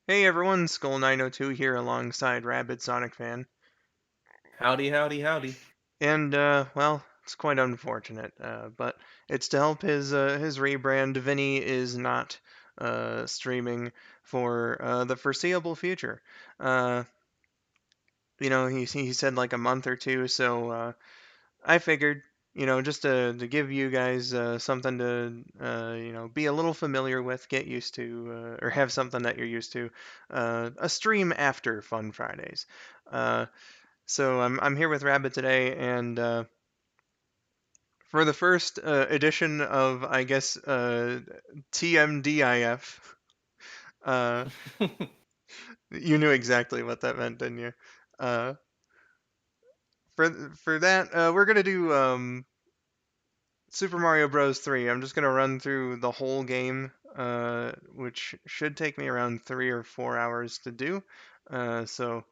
Hey everyone, skull902 here alongside RabidSonicFan. Howdy, howdy, howdy. And, well, it's quite unfortunate, but it's to help his rebrand. Vinny is not streaming for the foreseeable future. Uh, he said like a month or two, so I figured, just to give you guys something to, be a little familiar with, get used to, or have something that you're used to, a stream after Fun Fridays. So I'm here with Rabbit today, and for the first edition of, I guess, TMDIF, uh, you knew exactly what that meant, didn't you? Uh, for that, we're gonna do Super Mario Bros. 3. I'm just gonna run through the whole game, which should take me around 3 or 4 hours to do. So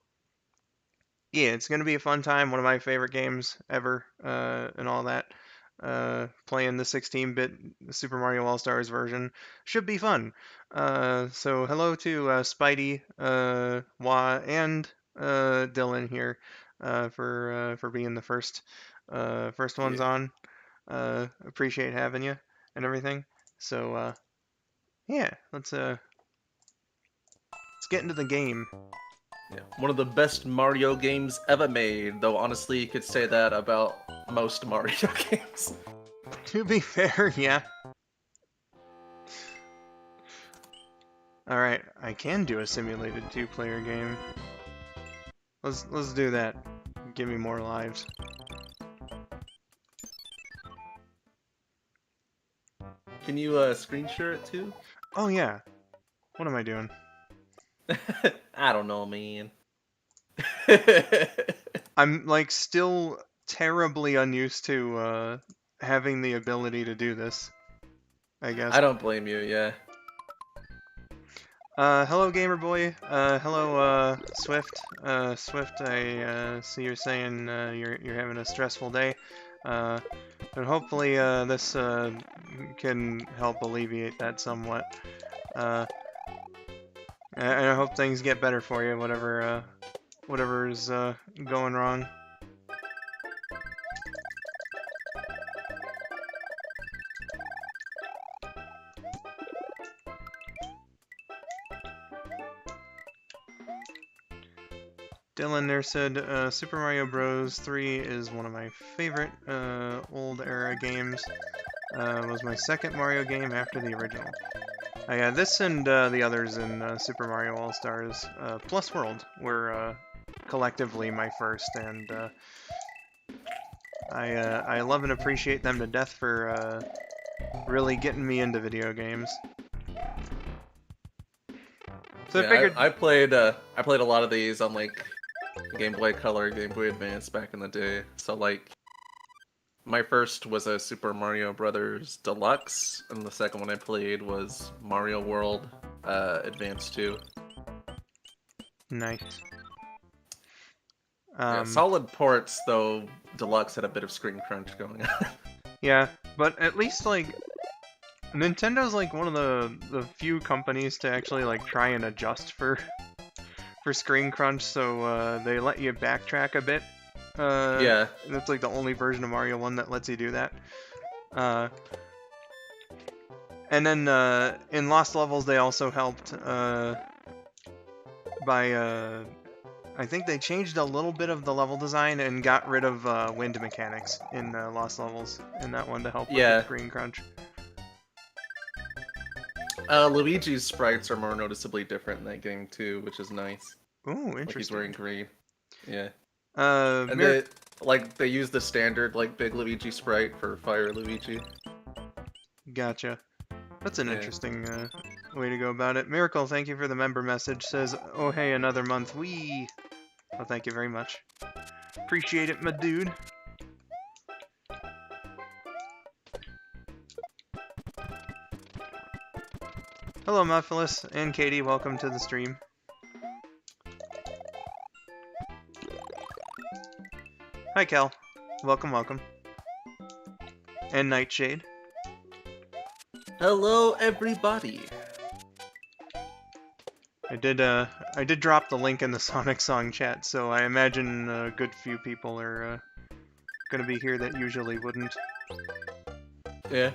yeah, it's gonna be a fun time. One of my favorite games ever, and all that. Playing the 16-bit Super Mario All Stars version should be fun. So hello to Spidey, Wah, and Dylan here, for being the first ones Yeah, on. Appreciate having you and everything. So yeah, let's get into the game. yeah. One of the best Mario games ever made, though honestly you could say that about most Mario games. To be fair, yeah. All right, I can do a simulated two-player game. Let's do that. Give me more lives. Can you screen share it too? Oh yeah. What am I doing? I don't know, man. I'm like still terribly unused to having the ability to do this, I guess. I don't blame you, yeah. Hello, Gamer Boy. Hello, Swift. Swift, I see you're saying you're having a stressful day. Uh, but hopefully this can help alleviate that somewhat. Uh, and I hope things get better for you, whatever's going wrong. Dylan there said Super Mario Bros. 3 is one of my favorite old era games. Was my second Mario game after the original. Yeah, this and the others in Super Mario All Stars Plus World were collectively my first, and I love and appreciate them to death for really getting me into video games. So I Yeah, figured, I played a lot of these on like Game Boy Color, Game Boy Advance back in the day. So like my first was a Super Mario Brothers Deluxe, and the second one I played was Mario World Advance 2. nice. Yeah, solid ports, though Deluxe had a bit of screen crunch going on. Yeah, but at least like Nintendo's like one of the few companies to actually like try and adjust for screen crunch, so they let you backtrack a bit. Yeah, That's like the only version of Mario 1 that lets you do that. Uh, and then in Lost Levels, they also helped by I think they changed a little bit of the level design and got rid of wind mechanics in Lost Levels in that one to help with the yeah. screen crunch. Luigi's sprites are more noticeably different in that game too, which is nice. Ooh, Like he's wearing interesting. green. Yeah, and Mir they use the standard like big Luigi sprite for Fire Luigi. Gotcha. That's an Yeah. interesting way to go about it. Miracle, thank you for the member message. Says, oh hey, another month. Wee. Well, thank you very much. Appreciate it, my dude. Hello, Muffalus and Katie. Welcome to the stream. Hi, Kel. Welcome, welcome. And Nightshade. Hello, everybody. I did drop the link in the Sonic Song chat, so I imagine a good few people are gonna be here that usually wouldn't. Yeah.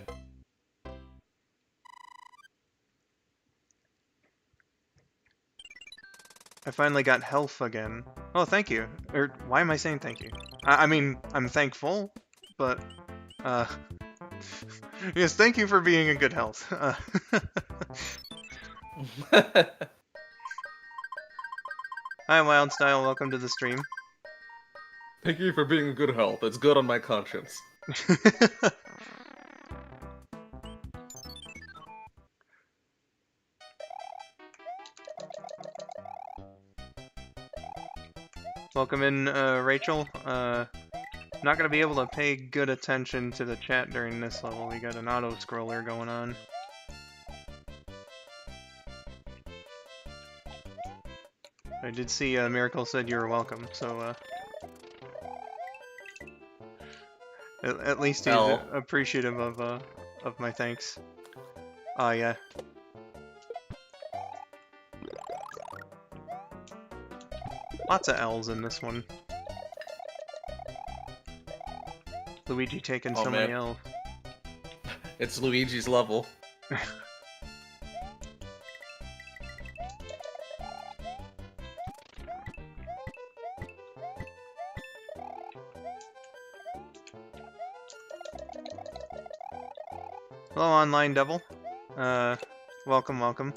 I finally got health again. Oh, thank you. Or why am I saying thank you? I mean, I'm thankful, but uh, yes, thank you for being in good health. Hi, Wildstyle. Welcome to the stream. Thank you for being in good health. It's good on my conscience. Welcome in, Rachel. Not gonna be able to pay good attention to the chat during this level. We got an auto-scroller going on. I did see Miracle said you were welcome, so at least he's L. appreciative of my thanks. Oh yeah. Lots of L's in this one. Luigi taking Oh, so man. many L's. It's Luigi's level. Hello, online devil. Welcome, welcome.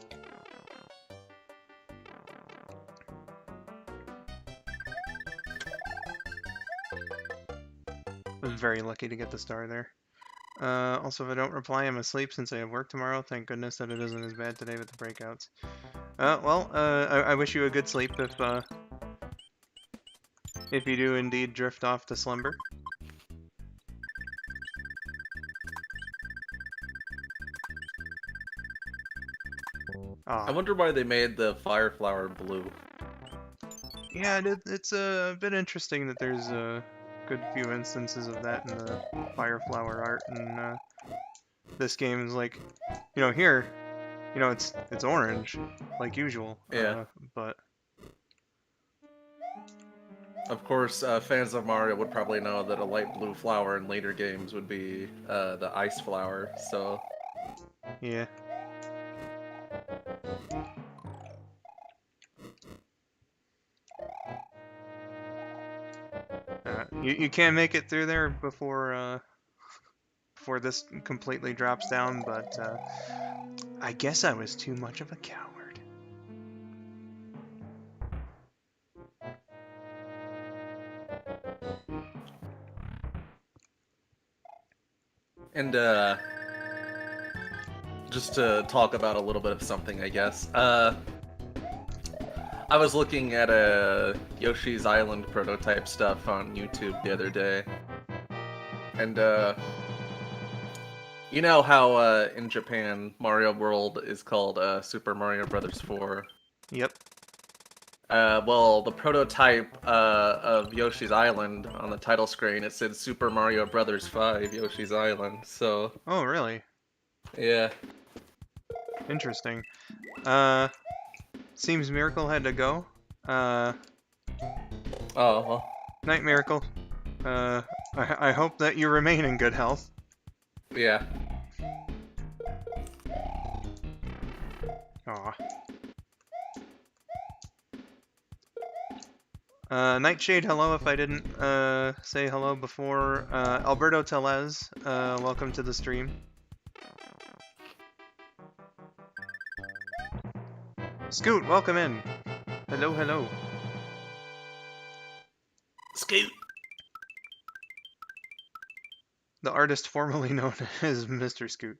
I was very lucky to get the star there. Also, if I don't reply, I'm asleep since I have work tomorrow. Thank goodness that it isn't as bad today with the breakouts. I wish you a good sleep if you do indeed drift off to slumber. I Ah, wonder why they made the fire flower blue. yeah, it's a bit interesting that there's a good few instances of that in the fire flower art, and this game is like, here, it's orange, like usual, Yeah. but Of course, fans of Mario would probably know that a light blue flower in later games would be the ice flower, so... yeah. You can't make it through there before this completely drops down, but I guess I was too much of a coward. And, just to talk about a little bit of something, I guess. I was looking at a Yoshi's Island prototype stuff on YouTube the other day. And, you know how, in Japan, Mario World is called, Super Mario Bros. 4? Yep. Well, the prototype, of Yoshi's Island on the title screen, it said Super Mario Bros. 5 Yoshi's Island, so... Oh, really? Yeah. Interesting. Seems Miracle had to go. Oh, well. Night, Miracle. I hope that you remain in good health. Yeah. Aw. Nightshade, hello if I didn't say hello before. Alberto Telez, welcome to the stream. Scoot, welcome in. Hello, hello. Scoot! The artist formerly known as Mr. Scoot.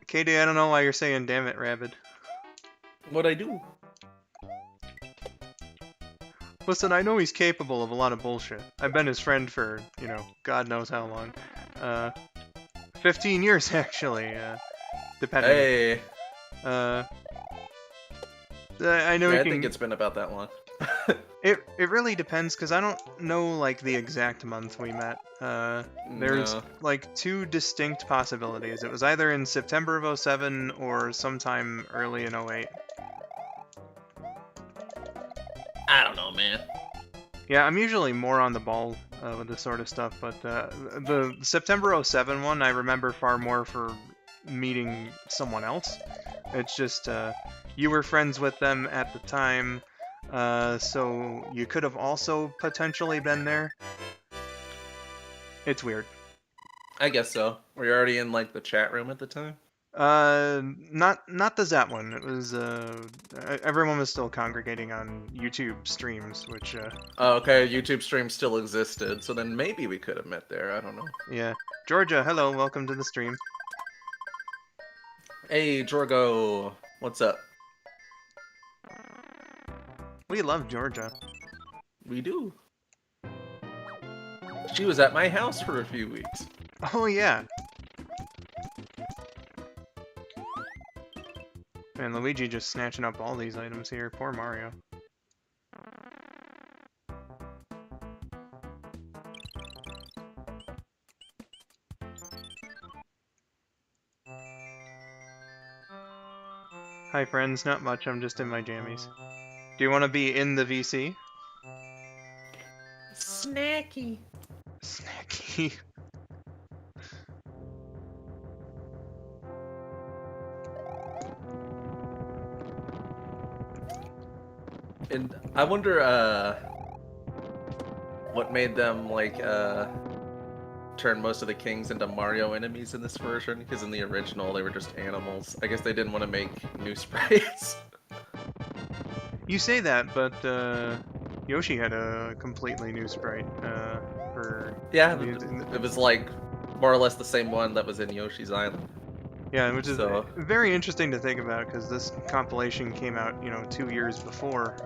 Katie, I don't know why you're saying damn it, Rabid. What'd I do? Listen, I know he's capable of a lot of bullshit. I've been his friend for, God knows how long. 15 years, actually, depending. Hey! I know Yeah, he I can... think it's been about that long. It really depends, because I don't know, like, the exact month we met. There's, No, like, two distinct possibilities. It was either in September of '07 or sometime early in '08. I don't know, man. Yeah, I'm usually more on the ball with this sort of stuff, but the September '07 one I remember far more for meeting someone else. It's just you were friends with them at the time, so you could have also potentially been there. It's weird. I guess so. Were you already in like the chat room at the time? Not the Zat one. It was everyone was still congregating on YouTube streams, which Oh, okay. YouTube stream still existed, so then maybe we could have met there. I don't know. yeah. Georgia, hello, welcome to the stream. Hey, Jorgo, what's up? We love Georgia. We do. She was at my house for a few weeks. Oh yeah. Man, Luigi just snatching up all these items here. Poor Mario. Hi friends, not much, I'm just in my jammies. Do you want to be in the VC? Snacky. Snacky. And I wonder, what made them, like, turn most of the kings into Mario enemies in this version, because in the original they were just animals. I guess they didn't want to make new sprites. You say that, but Yoshi had a completely new sprite for... Yeah, it was like more or less the same one that was in Yoshi's Island. Yeah, which is So, very interesting to think about, because this compilation came out, 2 years before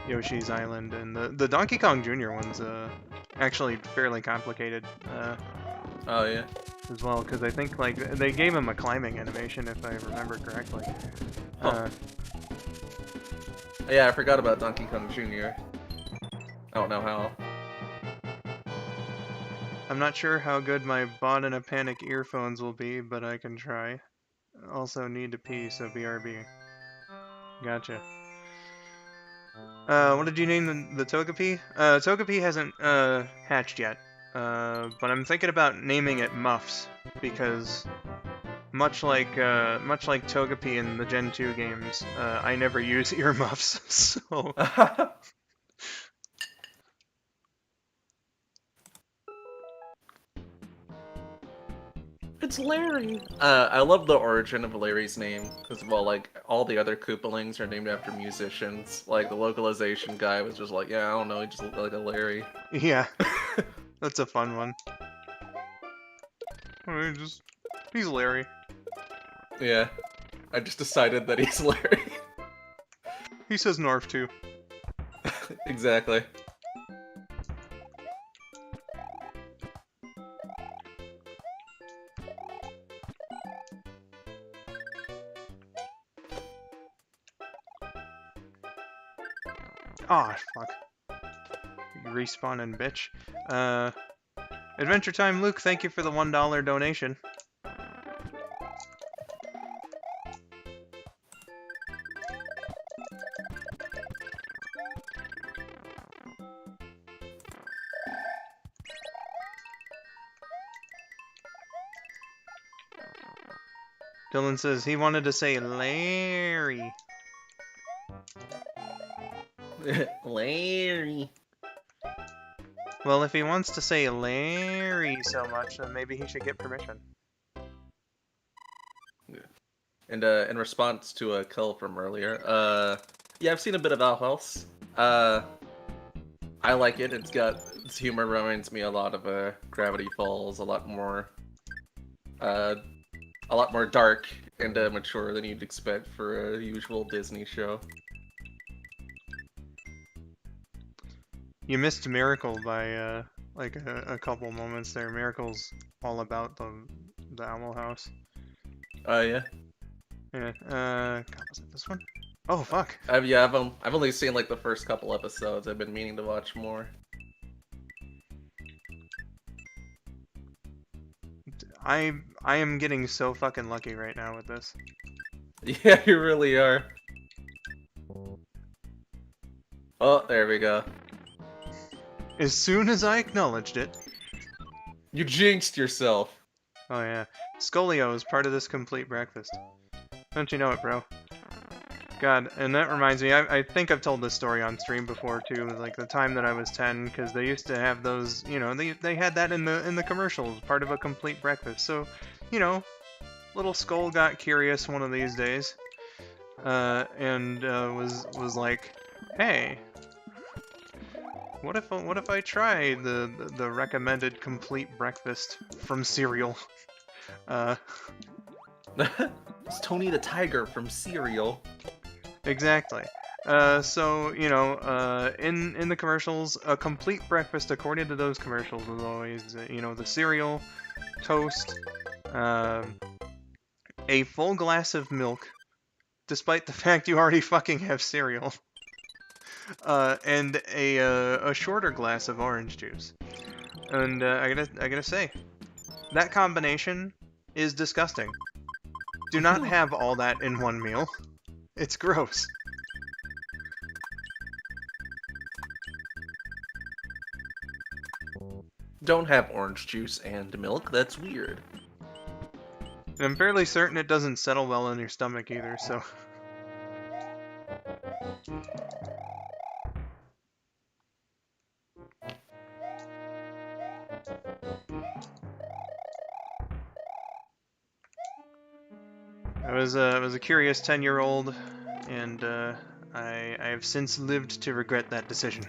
Yoshi's Island, and the Donkey Kong Jr. one's actually fairly complicated oh yeah. as well, because I think like they gave him a climbing animation if I remember correctly. Huh. Yeah, I forgot about Donkey Kong Jr. I don't know how. I'm not sure how good my Bought in a Panic earphones will be, but I can try. Also need to pee, so BRB. Gotcha. What did you name the Togepi? Togepi hasn't hatched yet. But I'm thinking about naming it Muffs, because much like Togepi in the Gen 2 games, I never use earmuffs, so... It's Larry. I love the origin of Larry's name, because, well, like, all the other Koopalings are named after musicians. Like, the localization guy was just like, yeah, I don't know, he just looked like a Larry. Yeah, that's a fun one. He's Larry. Yeah, I just decided that he's Larry. He says North too. Exactly. Aw, fuck. You respawning, bitch. Adventure Time Luke, thank you for the $1 donation. Dylan says he wanted to say Larry. Larry. Well, if he wants to say Larry so much, then maybe he should get permission. And in response to a call from earlier, yeah, I've seen a bit of Owl House. I like it. Its humor reminds me a lot of Gravity Falls, a lot more dark and mature than you'd expect for a usual Disney show. You missed Miracle by like a couple moments there. Miracle's all about the Owl House. Oh yeah. Yeah. God, was it this one? Oh fuck. I've only seen like the first couple episodes. I've been meaning to watch more. I am getting so fucking lucky right now with this. Yeah, you really are. Oh, there we go. As soon as I acknowledged it. You jinxed yourself. Oh yeah. Scolio is part of this complete breakfast. Don't you know it, bro? God, and that reminds me, I think I've told this story on stream before too, like the time that I was 10, because they used to have those, you know, they had that in the commercials, part of a complete breakfast. So, you know, little Skull got curious one of these days, and was like, hey, what if I try the recommended complete breakfast from cereal? Uh, It's Tony the Tiger from Serial. Exactly. So you know, in the commercials, a complete breakfast according to those commercials was always, you know, the cereal, toast, um, a full glass of milk, despite the fact you already fucking have cereal, and a shorter glass of orange juice. And I gotta say, that combination is disgusting. Do not have all that in one meal. It's gross. Don't have orange juice and milk. That's weird. And I'm fairly certain it doesn't settle well in your stomach either, so... I was a curious 10-year-old, and I have since lived to regret that decision.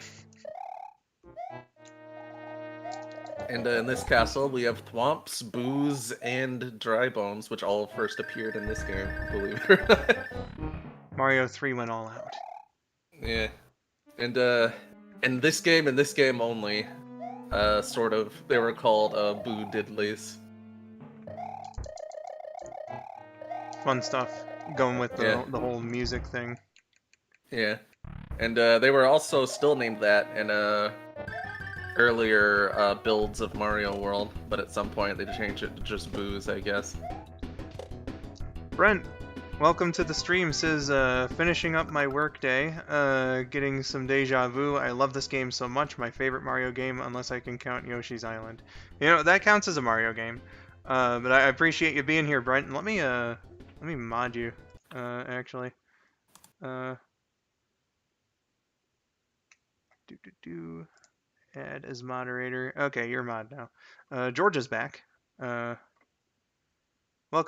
And in this castle, we have Thwomps, Booze, and Dry Bones, which all first appeared in this game, believe it or not. Mario 3 went all out. Yeah. And in this game only, sort of, they were called Boo Diddleys. Fun stuff. Going with Yeah. the whole music thing. Yeah. And they were also still named that in earlier builds of Mario World, but at some point they changed it to just Booze, I guess. Brent, welcome to the stream. Says, finishing up my work day, getting some deja vu. I love this game so much. My favorite Mario game, unless I can count Yoshi's Island. You know, that counts as a Mario game. But I appreciate you being here, Brent. Let me mod you, actually. Add as moderator. Okay, you're mod now. Georgia's back. Welcome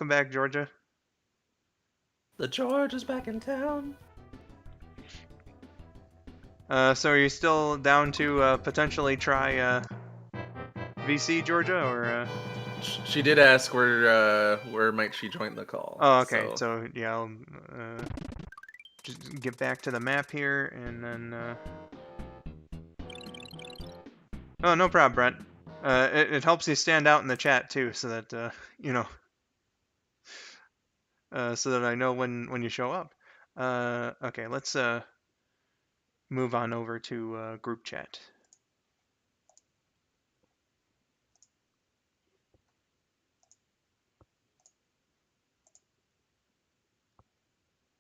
back, Georgia. The George is back in town. So are you still down to potentially try VC, Georgia, or? She did ask where might she join the call. Oh, okay. So yeah, I'll just get back to the map here, and then. Oh, no problem, Brent. It helps you stand out in the chat too, so that you know, so that I know when you show up. Okay, let's move on over to group chat.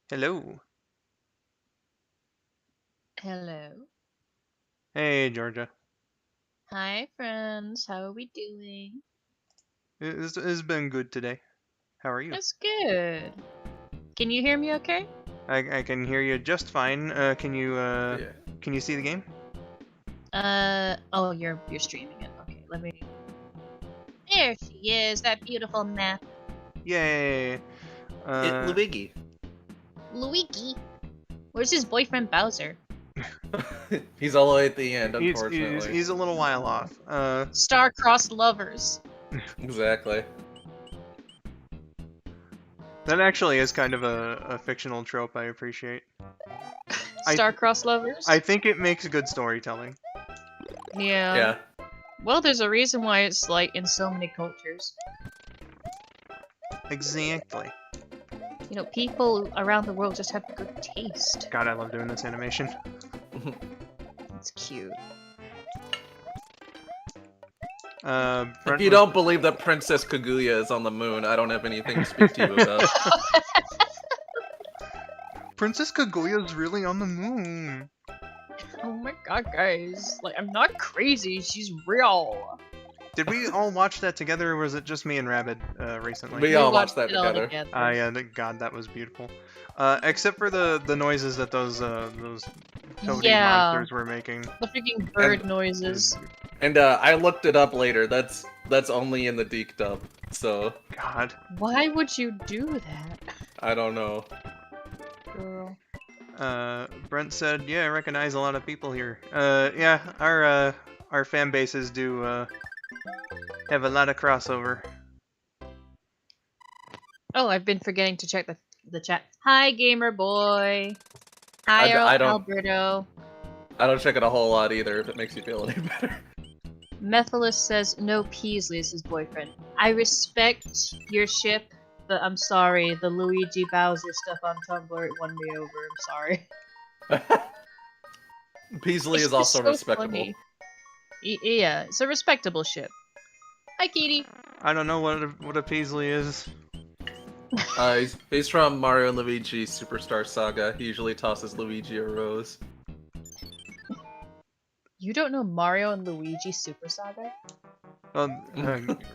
Hello. Hello. Hey, Georgia. Hi, friends. How are we doing? It's been good today. How are you? That's good. Can you hear me okay? I can hear you just fine. Can you Yeah. can you see the game? Oh, you're streaming it. Okay, let me. There she is, that beautiful map. Yay! Luigi. Luigi. Where's his boyfriend Bowser? He's all the way at the end, unfortunately. He's a little while off. Star-crossed lovers. Exactly. That actually is kind of a fictional trope I appreciate. Star-crossed lovers? I think it makes good storytelling. Yeah. Yeah. Well, there's a reason why it's like in so many cultures. Exactly. You know, people around the world just have good taste. God, I love doing this animation. It's cute. Brent If you don't believe that Princess Kaguya is on the moon, I don't have anything to speak to you about. Princess Kaguya's really on the moon. Oh my god, guys. Like, I'm not crazy, she's real. Did we all watch that together, or was it just me and Rabid recently? We all watched that it all together. Yeah, God, that was beautiful. Except for the noises that those toady monsters were making. The freaking bird noises. And I looked it up later. That's only in the Deke dub. So God. Why would you do that? I don't know. Girl. Brent said, "Yeah, I recognize a lot of people here." Yeah, our fan bases do have a lot of crossover. Oh, I've been forgetting to check the chat. Hi, gamer boy. Hi, I don't- Alberto. I don't check it a whole lot either. If it makes you feel any better. Methalus says no Peasley is his boyfriend. I respect your ship, but I'm sorry, the Luigi Bowser stuff on Tumblr it won me over. I'm sorry. Peasley It's is also just so respectable. funny. Yeah, it's a respectable ship. Hi, Kitty. I don't know what a Peasley is. He's from Mario and Luigi Superstar Saga. He usually tosses Luigi a rose. You don't know Mario and Luigi Super Saga? Well,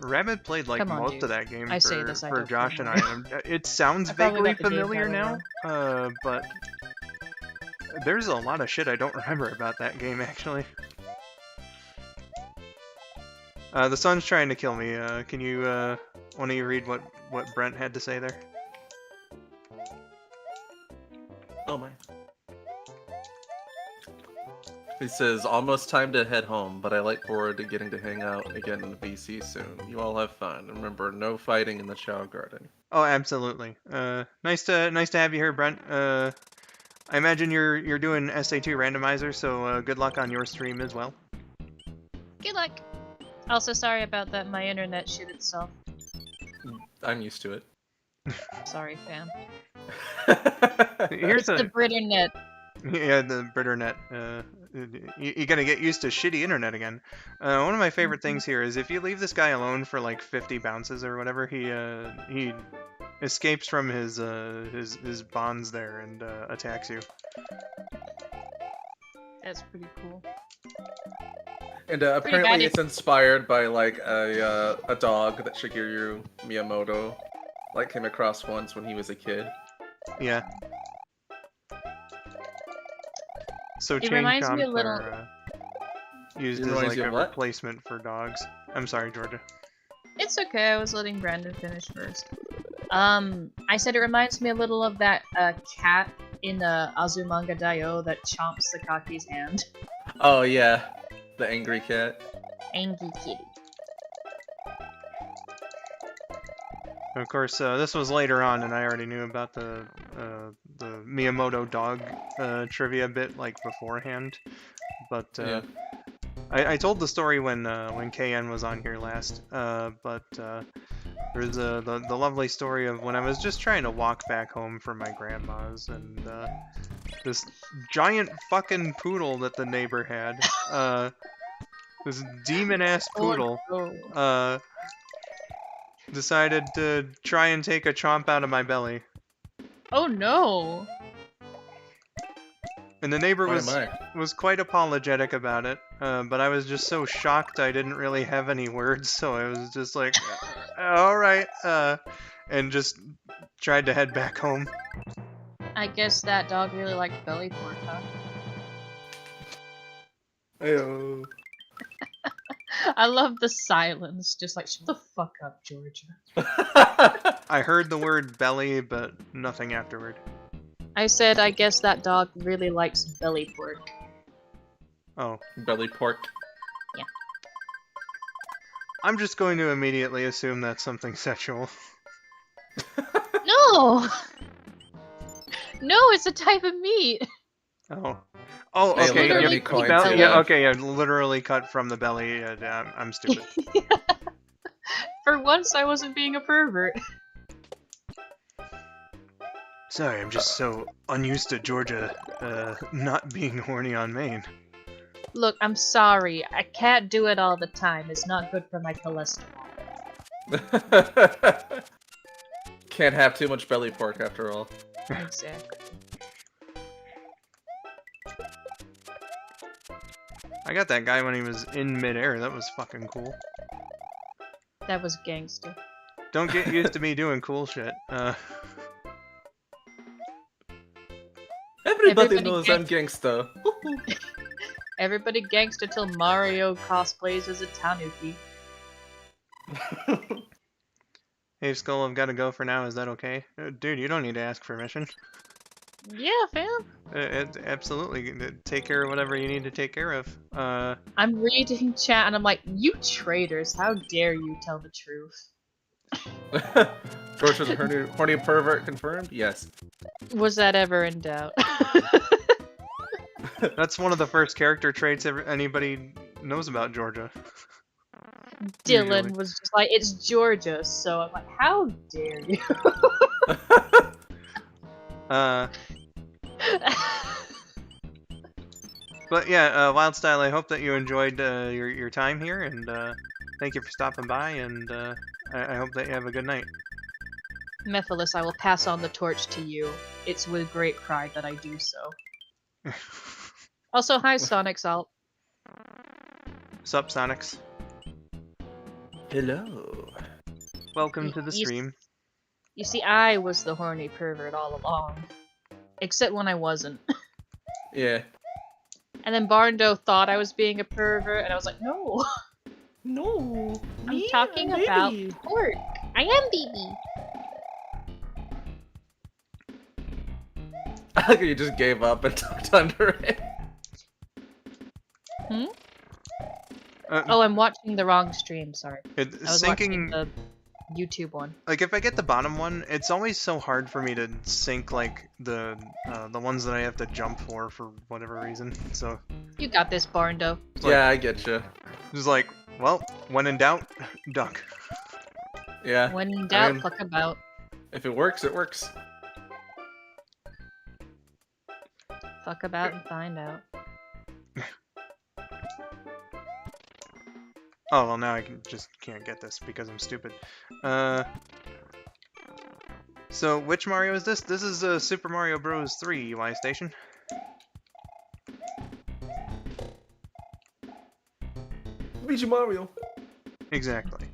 Rabid played like Come on, most dude. of that game I say this, I for don't Josh and know. I. And it sounds I probably vaguely got the game familiar title now, but there's a lot of shit I don't remember about that game actually. The sun's trying to kill me. Can you, one of you read what Brent had to say there? Oh my. He says, almost time to head home, but I look forward to getting to hang out again in the VC soon. You all have fun. Remember, no fighting in the Chow Garden. Oh, absolutely. Nice to have you here, Brent. I imagine you're doing SA2 randomizer, so good luck on your stream as well. Good luck. Also, sorry about that. My internet shit itself. I'm used to it. Sorry, fam. Here's The Britinternet. Yeah, the Britinternet. You gotta get used to shitty internet again. One of my favorite things here is if you leave this guy alone for like 50 bounces or whatever, he escapes from his bonds there and attacks you. That's pretty cool. And apparently it's inspired by like a dog that Shigeru Miyamoto like came across once when he was a kid. Yeah. So It chain reminds me a chomps little- are used It as reminds like you a of what? replacement for dogs. I'm sorry, Georgia. It's okay, I was letting Brandon finish first. I said it reminds me a little of that cat in Azumanga Daioh that chomps the Kaki's hand. Oh yeah, the angry cat. Angry kitty. Of course, this was later on, and I already knew about the Miyamoto dog trivia bit like beforehand. But Yeah. I told the story when KN was on here last. But there's the lovely story of when I was just trying to walk back home from my grandma's, and this giant fucking poodle that the neighbor had, this demon-ass poodle, decided to try and take a chomp out of my belly. Oh no! And the neighbor Why am I? was quite apologetic about it, but I was just so shocked I didn't really have any words, so I was just like, alright, and just tried to head back home. I guess that dog really liked belly pork, huh? Ayo. I love the silence, just like, shut the fuck up, Georgia. I heard the word belly, but nothing afterward. I said, I guess that dog really likes belly pork. Oh. Belly pork. I'm just going to immediately assume that's something sexual. No! No, it's a type of meat! Oh. Oh, Hey, okay. look at Yeah, me coins belly- you yeah, have. okay, yeah, literally cut from the belly. I'm stupid. For once, I wasn't being a pervert. Sorry, I'm just so unused to Georgia not being horny on main. Look, I'm sorry. I can't do it all the time. It's not good for my cholesterol. Can't have too much belly pork after all. Exactly. I got that guy when he was in midair. That was fucking cool. That was gangster. Don't get used to me doing cool shit. Everybody Everybody knows gang- I'm gangsta. Everybody gangster till Mario cosplays as a Tanuki. Hey, Skull, I've got to go for now. Is that okay? Dude, you don't need to ask permission. Yeah, fam. Absolutely. Take care of whatever you need to take care of. I'm reading chat and I'm like, you traitors, how dare you tell the truth? George was a horny pervert confirmed? Yes. Was that ever in doubt? That's one of the first character traits anybody knows about Georgia. Dylan Usually. was just like, it's Georgia, so I'm like, how dare you? But yeah, Wildstyle, I hope that you enjoyed your time here, and thank you for stopping by, and I hope that you have a good night. Mephiles, I will pass on the torch to you. It's with great pride that I do so. Also, hi Sonic Salt. Sup, Sonics? Hello. Welcome to the stream. You see, I was the horny pervert all along. Except when I wasn't. Yeah. And then Barndo thought I was being a pervert, and I was like, no. No. I'm talking about pork. I am BB. I like how you just gave up and tucked under it. Hmm? Oh, I'm watching the wrong stream, sorry. I was watching the YouTube one. Like, if I get the bottom one, it's always so hard for me to sync, like, the ones that I have to jump for whatever reason, so... You got this, Barndo. Yeah, I get you. Just like, well, when in doubt, duck. Yeah. When in doubt, fuck about. If it works, it works. Fuck about and find out. Oh, well, now I can't get this because I'm stupid. So, which Mario is this? This is Super Mario Bros. 3 UI Station. Luigi Mario. Exactly.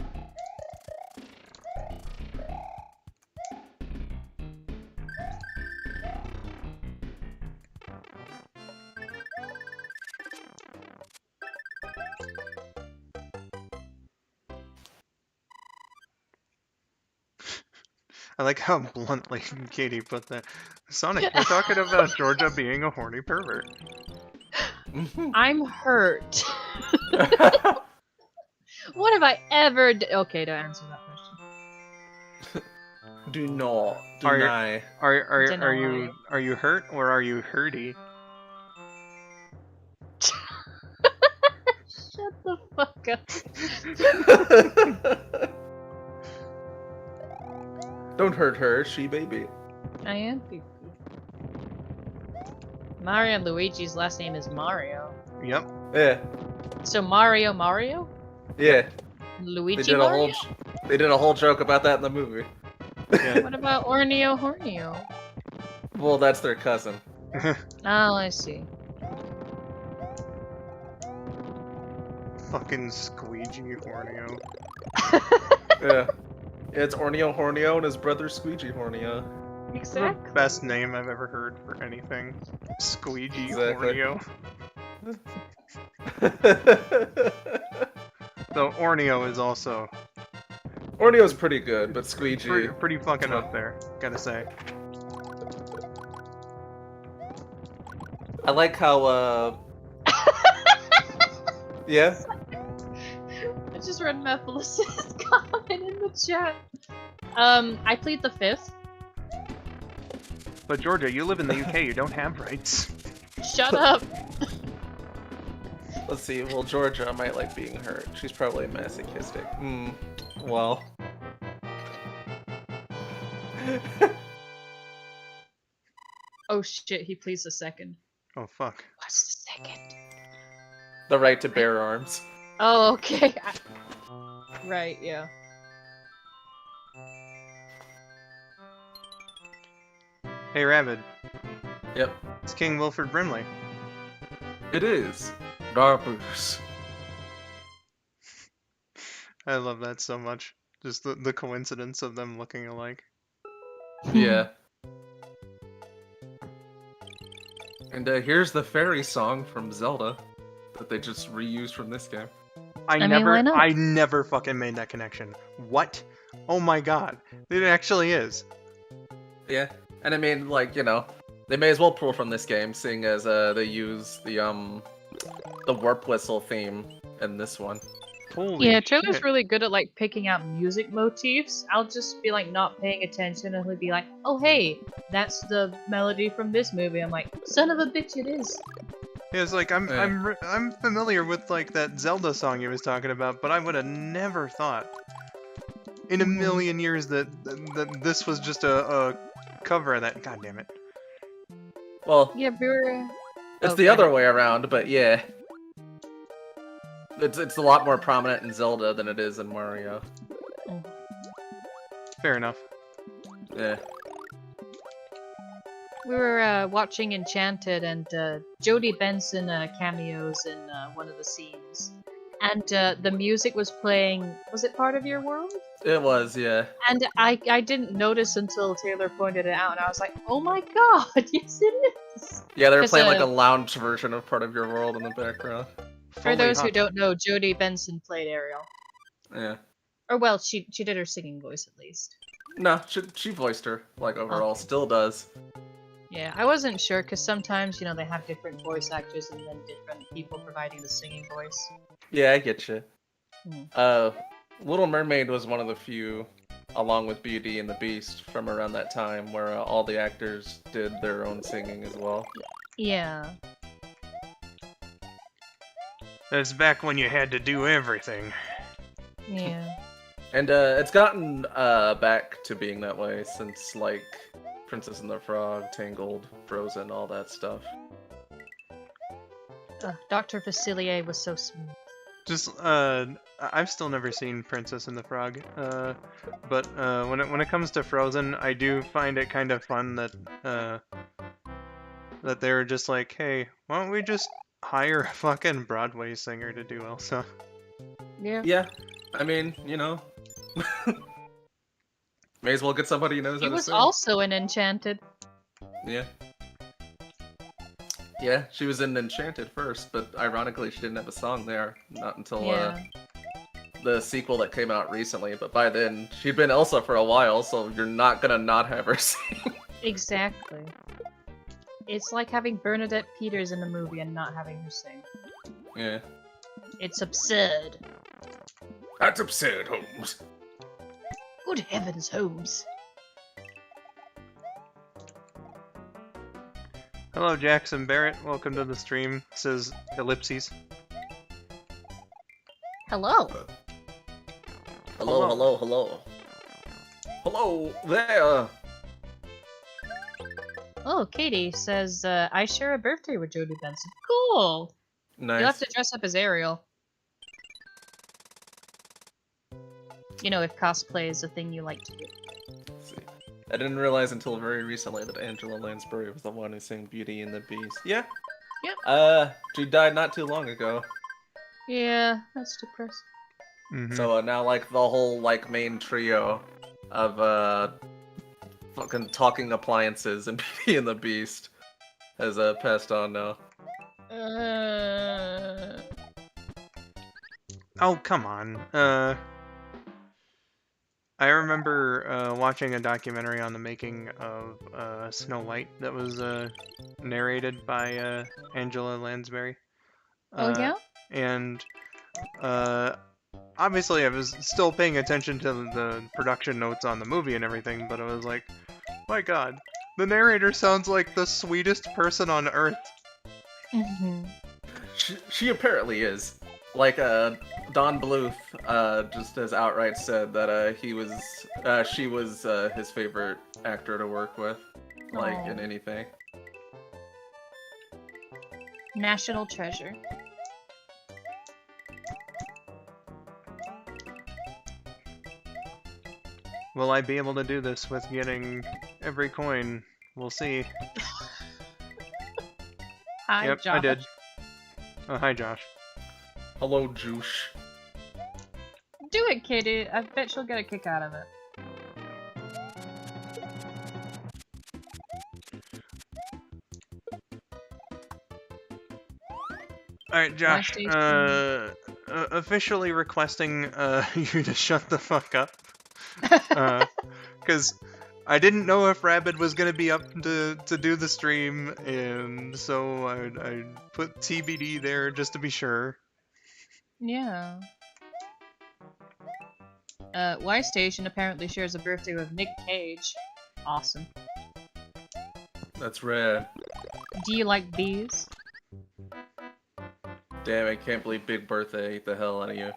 I like how bluntly Katie put that. Sonic, we're talking about Georgia being a horny pervert. I'm hurt. What have I ever Okay, to answer that question. Do not deny. Are you hurt or are you hurty? Shut the fuck up. Don't hurt her, she baby. I am BB. Mario and Luigi's last name is Mario. Yep. Yeah. So Mario? Yeah. Luigi Mario? They did a whole joke about that in the movie. Yeah. What about Orneo Horneo? Well, that's their cousin. Oh, I see. Fucking squeegee Horneo. Yeah. It's Orneo Horneo and his brother Squeegee Horneo. Exactly. Best name I've ever heard for anything. Squeegee Exactly. Horneo. So Orneo is also Orneo's pretty good, but Squeegee... pretty fucking up there, gotta say. I like how, Yeah? I just read Mephiles' comment in the chat. I plead the fifth. But Georgia, you live in the UK, you don't have rights. Shut up. Let's see, well, Georgia might like being hurt. She's probably masochistic. Well. Oh shit, he pleads the second. Oh fuck. What's the second? The right to bear arms. Oh, okay. Right, yeah. Hey, Rabid. Yep. It's King Wilford Brimley. It is. Darboos. I love that so much. Just the coincidence of them looking alike. Yeah. And here's the fairy song from Zelda that they just reused from this game. I mean, why not? I never fucking made that connection. What? Oh my god. It actually is. Yeah. And I mean, like, you know, they may as well pull from this game, seeing as they use the warp whistle theme in this one. Holy Yeah, Trailer's shit. really good at like picking out music motifs. I'll just be like not paying attention and he'll be like, oh hey, that's the melody from this movie. I'm like, son of a bitch, it is. Yeah, it's like I'm familiar with like that Zelda song he was talking about, but I would have never thought in a million years that this was just a cover of that. God damn it. Well, Yeah, we're... it's Oh, the go other ahead. way around, but yeah. It's a lot more prominent in Zelda than it is in Mario. Fair enough. Yeah. We were watching Enchanted and Jodie Benson cameos in one of the scenes. And the music was playing, was it Part of Your World? It was, yeah. And I didn't notice until Taylor pointed it out, and I was like, oh my god, yes it is! Yeah, they were 'Cause, playing like a lounge version of Part of Your World in the background. For Fully those who hot. don't know, Jodie Benson played Ariel. Yeah. Or well, she did her singing voice at least. No, she voiced her, like, overall. Still does. Yeah, I wasn't sure, because sometimes, you know, they have different voice actors and then different people providing the singing voice. Yeah, I get you. Mhm. Little Mermaid was one of the few, along with Beauty and the Beast, from around that time, where all the actors did their own singing as well. Yeah. That's back when you had to do everything. Yeah. And it's gotten back to being that way since, like, Princess and the Frog, Tangled, Frozen, all that stuff. Dr. Facilier was so smooth. Just I've still never seen Princess and the Frog. But when it comes to Frozen, I do find it kind of fun that that they're just like, hey, why don't we just hire a fucking Broadway singer to do Elsa? Yeah. Yeah, I mean, you know, may as well get somebody who knows He how to was sing. also in Enchanted. Yeah. Yeah, she was in Enchanted first, but ironically she didn't have a song there, not until Yeah. the sequel that came out recently, but by then she'd been Elsa for a while, so you're not gonna not have her sing. Exactly. It's like having Bernadette Peters in a movie and not having her sing. Yeah. It's absurd. That's absurd, Holmes. Good heavens, Holmes. Hello, Jackson Barrett. Welcome to the stream. Says ellipses. Hello. Hello, hello, hello. Hello there! Oh, Katie says, I share a birthday with Jodie Benson. Cool! Nice. You'll have to dress up as Ariel. You know, if cosplay is a thing you like to do. Let's see. I didn't realize until very recently that Angela Lansbury was the one who sang Beauty and the Beast. Yeah. Yep. She died not too long ago. Yeah, that's depressing. Mm-hmm. So now, like, the whole, like, main trio of, fucking talking appliances and Beauty and the Beast has, passed on now. Oh, come on. I remember watching a documentary on the making of Snow White that was narrated by Angela Lansbury. Oh, yeah? And obviously I was still paying attention to the production notes on the movie and everything, but I was like, my god, the narrator sounds like the sweetest person on earth. Mm-hmm. She apparently is. Like, Don Bluth, just has outright said that, she was, his favorite actor to work with, like, Aw. in anything. National treasure. Will I be able to do this with getting every coin? We'll see. Hi, Yep, Josh. I did. Oh, hi, Josh. Hello, Juice. Do it, Kitty. I bet she'll get a kick out of it. Alright, Josh, PlayStation. officially requesting you to shut the fuck up. Because I didn't know if Rabid was gonna be up to do the stream, and so I put TBD there just to be sure. Yeah. Y Station apparently shares a birthday with Nick Cage. Awesome. That's rad. Do you like bees? Damn, I can't believe Big Birthday ate the hell out of you.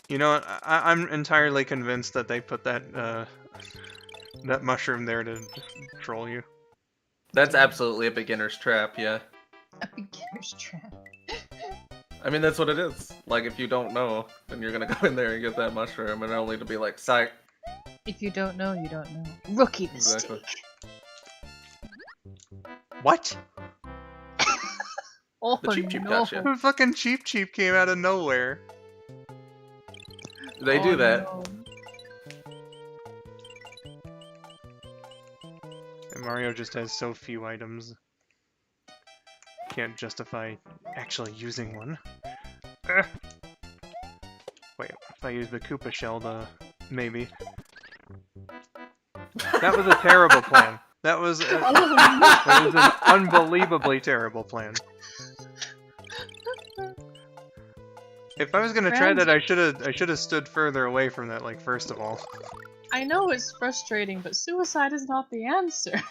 You know what? I'm entirely convinced that they put that that mushroom there to troll you. That's absolutely a beginner's trap, yeah. A beginner's trap. I mean, that's what it is. Like, if you don't know, then you're gonna go in there and get that mushroom, and only to be like, psych. If you don't know, you don't know. Rookie mistake. Exactly. What? Oh The Cheep Cheep no. gotcha. The fucking Cheep Cheep came out of nowhere. They Oh, do that. no. And Mario just has so few items. Can't justify actually using one. Wait, if I use the Koopa shell to... maybe. That was a terrible plan. That was an unbelievably terrible plan. If I was gonna try that, I should have stood further away from that. Like, first of all. I know it's frustrating, but suicide is not the answer.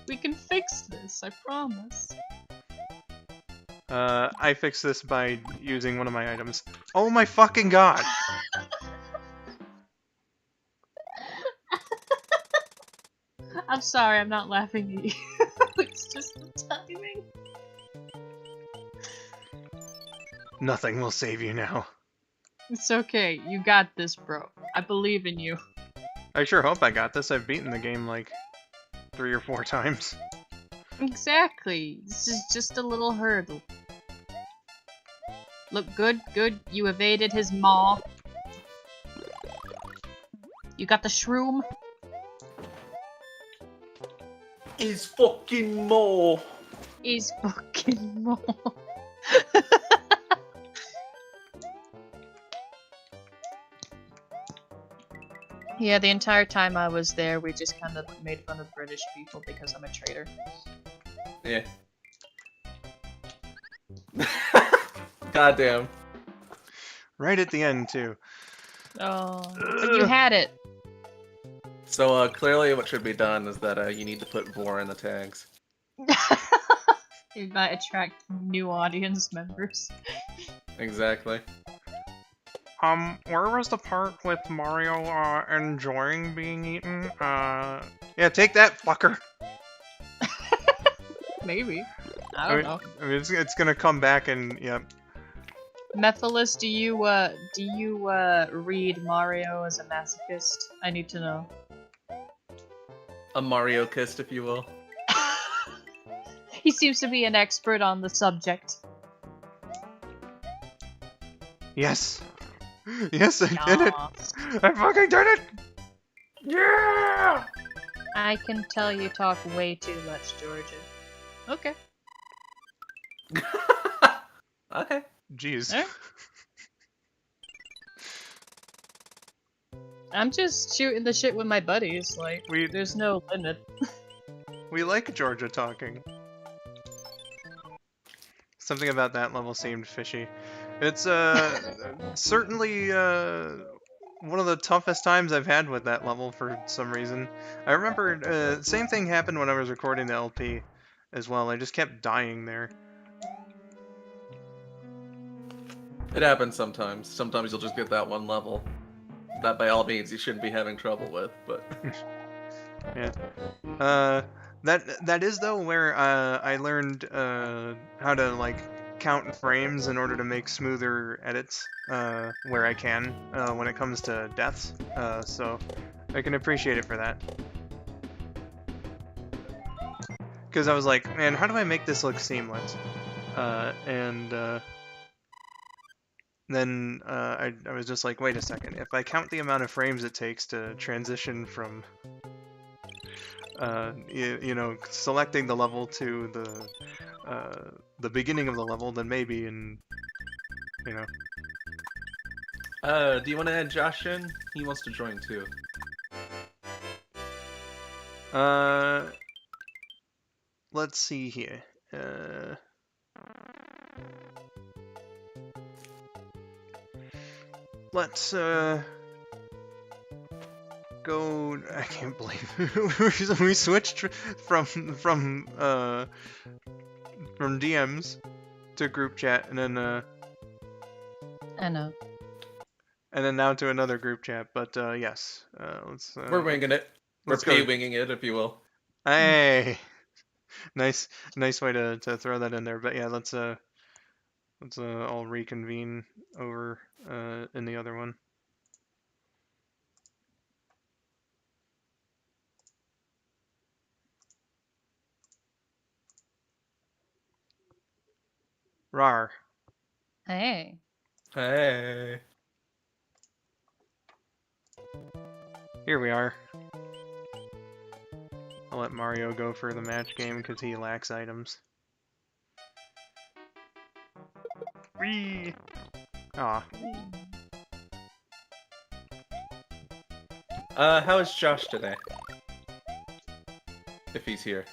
We can fix this, I promise. I fixed this by using one of my items. Oh my fucking god! I'm sorry, I'm not laughing at you. It's just the timing. Nothing will save you now. It's okay, you got this, bro. I believe in you. I sure hope I got this. I've beaten the game like 3 or 4 times. Exactly. This is just a little hurdle. Look, good, good. You evaded his maw. You got the shroom. He's fucking more. He's fucking maw. Yeah, the entire time I was there, we just kind of made fun of British people because I'm a traitor. Yeah. Goddamn. Right at the end, too. Oh, but you had it. So, clearly what should be done is that, you need to put Vor in the tags. It might attract new audience members. Exactly. Where was the part with Mario, enjoying being eaten? Yeah, take that, fucker! Maybe. I don't know. I mean, it's gonna come back and, yep. Mephiles, do you read Mario as a masochist? I need to know. A Mario kist, if you will. He seems to be an expert on the subject. Yes! Yes, I did it! Yas. I fucking did it! Yeah! I can tell you talk way too much, Georgia. Okay. Okay. Jeez. Alright. I'm just shooting the shit with my buddies, like, there's no limit. We like Georgia talking. Something about that level seemed fishy. It's, certainly, one of the toughest times I've had with that level for some reason. I remember, same thing happened when I was recording the LP as well. I just kept dying there. It happens sometimes. Sometimes you'll just get that one level. That by all means you shouldn't be having trouble with, but... Yeah. That is though where I learned how to like count frames in order to make smoother edits where I can when it comes to deaths. So I can appreciate it for that. Because I was like, man, how do I make this look seamless? Then I was just like, wait a second. If I count the amount of frames it takes to transition from, you know, selecting the level to the beginning of the level, then maybe, and you know. Do you want to add Josh in? He wants to join too. Let's see here. Let's go. I can't believe we switched from DMs to group chat, and then I know. and then now to another group chat. But yes, let's. We're winging it. We're let's go. winging it, if you will. Hey, nice way to throw that in there. But yeah, let's all reconvene over in the other one. Rar. Hey. Hey. Here we are. I'll let Mario go for the match game because he lacks items. Whee! Aw. How is Josh today? If he's here.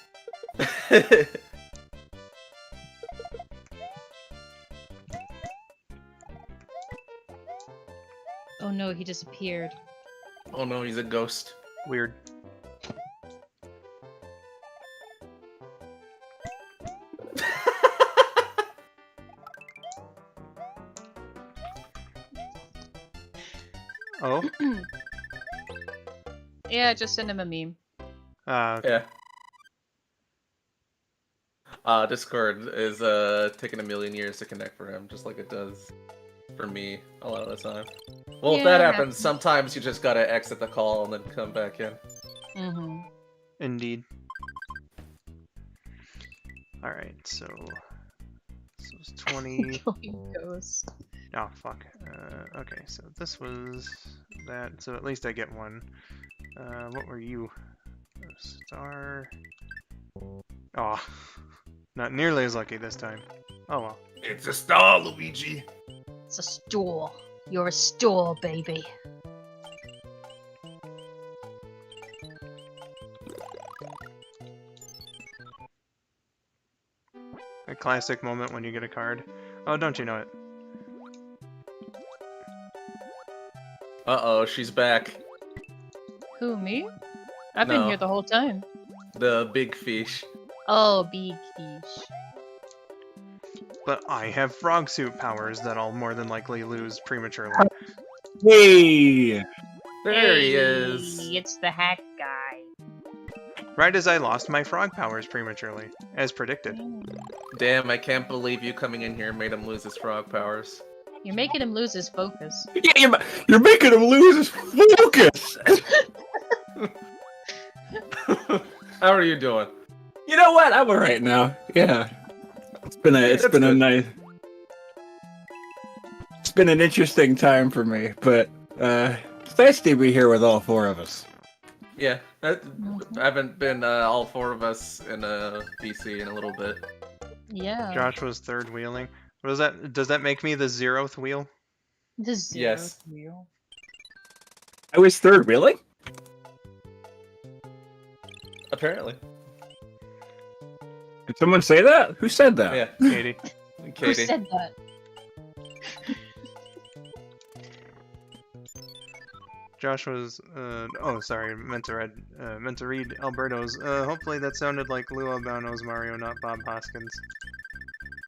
Oh no, he disappeared. Oh no, he's a ghost. Weird. Oh? Yeah, just send him a meme. Okay. Yeah. Discord is taking a million years to connect for him, just like it does for me a lot of the time. Well, if that happens, sometimes you just gotta exit the call and then come back in. Mm-hmm. Indeed. Alright, so... This was 20... Ghost. Oh, fuck. Okay, so this was that, so at least I get one. What were you? Star... Oh, not nearly as lucky this time. Oh well. It's a star, Luigi! It's a store. You're a store, baby. A classic moment when you get a card. Oh, don't you know it? Uh-oh, she's back. Who, me? I've been here the whole time. The big fish. Oh, big fish. But I have frog suit powers that I'll more than likely lose prematurely. Hey! There he is. It's the hack guy. Right as I lost my frog powers prematurely, as predicted. Damn, I can't believe you coming in here made him lose his frog powers. You're making him lose his focus. Yeah, you're making him lose his focus! How are you doing? You know what? I'm alright now. Yeah. It's been an interesting time for me, but it's nice to be here with all four of us. Yeah, I haven't been all four of us in a PC in a little bit. Yeah. Josh was third wheeling. What is that? Does that make me the 0th wheel? The zero Yes. wheel. I was third wheeling? Apparently. Did someone say that? Who said that? Yeah, Katie. Who Katie. said that? Josh was, oh, sorry, meant to read Alberto's. Hopefully that sounded like Lou Albano's Mario, not Bob Hoskins.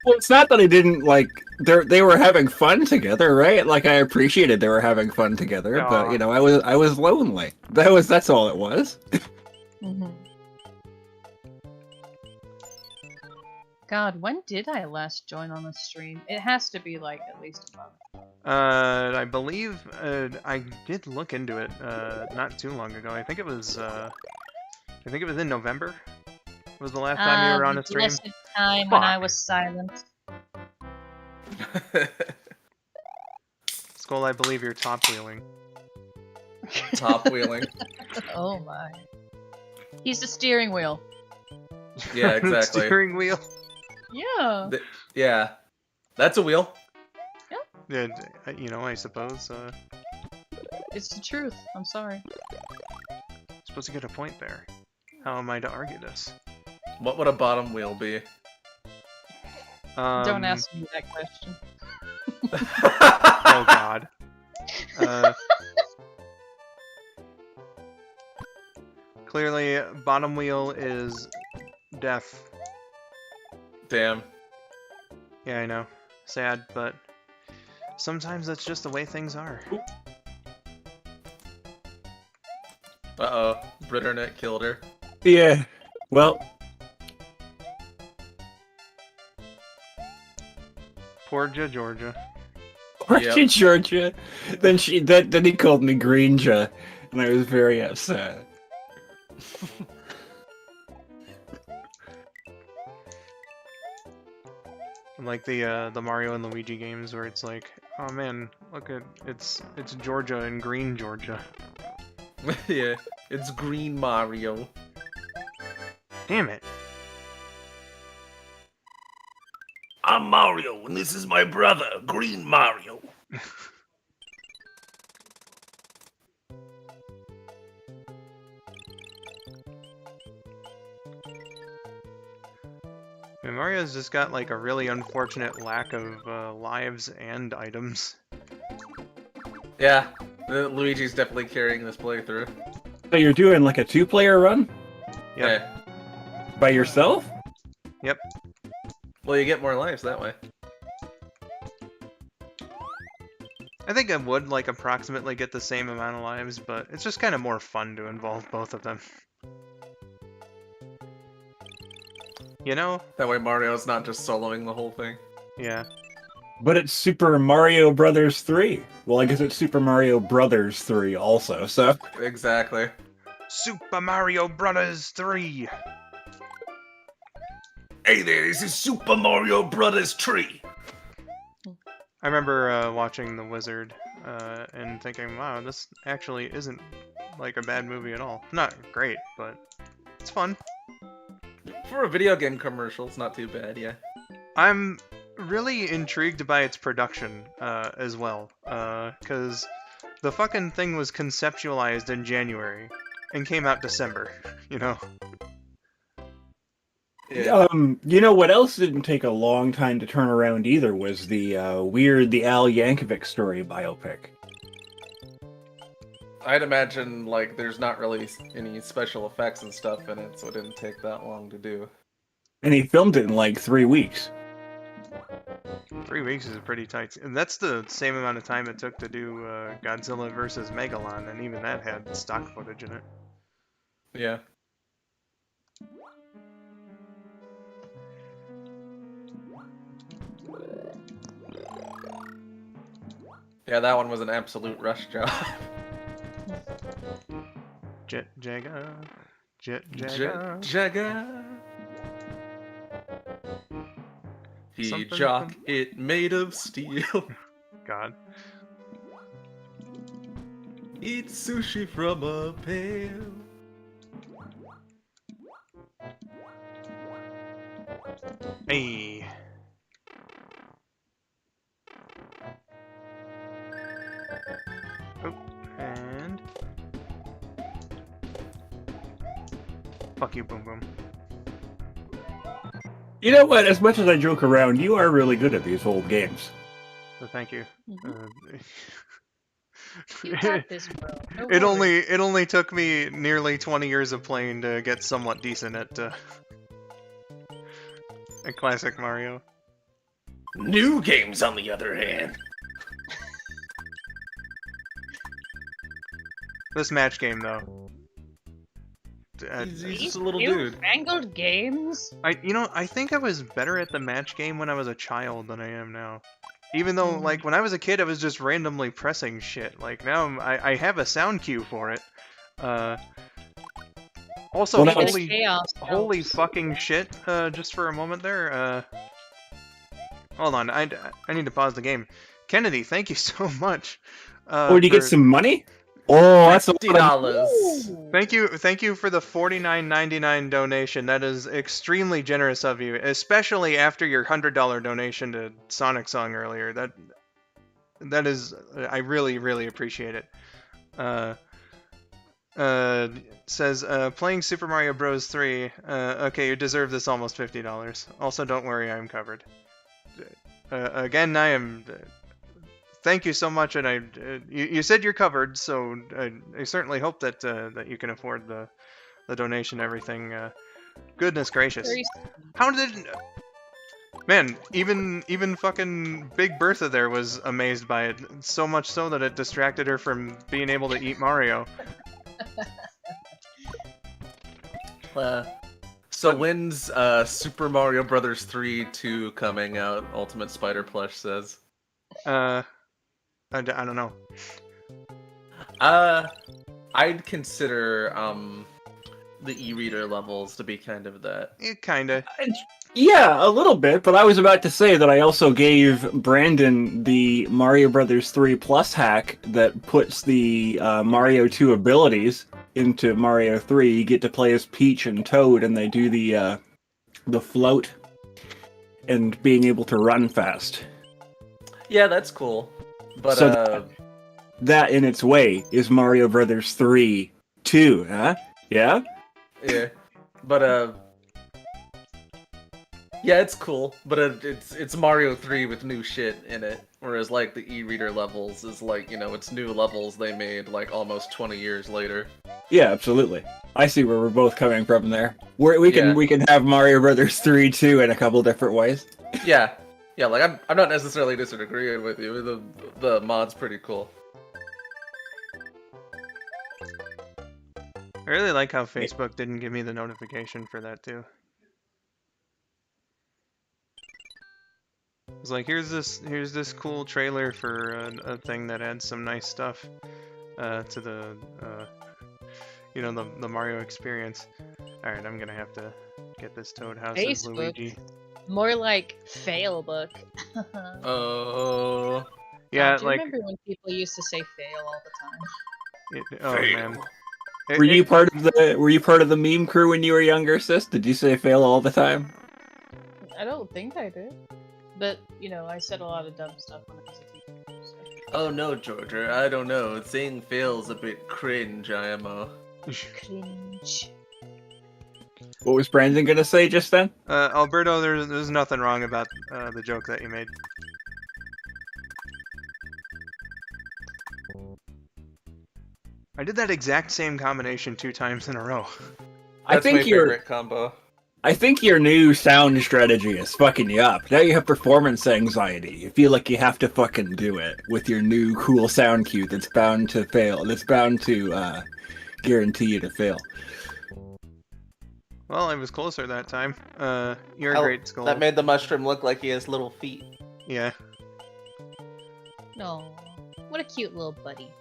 Well, it's not that I didn't, like, they were having fun together, right? Like, I appreciated they were having fun together, but, you know, I was lonely. That's all it was. Mm-hmm. God, when did I last join on a stream? It has to be like at least a month. I believe I did look into it not too long ago. I think it was in November. Was the last time you were on The a stream? blessed time when I Fuck. was silent. Skull, I believe you're top wheeling. Top wheeling. Oh my. He's the steering wheel. Yeah, exactly. Steering wheel. Yeah. Yeah. That's a wheel. Yeah, I suppose. It's the truth. I'm sorry. Supposed to get a point there. How am I to argue this? What would a bottom wheel be? Don't ask me that question. Oh God. Clearly, bottom wheel is death. Damn. Yeah, I know. Sad, but sometimes that's just the way things are. Uh-oh. Britternet killed her. Yeah. Well, Porgia, Georgia. Georgia, Georgia. Then he called me Greenja, and I was very upset. Like the Mario and Luigi games where it's like, oh man, look at it's Georgia and green Georgia. Yeah. It's Green Mario. Damn it. I'm Mario, and this is my brother, Green Mario. I mean, Mario's just got like a really unfortunate lack of lives and items. Yeah. Luigi's definitely carrying this playthrough. So you're doing like a 2-player run Yep. Yeah. by yourself? Yep. Well, you get more lives that way. I think I would like approximately get the same amount of lives, but it's just kind of more fun to involve both of them. You know? That way Mario's not just soloing the whole thing. Yeah. But it's Super Mario Brothers 3. Well, I guess it's Super Mario Brothers 3 also, so... Exactly. Super Mario Brothers 3! Hey there, this is Super Mario Brothers Tree. I remember watching The Wizard and thinking, wow, this actually isn't like a bad movie at all. Not great, but it's fun. For a video game commercial, it's not too bad, yeah. I'm really intrigued by its production as well, because the fucking thing was conceptualized in January and came out December, you know? Yeah. You know what else didn't take a long time to turn around either was the the Al Yankovic story biopic. I'd imagine, like, there's not really any special effects and stuff in it, so it didn't take that long to do. And he filmed it in like 3 weeks. 3 weeks is pretty tight. And that's the same amount of time it took to do Godzilla vs. Megalon, and even that had stock footage in it. Yeah. Yeah, that one was an absolute rush job. Jet Jaga. Jet Jaga. Jaga. Jaga. The Something jock, from- it made of steel. God. Eat sushi from a pail. Hey. Oh, and... Fuck you, Boom Boom. You know what? As much as I joke around, you are really good at these old games. So thank you. You got this, bro. Don't It worry. only took me nearly 20 years of playing to get somewhat decent at classic Mario. New games, on the other hand. This match game, though, He's just a little New dude. fangled games. I think I was better at the match game when I was a child than I am now. Even though, like, when I was a kid, I was just randomly pressing shit. Like, now I have a sound cue for it. Also, Well, holy fucking shit, just for a moment there, hold on, I need to pause the game. Kennedy, thank you so much. Oh, did you get some money? Oh, that's $50. Thank you for the $49.99 donation. That is extremely generous of you, especially after your $100 donation to Sonic Song earlier. That is, I really appreciate it. Says, playing Super Mario Bros. 3. Okay, you deserve this almost $50. Also, don't worry, I am covered. Again, I am. Thank you so much, and you said you're covered, so I certainly hope that that you can afford the donation and everything. Goodness gracious. How did... Man, even fucking Big Bertha there was amazed by it, so much so that it distracted her from being able to eat Mario. So when's Super Mario Brothers 3 2 coming out? Ultimate Spider Plush says. I don't know. I'd consider the e-reader levels to be kind of that. Kinda. Yeah, a little bit, but I was about to say that I also gave Brandon the Mario Brothers 3 Plus hack that puts the Mario 2 abilities into Mario 3. You get to play as Peach and Toad, and they do the float and being able to run fast. Yeah, that's cool. But So that in its way is Mario Brothers 3 2, huh? Yeah? yeah. But yeah, it's cool, but it's Mario 3 with new shit in it, whereas like the e-reader levels is like, you know, it's new levels they made like almost 20 years later. Yeah, absolutely. I see where we're both coming from there. We can have Mario Brothers 3 2 in a couple different ways. Yeah. Yeah, like I'm not necessarily disagreeing with you. The mod's pretty cool. I really like how Facebook didn't give me the notification for that too. It's like, here's this cool trailer for a thing that adds some nice stuff to the you know, the Mario experience. All right, I'm gonna have to get this Toad House as Luigi. More like fail book. Oh. Yeah, Do you like. remember when people used to say fail all the time? Oh man. Were you part of the meme crew when you were younger, sis? Did you say fail all the time? I don't think I did. But, you know, I said a lot of dumb stuff when I was a teenager. So. Oh no, Georgia, I don't know. Saying fail's a bit cringe, IMO. Cringe. What was Brandon gonna say just then? Alberto, there's nothing wrong about the joke that you made. I did that exact same combination 2 times in a row. That's my favorite combo. I think your new sound strategy is fucking you up. Now you have performance anxiety. You feel like you have to fucking do it with your new cool sound cue that's bound to fail. That's bound to guarantee you to fail. Well, I was closer that time. You're a great skull. That made the mushroom look like he has little feet. Yeah. No. What a cute little buddy.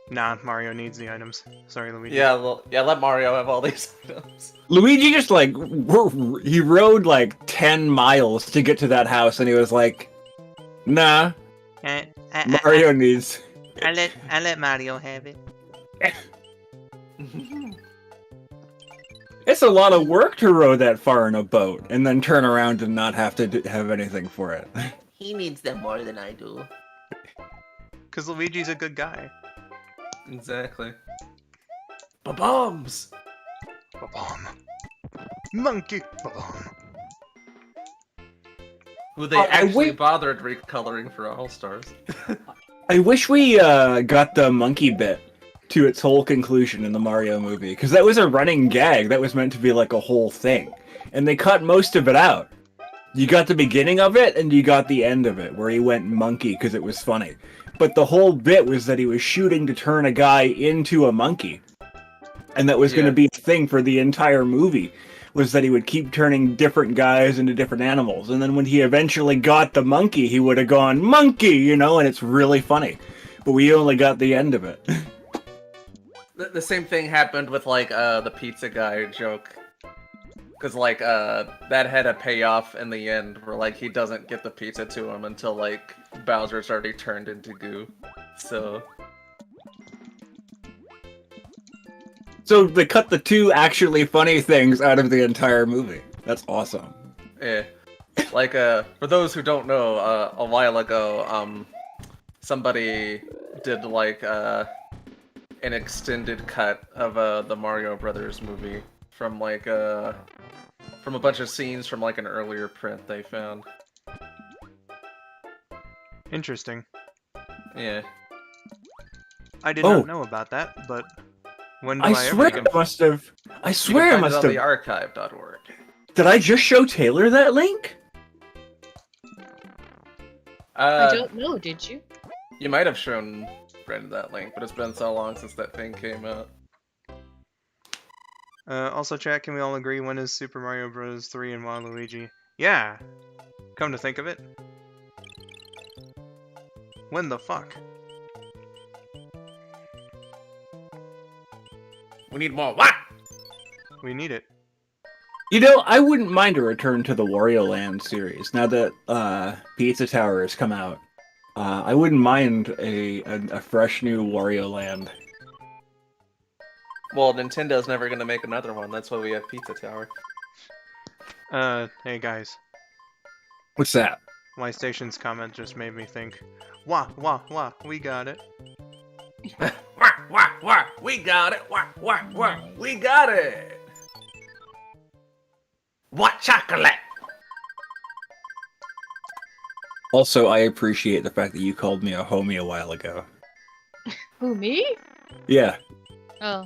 Nah, Mario needs the items. Sorry, Luigi. Yeah, well, yeah, let Mario have all these items. Luigi just like he rode like 10 miles to get to that house, and he was like, "Nah, Mario needs." I let Mario have it. It's a lot of work to row that far in a boat and then turn around and not have to have anything for it. He needs them more than I do. Cause Luigi's a good guy. Exactly. Ba-bombs! Ba-bomb. Monkey ba-bomb. Who they actually bothered recoloring for All-Stars. I wish we got the monkey bit to its whole conclusion in the Mario movie, because that was a running gag that was meant to be like a whole thing. And they cut most of it out. You got the beginning of it, and you got the end of it, where he went monkey because it was funny. But the whole bit was that he was shooting to turn a guy into a monkey. and that was going to Yeah. be a thing for the entire movie, was that he would keep turning different guys into different animals, and then when he eventually got the monkey, he would have gone, monkey, you know, and it's really funny. But we only got the end of it. The same thing happened with like the pizza guy joke, because like that had a payoff in the end where like he doesn't get the pizza to him until like Bowser's already turned into goo. So They cut the two actually funny things out of the entire movie. That's awesome. yeah, like for those who don't know, a while ago somebody did like an extended cut of the Mario Brothers movie from like from a bunch of scenes from like an earlier print they found. Interesting. Yeah. I did Oh. not know about that, but when do I I ever swear get it must have. I You swear can it find must it on have. the archive.org. Did I just show Taylor that link? I don't know, did you? You might have shown Brandon that link, but it's been so long since that thing came out. Also, chat, can we all agree when is Super Mario Bros. 3 and Waluigi? Yeah! Come to think of it. When the fuck? We need more what? We need it. You know, I wouldn't mind a return to the Wario Land series now that Pizza Tower has come out. I wouldn't mind a fresh new Wario Land. Well, Nintendo's never gonna make another one, that's why we have Pizza Tower. Hey guys. What's that? My station's comment just made me think. Wah, we got it. Wah, we got it. Wah, we got it. What chocolate? Also, I appreciate the fact that you called me a homie a while ago. Who, me? Yeah. Oh.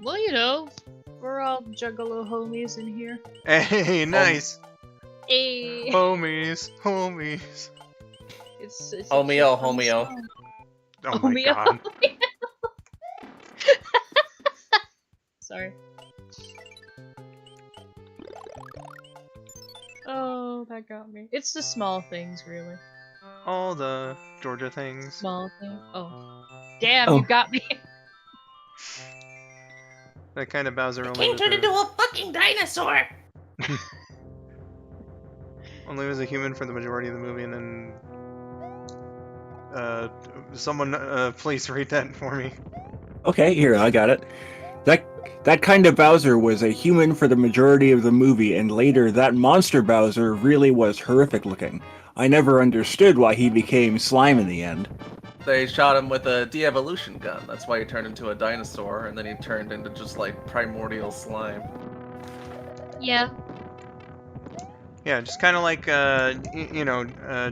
Well, you know, we're all juggalo homies in here. Hey, nice! Hey! Homies. It's a Homeo, fun homeo. song. Oh my Homeo. god. Sorry. Oh, that got me. It's the small things, really. All the Georgia things. Small things. Oh. Damn, Oh. you got me. That kind of Bowser only King was, turned into a fucking dinosaur. only was a human for the majority of the movie, and then... someone, please read that for me. Okay, here, I got it. That kind of Bowser was a human for the majority of the movie, and later that monster Bowser really was horrific looking. I never understood why he became slime in the end. They shot him with a de-evolution gun, that's why he turned into a dinosaur, and then he turned into just like primordial slime. Yeah. Yeah, just kind of like,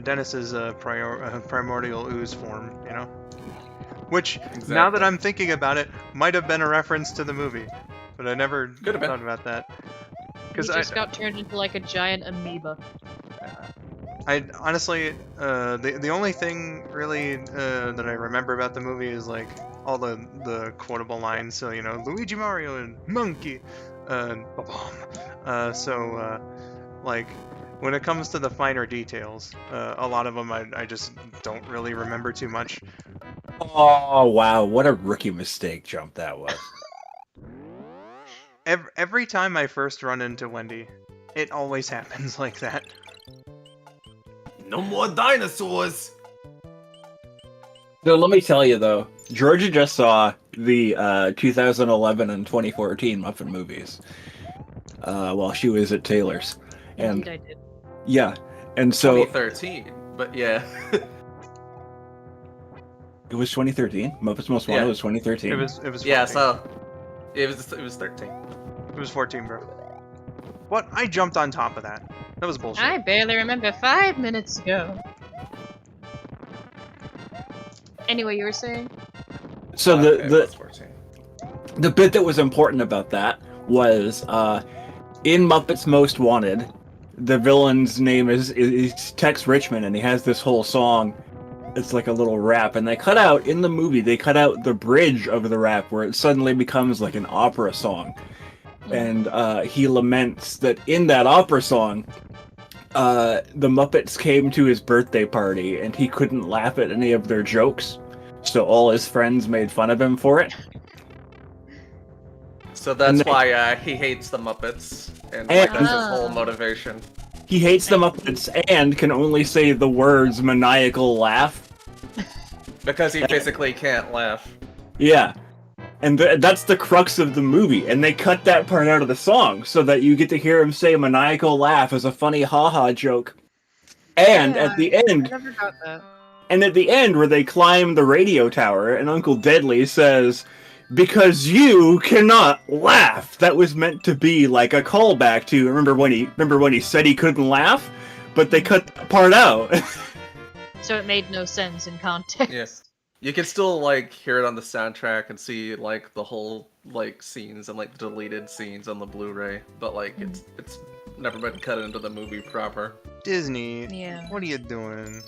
Dennis's primordial ooze form, you know? Which, now that I'm thinking about it, might have been a reference to the movie. But I never Could've been. thought about that. He Because just got turned into like a giant amoeba. I honestly, the only thing really that I remember about the movie is like all the quotable lines. So, you know, Luigi, Mario, and Monkey, like, when it comes to the finer details, a lot of them I just don't really remember too much. Oh, wow, what a rookie mistake jump that was. Every time I first run into Wendy, it always happens like that. No more dinosaurs. So let me tell you though, Georgia just saw the 2011 and 2014 Muppet movies while she was at Taylor's. And Indeed, I did. yeah, and so 2013, but yeah. it was 2013. Muppets Most Wanted Yeah. was 2013. It was 14. Yeah, so it was 13. It was 14, bro. What? I jumped on top of that. That was bullshit. I barely remember 5 minutes ago. Anyway, you were saying? So Okay, it was 14. the bit that was important about that was in Muppets Most Wanted, the villain's name is Tex Richmond, and he has this whole song It's like a little rap, and they cut out in the movie. They cut out the bridge of the rap where it suddenly becomes like an opera song, and he laments that in that opera song, the Muppets came to his birthday party and he couldn't laugh at any of their jokes, so all his friends made fun of him for it. So that's why he hates the Muppets, and like, that's his whole motivation. He hates the Muppets and can only say the words maniacal laugh. Because he physically can't laugh. Yeah. And that's the crux of the movie, and they cut that part out of the song so that you get to hear him say maniacal laugh as a funny haha joke. And at the end, I never got that. and at the end where they climb the radio tower and Uncle Deadly says, "Because you cannot laugh." That was meant to be like a callback to remember when he said he couldn't laugh, but they cut that part out. So it made no sense in context. Yes. You can still like hear it on the soundtrack and see like the whole like scenes and like deleted scenes on the Blu-ray, but like it's never been cut into the movie proper. Disney, Yeah. what are you doing?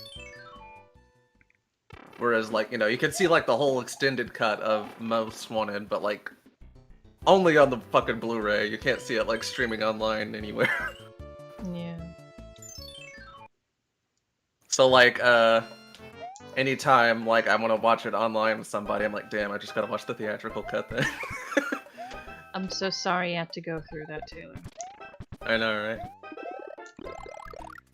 Whereas like, you know, you can see like the whole extended cut of Most Wanted, but like only on the fucking Blu-ray. You can't see it like streaming online anywhere. Yeah. So like anytime like I want to watch it online with somebody, I'm like, damn, I just gotta watch the theatrical cut then. I'm so sorry you have to go through that, Taylor. I know, right?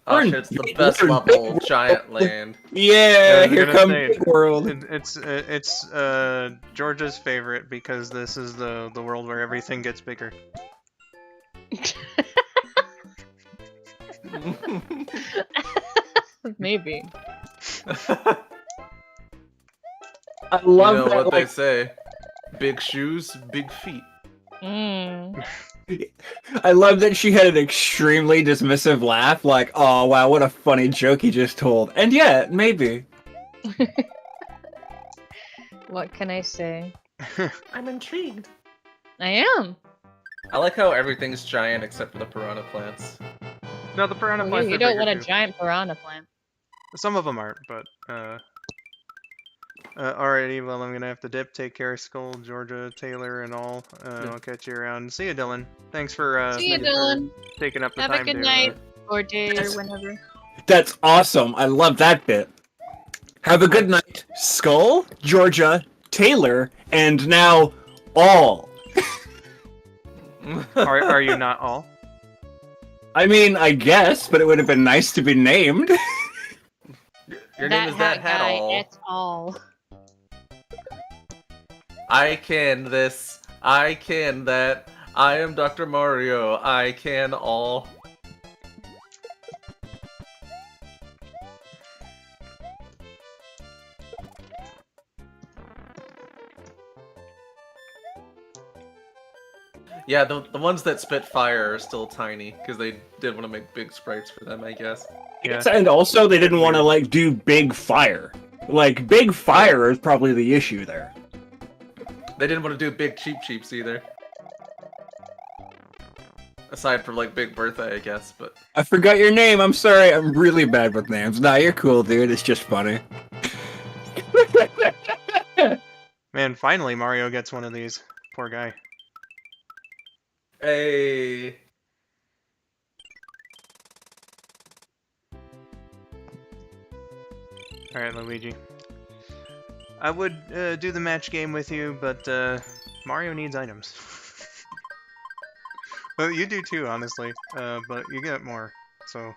Oh shit, it's the best level, Giant Land. Yeah, I was here gonna comes say, Big World. It's Georgia's favorite because this is the world where everything gets bigger. Maybe. I love you know that, what like, they say. Big shoes, big feet. I love that she had an extremely dismissive laugh, like, "Oh wow, what a funny joke he just told." And yeah, maybe. What can I say? I'm intrigued. I am. I like how everything's giant except for the piranha plants. No, the piranha Well, plants you are don't bigger want a too. giant piranha plant. Some of them aren't, but alrighty, well I'm gonna have to dip. Take care, Skull, Georgia, Taylor, and all. I'll catch you around. See you, Dylan. Thanks for See you, for Dylan. taking up the Have a time good to. night. Or day, or whenever. That's awesome. I love that bit. Have a good night, Skull, Georgia, Taylor, and now all. Are you not all? I mean, I guess, but it would have been nice to be named. Your name is that hat guy, all. It's all. I can this, I can that. I am Dr. Mario. I can all. Yeah, the ones that spit fire are still tiny, because they did want to make big sprites for them, I guess. Yeah. And also, they didn't want to, like, do big fire. Like, big fire is probably the issue there. They didn't want to do big cheeps either. Aside from, like, Big Birthday, I guess, but... I forgot your name, I'm sorry, I'm really bad with names. Nah, you're cool, dude, it's just funny. Man, finally Mario gets one of these. Poor guy. Hey... Alright, Luigi. I would do the match game with you, but Mario needs items. Well, you do too, honestly, but you get more, so...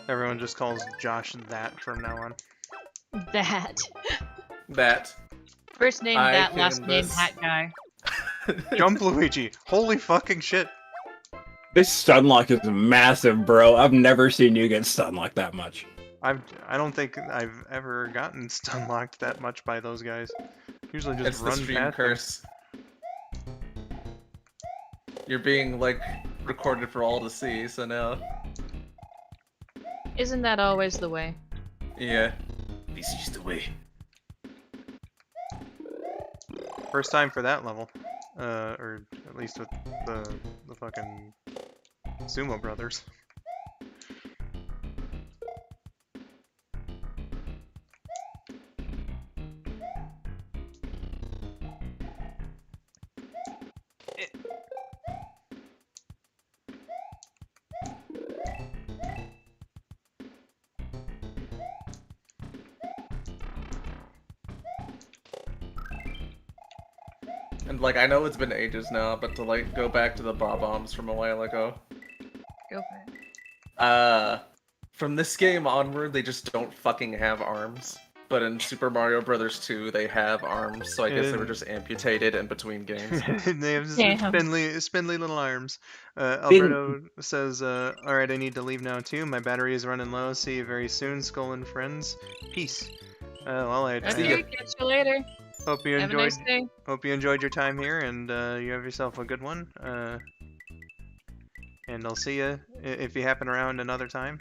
Everyone just calls Josh that from now on. That. That. First name I that, can last name this. hat guy. Jump Luigi! Holy fucking shit! This stun lock is massive, bro. I've never seen you get stun locked that much. I don't think I've ever gotten stun locked that much by those guys. Usually just It's the run stream past them. curse. You're being, like, recorded for all to see, so now... Isn't that always the way? Yeah. This is the way. First time for that level. or at least with the fucking Sumo Brothers. And like, I know it's been ages now, but to like go back to the bob-ombs from a while ago. Go for it. From this game onward, they just don't fucking have arms. But in Super Mario Brothers 2, they have arms, so I guess they were just amputated in between games. They have Damn. spindly little arms. Alberto says, "Alright, I need to leave now too. My battery is running low. See you very soon, Skull and friends. Peace." Well, Okay, catch you later. hope you Have a enjoyed. nice day. Hope you enjoyed your time here, and you have yourself a good one. And I'll see you if you happen around another time.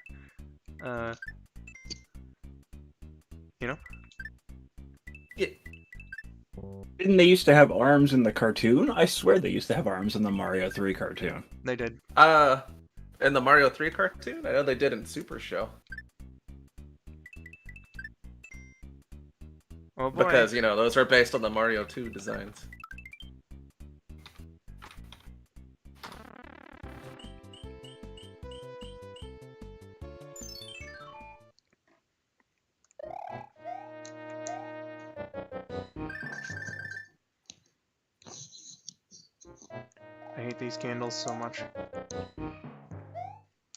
You know. Yeah. Didn't they used to have arms in the cartoon? I swear they used to have arms in the Mario 3 cartoon. They did. In the Mario 3 cartoon? I know they did in Super Show. Oh boy. Because, you know, those are based on the Mario 2 designs. I hate these candles so much.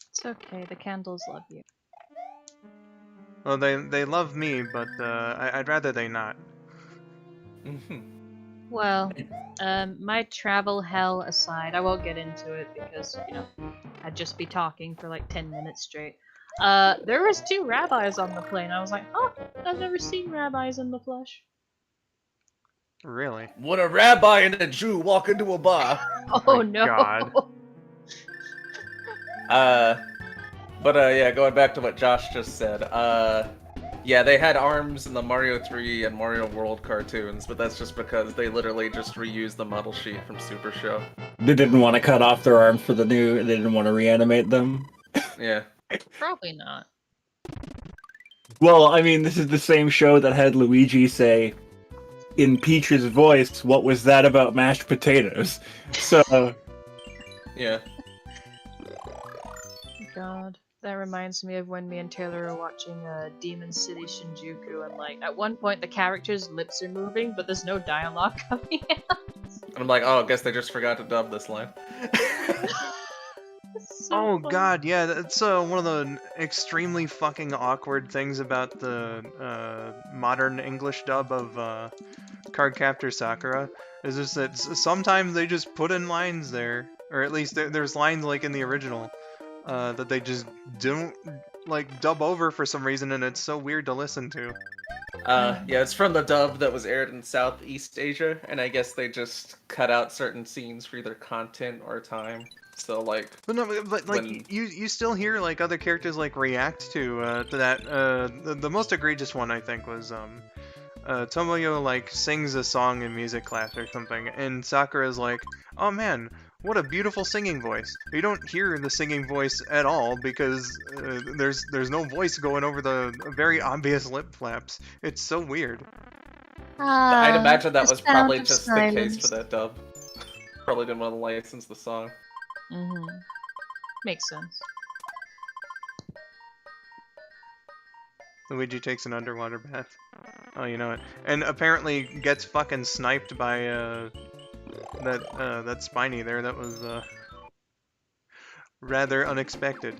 It's okay, the candles love you. Well, they love me, but I'd rather they not. Well, my travel hell aside, I won't get into it because, you know, I'd just be talking for like 10 minutes straight. There was 2 rabbis on the plane. I was like, oh, I've never seen rabbis in the flesh. Really? When a rabbi and a Jew walk into a bar. Oh my no. God. Yeah, going back to what Josh just said, yeah, they had arms in the Mario 3 and Mario World cartoons, but that's just because they literally just reused the model sheet from Super Show. They didn't want to cut off their arms for the new. They didn't want to reanimate them. Yeah. Probably not. Well, I mean, this is the same show that had Luigi say, in Peach's voice, "What was that about mashed potatoes?" So. Yeah. God, that reminds me of when me and Taylor were watching Demon City Shinjuku, and like at one point the characters' lips are moving, but there's no dialogue coming out. And I'm like, oh, I guess they just forgot to dub this line. Oh god, yeah, that's one of the extremely fucking awkward things about the modern English dub of Cardcaptor Sakura. Is just that sometimes they just put in lines there, or at least there's lines like in the original that they just don't like dub over for some reason, and it's so weird to listen to. Yeah, it's from the dub that was aired in Southeast Asia, and I guess they just cut out certain scenes for either content or time. So like, But no, but like when- you still hear like other characters like react to that. The most egregious one I think was Tomoyo like sings a song in music class or something, and Sakura's like, "Oh man, what a beautiful singing voice." You don't hear the singing voice at all because there's no voice going over the very obvious lip flaps. It's so weird. I'd imagine that the was probably sound of just the case silence. for that dub. Probably didn't want to license the song. Mm-hmm. Makes sense. Luigi takes an underwater bath. Oh, you know it. And apparently gets fucking sniped by that Spiny there. That was rather unexpected.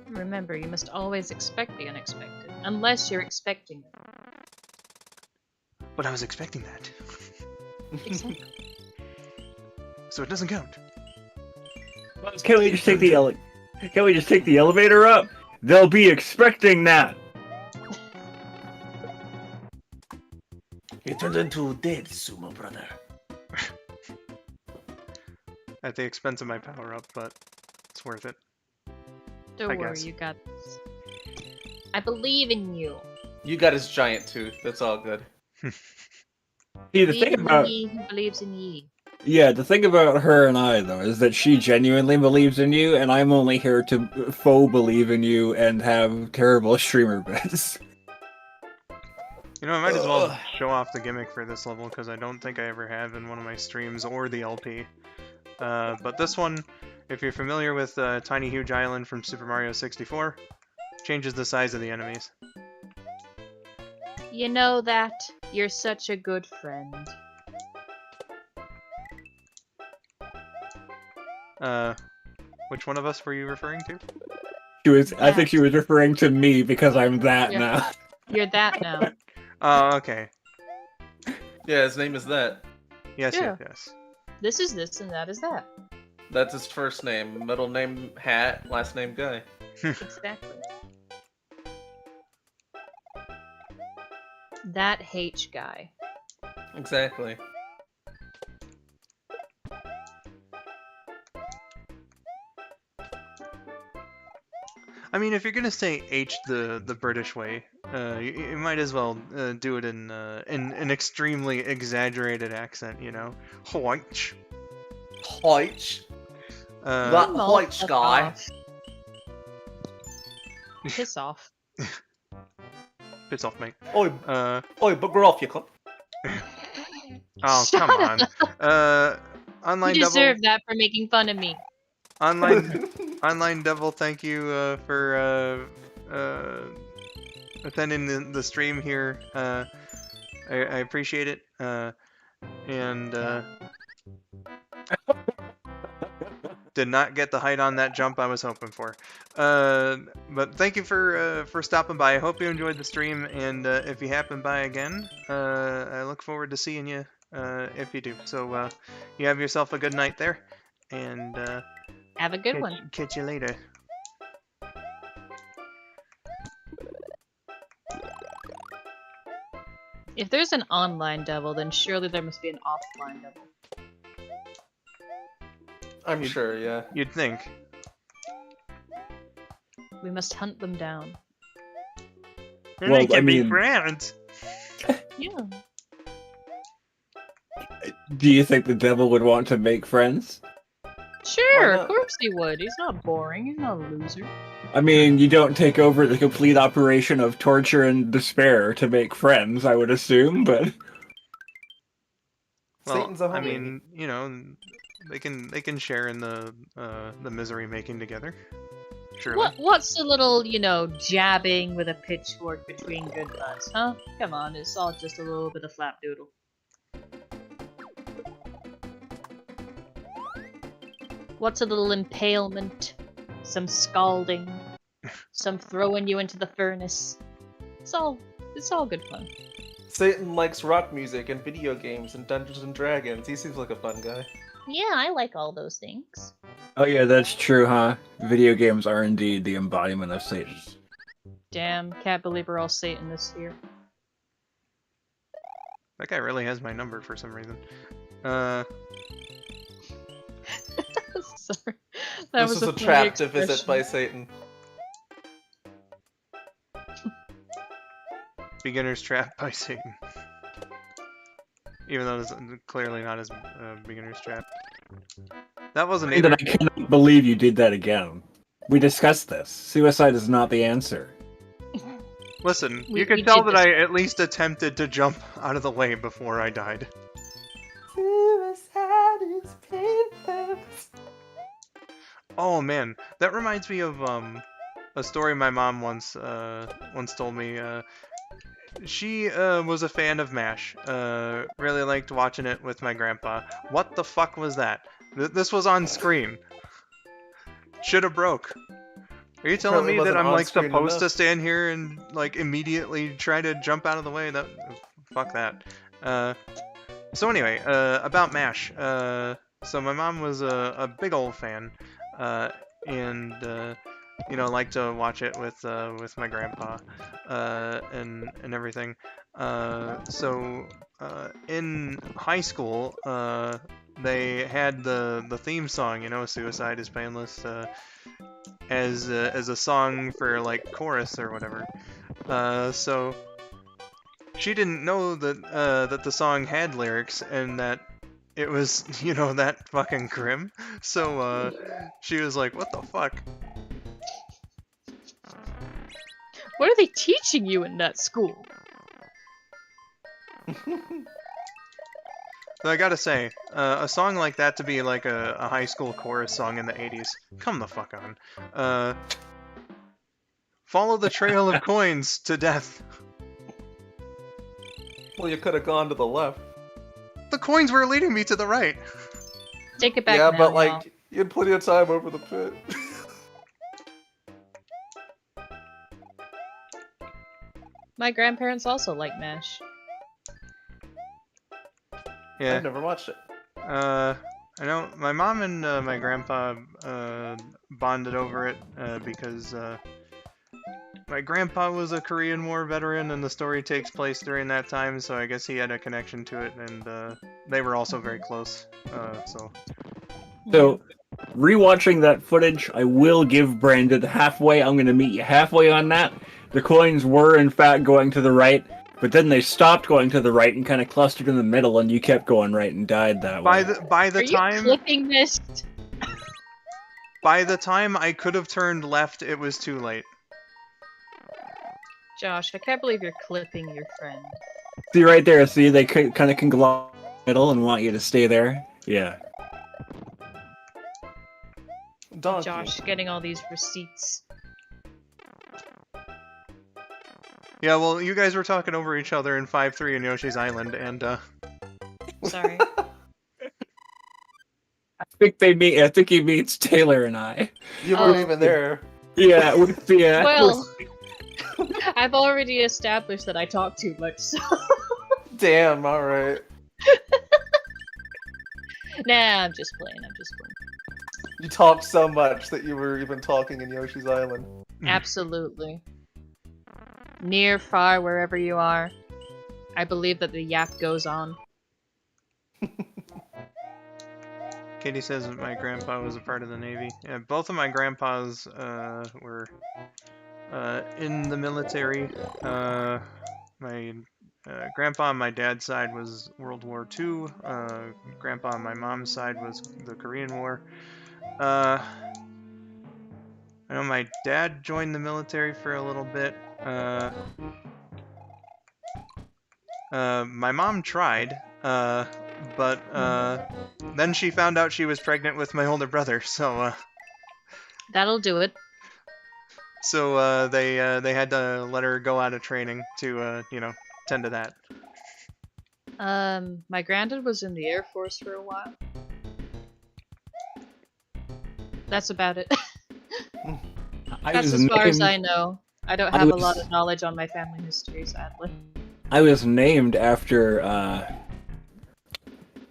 Remember, you must always expect the unexpected, unless you're expecting it. But I was expecting that. Exactly. So it doesn't count. Can't we just take the Can't we just take the elevator up? They'll be expecting that. He turned into a dead sumo brother. At the expense of my power up, but it's worth it. Don't I worry, guess. you got this. I believe in you. You got his giant tooth. That's all good. See, the Believe thing in about me who believes in ye. the thing about her and I though is that she genuinely believes in you, and I'm only here to faux believe in you and have terrible streamer bits. You know, I might as well show off the gimmick for this level, because I don't think I ever have in one of my streams or the LP. But this one, if you're familiar with Tiny Huge Island from Super Mario 64, changes the size of the enemies. You know that you're such a good friend. Which one of us were you referring to? I think she was referring to me because I'm that Yeah. now. You're that now. Oh, okay. Yeah, his name is that. Yes, Yeah. yes. This is this and that is that. That's his first name. Middle name Hat, last name Guy. Exactly. That H guy. Exactly. I mean, if you're gonna say H the British way, you might as well do it in an extremely exaggerated accent, you know? Hoich. Hoich. Uh, That Come on, Hoich fuck guy. off. Piss off. piss off, mate. Oi, Uh, bugger off, you cunt. oh, Shut come up. on. You Online Devil. deserve that for making fun of me. Online Devil, thank you for attending the stream here. I appreciate it. And did not get the height on that jump I was hoping for. But thank you for stopping by. I hope you enjoyed the stream, and if you happen by again, I look forward to seeing you if you do. So you have yourself a good night there, and Have a good one. catch you later. If there's an online devil, then surely there must be an offline devil. I'm sure, yeah. You'd think. We must hunt them down. And Well, they can I mean- be friends. Yeah. Do you think the devil would want to make friends? Sure, not? of course he would. He's not boring. He's not a loser. I mean, you don't take over the complete operation of torture and despair to make friends, I would assume, but Well, Satan's a I homie. mean, you know, they can share in the misery making together. Surely. What's a little, you know, jabbing with a pitchfork between good buds, huh? Come on, it's all just a little bit of flapdoodle. What's a little impalement? Some scalding? Some throwing you into the furnace? It's all good fun. Satan likes rock music and video games and Dungeons and Dragons. He seems like a fun guy. Yeah, I like all those things. oh yeah, that's true, huh? Video games are indeed the embodiment of Satan. Damn, can't believe we're all Satanists here. That guy really has my number for some reason. Sorry. That This was is a funny trap to visit expression. by Satan. Beginner's Trap by Satan. Even though it's clearly not his beginner's trap. That wasn't And I either. cannot believe you did that again. We discussed this. Suicide is not the answer. Listen, We- you could we tell did that I at least attempted to jump out of the way before I died. Suicide is painless. Oh man, that reminds me of a story my mom once told me. She was a fan of MASH. Really liked watching it with my grandpa. What the fuck was that? This was on screen. Should have broke. Are you telling Apparently me that wasn't I'm on like screen supposed to enough. stand here and like immediately try to jump out of the way? That fuck that. So anyway, about MASH. So my mom was a big old fan, and you know, liked to watch it with my grandpa, and everything. So in high school, they had the theme song, you know, "Suicide is Painless," as a song for like chorus or whatever. So she didn't know that that the song had lyrics and that it was, you know, that fucking grim. So she was like, "What the fuck?" What are they teaching you in that school? So I gotta say, a song like that to be like a high school chorus song in the 80s, come the fuck on. Follow the trail of coins to death. Well, you could have gone to the left. The coins were leading me to the right. Take it back Yeah, now, but y'all. like, you had plenty of time over the pit. My grandparents also like MASH. Yeah. I've never watched it. I know my mom and my grandpa bonded over it because my grandpa was a Korean War veteran and the story takes place during that time, so I guess he had a connection to it, and they were also very close. So, rewatching that footage, I will give Brandon halfway. I'm going to meet you halfway on that. The coins were, in fact, going to the right, but then they stopped going to the right and kind of clustered in the middle, and you kept going right and died that way. By the Are time you clipping this? by the time I could have turned left, it was too late. Josh, I can't believe you're clipping your friend. See right there, see, they kind of conglomerate in the middle and want you to stay there? Yeah. Donkey. Josh getting all these receipts. Yeah, well, you guys were talking over each other in 5-3 in Yoshi's Island, and Sorry. I think he meets Taylor and I. You weren't Oh. even there. Yeah, with the, Well, I've already established that I talk too much, so... Damn, alright. Nah, I'm just playing, You talked so much that you were even talking in Yoshi's Island. Absolutely. Near, far, wherever you are. I believe that the yap goes on. Katie says that my grandpa was a part of the Navy. Yeah, both of my grandpas were in the military. My grandpa on my dad's side was World War II. Grandpa on my mom's side was the Korean War. I know my dad joined the military for a little bit. My mom tried, but then she found out she was pregnant with my older brother, so That'll do it. they had to let her go out of training to you know, tend to that. My granddad was in the Air Force for a while. That's about it. That's as far as I know. I don't have a lot of knowledge on my family history, sadly. I was named after, I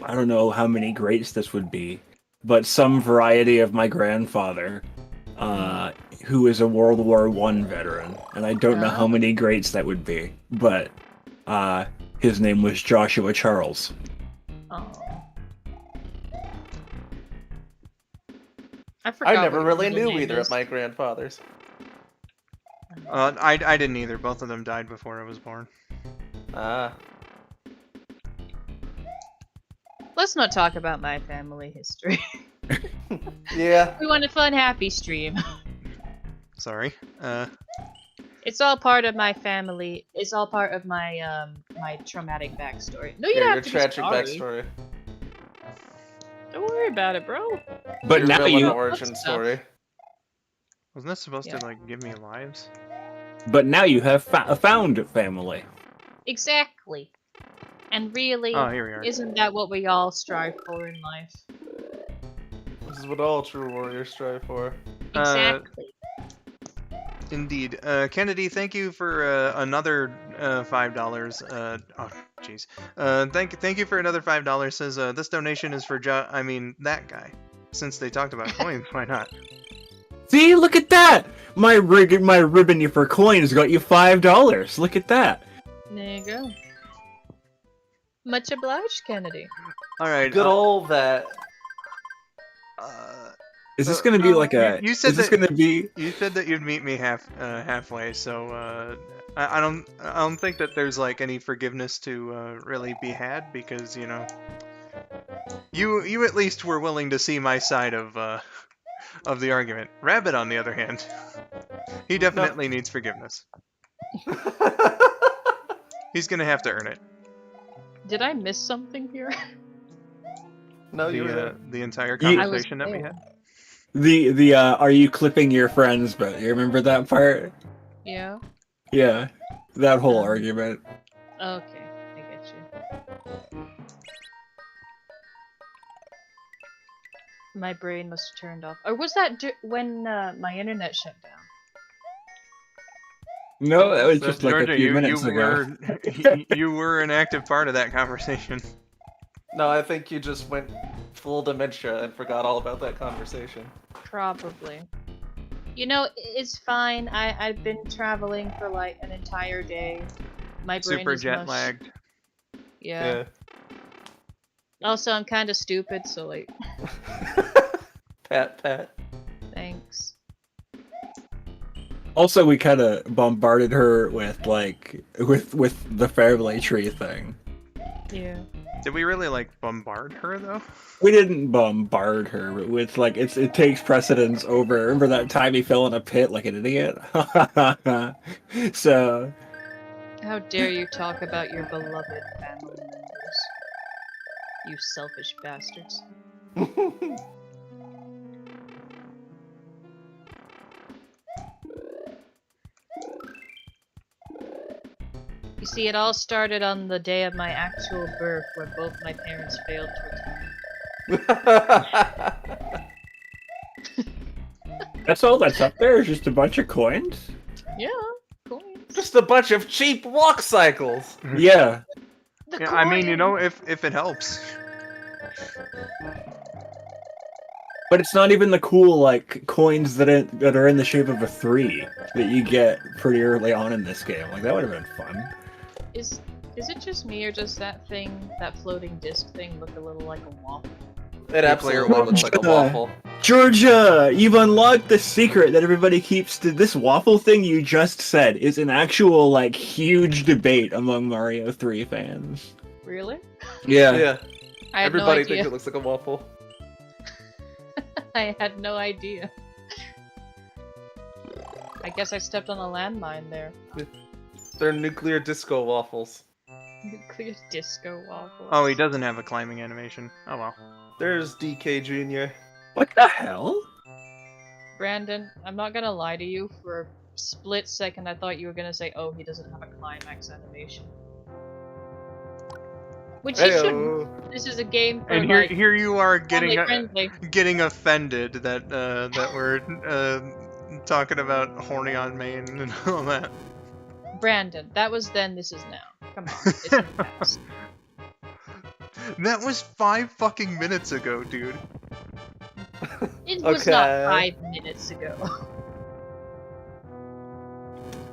don't know how many greats this would be, but some variety of my grandfather, who is a World War I veteran, and I don't know how many greats that would be, but his name was Joshua Charles. Oh. I never really knew either of my grandfathers. I didn't either. Both of them died before I was born. Ah. Let's not talk about my family history. Yeah. We want a fun, happy stream. Sorry. It's all part of my family. It's all part of my my traumatic backstory. No, you don't Your have to tragic be sorry. backstory. Don't worry about it, bro. But Your now villain you, origin story. Wasn't that supposed Yeah. to like give me lives? but now you have a found family. Exactly. And really, Oh, here we are. isn't that what we all strive for in life? This is what all true warriors strive for. Exactly. Indeed. Kennedy, thank you for another $5. Oh, jeez. Thank you for another $5. Says this donation is for that guy. Since they talked about coins, why not? See, look at that! My ribbon for coins got you $5. Look at that. There you go. Much obliged, Kennedy. All right. Good old that. Is this gonna be like a? You said is this that- gonna be? You said that you'd meet me halfway, so I don't think that there's like any forgiveness to really be had because you at least were willing to see my side of the argument. Rabid, on the other hand, he definitely needs forgiveness. He's gonna have to earn it. Did I miss something here? No, you were there. The entire I was conversation that we there. had. The are you clipping your friends? But you remember that part? Yeah. Yeah, that whole argument. Okay, I get you. My brain must have turned off. Or was that when my internet shut down? No, that was So, just like Georgia, a few minutes ago. you were an active part of that conversation. No, I think you just went full dementia and forgot all about that conversation. Probably. You know, it's fine. I've been traveling for like an entire day. My brain Super is jet mush. lagged. Yeah. Also, I'm kind of stupid, so like, Pat. thanks. Also, we kind of bombarded her with with the family tree thing. Yeah. Did we really like bombard her though? We didn't bombard her with like it takes precedence over. Remember that time he fell in a pit like an idiot? So How dare you talk about your beloved family members? You selfish bastards. You see, it all started on the day of my actual birth, where both my parents failed to attend. that's all that's up there is just a bunch of coins. Yeah, coins. Just a bunch of cheap walk cycles. Yeah. The Yeah, I mean, coin! if it helps. But it's not even the cool like coins that are in the shape of a 3 that you get pretty early on in this game. Like that would have been fun. Is it just me, or does that floating disc thing, look a little like a waffle? It absolutely looks like a waffle. Georgia, you've unlocked the secret that everybody keeps to this waffle thing you just said is an actual like huge debate among Mario 3 fans. Really? Yeah. I had Everybody no thinks idea. it looks like a waffle. I had no idea. I guess I stepped on a landmine there. They're nuclear disco waffles. Nuclear disco waffle. Oh, he doesn't have a climbing animation. Oh well. There's DK Jr. What the hell? Brandon, I'm not gonna lie to you. For a split second, I thought you were gonna say, "Oh, he doesn't have a climax animation." Which he shouldn't. This is a game for And here, like here you are family friendly. getting offended that that we're talking about horny on main and all that. Brandon, that was then. This is now. Come on, it's in the past. That was 5 fucking minutes ago, dude. It was Okay. not 5 minutes ago.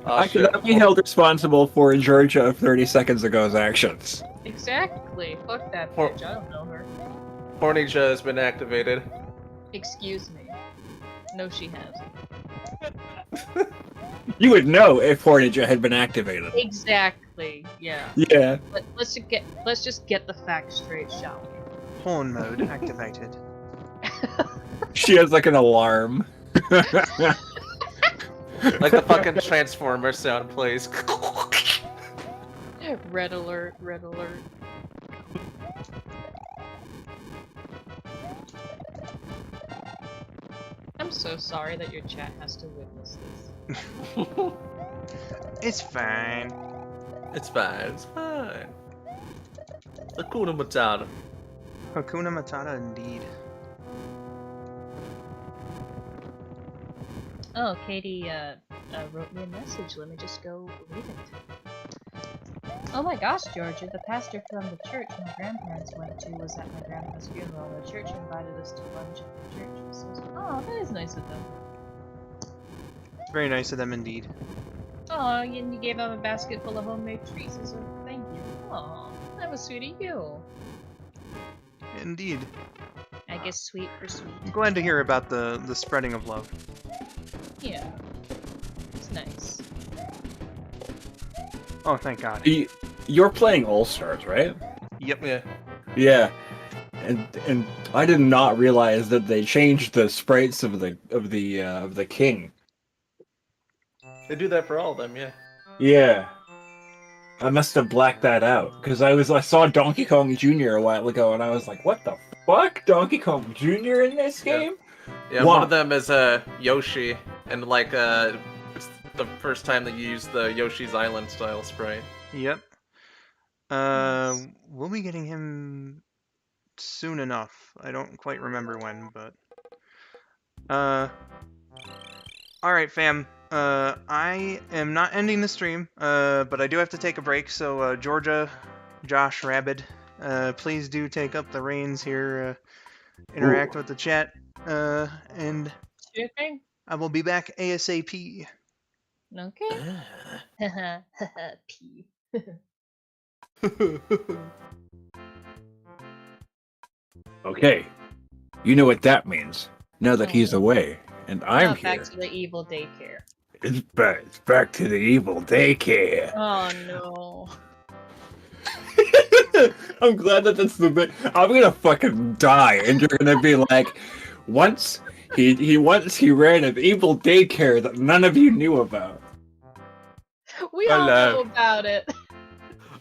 Oh, I shit. cannot be held responsible for Georgia of 30 seconds ago's actions. Exactly. Fuck that bitch. I don't know her. Hornija has been activated. Excuse me. No, she hasn't. You would know if Hornija had been activated. Exactly. Yeah. Yeah. Let's just get the facts straight, shall we? Horn mode activated. She has like an alarm. Like the fucking Transformer sound plays. Red alert, red alert. I'm so sorry that your chat has to witness this. It's fine. It's fine. It's fine. Hakuna Matata. Hakuna Matata indeed. Oh, Katie wrote me a message. Let me just go read it. Oh my gosh, Georgia, the pastor from the church my grandparents went to was at my grandpa's funeral. The church invited us to lunch at the church. Oh, that is nice of them. It's very nice of them indeed. Oh, and you gave them a basket full of homemade treats as a thank you. Oh, that was sweet of you. Indeed. I guess sweet for sweet. I'm glad to hear about the spreading of love. Yeah. It's nice. Oh, thank God. You're playing All Stars, right? Yep. Yeah. Yeah. And I did not realize that they changed the sprites of the king. They do that for all of them, yeah. Yeah. I must have blacked that out because I saw Donkey Kong Jr. a while ago and I was like, what the fuck? Donkey Kong Jr. in this Yeah. game? Yeah, Wow. one of them is Yoshi, and like it's the first time that you use the Yoshi's Island style sprite. Yep. Nice. We'll be getting him soon enough. I don't quite remember when, but all right, fam. I am not ending the stream, but I do have to take a break. So, Georgia, Josh, Rabid, please do take up the reins here. Interact with the chat, and Sure thing. I will be back ASAP. Okay. P. Okay. You know what that means. Now that he's away and I'm Now here. back to the evil daycare. It's back to the evil daycare. Oh no. I'm glad that that's the bit. I'm gonna fucking die, and you're gonna be like, once he ran an evil daycare that none of you knew about. We all Hello. know about it.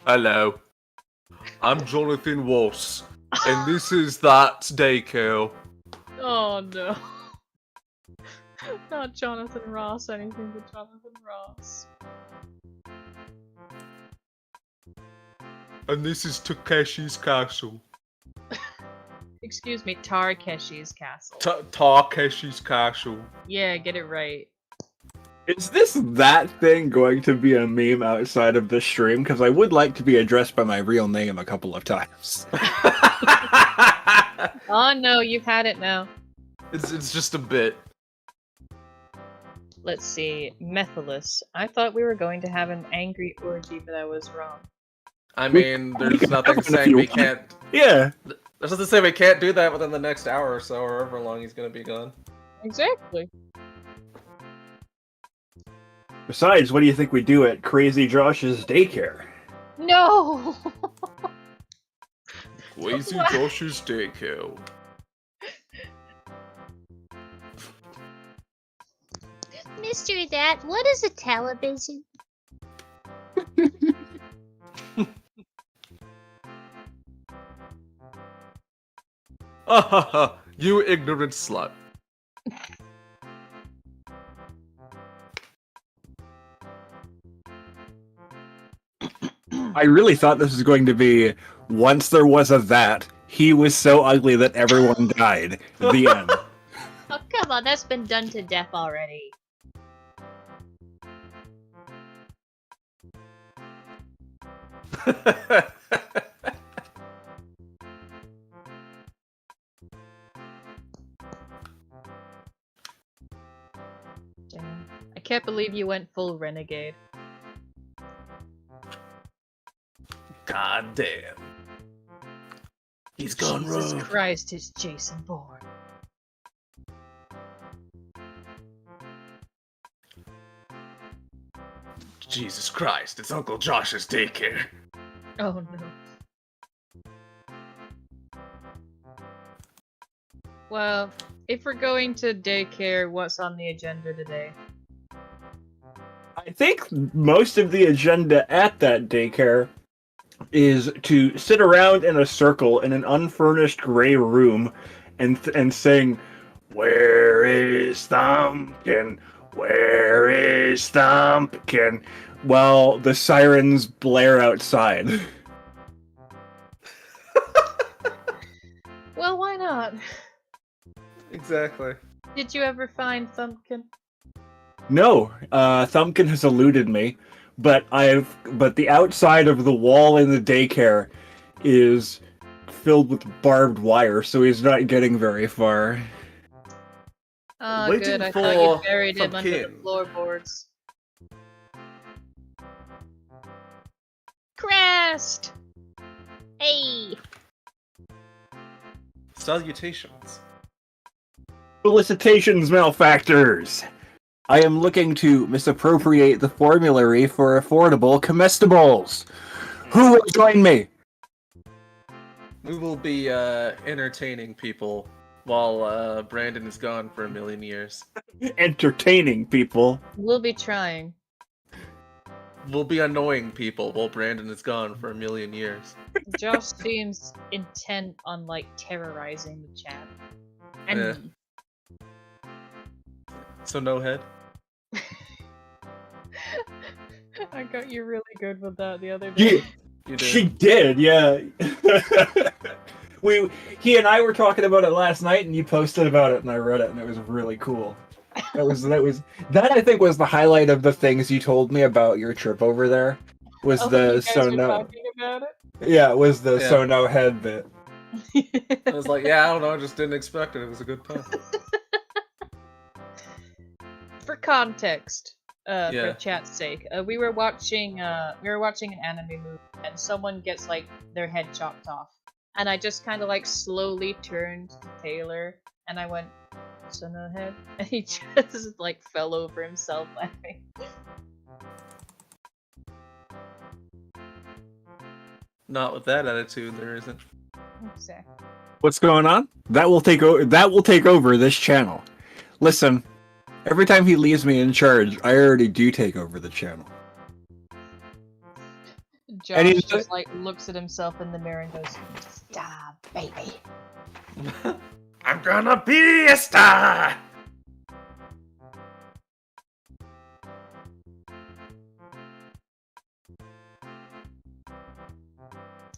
Hello. I'm Jonathan Walsh, and this is that daycare. Oh no. Not Jonathan Ross, anything but Jonathan Ross. And this is Takeshi's castle. Excuse me, Tarakeshi's castle. Takeshi's castle. Yeah, get it right. Is this that thing going to be a meme outside of the stream? Because I would like to be addressed by my real name a couple of times. Oh no, you've had it now. It's just a bit. Let's see, Methylus. I thought we were going to have an angry orgy, but I was wrong. I mean, we there's can nothing have one if saying you we want. can't. Yeah. There's nothing saying we can't do that within the next hour or so, or however long he's gonna be gone. Exactly. Besides, what do you think we do at Crazy Josh's daycare? No! Lazy What? Josh's daycare. Mr. That, what is a television? You ignorant slut. I really thought this was going to be once there was a that. He was so ugly that everyone died. The end. Oh, come on, that's been done to death already. Damn. I can't believe you went full renegade. God damn. He's gone Jesus rogue. Christ, it's Jason Bourne. Jesus Christ, it's Uncle Josh's daycare. Oh no. Well, if we're going to daycare, what's on the agenda today? I think most of the agenda at that daycare is to sit around in a circle in an unfurnished gray room and sing, "Where is Thumpkin? Where is Thumpkin?" while the sirens blare outside. Well, why not? Exactly. Did you ever find Thumpkin? No, Thumpkin has eluded me, but the outside of the wall in the daycare is filled with barbed wire, so he's not getting very far. Oh, Waiting good. I for thought you buried him under the Thumpkin. floorboards. Crest! Hey! Salutations. Felicitations, malefactors! I am looking to misappropriate the formulary for affordable comestibles. Who will join me? We will be entertaining people while Brandon is gone for a million years. Entertaining people. We'll be trying. We'll be annoying people while Brandon is gone for a million years. Josh seems intent on like terrorizing the chat. And Yeah. me. So no head? I got you really good with that the other day. Yeah, she did, yeah. He and I were talking about it last night, and you posted about it, and I read it, and it was really cool. That I think was the highlight of the things you told me about your trip over there. Was Oh, the you guys so were no? talking about Yeah, it was the Yeah. so no head bit. it? I was like, yeah, I don't know, I just didn't expect it. It was a good pun. For context, for Yeah. chat's sake, we were watching an anime movie, and someone gets like their head chopped off, and I just kind of like slowly turned to Taylor, and I went, "So no head," and he just like fell over himself laughing. Not with that attitude, there isn't. Exactly. What's going on? That will take over this channel. Listen, every time he leaves me in charge, I already do take over the channel. Josh And he's- just like looks at himself in the mirror and goes, "Stop, baby." I'm gonna be a star!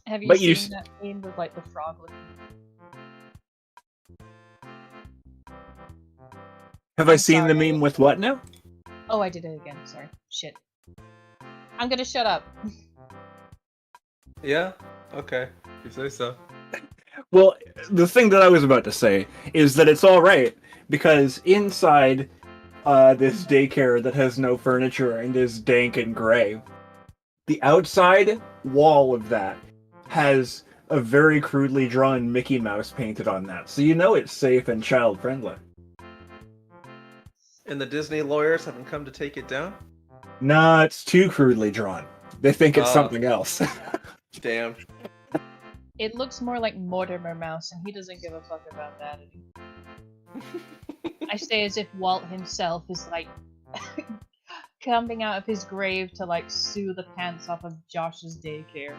Have you But you seen that scene with like the frog looking? Have I I'm seen the sorry. meme with what now? Oh, I did it again. Sorry. Shit. I'm gonna shut up. Yeah? Okay. You say so. Well, the thing that I was about to say is that it's all right because inside this daycare that has no furniture and is dank and gray, the outside wall of that has a very crudely drawn Mickey Mouse painted on that, so you know it's safe and child friendly. And the Disney lawyers haven't come to take it down? Nah, it's too crudely drawn. They think it's Ah. something else. Damn. It looks more like Mortimer Mouse, and he doesn't give a fuck about that. I say as if Walt himself is like coming out of his grave to like sue the pants off of Josh's daycare.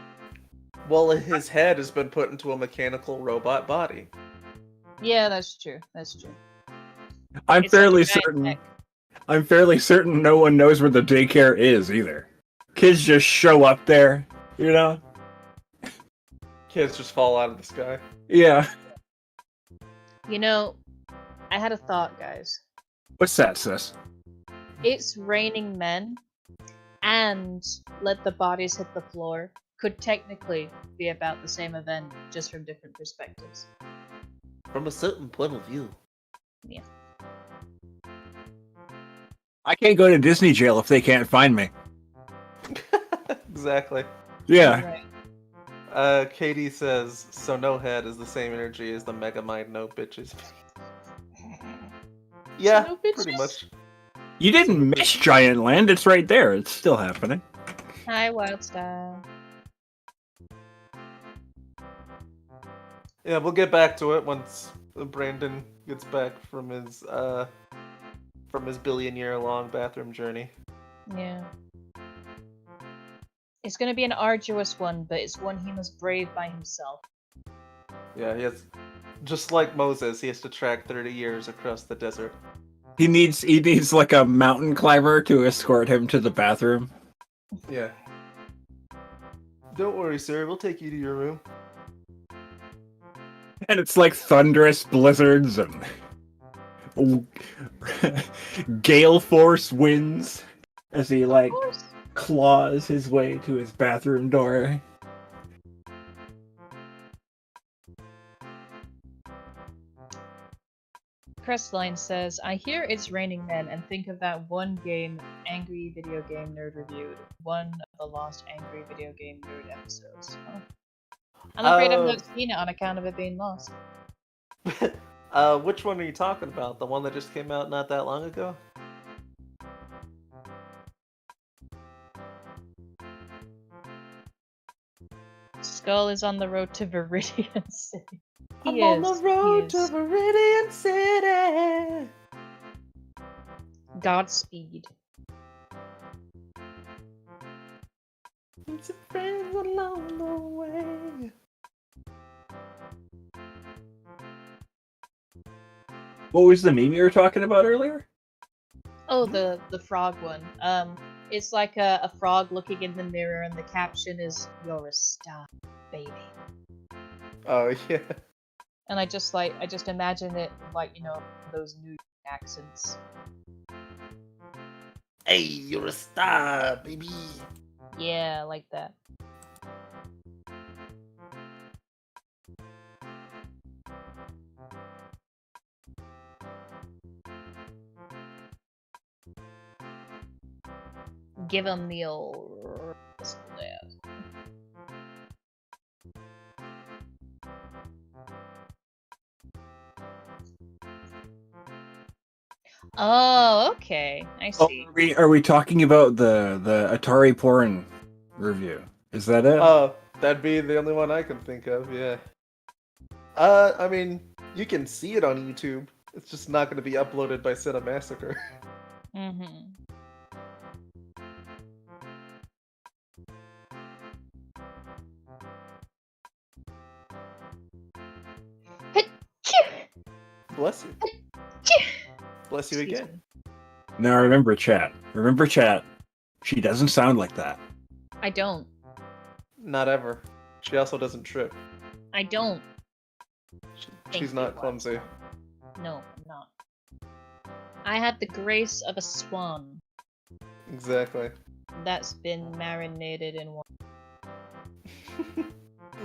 Well, his head has been put into a mechanical robot body. Yeah, that's true. That's true. I'm It's like fairly a giant certain. neck. I'm fairly certain no one knows where the daycare is either. Kids just show up there, you know? Kids just fall out of the sky. Yeah. You know, I had a thought, guys. What's that, sis? It's Raining Men and Let the Bodies Hit the Floor could technically be about the same event, just from different perspectives. From a certain point of view. Yeah. I can't go to Disney jail if they can't find me. Exactly. Yeah. Right. Katie says, so no head is the same energy as the Megamind no bitches. Yeah, No pretty bitches? much. You didn't miss Giant Land. It's right there. It's still happening. Hi, Wildstyle. Yeah, we'll get back to it once Brandon gets back from his billion-year-long bathroom journey. Yeah. It's gonna be an arduous one, but it's one he must brave by himself. Yeah, he has, just like Moses, he has to track 30 years across the desert. He needs like a mountain climber to escort him to the bathroom. Yeah. Don't worry, sir. We'll take you to your room. And it's like thunderous blizzards and gale force winds as he like Of course. claws his way to his bathroom door. Crestline says, I hear it's Raining Men and think of that one game Angry Video Game Nerd reviewed. One of the lost Angry Video Game Nerd episodes. Oh. I'm afraid I've not seen it on account of it being lost. Which one are you talking about? The one that just came out not that long ago? Skull is on the road to Viridian City. I'm He on is. the road He to is. Viridian City. Godspeed. And some friends along the way. What was the meme you were talking about earlier? Oh, the frog one. It's like a frog looking in the mirror, and the caption is "You're a star, baby." Oh yeah. And I just imagine it like, you know, those New York accents. Hey, you're a star, baby. Yeah, like that. Give him the old dab. Oh, okay. I Oh, see. are we talking about the Atari porn review? Is that it? Oh, that'd be the only one I can think of, yeah. I mean, you can see it on YouTube. It's just not going to be uploaded by Cinemassacre. Mm-hmm. Bless you. Bless you Excuse again. me. Now remember, chat. Remember, chat. She doesn't sound like that. I don't. Not ever. She also doesn't trip. I don't. She's Thank not you, clumsy. No, I'm not. I have the grace of a swan Exactly. that's been marinated in one.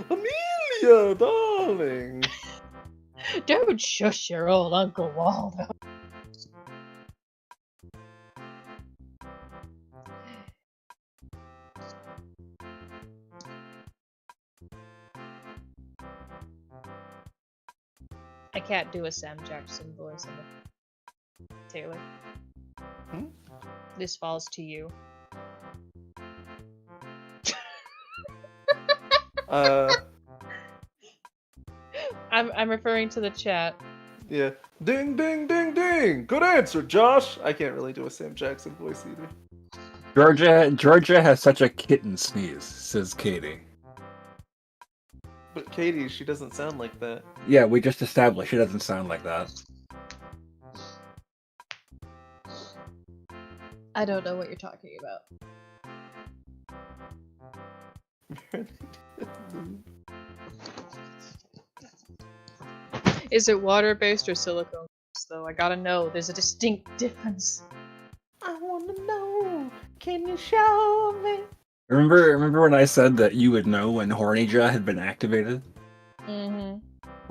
Amelia, darling! Don't shush your old Uncle Waldo. I can't do a Sam Jackson voice in it. Taylor. Hmm? This falls to you. I'm referring to the chat. Yeah. Ding, ding, ding, ding! Good answer, Josh! I can't really do a Sam Jackson voice either. Georgia has such a kitten sneeze, says Katie. But Katie, she doesn't sound like that. Yeah, we just established she doesn't sound like that. I don't know what you're talking about. Is it water-based or silicone-based, though? I gotta know. There's a distinct difference. I wanna know. Can you show me? Remember when I said that you would know when Hornyja had been activated? Mm-hmm.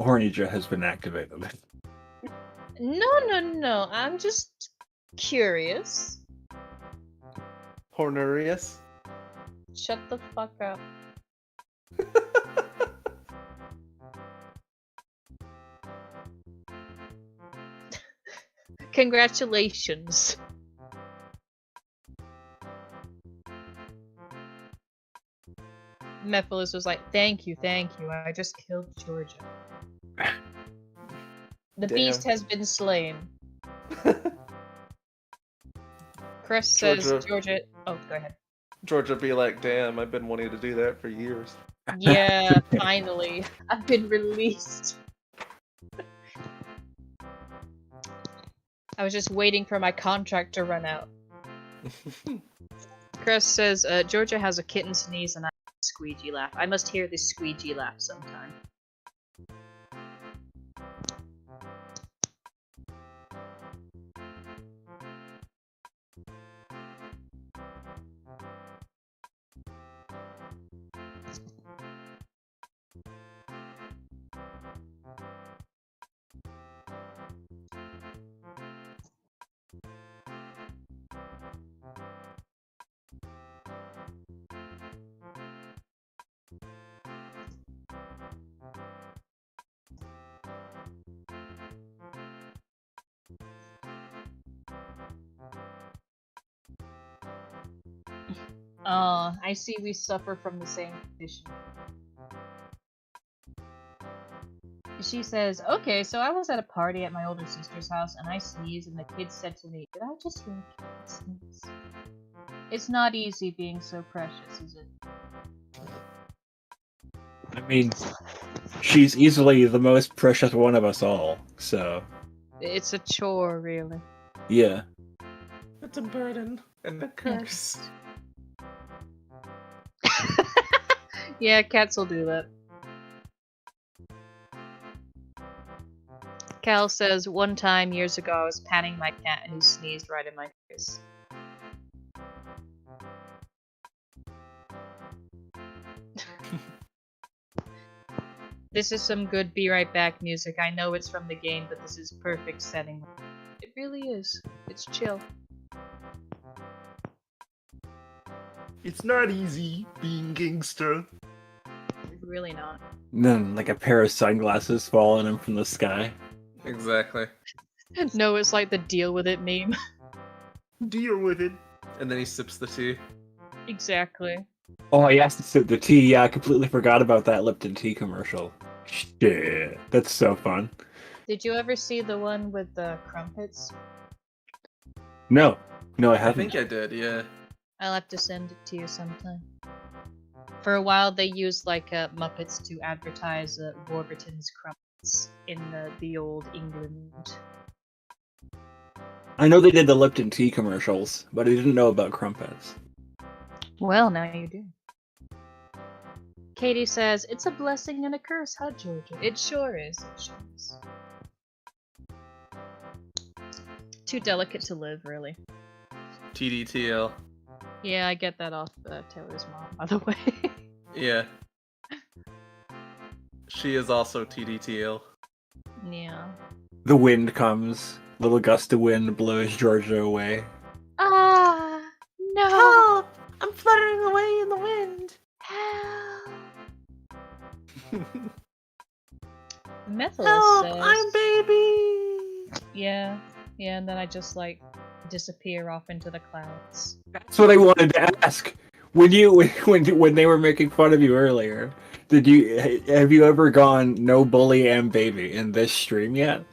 Hornyja has been activated. No. I'm just curious. Hornurius? Shut the fuck up. Congratulations. Mephiles was like, thank you, I just killed Georgia. The Damn. beast has been slain. Chris says, Georgia... Oh, go ahead. Georgia be like, damn, I've been wanting to do that for years. Yeah, finally. I've been released. I was just waiting for my contract to run out. Chris says, Georgia has a kitten sneeze and I have a squeegee laugh. I must hear this squeegee laugh sometime. I see we suffer from the same condition. She says, okay, so I was at a party at my older sister's house and I sneezed and the kids said to me, did I just hear a cat sneeze? It's not easy being so precious, is it? I mean, she's easily the most precious one of us all, so It's a chore, really. yeah. It's a burden and a curse. Yeah, cats will do that. Cal says, one time years ago I was patting my cat and he sneezed right in my face. This is some good be right back music. I know it's from the game, but this is perfect setting. It really is. It's chill. It's not easy being gangster. Really not. And then like a pair of sunglasses fall on him from the sky. Exactly. No, it's like the deal with it meme. Deal with it. And then he sips the tea. Exactly. Oh, he has to sip the tea. Yeah, I completely forgot about that Lipton tea commercial. Shit, that's so fun. Did you ever see the one with the crumpets? No, I I haven't. think I did, yeah. I'll have to send it to you sometime. For a while, they used like Muppets to advertise Warburton's crumpets in the old England. I know they did the Lipton tea commercials, but I didn't know about crumpets. Well, now you do. Katie says, it's a blessing and a curse, huh, Georgia? It sure is. It sure is. Too delicate to live, really. TDTL. Yeah, I get that off Taylor's mom, by the way. Yeah. She is also TDTL. Yeah. The wind comes. Little gust of wind blows Georgia away. Ah, no. Help! I'm fluttering away in the wind. Help. Methyl Help! says, I'm baby. yeah, and then I just like disappear off into the clouds. That's what I wanted to ask. When they were making fun of you earlier, have you ever gone no bully and baby in this stream yet?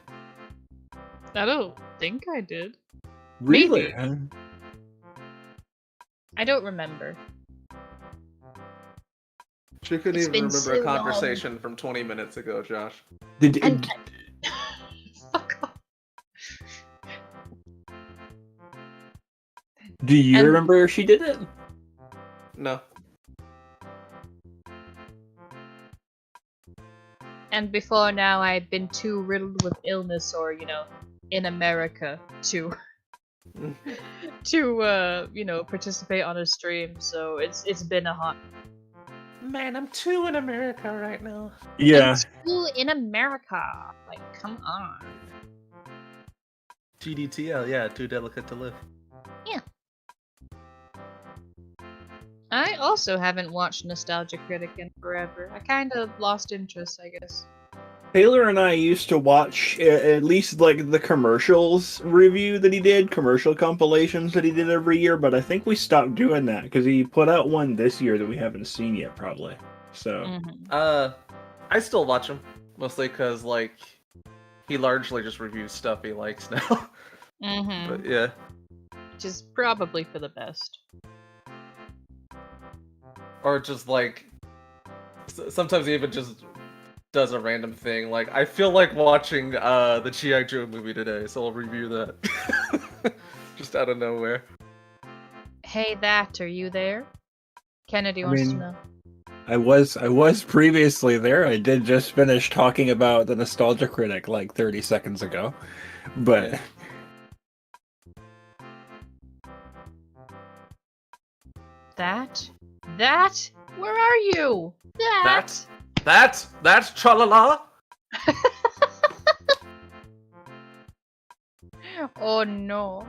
I don't think I did. Really? Maybe. I don't remember. She couldn't It's even been remember so a long. conversation from 20 minutes ago, Josh. Fuck off. Do you And- remember if she did it? No. And before now, I'd been too riddled with illness or, in America to participate on a stream. So it's been a hot. Man, I'm 2 in America right now. Yeah. It's cool in America. Like, come on. TDTL, yeah, too delicate to live. I also haven't watched Nostalgia Critic in forever. I kind of lost interest, I guess. Taylor and I used to watch at least like the commercials review that he did, commercial compilations that he did every year, but I think we stopped doing that because he put out one this year that we haven't seen yet, probably. So Mm-hmm. I still watch him. Mostly because, like, he largely just reviews stuff he likes now. Mm-hmm. But yeah. Which is probably for the best. Or just, like, sometimes he even just does a random thing. Like, I feel like watching the G.I. Joe movie today, so I'll review that. Just out of nowhere. Hey, are you there? Kennedy I wants mean- to know. I was previously there. I did just finish talking about the Nostalgia Critic like 30 seconds ago, but That? Where are you? That's tra-la-la. Oh no.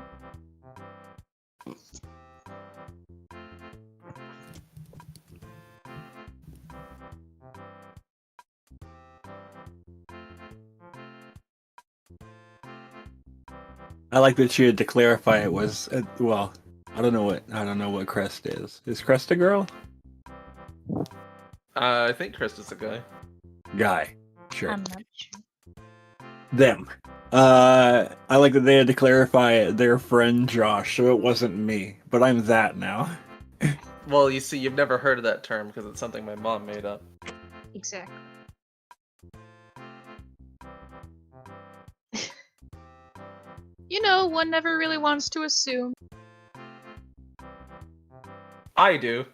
I like that she had to clarify it was well. I don't know what Crest is. Is Crest a girl? I think Chris is a guy. Guy. Sure. I'm not sure. Them. I like that they had to clarify their friend Josh, so it wasn't me, but I'm that now. Well, you see, you've never heard of that term because it's something my mom made up. Exactly. You know, one never really wants to assume. I do.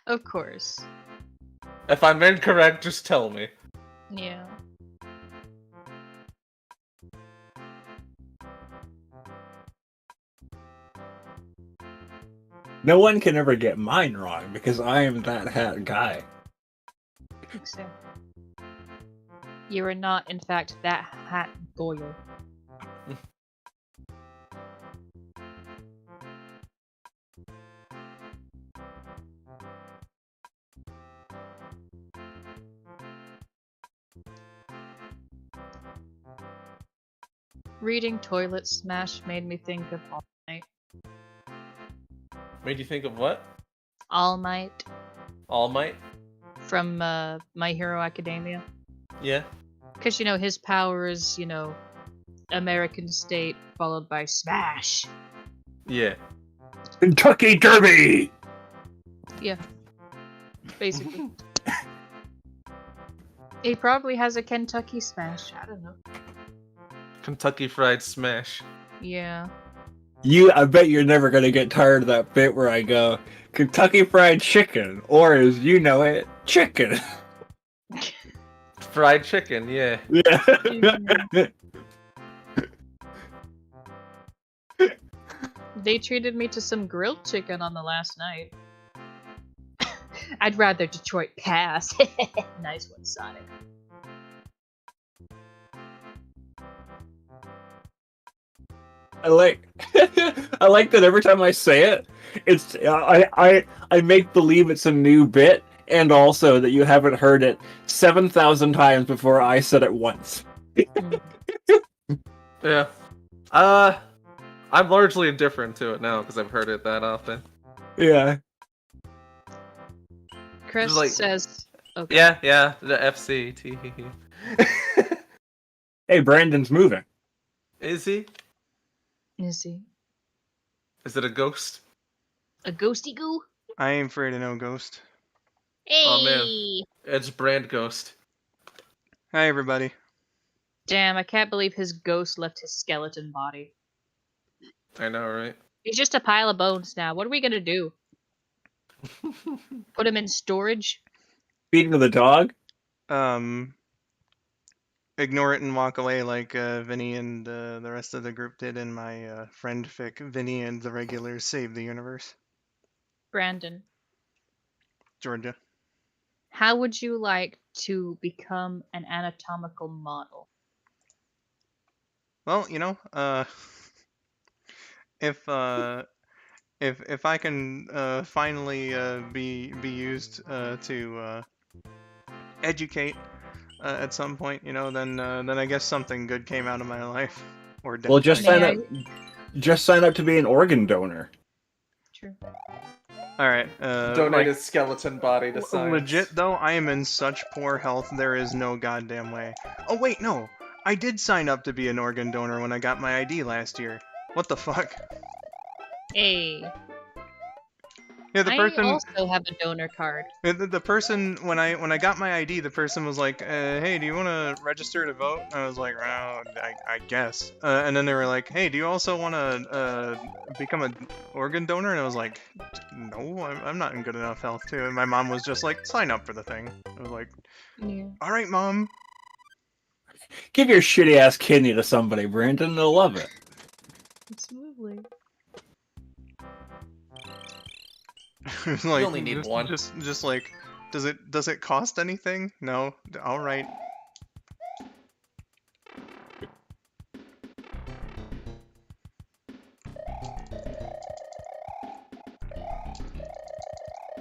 Of course. If I'm incorrect, just tell me. Yeah. No one can ever get mine wrong because I am that hat guy. Exactly. You are not, in fact, that hat Goyle. Reading Toilet Smash made me think of All Might. Made you think of what? All Might All Might? from My Hero Academia. Yeah. Because, you know, his power is, you know, American State followed by Smash. Yeah. Kentucky Derby! Yeah. Basically. He probably has a Kentucky Smash. I don't know. Kentucky Fried Smash. Yeah. I bet you're never gonna get tired of that bit where I go, Kentucky Fried Chicken, or as you know it, chicken. Fried chicken, yeah. Yeah. They treated me to some grilled chicken on the last night. I'd rather Detroit pass. Nice one, Sonic. I like that every time I say it, it's I make believe it's a new bit, and also that you haven't heard it 7,000 times before I said it once. Yeah. I'm largely indifferent to it now because I've heard it that often. Yeah. Chris Like- says, okay. Yeah, the FC. Tee-hee-hee. Hey, Brandon's moving. Is he? Is he Is it a ghost? a ghosty goo? I ain't afraid of no ghost. Hey. Oh, man. It's Brand Ghost. Hi, everybody. Damn, I can't believe his ghost left his skeleton body. I know, right? He's just a pile of bones now. What are we gonna do? Put him in storage? Feeding to the dog. Ignore it and walk away like Vinny and the rest of the group did in my friend fic. Vinny and the regulars save the universe. Brandon, Georgia. how would you like to become an anatomical model? Well, you know, if I can finally be used to educate at some point, you know, then I guess something good came out of my life. Or death. Well, just May sign I- up. Just sign up to be an organ donor. True. All right. Donate like, his skeleton body to science. legit though, I am in such poor health. There is no goddamn way. Oh wait, no. I did sign up to be an organ donor when I got my ID last year. What the fuck? Hey, Yeah, the I person. also have a donor card. The person when I got my ID, the person was like, "Hey, do you want to register to vote?" And I was like, "Well, I guess." And then they were like, "Hey, do you also want to become an organ donor?" And I was like, "No, I'm not in good enough health to." And my mom was just like, "Sign up for the thing." I was like, Yeah. "All right, mom." Give your shitty ass kidney to somebody, Brandon. They'll love it. Absolutely. It was like, only need just, one. Just like, does it cost anything? No. All right.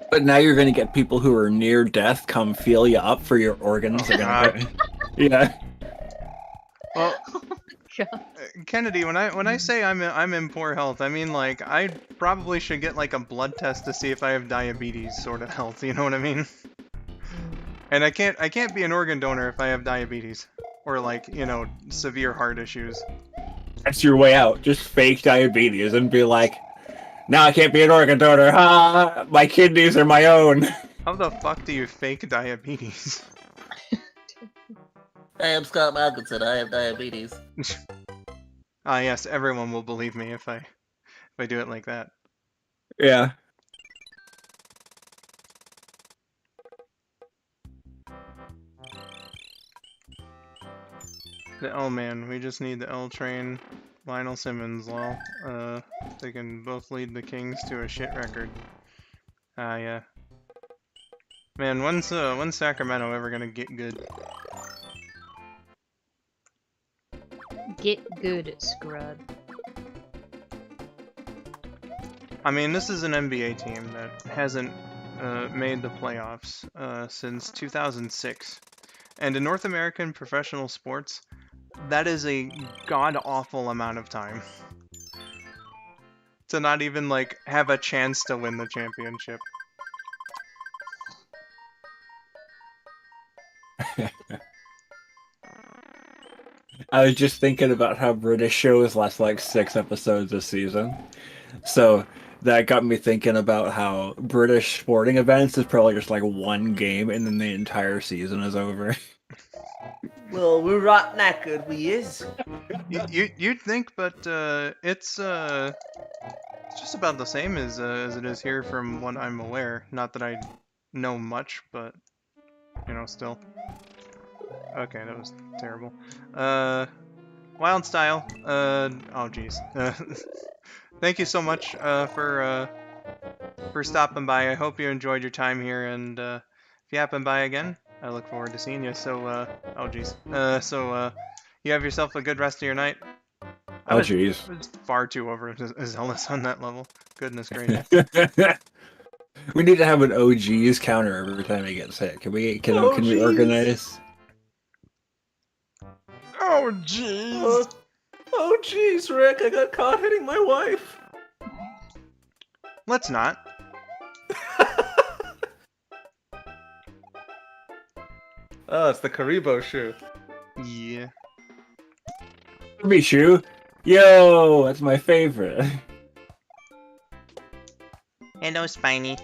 But now you're going to get people who are near death come feel you up for your organs. Oh, They're gonna- God. Yeah. Well, God. Kennedy, when I say I'm in poor health, I mean like I probably should get like a blood test to see if I have diabetes sort of health. You know what I mean? And I can't be an organ donor if I have diabetes. Or like, you know, severe heart issues. That's your way out. Just fake diabetes and be like, now I can't be an organ donor. Ha! My kidneys are my own. How the fuck do you fake diabetes? I am Scott Malkinson. I have diabetes. Ah, yes, everyone will believe me if I do it like that. Yeah. Oh man, we just need the L train. Lionel Simmons, lol. They can both lead the Kings to a shit record. Ah, yeah. Man, when's Sacramento ever gonna get good? Get good, scrub. I mean, this is an NBA team that hasn't made the playoffs since 2006. And in North American professional sports, that is a god-awful amount of time. To not even, like, have a chance to win the championship. I was just thinking about how British shows last like 6 episodes this season. So that got me thinking about how British sporting events is probably just like one game and then the entire season is over. Well, we're right knackered, we is. You'd think, but it's just about the same as it is here from what I'm aware. Not that I know much, but you know, still. Okay, that was terrible. Wild Style. Oh jeez. Thank you so much for stopping by. I hope you enjoyed your time here, and if you happen by again, I look forward to seeing you. So, oh jeez. You have yourself a good rest of your night. Oh jeez. I was far too overzealous on that level. Goodness gracious. We need to have an OG's counter every time he gets hit. Can we organize? Oh jeez. Oh jeez, Rick, I got caught hitting my wife. Let's not. Oh, it's the Karibo shoe. Yeah. Michu. Yo, that's my favorite. Hello, Spiny.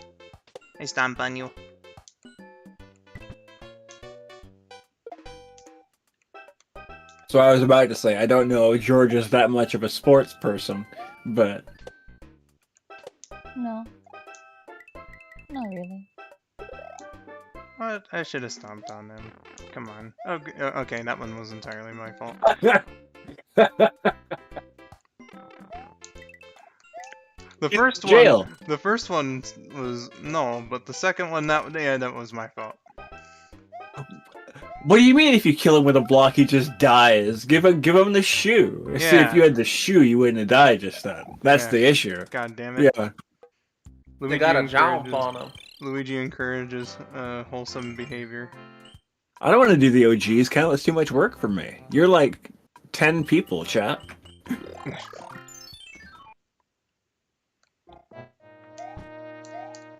I stomp on you. So I was about to say, I don't know if George is that much of a sports person, but... No. Not really. What? I should have stomped on them. Come on. Okay, that one was entirely my fault. The first one was no, but the second one that was my fault. What do you mean if you kill him with a block, he just dies? Give him the shoe. Yeah. See, if you had the shoe, you wouldn't have died just then. That's Yeah. the issue. God damn it. Yeah. They got a jump on him. Luigi encourages wholesome behavior. I don't want to do the OGs count. That's too much work for me. You're like 10 people, chat.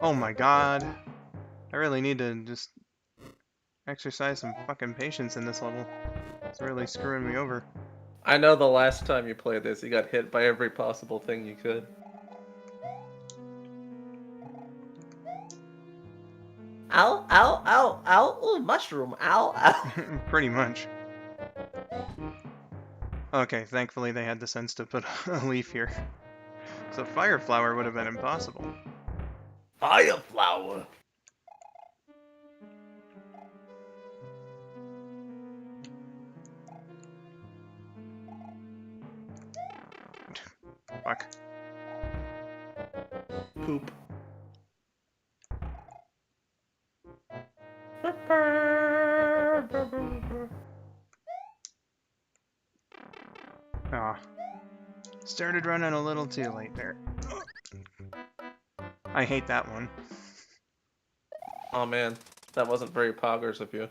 Oh my god. I really need to just exercise some fucking patience in this level. It's really screwing me over. I know the last time you played this, you got hit by every possible thing you could. Ow, ow, ow, ow, ooh, mushroom, ow, ow. Pretty much. Okay, thankfully they had the sense to put a leaf here. So Fire Flower would have been impossible. Fire flower. Fuck. Poop. Ah. Started running a little too late there. I hate that one. Oh man, that wasn't very poggers of you.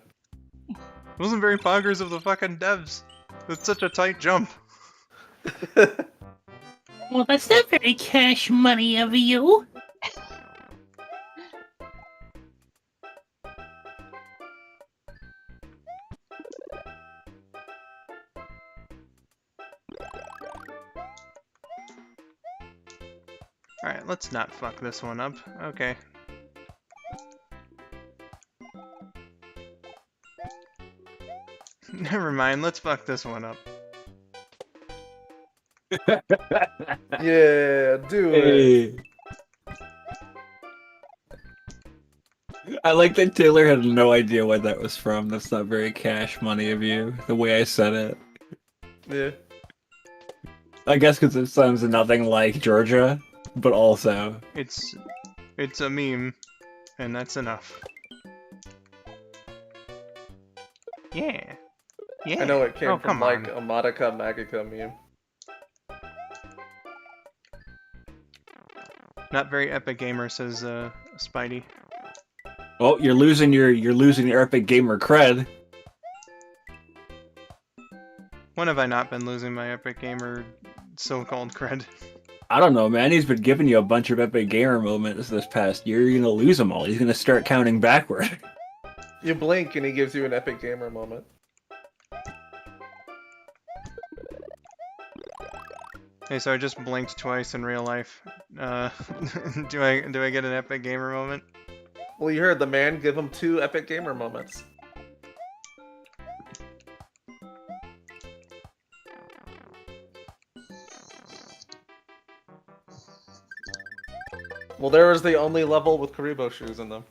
It wasn't very poggers of the fucking devs. It's such a tight jump. Well, that's not very cash money of you. Alright, let's not fuck this one up. Okay. Never mind, let's fuck this one up. Yeah, do it. Hey. I like that Taylor had no idea what that was from. That's not very cash money of you, the way I said it. Yeah. I guess because it sounds nothing like Georgia, but also... It's a meme, and that's enough. Yeah. Yeah. I know it came Oh, from come like on. a Madoka Magica meme. Not very epic gamer, says Spidey. Oh, you're losing your epic gamer cred. When have I not been losing my epic gamer so-called cred? I don't know, man. He's been giving you a bunch of epic gamer moments this past year. You're gonna lose them all. He's gonna start counting backward. You blink and he gives you an epic gamer moment. Hey, so I just blinked twice in real life. Do I get an epic gamer moment? Well, you heard the man give him 2 epic gamer moments. Well, there was the only level with Karibo shoes in them.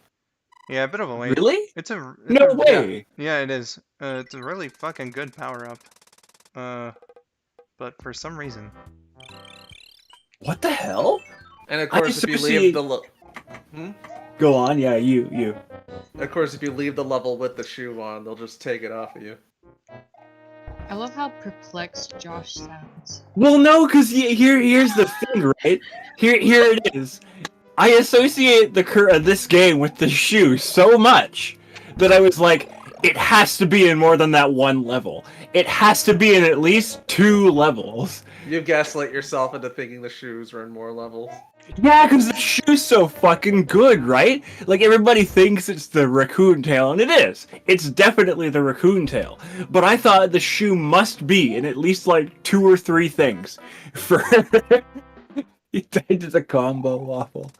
Yeah, a bit of a wait. Really? It's a No way! Yeah, it is. It's a really fucking good power up. But for some reason, What the hell? And of course, if you leave the Go on, yeah, you. of course, if you leave the level with the shoe on, they'll just take it off of you. I love how perplexed Josh sounds. Well, no, because here's the thing, right? Here it is. I associate this game with the shoe so much that I was like, it has to be in more than that one level. It has to be in at least 2 levels. You gaslight yourself into thinking the shoes are in more levels. Yeah, because the shoe's so fucking good, right? Like, everybody thinks it's the raccoon tail, and it is. It's definitely the raccoon tail. But I thought the shoe must be in at least, like, 2 or 3 things. For... He did a combo waffle.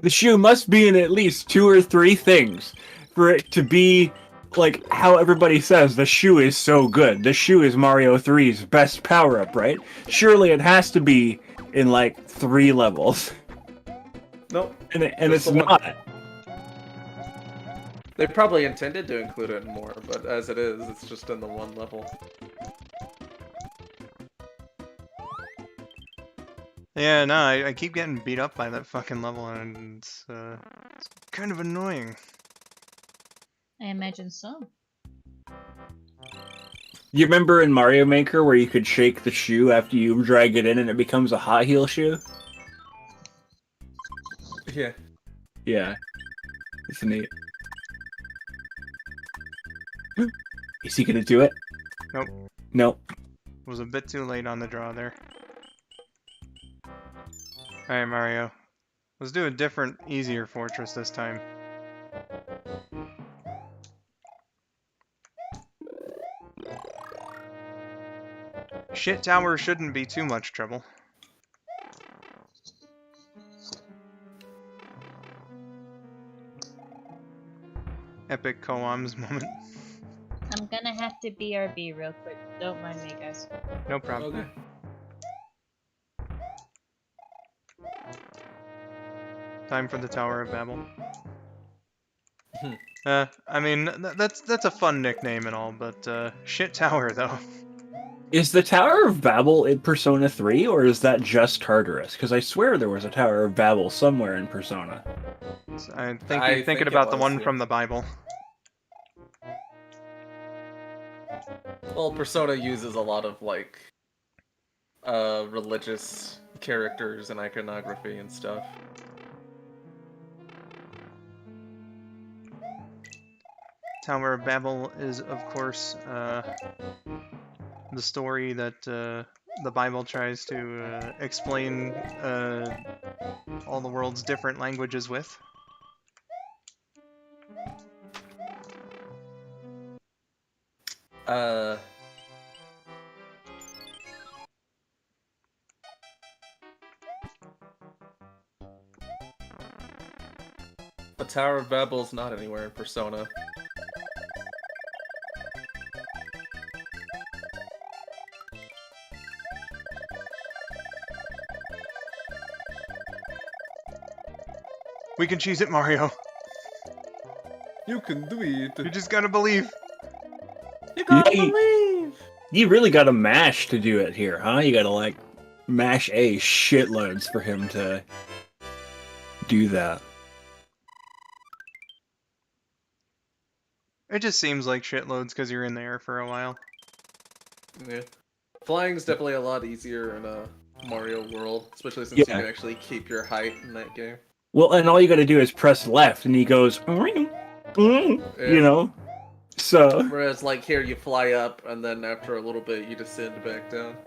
The shoe must be in at least 2 or 3 things for it to be, like, how everybody says the shoe is so good. The shoe is Mario 3's best power-up, right? Surely it has to be in, like, 3 levels. Nope. And Just it's the one. not. They probably intended to include it in more, but as it is, it's just in the one level. yeah, no, I keep getting beat up by that fucking level, and it's kind of annoying. I imagine so. You remember in Mario Maker where you could shake the shoe after you drag it in and it becomes a high heel shoe? Yeah. Yeah. It's neat. Is he gonna do it? Nope. Nope. Was a bit too late on the draw there. Alright, Mario. Let's do a different, easier fortress this time. Shit tower shouldn't be too much trouble. Epic koans moment. I'm gonna have to BRB real quick. Don't mind me, guys. No problem. Okay. Time for the Tower of Babel. I mean, that's a fun nickname and all, but shit tower though. Is the Tower of Babel in Persona 3, or is that just Tartarus? Because I swear there was a Tower of Babel somewhere in Persona. I think I you're think thinking it about the was, one yeah. from the Bible. Well, Persona uses a lot of, like, religious characters and iconography and stuff. Tower of Babel is, of course, the story that the Bible tries to explain all the world's different languages with. The Tower of Babel's not anywhere in Persona. We can cheese it, Mario. You can do it. You just gotta believe. You gotta Yeah, believe. You really gotta mash to do it here, huh? You gotta, like, mash A shitloads for him to do that. It just seems like shitloads because you're in the air for a while. Yeah. Flying's definitely a lot easier in a Mario world, especially since you Yeah. can actually keep your height in that game. Well, and all you gotta do is press left, and he goes, you know? So... Whereas, like, here you fly up, and then after a little bit you descend back down.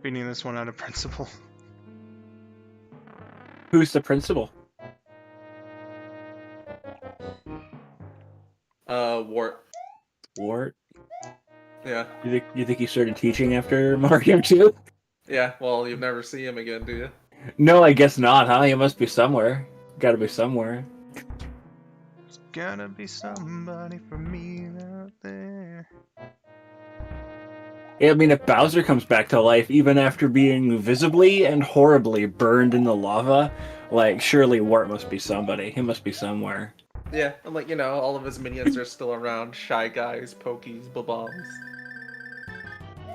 Beating this one out of principle. Who's the principal? Wart. Wart? Yeah. You think he started teaching after Mario 2? Yeah, well, you'll never see him again, do you? No, I guess not, huh? He must be somewhere. Gotta be somewhere. There's gotta be somebody for me out there. Yeah, I mean, if Bowser comes back to life, even after being visibly and horribly burned in the lava, like, surely Wart must be somebody. He must be somewhere. Yeah, and like, you know, all of his minions are still around. Shy Guys, Pokies, Bob-ombs.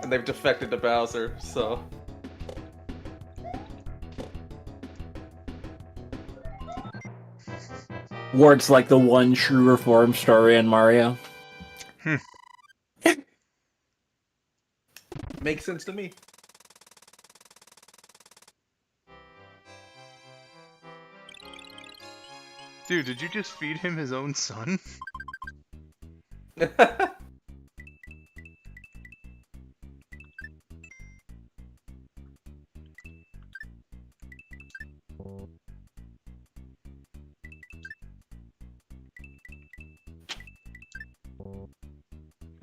And they've defected to Bowser, so... Wart's like the one true reform story in Mario. Makes sense to me. Dude, did you just feed him his own son?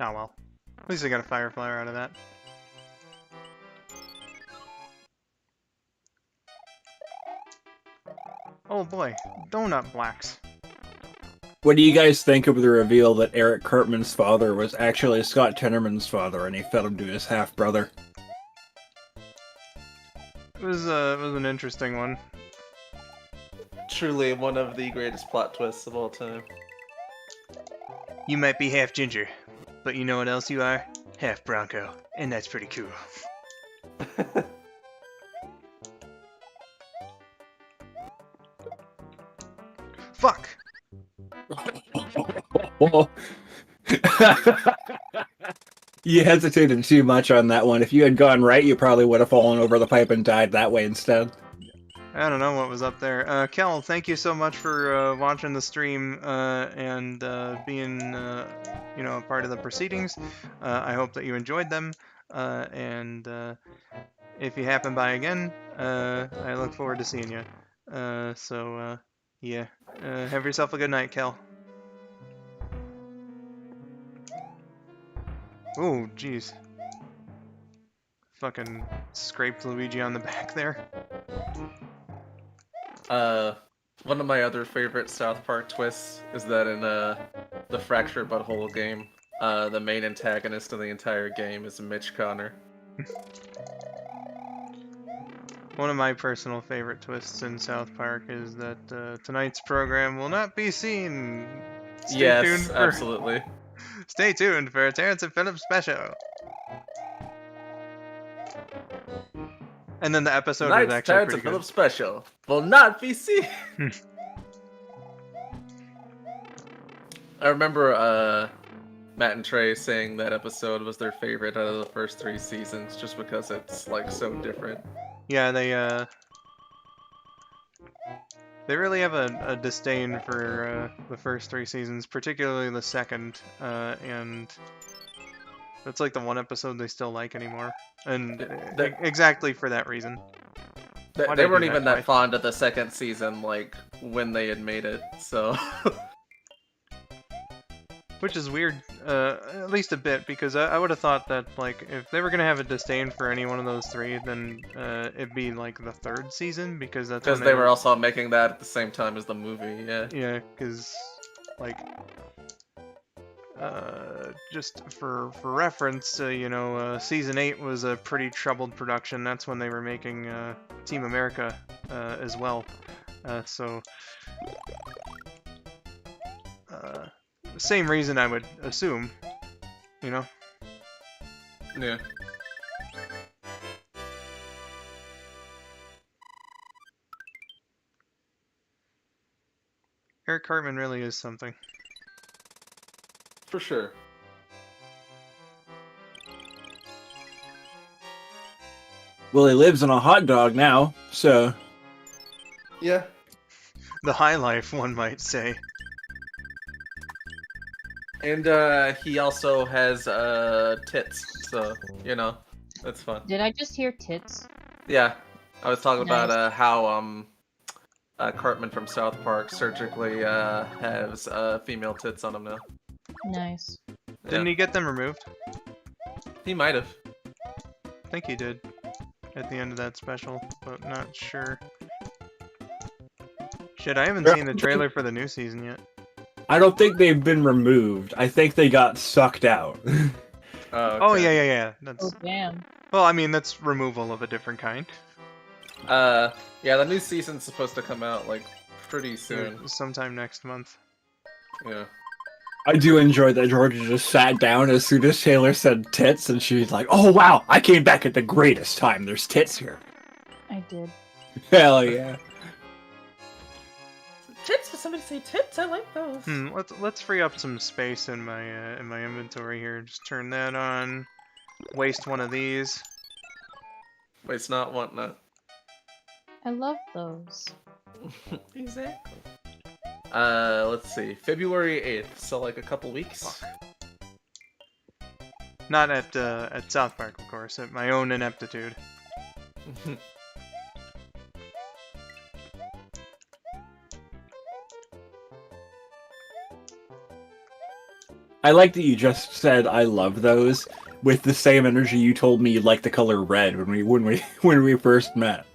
Oh well. At least I got a fire flower out of that. Oh boy, donut blacks. What do you guys think of the reveal that Eric Cartman's father was actually Scott Tenorman's father and he fed him to his half-brother? It was an interesting one. Truly one of the greatest plot twists of all time. You might be half ginger, but you know what else you are? Half Bronco, and that's pretty cool. Fuck! You hesitated too much on that one. If you had gone right, you probably would have fallen over the pipe and died that way instead. I don't know what was up there. Kel, thank you so much for watching the stream and being, you know, a part of the proceedings. I hope that you enjoyed them. And if you happen by again, I look forward to seeing you. Yeah. Have yourself a good night, Kel. Oh, jeez. Fucking scraped Luigi on the back there. One of my other favorite South Park twists is that in the Fractured Butthole game, the main antagonist of the entire game is Mitch Connor. One of my personal favorite twists in South Park is that tonight's program will not be seen. Yes, absolutely. Stay tuned for a Terrence and Phillips special. And then the episode was Tonight's actually Terrence pretty and good. Phillips special will not be seen. I remember Matt and Trey saying that episode was their favorite out of the first 3 seasons, just because it's like so different. Yeah, they really have a disdain for the first 3 seasons, particularly the second, and that's like the one episode they still like anymore, and exactly for that reason. They weren't even that fond of the second season, like, when they had made it, so... Which is weird, at least a bit, because I would have thought that, like, if they were gonna have a disdain for any one of those three, then it'd be like the third season, because that's when Because they were also making that at the same time as the movie, yeah. Yeah, because, like, just for reference, you know, season 8 was a pretty troubled production. That's when they were making Team America as well. So, same reason I would assume, you know? Yeah. Eric Cartman really is something. For sure. Well, he lives on a hot dog now, so... Yeah. The high life, one might say. And he also has tits, so you know, that's fun. Did I just hear tits? Yeah, I was talking Nice. about how Cartman from South Park surgically has female tits on him now. Nice. Didn't he get them removed? He might have. I think he did at the end of that special, but not sure. Shit, I haven't seen the trailer for the new season yet. I don't think they've been removed. I think they got sucked out. Oh yeah. That's Oh damn. well, I mean that's removal of a different kind. Yeah, the new season's supposed to come out like pretty soon. Sometime next month. Yeah. I do enjoy that Georgia just sat down as soon as Taylor said tits, and she's like, "Oh wow, I came back at the greatest time. There's tits here." I did. Hell yeah. Tits? Did somebody say tits? I like those. Let's free up some space in my inventory here. Just turn that on. Waste one of these. Waste not, want not. I love those. Exactly. Let's see. February 8th, so like a couple weeks. Not at South Park, of course. At my own ineptitude. I like that you just said I love those with the same energy you told me you like the color red when we first met.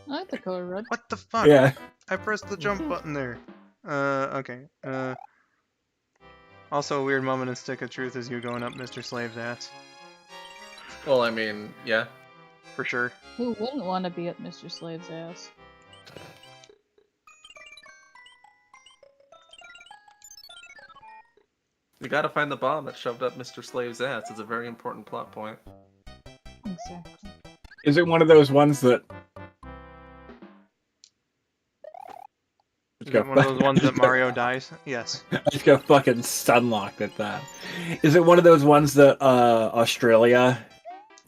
I like the color red. What the fuck? Yeah. I pressed the jump button there. Okay. Also, a weird moment in Stick of Truth is you going up Mr. Slave's ass. Well, I mean, yeah. For sure. Who wouldn't want to be at Mr. Slave's ass? You gotta find the bomb that shoved up Mr. Slave's ass. It's a very important plot point. Exactly. Is it one of those ones that... Is it one of those ones that Mario dies? Yes. I just got fucking stunlocked at that. Is it one of those ones that Australia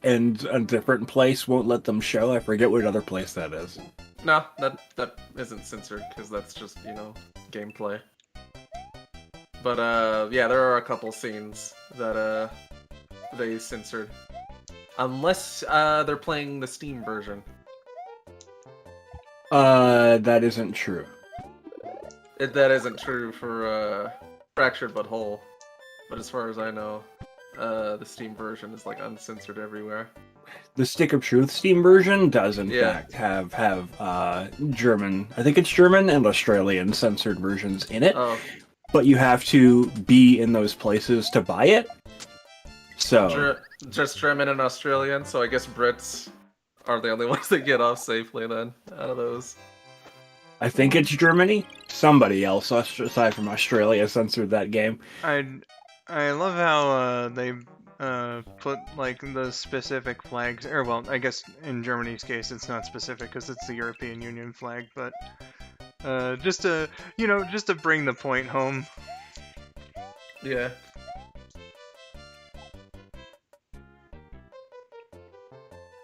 and a different place won't let them show? I forget what other place that is. No, that isn't censored, because that's just, you know, gameplay. But, yeah, there are a couple scenes that, they censored. Unless, they're playing the Steam version. That isn't true. That isn't true for, Fractured But Whole. But as far as I know, the Steam version is, like, uncensored everywhere. The Stick of Truth Steam version does, in Yeah. fact, have German... I think it's German and Australian censored versions in it. Oh. But you have to be in those places to buy it. So... Just German and Australian, so I guess Brits are the only ones that get off safely then, out of those. I think it's Germany. Somebody else, aside from Australia, censored that game. I love how they put like the specific flags, or well, I guess in Germany's case it's not specific because it's the European Union flag, but just to bring the point home. Yeah.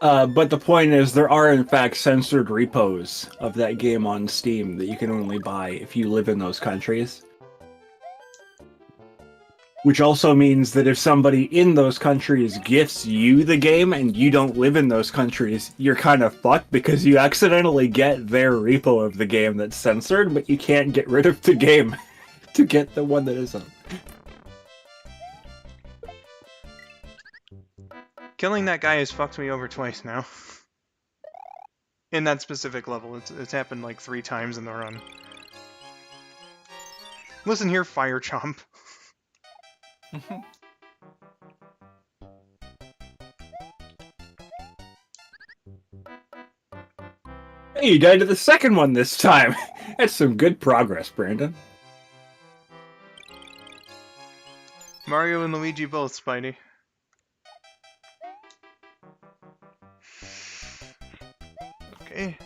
But the point is, there are in fact censored repos of that game on Steam that you can only buy if you live in those countries. Which also means that if somebody in those countries gifts you the game and you don't live in those countries, you're kind of fucked because you accidentally get their repo of the game that's censored, but you can't get rid of the game to get the one that isn't. Killing that guy has fucked me over twice now. In that specific level, it's happened like 3 times in the run. Listen here, Fire Chomp. Hey, you died to the second one this time. That's some good progress, Brandon. Mario and Luigi both, Spidey. Okay.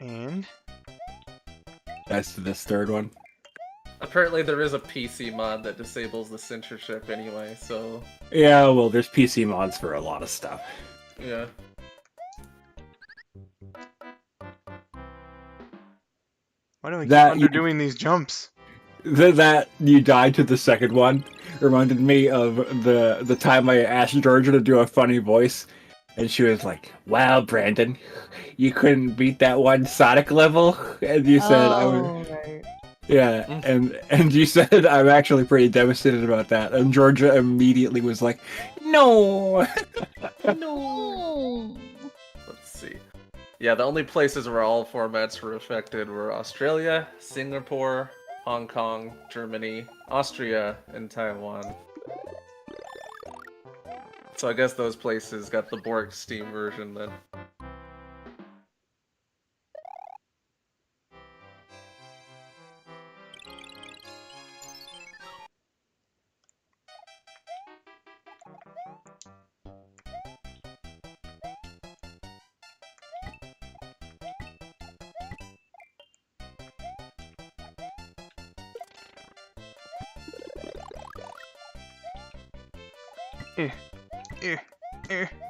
And... That's this third one. Apparently there is a PC mod that disables the censorship anyway, so... Yeah, well, there's PC mods for a lot of stuff. Yeah. Why do I keep That underdoing these jumps? That you died to the second one reminded me of the time I asked Georgia to do a funny voice, and she was like, "Wow, Brandon, you couldn't beat that one Sonic level," and you said, "I was." Right. Yeah, and you said I'm actually pretty devastated about that, and Georgia immediately was like, "No." No. Let's see. Yeah, the only places where all formats were affected were Australia, Singapore, Hong Kong, Germany, Austria, and Taiwan. So I guess those places got the Borg Steam version then.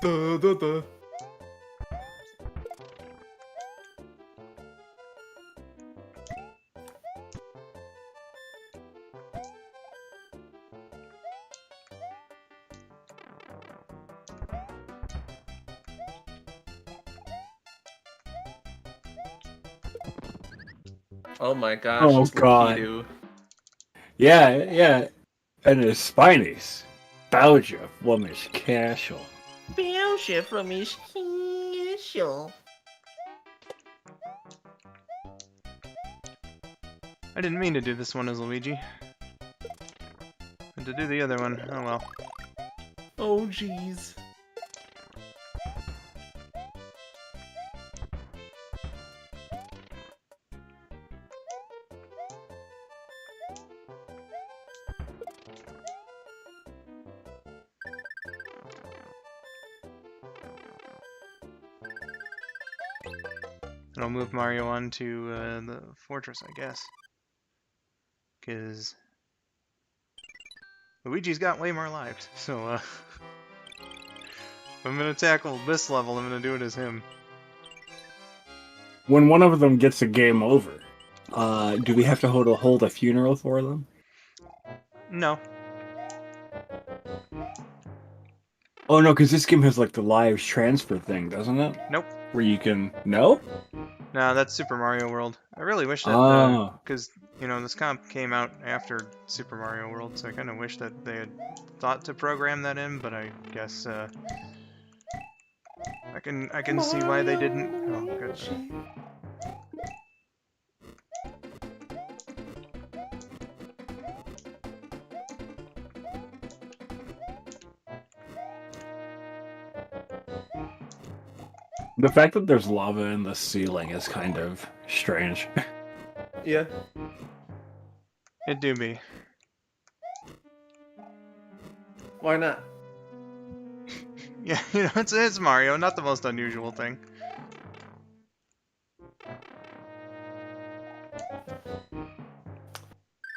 Duh, duh, duh. Oh my gosh, Oh, it's God. Lakitu. Yeah, and his spinies. Bowser from his castle. Bowser from his castle. I didn't mean to do this one as Luigi. And to do the other one, oh well. Oh jeez. And I'll move Mario on to the fortress, I guess. Because Luigi's got way more lives, so if I'm gonna tackle this level, I'm gonna do it as him. When one of them gets a game over, do we have to hold a funeral for them? No. Oh no, because this game has like the lives transfer thing, doesn't it? Nope. Where you can... No? No, that's Super Mario World. I really wish that, Oh. because, you know, this comp came out after Super Mario World, so I kind of wish that they had thought to program that in, but I guess, I can see why they didn't. Oh, good. The fact that there's lava in the ceiling is kind of strange. Yeah. It do be. Why not? Yeah, you know, it's Mario, not the most unusual thing.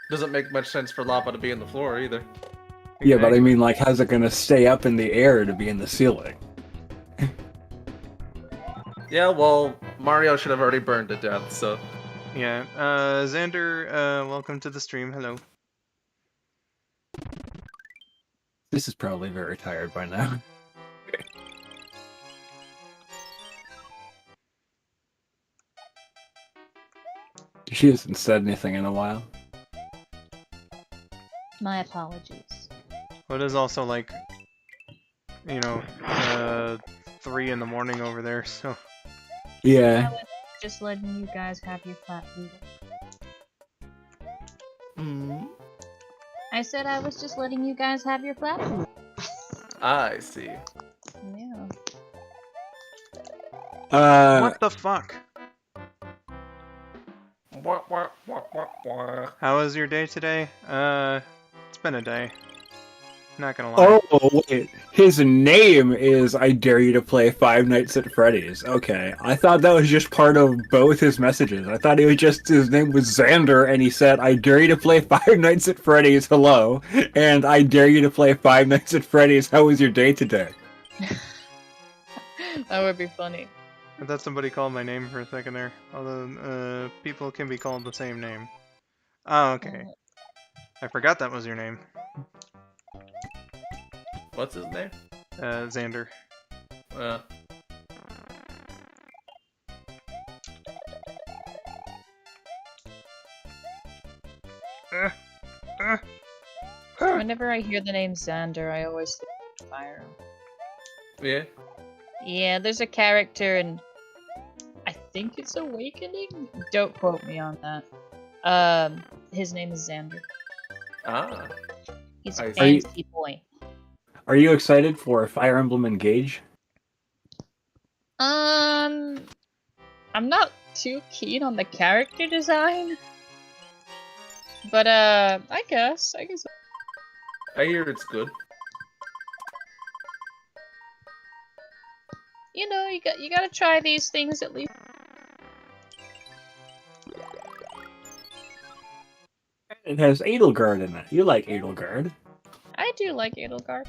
Doesn't make much sense for lava to be in the floor either. Yeah, but I Exactly. mean, like, how's it gonna stay up in the air to be in the ceiling? Yeah, well, Mario should have already burned to death, so... Yeah, Xander, welcome to the stream, hello. This is probably very tired by now. She hasn't said anything in a while. My apologies. Well, it is also like you know, 3 in the morning over there, so. Yeah. Just letting you guys have your flat food. Hmm. I said I was just letting you guys have your flat food. I see. Yeah. What the fuck? How was your day today? It's been a day. Not gonna lie. Oh, wait. His name is I Dare You to Play Five Nights at Freddy's. Okay. I thought that was just part of both his messages. I thought his name was Xander, and he said, I dare you to play Five Nights at Freddy's, hello. And I dare you to play Five Nights at Freddy's, how was your day today? That would be funny. I thought somebody called my name for a second there. Although, people can be called the same name. Oh, okay. I forgot that was your name. What's his name? Xander. Whenever I hear the name Xander, I always think of Fire. Yeah. Yeah, there's a character in... I think it's Awakening? Don't quote me on that. His name is Xander. Ah. He's I a see. fancy boy. Are you excited for Fire Emblem Engage? I'm not too keen on the character design. But, I guess. I hear it's good. You know, you gotta try these things at least. It has Edelgard in it. You like Edelgard. I do like Edelgard.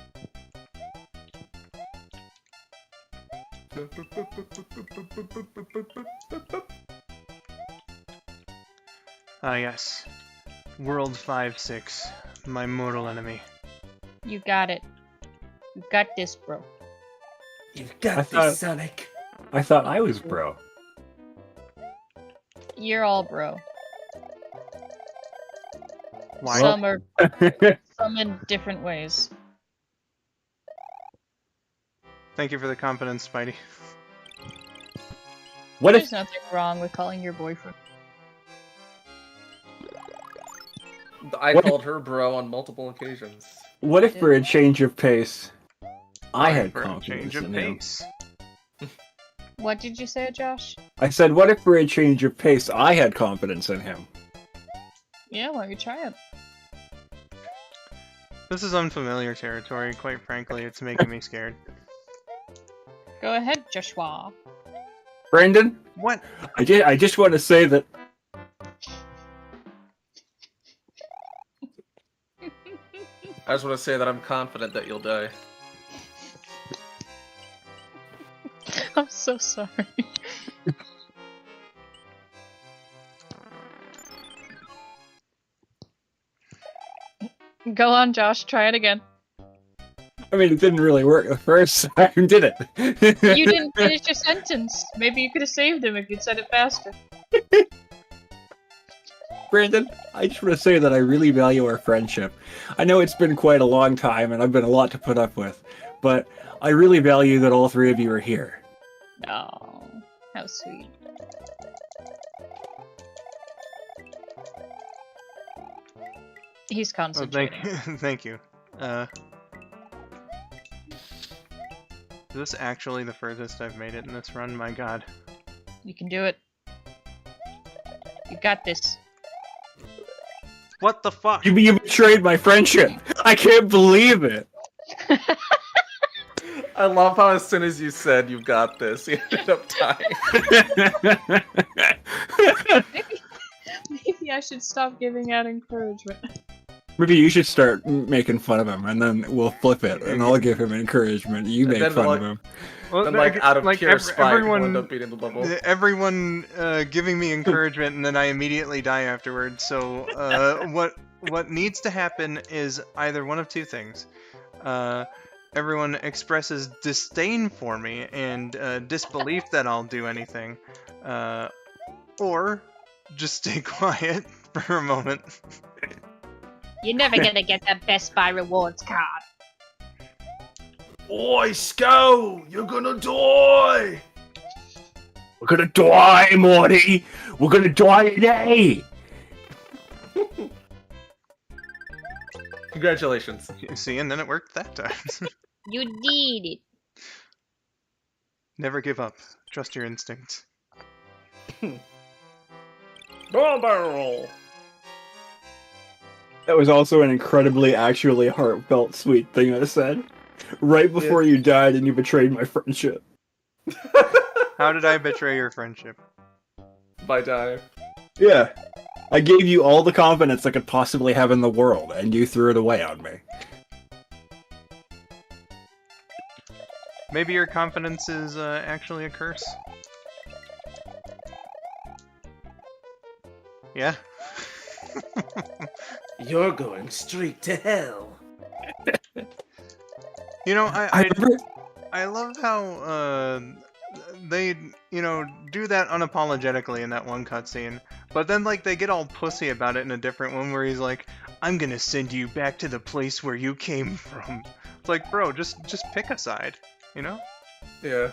Ah, yes. World 5-6. My mortal enemy. You got it. You got this, bro. You've got I this, thought- Sonic. I thought I was bro. You're all bro. Why? Some are some in different ways. Thank you for the confidence, Spidey. What There's if nothing wrong with calling your boyfriend. I What- called her bro on multiple occasions. for a change of pace, I Fine had for a confidence change of in him. pace. What did you say, Josh? I said, what if for a change of pace, I had confidence in him? Yeah, why don't you try it? This is unfamiliar territory, quite frankly, it's making me scared. Go ahead, Joshua. Brandon, What? I just want to say that I just want to say that I'm confident that you'll die. I'm so sorry. Go on, Josh. Try it again. I mean, it didn't really work the first time, did it? You didn't finish your sentence. Maybe you could have saved him if you'd said it faster. Brandon, I just want to say that I really value our friendship. I know it's been quite a long time, and I've been a lot to put up with, but I really value that all three of you are here. Oh, how sweet. He's Oh, concentrating. thank you. Is this actually the furthest I've made it in this run? My god. You can do it. You got this. What the fuck? You betrayed my friendship! I can't believe it! I love how as soon as you said you got this, you ended up dying. Maybe I should stop giving out encouragement. Maybe you should start making fun of him, and then we'll flip it, and I'll give him encouragement. You And make then, fun like, of him. Well, Then, like, out of pure spite, we'll everyone, end up beating the level. everyone giving me encouragement, and then I immediately die afterwards. So, what needs to happen is either one of two things. Everyone expresses disdain for me and disbelief that I'll do anything, or just stay quiet for a moment. You're never gonna get that Best Buy rewards card. Oi, Skull! You're gonna die! We're gonna die, Morty! We're gonna die today! Congratulations. You see, and then it worked that time. You did it. Never give up. Trust your instincts. Barrel. That was also an incredibly, actually heartfelt, sweet thing I said. Right before you died and you betrayed my friendship. How did I betray your friendship? By dying. Yeah. I gave you all the confidence I could possibly have in the world, and you threw it away on me. Maybe your confidence is actually a curse? Yeah? You're going straight to hell. You know, I I love how they, you know, do that unapologetically in that one cutscene, but then like they get all pussy about it in a different one where he's like, "I'm gonna send you back to the place where you came from." It's like, bro, just pick a side, you know? Yeah.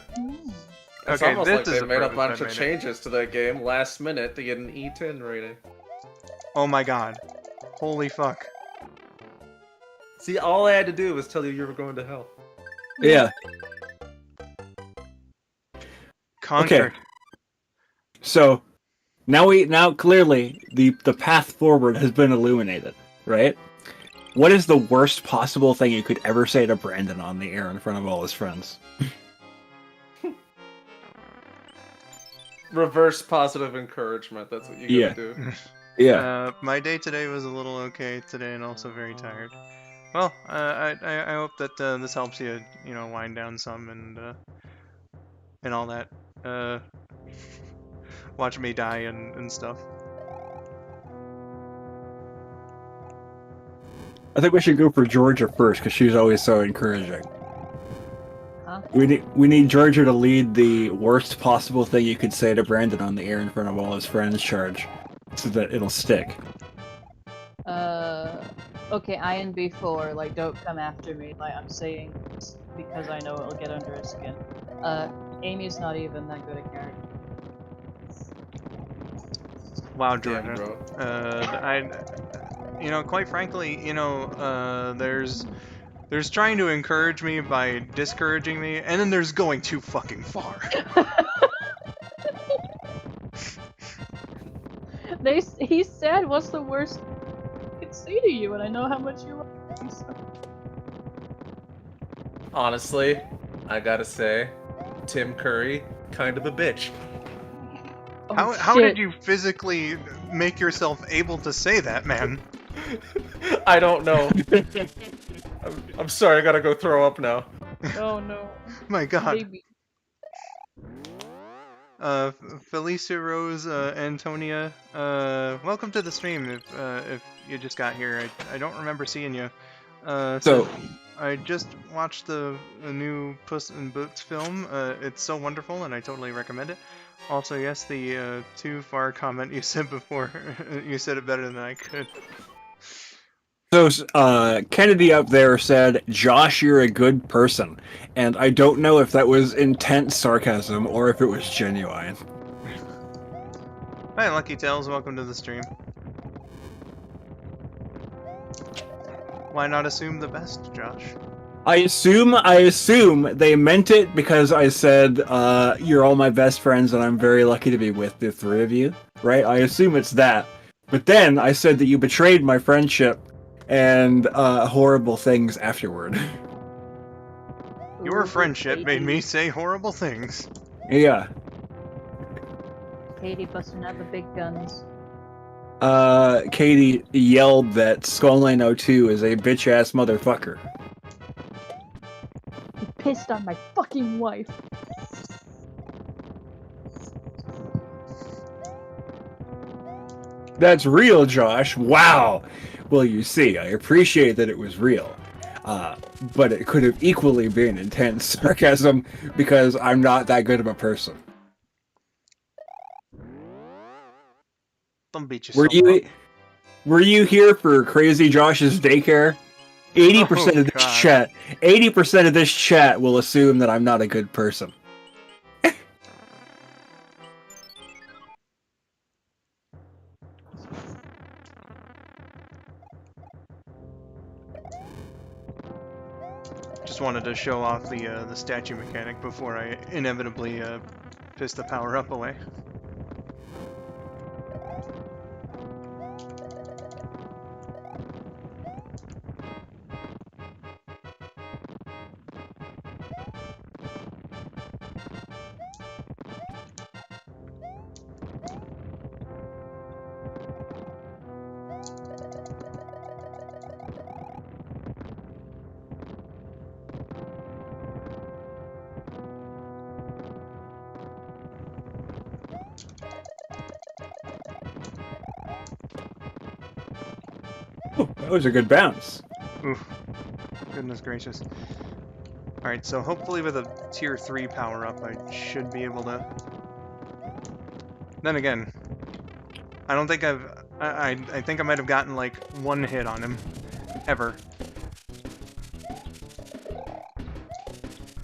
It's Okay, almost this like is they a made a purpose bunch I of made it. changes to that game last minute to get an E10 rating. Oh my god, holy fuck! See, all I had to do was tell you were going to hell. Yeah. Conquered. So, now clearly the path forward has been illuminated, right? What is the worst possible thing you could ever say to Brandon on the air in front of all his friends? Reverse positive encouragement. That's what you gotta do. Yeah. My day today was a little okay today, and also very tired. Well, I hope that this helps you, you know, wind down some and all that. Watch me die and stuff. I think we should go for Georgia first because she's always so encouraging. Huh? We need Georgia to lead the worst possible thing you could say to Brandon on the air in front of all his friends charge, so that it'll stick. Okay, INB4, like, don't come after me, like, I'm saying this because I know it'll get under his skin. Amy's not even that good a character. Wow, Damn, Georgia. bro. You know, quite frankly, you know, there's trying to encourage me by discouraging me, and then there's going too fucking far. He said, what's the worst I could say to you, and I know how much you love him, so. Honestly, I gotta say, Tim Curry, kind of a bitch. Oh, How shit. did you physically make yourself able to say that, man? I don't know. I'm sorry, I gotta go throw up now. Oh no. My god. Baby. Felicia Rose, Antonia, welcome to the stream if you just got here. I don't remember seeing you. So, I just watched the new Puss in Boots film. It's so wonderful, and I totally recommend it. Also, yes, the too far comment you said before, you said it better than I could. So, Kennedy up there said, "Josh, you're a good person," and I don't know if that was intense sarcasm or if it was genuine. Hi, Lucky Tails, welcome to the stream. Why not assume the best, Josh? I assume they meant it because I said, "You're all my best friends, and I'm very lucky to be with the three of you." Right? I assume it's that. But then I said that you betrayed my friendship and horrible things afterward. Your Ooh, friendship made Katie. me say horrible things. Yeah. Katie busting out the big guns. Katie yelled that skull902 is a bitch-ass motherfucker. He pissed on my fucking wife. That's real, Josh. Wow. Well, you see, I appreciate that it was real. But it could have equally been intense sarcasm because I'm not that good of a person. Don't beat Were yourself up. you here for Crazy Josh's daycare? 80% Oh, of this God. chat, 80% of this chat will assume that I'm not a good person. Just wanted to show off the statue mechanic before I inevitably piss the power up away. Ooh, that was a good bounce. Oof. Goodness gracious. Alright, so hopefully with a tier 3 power up, I should be able to... Then again, I don't think I think I might have gotten like one hit on him. Ever.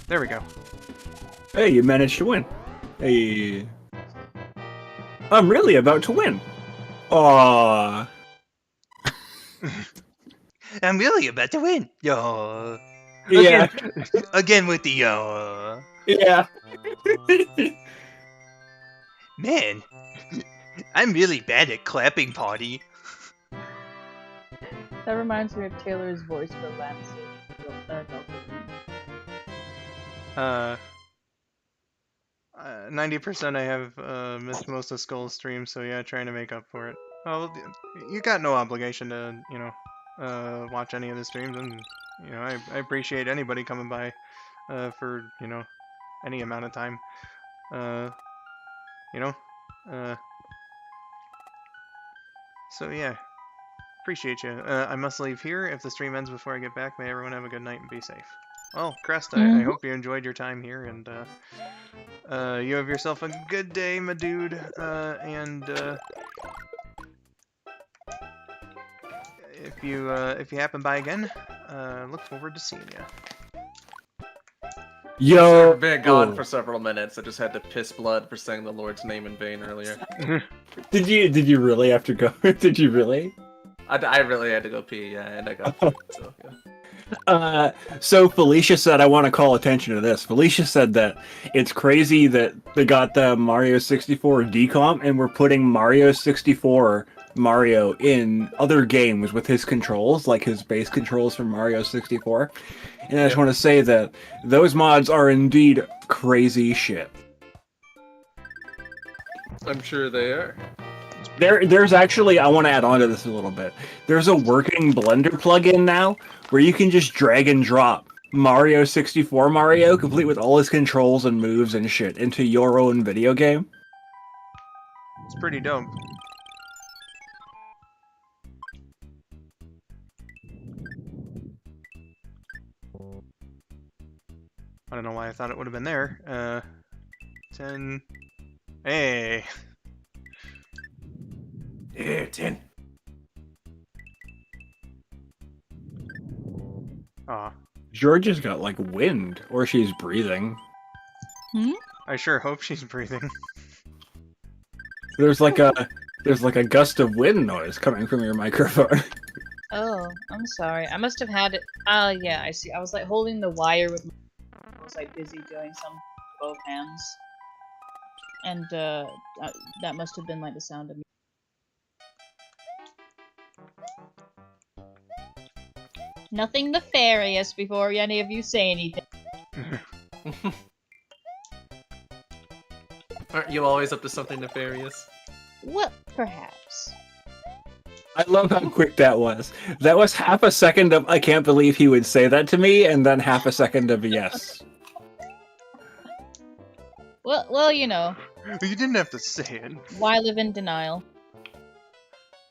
There we go. Hey, you managed to win. Hey. I'm really about to win. Aww. I'm really about to win. Yo. Yeah. Again with the yo. Yeah. Man, I'm really bad at clapping potty. That reminds me of Taylor's voice for Lance. 90% I have missed most of Skull's streams, so yeah, trying to make up for it. Well, you got no obligation to, you know, watch any of the streams, and, you know, I appreciate anybody coming by for, you know, any amount of time. You know? So yeah, appreciate you. I must leave here. If the stream ends before I get back, may everyone have a good night and be safe. Well, Crest, I hope you enjoyed your time here, and you have yourself a good day, my dude. And if you happen by again, look forward to seeing you. Yo. I've been gone for several minutes. I just had to piss blood for saying the Lord's name in vain earlier. Did you really have to go? Did you really? I really had to go pee, yeah, and I got so, yeah. So Felicia said, I want to call attention to this. Felicia said that it's crazy that they got the Mario 64 decomp and we're putting Mario 64 Mario in other games with his controls, like his base controls from Mario 64. And I just want to say that those mods are indeed crazy shit. I'm sure they are. There's actually, I want to add on to this a little bit. There's a working Blender plugin now where you can just drag and drop Mario 64 Mario, complete with all his controls and moves and shit, into your own video game. It's pretty dope. I don't know why I thought it would have been there. 10. Hey. Yeah, 10. Aw. Georgia's got like wind, or she's breathing. I sure hope she's breathing. There's like a gust of wind noise coming from your microphone. Oh, I'm sorry. I must have had it. Oh, yeah, I see. I was like holding the wire with my... I was like busy doing some with both hands. And that must have been like the sound of me. Nothing nefarious before any of you say anything. Aren't you always up to something nefarious? Well, perhaps. I love how quick that was. That was half a second of I can't believe he would say that to me, and then half a second of yes. Well, you know. You didn't have to say it. Why live in denial?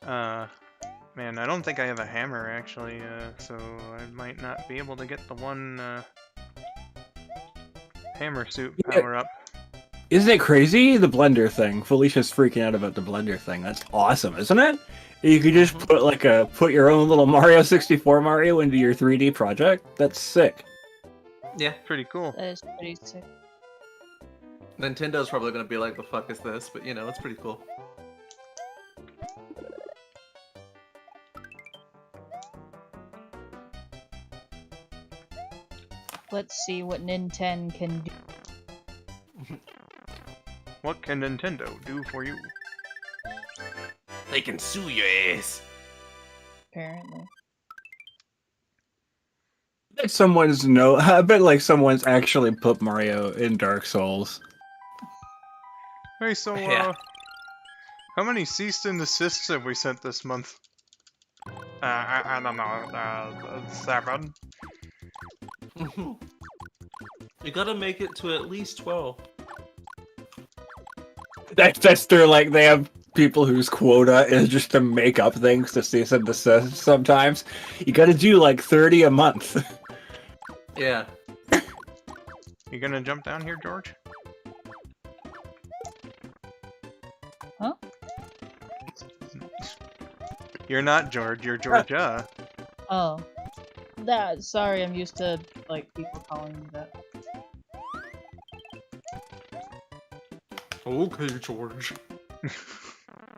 Man, I don't think I have a hammer, actually, so I might not be able to get the one, hammer suit power up. Isn't it crazy? The blender thing. Felicia's freaking out about the blender thing. That's awesome, isn't it? You could just put your own little Mario 64 Mario into your 3D project. That's sick. Yeah. Pretty cool. That is pretty sick. Nintendo's probably gonna be like, the fuck is this? But you know, it's pretty cool. Let's see what Nintendo can do. What can Nintendo do for you? They can sue your ass. Apparently. I bet like someone's actually put Mario in Dark Souls. Hey, so, Yeah. how many cease and desists have we sent this month? I don't know, 7? You gotta make it to at least 12. That's their like they have people whose quota is just to make up things to cease and desist sometimes. You gotta do like 30 a month. Yeah. You gonna jump down here, George? Huh? You're not George, you're Georgia. Oh. Sorry, I'm used to, like, people calling me that. Okay, George.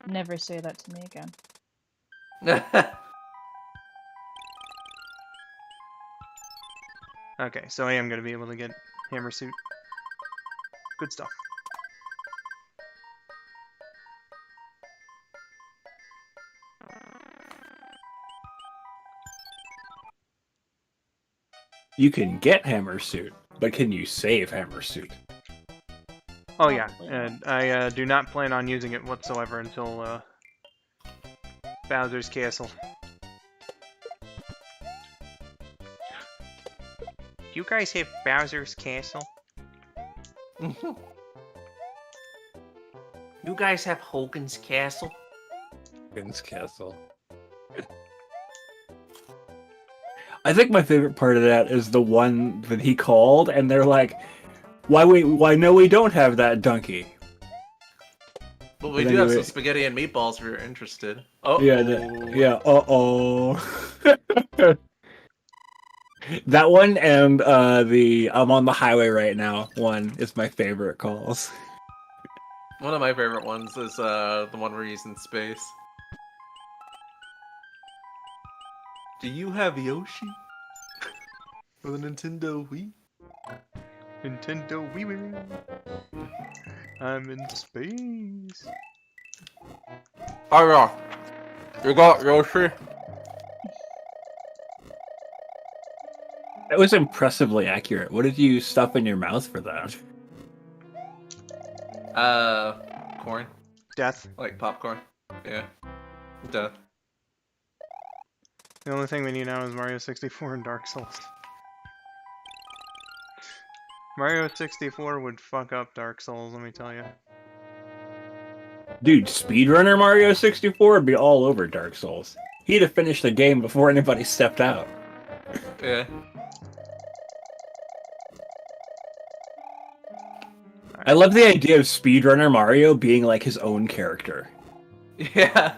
Never say that to me again. Okay, so I am gonna be able to get hammer suit. Good stuff. You can get Hammer Suit, but can you save Hammer Suit? Oh yeah, Probably and I do not plan on using it whatsoever until Bowser's Castle. Do you guys have Bowser's Castle? You guys have Hogan's Castle? Hogan's Castle. I think my favorite part of that is the one that he called, and they're like, why no we don't have that donkey? But we But do have anyway- some spaghetti and meatballs if you're interested. Oh, Yeah, uh-oh. That one and the I'm on the highway right now one is my favorite calls. One of my favorite ones is the one where he's in space. Do you have Yoshi? For the Nintendo Wii? Nintendo Wii Wii. I'm in space. Oh yeah. You got Yoshi? That was impressively accurate. What did you stuff in your mouth for that? Corn. Death. Like popcorn. Yeah. Duh. The only thing we need now is Mario 64 and Dark Souls. Mario 64 would fuck up Dark Souls, let me tell you. Dude, speedrunner Mario 64 would be all over Dark Souls. He'd have finished the game before anybody stepped out. Yeah. I love the idea of speedrunner Mario being like his own character. Yeah.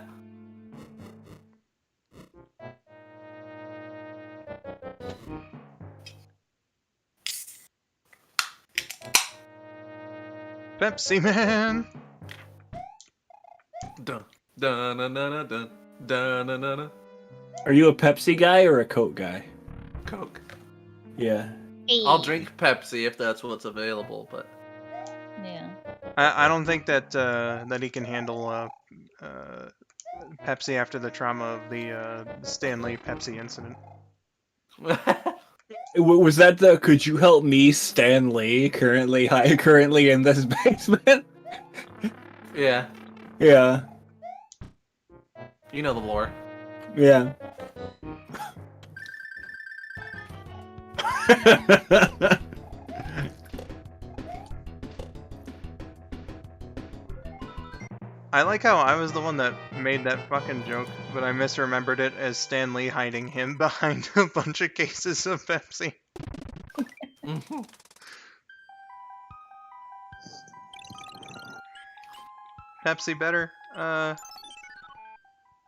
Pepsi Man! Dun dun dun dun dun dun dun dun. Are you a Pepsi guy or a Coke guy? Coke. Yeah. I'll drink Pepsi if that's what's available, but Yeah. I don't think that that he can handle Pepsi after the trauma of the Stanley Pepsi incident. Was that the "Could you help me, Stan Lee"? Currently in this basement. yeah, Yeah. you know the lore. Yeah. I like how I was the one that made that fucking joke, but I misremembered it as Stan Lee hiding him behind a bunch of cases of Pepsi. Pepsi better.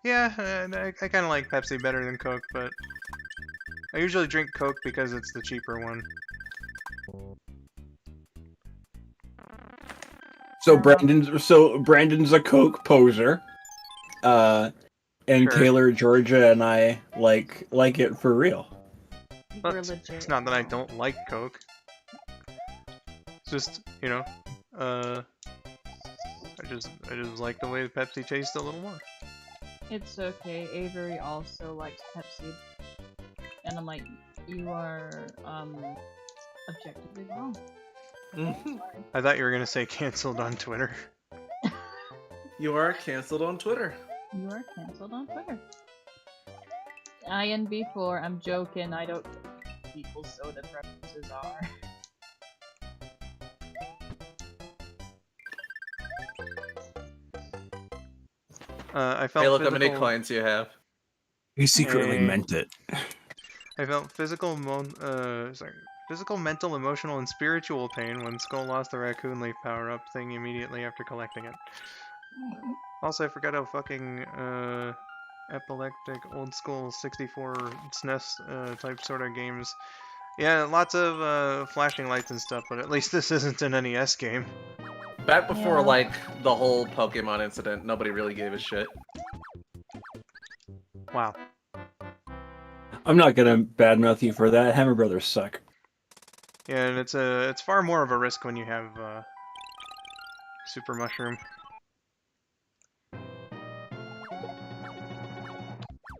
Yeah, I kind of like Pepsi better than Coke, but I usually drink Coke because it's the cheaper one. So Brandon's a Coke poser. And Sure. Taylor, Georgia, and I like it for real. But We're legit. it's not that I don't like Coke. It's just, you know, I just like the way Pepsi tastes a little more. It's okay. Avery also likes Pepsi. And I'm like, you are, objectively wrong. I thought you were gonna say canceled on Twitter. You are canceled on Twitter. You are cancelled on Twitter. INB4, I'm joking, I don't know what people's soda preferences are. I felt Hey, look how physical... many coins you have. He secretly Hey. meant it. I felt physical, physical, mental, emotional, and spiritual pain when Skull lost the raccoon leaf power-up thing immediately after collecting it. Also, I forgot how fucking epileptic, old-school 64 SNES type sort of games. Yeah, lots of flashing lights and stuff, but at least this isn't an NES game. Back before, Yeah. like, the whole Pokemon incident, nobody really gave a shit. Wow. I'm not gonna badmouth you for that. Hammer Brothers suck. Yeah, and it's far more of a risk when you have Super Mushroom.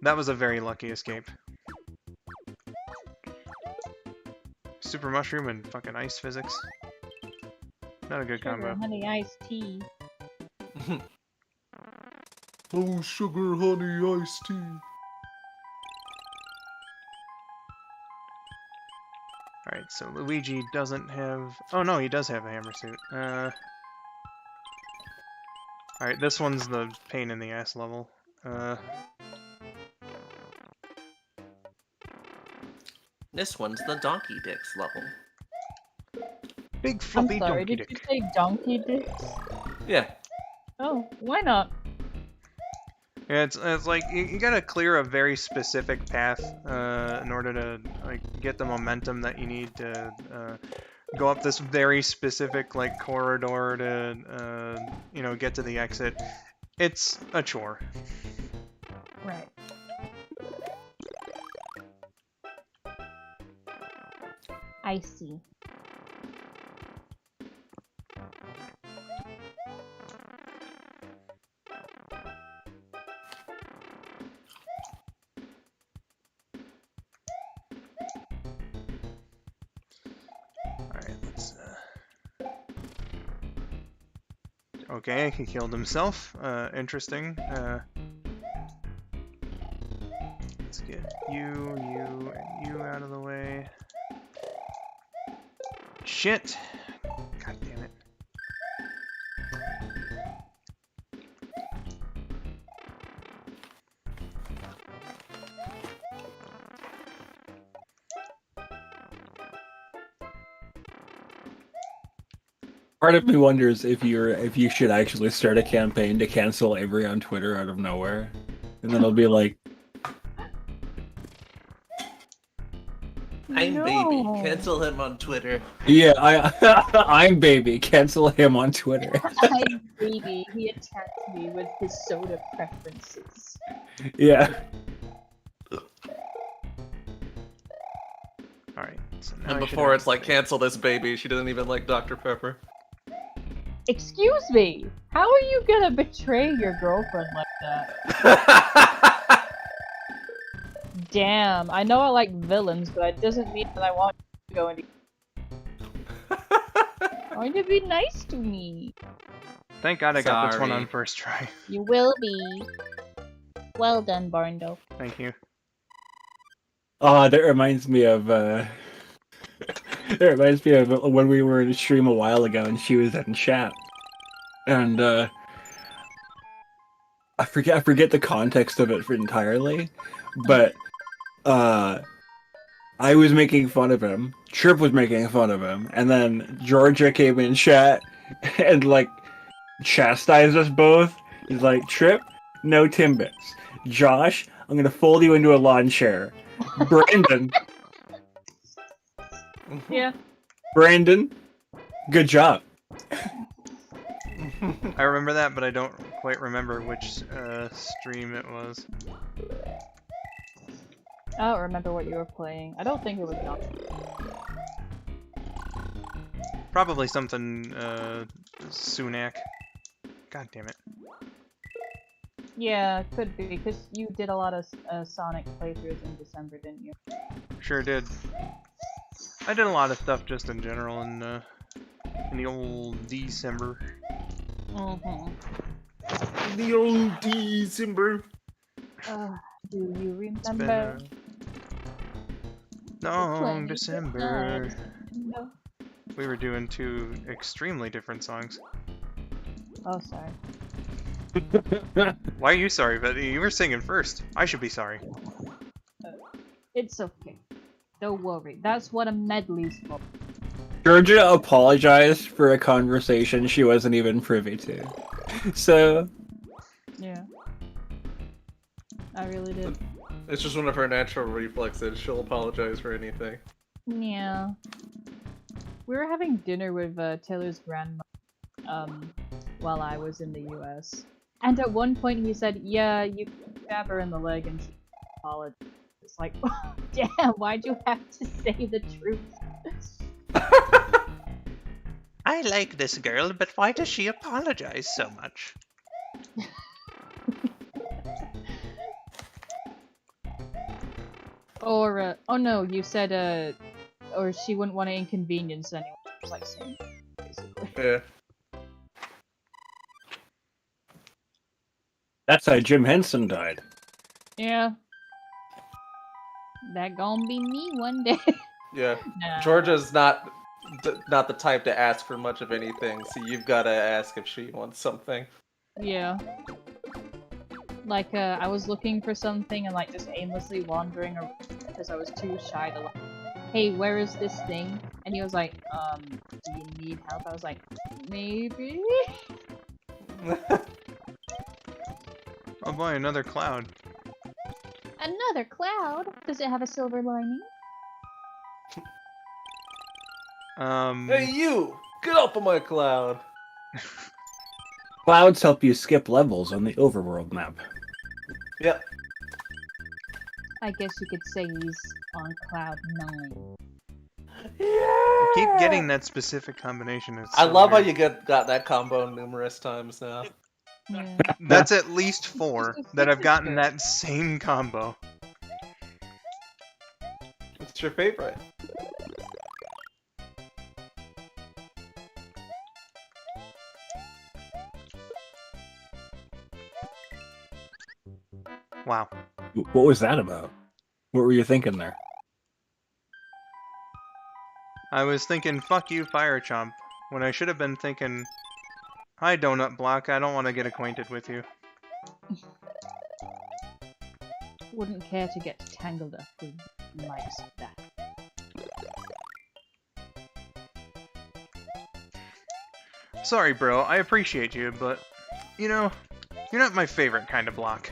That was a very lucky escape. Super Mushroom and fucking ice physics. Not a good combo. Honey iced tea. Oh, sugar, honey, iced tea. Alright, so Luigi doesn't have... Oh no, he does have a hammer suit. Alright, this one's the pain in the ass level. This one's the Donkey Dicks level. Big I'm fluffy sorry, donkey did you dick. say donkey dicks? Yeah. Oh, why not? Yeah, it's like you gotta clear a very specific path in order to like get the momentum that you need to go up this very specific like corridor to you know, get to the exit. It's a chore. Right. I see. Alright, let's okay, he killed himself. Interesting. Let's get you, and you out of the way. Shit! God damn it. Part of me wonders if you should actually start a campaign to cancel Avery on Twitter out of nowhere, and then it'll be like, I'm No. Baby. Cancel him on Twitter. yeah, I'm baby, cancel him on Twitter. I'm baby. He attacked me with his soda preferences. Yeah. Alright, so now And I should before have it's like, cancel this baby, she doesn't even like Dr. Pepper. Excuse me! How are you gonna betray your girlfriend like that? Damn, I know I like villains, but it doesn't mean that I want you to go into. Going to be nice to me. Thank God I got this one Sorry. on first try. You will be. Well done, Barndo. Thank you. Oh, that reminds me of when we were in a stream a while ago and she was in chat. And I forget the context of it entirely, but I was making fun of him, Trip was making fun of him, and then Georgia came in chat and like chastise us both. He's like, Trip, no Timbits. Josh, I'm gonna fold you into a lawn chair. Brandon, Yeah. Brandon, good job. I remember that, but I don't quite remember which stream it was. I don't remember what you were playing. I don't think it was not. Probably something Sunak. God damn it. Yeah, it could be, because you did a lot of Sonic playthroughs in December, didn't you? Sure did. I did a lot of stuff just in general in the old December. Mm-hmm. The old December. Do you It's been remember? a long 20th December. No. We were doing two extremely different songs. Oh, sorry. Why are you sorry, Betty? You were singing first. I should be sorry. It's okay. Don't worry. That's what a medley's for. Georgia apologized for a conversation she wasn't even privy to. So, Yeah. I really did. It's just one of her natural reflexes. She'll apologize for anything. Yeah. We were having dinner with Taylor's grandma while I was in the US. And at one point he said, yeah, you stab her in the leg and she apologized. It's like, damn, why'd you have to say the truth? I like this girl, but why does she apologize so much? Or, oh no, you said, or she wouldn't want to inconvenience anyone. It was like, same, basically. Yeah. that's how Jim Henson died. Yeah. That gonna be me one day. Yeah. Nah. Georgia's not the type to ask for much of anything, so you've got to ask if she wants something. Yeah. Like, I was looking for something and, like, just aimlessly wandering around because I was too shy to, like, hey, where is this thing? And he was like, do you need help? I was like, maybe? Oh boy, another cloud. Another cloud? Does it have a silver lining? Hey, you! Get off of my cloud! Clouds help you skip levels on the overworld map. Yep. I guess you could say he's on cloud 9. I keep getting that specific combination. It's I so love how weird. you got that combo numerous times now. Yeah. That's at least 4 that I've gotten that same combo. What's your favorite? Wow. What was that about? What were you thinking there? I was thinking, fuck you, Fire Chomp, when I should have been thinking, hi, Donut Block, I don't want to get acquainted with you. Wouldn't care to get tangled up with likes of that. Sorry, bro, I appreciate you, but, you know, you're not my favorite kind of block.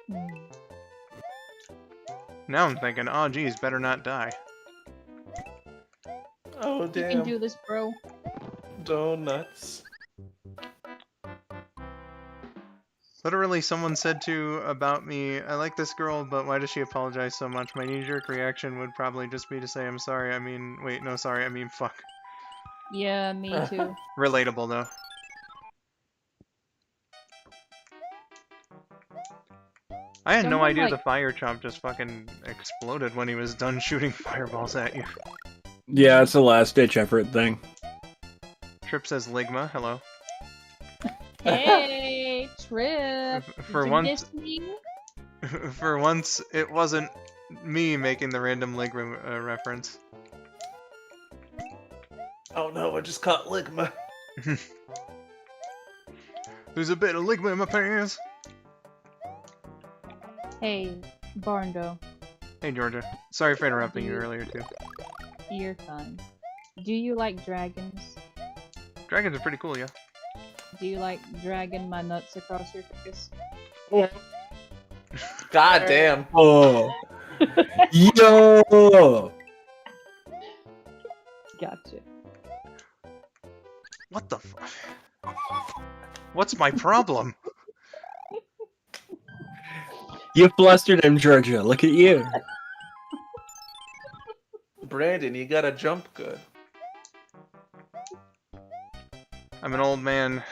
Hmm. Now I'm thinking, oh geez, better not die. Oh, You damn. can do this, bro. Donuts. Literally, someone said about me, I like this girl, but why does she apologize so much? My knee-jerk reaction would probably just be to say, I'm sorry, I mean, wait, no, sorry, I mean, fuck. Yeah, me too. Relatable, though. I had no Someone, idea like- the Fire Chomp just fucking exploded when he was done shooting fireballs at you. Yeah, it's a last-ditch effort thing. Trip says Ligma, hello. Hey, Trip! For Did you once, miss me? for once, it wasn't me making the random Ligma reference. Oh no, I just caught Ligma. There's a bit of Ligma in my pants. Hey, Barndo. Hey, Georgia. Sorry for interrupting you earlier, too. You're fine. Do you like dragons? Dragons are pretty cool, yeah. Do you like dragging my nuts across your face? God damn. Oh. Yo. Gotcha. What the What's my problem? You flustered him, Georgia. Look at you. Brandon, you gotta jump good. I'm an old man.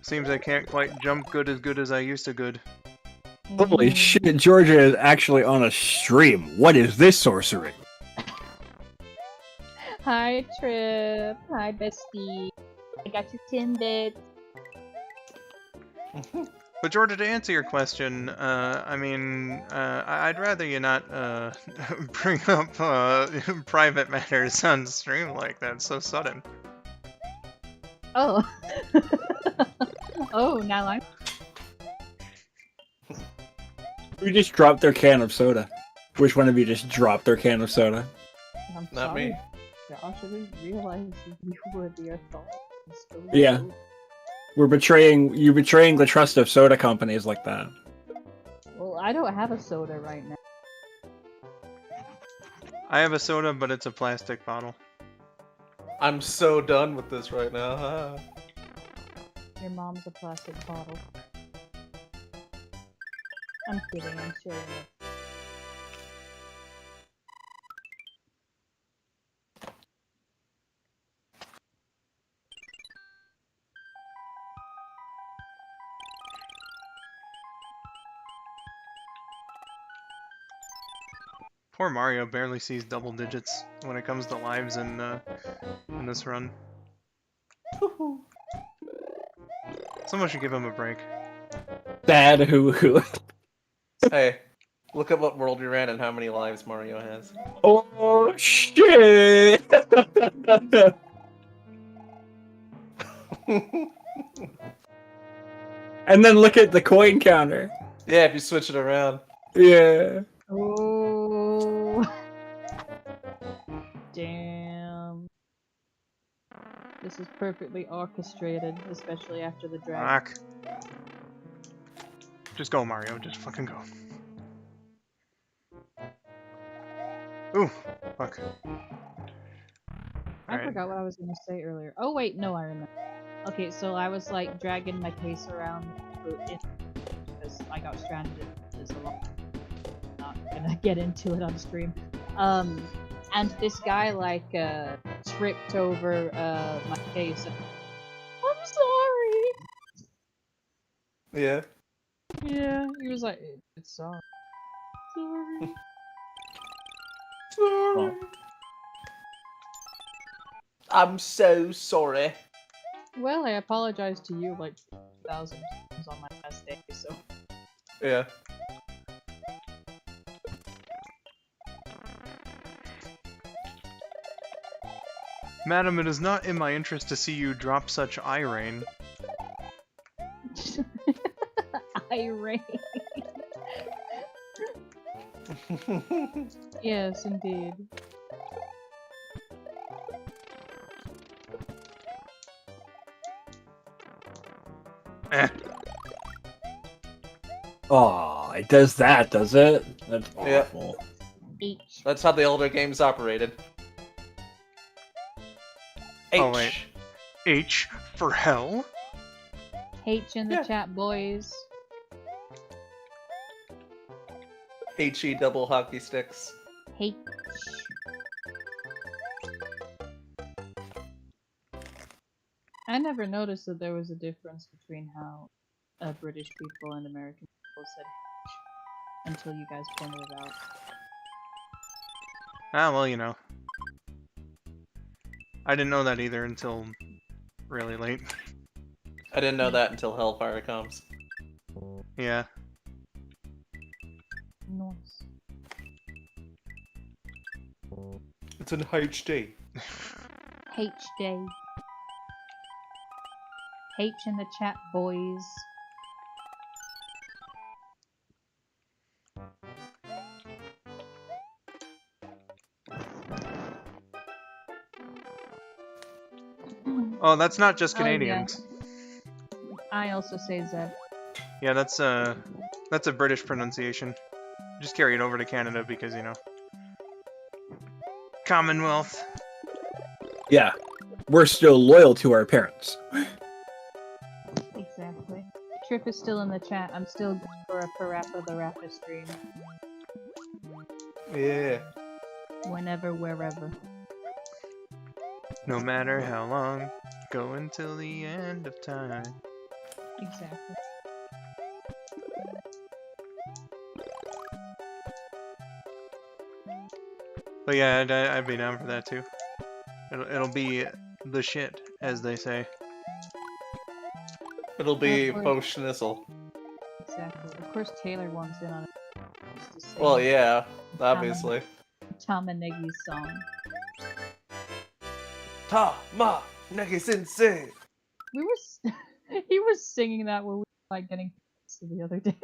Seems I can't quite jump good as I used to good. Holy shit, Georgia is actually on a stream. What is this sorcery? Hi, Trip. Hi, bestie. I got you 10 bits. But Georgia, to answer your question, I mean, I'd rather you not bring up private matters on stream like that so sudden. Oh. Oh, now I'm. Who just dropped their can of soda? Which one of you just dropped their can of soda? I'm Not sorry. me. Josh, I didn't realize you were the authority. Yeah. You're betraying the trust of soda companies like that. Well, I don't have a soda right now. I have a soda, but it's a plastic bottle. I'm so done with this right now. Your mom's a plastic bottle. I'm kidding, I'm sure it is. Poor Mario barely sees double digits when it comes to lives in this run. Someone should give him a break. Sad who. Hey, look at what world you're in and how many lives Mario has. Oh shit! And then look at the coin counter. Yeah, if you switch it around. Yeah. Oh. Damn. This is perfectly orchestrated, especially after the dragon. Fuck. Just go, Mario. Just fucking go. Ooh, fuck. I Alright. forgot what I was gonna say earlier. Oh wait, no, I remember. Okay, so I was like dragging my case around because I got stranded. There's a lot. Not gonna get into it on stream. And this guy like tripped over my case. I'm sorry. Yeah. Yeah, he was like, it's sorry. Sorry. Well, I'm so sorry. Well, I apologized to you like 1,000 times on my best day, so. Yeah. Madam, it is not in my interest to see you drop such eye rain. Irate. Yes, indeed. Eh. oh, it does that, does it? That's Yeah. awful. H. That's how the older games operated. H. Oh, wait. H for hell? H in the Yeah. chat, boys. HE double hockey sticks. H. I never noticed that there was a difference between how British people and American people said H until you guys pointed it out. Ah, well, you know. I didn't know that either until really late. I didn't know that until Hellfire comes. Yeah. Nice. It's an HD. H day. H in the chat, boys. Oh, that's not just Oh, yeah. Canadians. I also say Zeb. Yeah, that's a British pronunciation. Just carry it over to Canada because, you know, Commonwealth. Yeah, we're still loyal to our parents. Exactly. Trip is still in the chat. I'm still going for a Parappa the Rapper stream. Yeah. Whenever, wherever. No matter how long, go until the end of time. Exactly. But yeah, I'd be down for that too. It'll be the shit, as they say. It'll be Of course. faux schnizzle. Exactly. Of course, Taylor wants in on it. Just to sing Well, yeah, obviously. Tom and Neggy's song. Ta ma negi sensei. We were. He was singing that when we were like getting pizza the other day.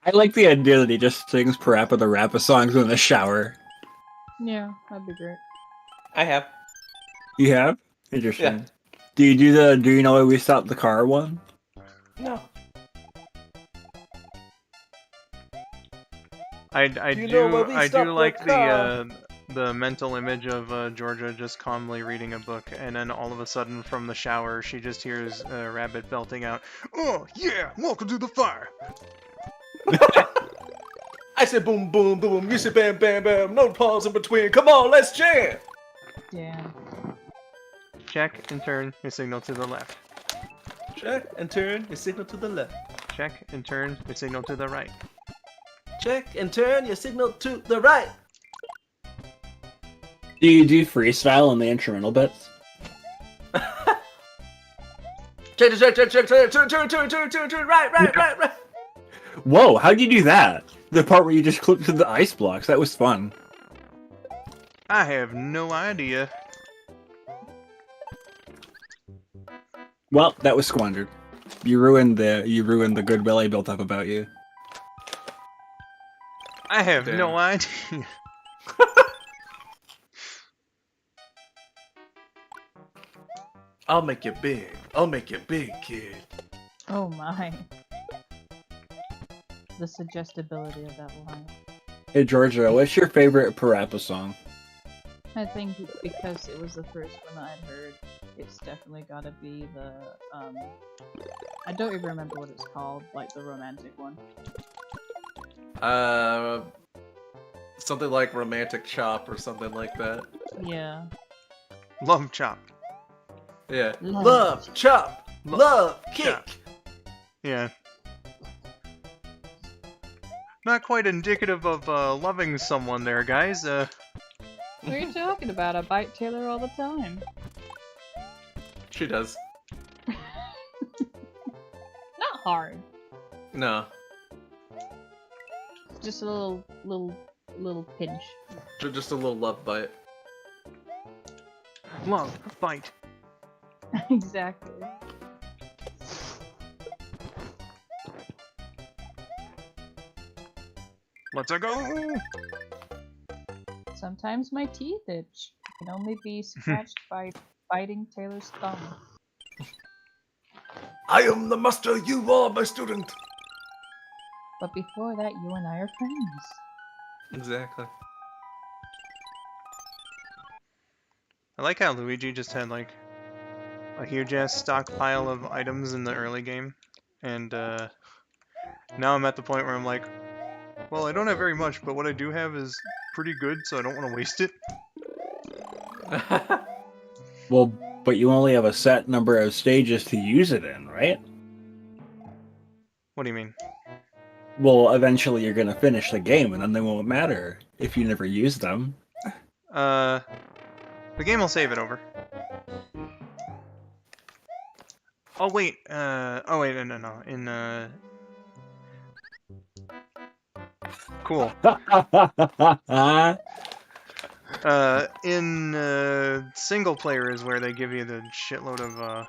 I like the idea that he just sings Parappa the Rappa songs in the shower. Yeah, that'd be great. I have. You have? Interesting. Yeah. Do you know why we stopped the car one? No. I You know where we do stopped the like car? the mental image of Georgia just calmly reading a book, and then all of a sudden from the shower she just hears Rabid belting out, "Oh yeah, welcome to the fire." I said boom, boom, boom. You said bam, bam, bam. No pause in between. Come on, let's jam. Yeah. Check and turn your signal to the left. Check and turn your signal to the left. Check and turn your signal to the right. Check and turn your signal to the right. Do you do freestyle on the instrumental bits? Check, turn, right. Whoa, how'd you do that? The part where you just clipped to the ice blocks, that was fun. I have no idea. Well, that was squandered. You ruined the goodwill I built up about you. I have Damn. no idea. I'll make you big. I'll make you big, kid. Oh my. The suggestibility of that line. Hey Georgia, what's your favorite Parappa song? I think because it was the first one that I'd heard, it's definitely gotta be the, I don't even remember what it's called, like the romantic one. Something like Romantic Chop or something like that. Yeah. Love chop. Yeah. Love. Love, chop, love, kick. Chop. Yeah. Not quite indicative of loving someone there, guys. What are you talking about? I bite Taylor all the time. She does. Not hard. No. Just a little pinch. Just a little love bite. Love, fight. Exactly. Let's go. Sometimes my teeth itch. Can only be scratched by biting Taylor's thumb. I am the master, you are my student. But before that, you and I are friends. Exactly. I like how Luigi just had like a huge ass stockpile of items in the early game, and now I'm at the point where I'm like, well, I don't have very much, but what I do have is pretty good, so I don't want to waste it. Well, but you only have a set number of stages to use it in, right? What do you mean? Well, eventually you're gonna finish the game, and then they won't matter if you never use them. The game will save it over. Oh wait, oh wait, no. Cool. In single player is where they give you the shitload of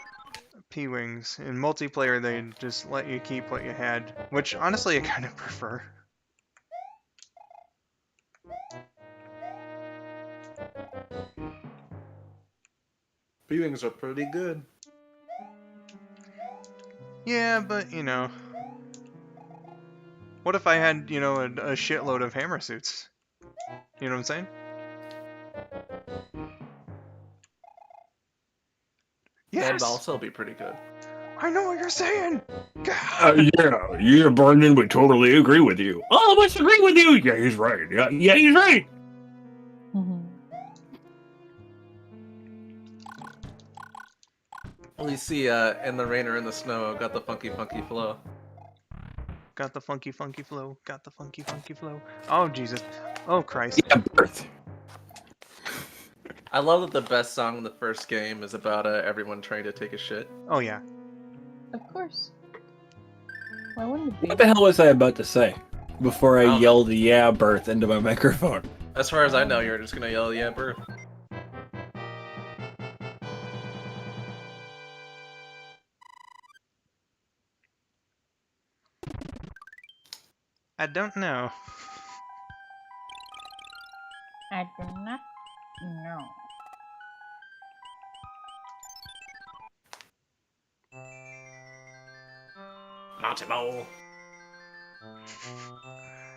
P-Wings. In multiplayer, they just let you keep what you had, which honestly I kind of prefer. Viewings are pretty good. Yeah, but what if I had a shitload of hammer suits? You know what I'm saying? That'd Yes, also be pretty good. I know what you're saying. God. Yeah, Brandon would totally agree with you. Oh, I must agree with you. Yeah, he's right. Yeah, he's right. Well, you see, in the rain or in the snow, got the funky flow. Got the funky flow. Got the funky flow. Oh Jesus. Oh Christ. Yeah, birth. I love that the best song in the first game is about everyone trying to take a shit. Oh yeah. Of course. Why wouldn't it be? What the hell was I about to say before I I don't know. yelled "yeah, birth" into my microphone? As far as I know, you're just gonna yell, yeah, birth. I don't know. I do not know. Matimo.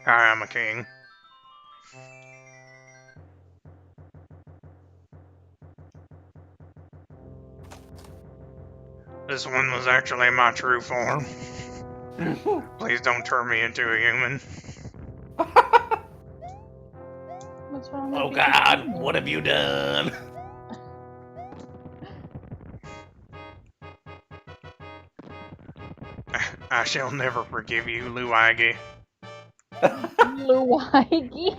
I am a king. This one was actually my true form. Please don't turn me into a human. What's wrong Oh with God, what have you done? I shall never forgive you, Luigi. Luigi?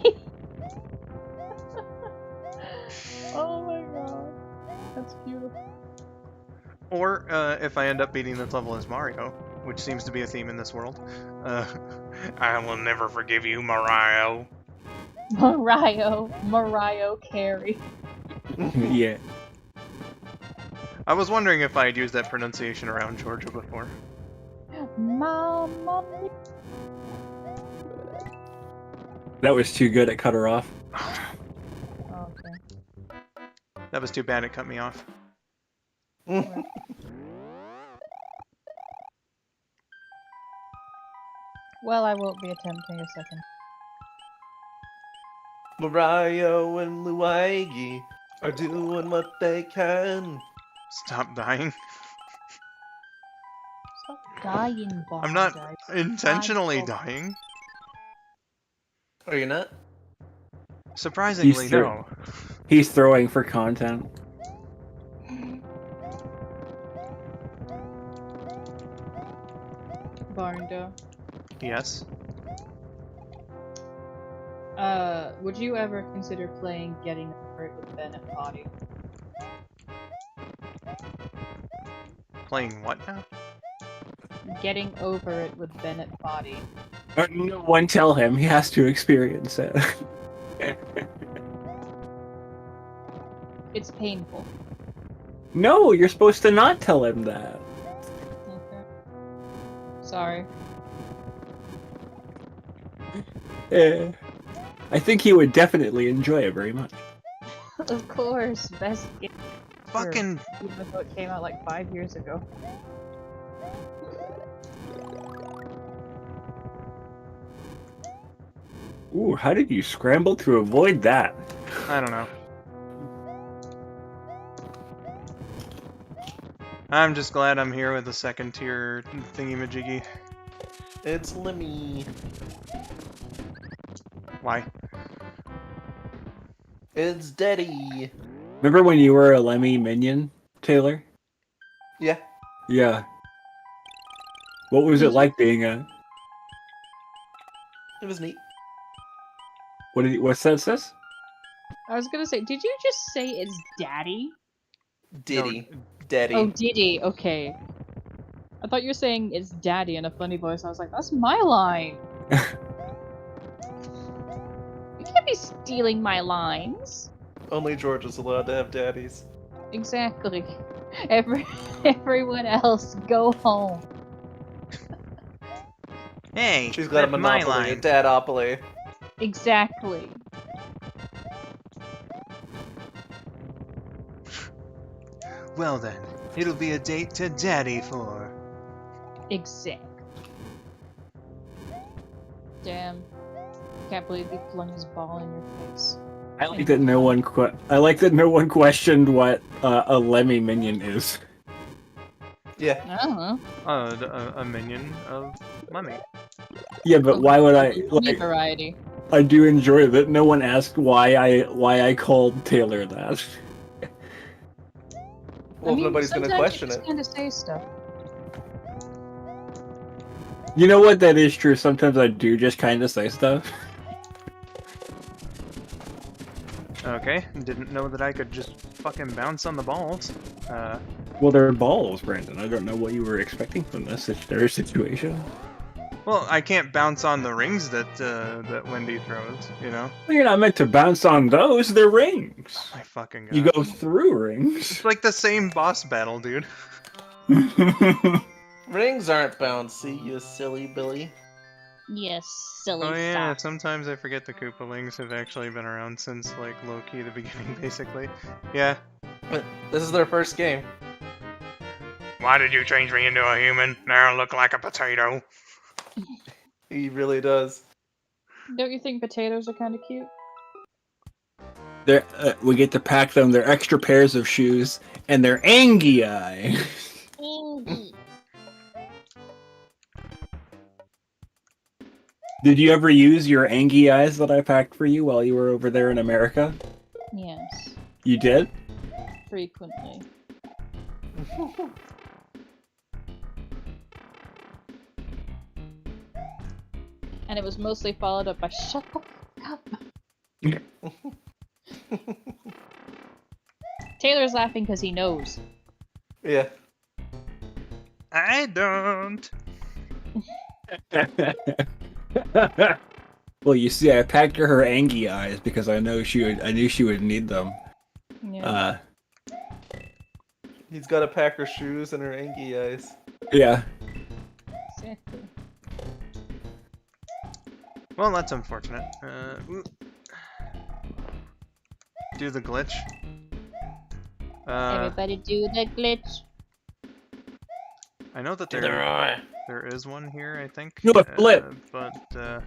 Oh my god. That's beautiful. Or if I end up beating this level as Mario, which seems to be a theme in this world, I will never forgive you, Mario. Mario Carey. Yeah. I was wondering if I had used that pronunciation around Georgia before. Mama. That was too good. It cut her off. Okay. That was too bad it cut me off. Well, I won't be attempting a second. Mario and Luigi are doing what they can. Stop dying. Stop dying, Bond. I'm not intentionally dying. Are you not? Surprisingly, no. He's throwing for content. Barndo. Yes. Would you ever consider playing Getting Over It with Bennett Body? Playing what now? Getting Over It with Bennett Body. No one tell him. He has to experience it. It's painful. No, you're supposed to not tell him that. Okay. Sorry. I think he would definitely enjoy it very much. Of course, best game. Fucking. Even though it came out like 5 years ago. Ooh, how did you scramble to avoid that? I don't know. I'm just glad I'm here with the second tier thingy-majiggy. It's Lemmy. Why? It's Daddy. Remember when you were a Lemmy minion, Taylor? Yeah. Yeah. What was it like being a... It was neat. What's that says? I was gonna say, did you just say it's Daddy? Diddy. Daddy. Oh, Diddy, okay. I thought you were saying it's Daddy in a funny voice. I was like, that's my line. You can't be stealing my lines. Only George is allowed to have daddies. Exactly. Everyone else, go home. Hey, She's got a that's my monopoly, a line. dadopoly. Exactly. Well then, it'll be a date to daddy for. Exact. Damn. Can't believe he flung his ball in your face. I like that no one questioned what a Lemmy minion is. Yeah. I don't know. A minion of Lemmy. Yeah, but why would I Any variety. I do enjoy that no one asked why I called Taylor that. Well, if nobody's gonna question it. Kind of say stuff. You know what? That is true. Sometimes I do just kind of say stuff. Okay, didn't know that I could just fucking bounce on the balls. Well, they're balls, Brandon. I don't know what you were expecting from this situation. Well, I can't bounce on the rings that Wendy throws, you know? Well, you're not meant to bounce on those. They're rings. Oh my fucking god. You go through rings. It's like the same boss battle, dude. Rings aren't bouncy, you silly Billy. Yes, silly Oh yeah, sock. sometimes I forget the Koopalings have actually been around since, like, low-key the beginning, basically. Yeah. But this is their first game. Why did you change me into a human? Now I look like a potato. He really does. Don't you think potatoes are kind of cute? They're, we get to pack them their extra pairs of shoes and their Angie. Did you ever use your Angie eyes that I packed for you while you were over there in America? Yes. You did? Frequently. And it was mostly followed up by shut the fuck up. Taylor's laughing because he knows. Yeah. I don't. Well, you see, I packed her Angie eyes because I knew she would need them. Yeah. He's got to pack her shoes and her Angie eyes. Yeah. Exactly. Well, that's unfortunate. Do the glitch. Everybody do the glitch. I know that To the there right. is one here, I think. Do a flip. But, Hey,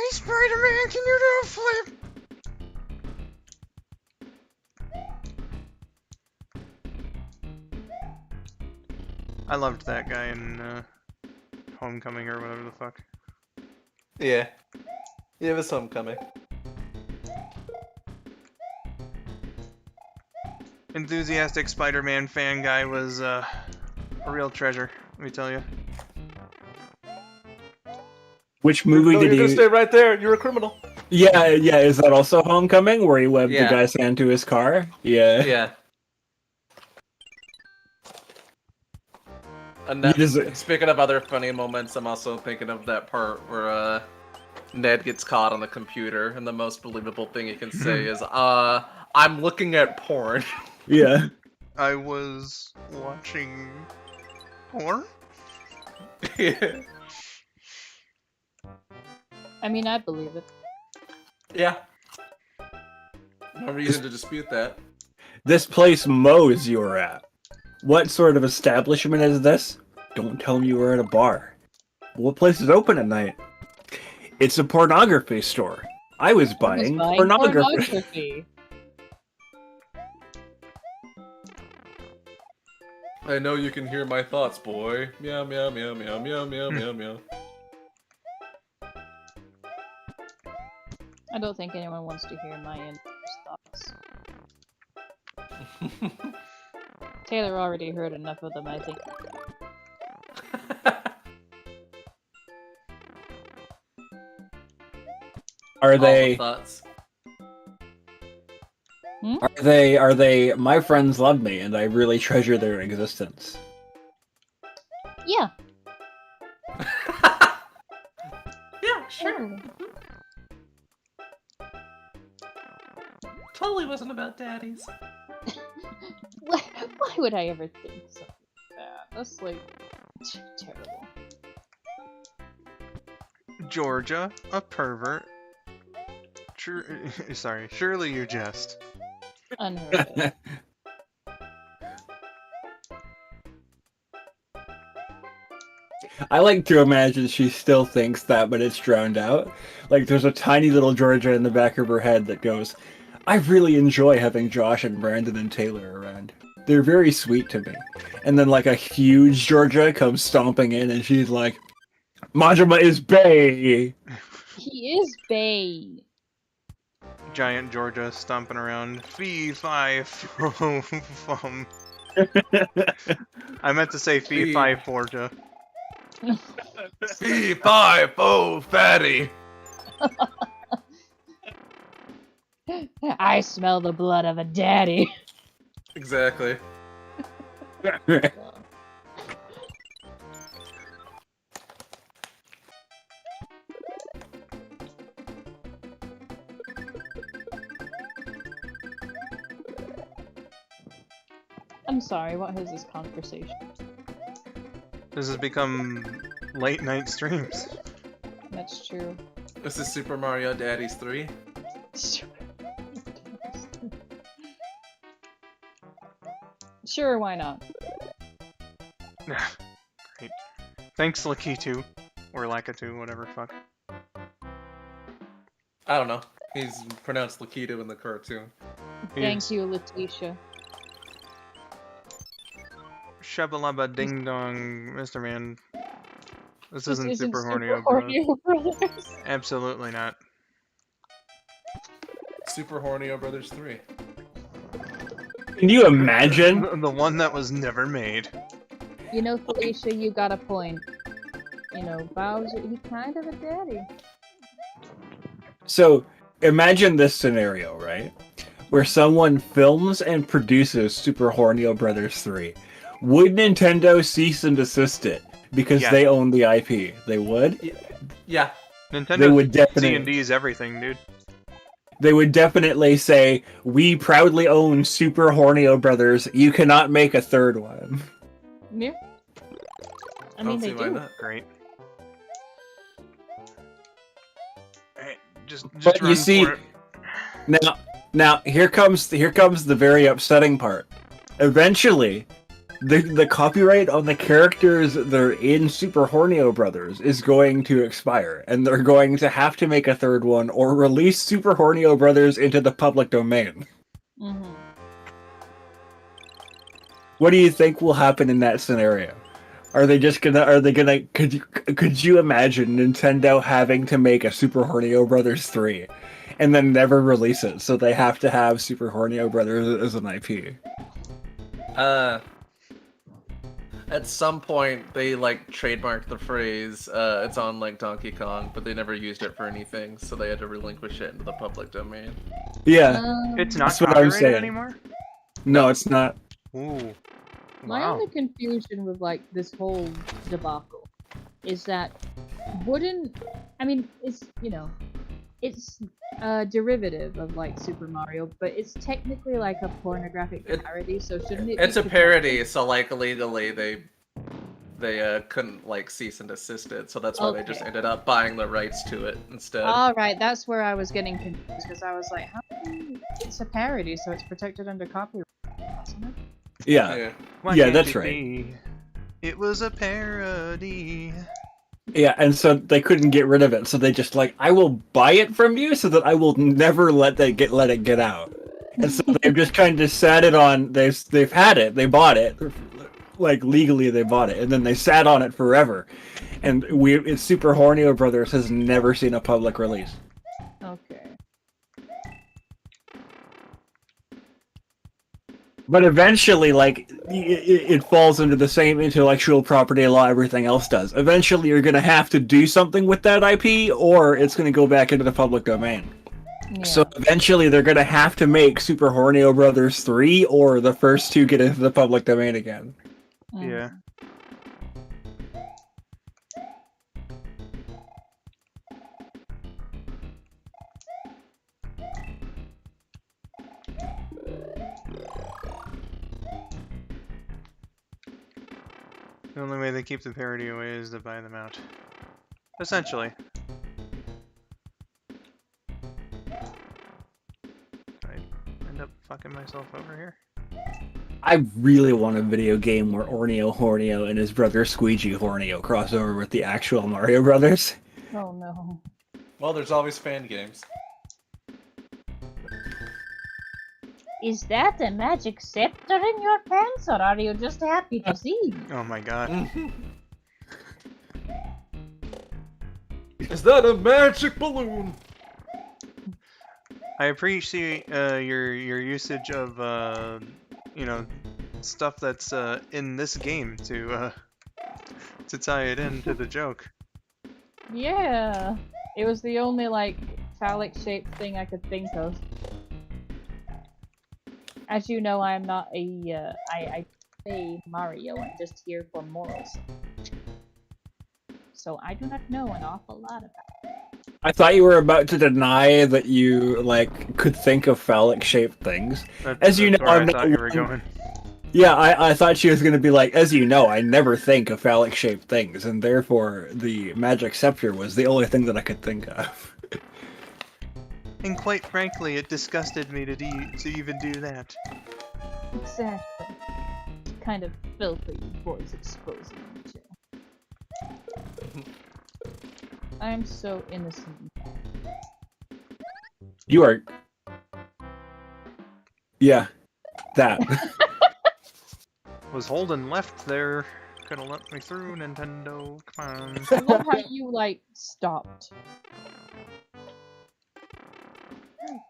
Spider-Man, can you do a flip? I loved that guy in, Homecoming or whatever the fuck. Yeah. Yeah, it was homecoming. Enthusiastic Spider-Man fan guy was, a real treasure, let me tell you. Which movie No, did you're gonna you? stay right there. You're a criminal. Yeah, yeah. Is that also Homecoming, where he webbed Yeah. the guy's hand to his car? Yeah. Yeah. And You that, deserve- speaking of other funny moments, I'm also thinking of that part where Ned gets caught on the computer, and the most believable thing he can say is, I'm looking at porn. Yeah. I was watching porn? Yeah. I mean, I believe it. Yeah. No reason to dispute that. This place Moe's you were at. What sort of establishment is this? Don't tell me you were at a bar. What place is open at night? It's a pornography store. I was buying pornography. I know you can hear my thoughts, boy. Meow, meow, meow, meow, meow, meow, meow, meow. I don't think anyone wants to hear my thoughts. Taylor already heard enough of them, I think. Are All the they? thoughts. Are they? My friends love me, and I really treasure their existence. Yeah. Yeah, sure. Totally wasn't about daddies. Why would I ever think so? That's like terrible. Georgia, a pervert. Sorry, surely you jest. Unheard of. I like to imagine she still thinks that, but it's drowned out. Like, there's a tiny little Georgia in the back of her head that goes, I really enjoy having Josh and Brandon and Taylor around. They're very sweet to me. And then, like, a huge Georgia comes stomping in, and she's like, Majima is bae! He is bae. Giant Georgia stomping around. Fee, fi, fum. I meant to say fee, Fee. fi, Georgia. Fee, fi, fo, fatty. I smell the blood of a daddy. Exactly. I'm sorry, what is this conversation? This has become late night streams. That's true. This is Super Mario Daddies 3. Sure, why not? Great. Thanks, Lakitu. Or Lakitu, whatever, fuck. I don't know. He's pronounced Lakitu in the cartoon. Thank you, Letitia. Shabalaba ding dong, Mr. Man. This isn't isn't Super Super Hornio Bros. Hornio Brothers. Absolutely not. Super Hornio Brothers 3. Can you imagine? The one that was never made. You know, Felicia, you got a point. You know, Bowser, he's kind of a daddy. So, imagine this scenario, right? Where someone films and produces Super Hornio Brothers 3. Would Nintendo cease and desist it? Because Yeah. they own the IP. They would? Yeah. Nintendo They would definitely- D&D's everything, dude. They would definitely say, we proudly own Super Hornio Brothers. You cannot make a third one. Yeah. I mean, don't they see why do. not. Great. Alright, just But run you see, for it. now here comes the very upsetting part. Eventually, the copyright on the characters that are in Super Hornio Brothers is going to expire, and they're going to have to make a third one or release Super Hornio Brothers into the public domain. Mm-hmm. What do you think will happen in that scenario? Could you imagine Nintendo having to make a Super Hornio Brothers 3 and then never release it, so they have to have Super Hornio Brothers as an IP? At some point, they like trademarked the phrase, it's on like Donkey Kong, but they never used it for anything, so they had to relinquish it into the public domain. Yeah. It's not That's what I'm copyrighted saying. anymore? No, it's not. Ooh. My Wow. only confusion with like this whole debacle is that it's it's a derivative of like Super Mario, but it's technically like a pornographic parody, so shouldn't it? It's be a parody, so like legally they couldn't like cease and desist it, so that's why they just Okay. ended up buying the rights to it instead. All right, that's where I was getting confused because I was like, how come it's a parody, so it's protected under copyright, isn't it? Yeah. Why Yeah, can't that's it right. be? It was a parody. Yeah, and so they couldn't get rid of it, so they just like, I will buy it from you so that I will never let it get out. And so they've just kind of sat it on. They've had it. They bought it, like legally they bought it, and then they sat on it forever. And it's Super Hornio Brothers has never seen a public release. Okay. But eventually, like, it falls into the same intellectual property law everything else does. Eventually, you're going to have to do something with that IP, or it's going to go back into the public domain. Yeah. So eventually, they're going to have to make Super Hornio Brothers 3, or the first two get into the public domain again. Yeah. The only way they keep the parody away is to buy them out. Essentially. Did I end up fucking myself over here? I really want a video game where Orneo Horneo and his brother Squeegee Horneo cross over with the actual Mario Brothers. Oh no. Well, there's always fan games. Is that a magic scepter in your pants, or are you just happy to see me? Oh my god. Is that a magic balloon? I appreciate your usage of stuff that's in this game to tie it into the joke. Yeah. It was the only, like, phallic-shaped thing I could think of. As you know, I am not I play Mario and just here for morals. So I do not know an awful lot about it. I thought you were about to deny that you, like, could think of phallic-shaped things. As you know, where I'm I thought you were not... going. Yeah, I thought she was going to be like, as you know, I never think of phallic-shaped things, and therefore the magic scepter was the only thing that I could think of. And quite frankly, it disgusted me to even do that. Exactly. Kind of filthy boys exposing me to. I am so innocent. You are... Yeah. That. Was holding left there. Could've let me through, Nintendo. Come on. I love how you, like, stopped.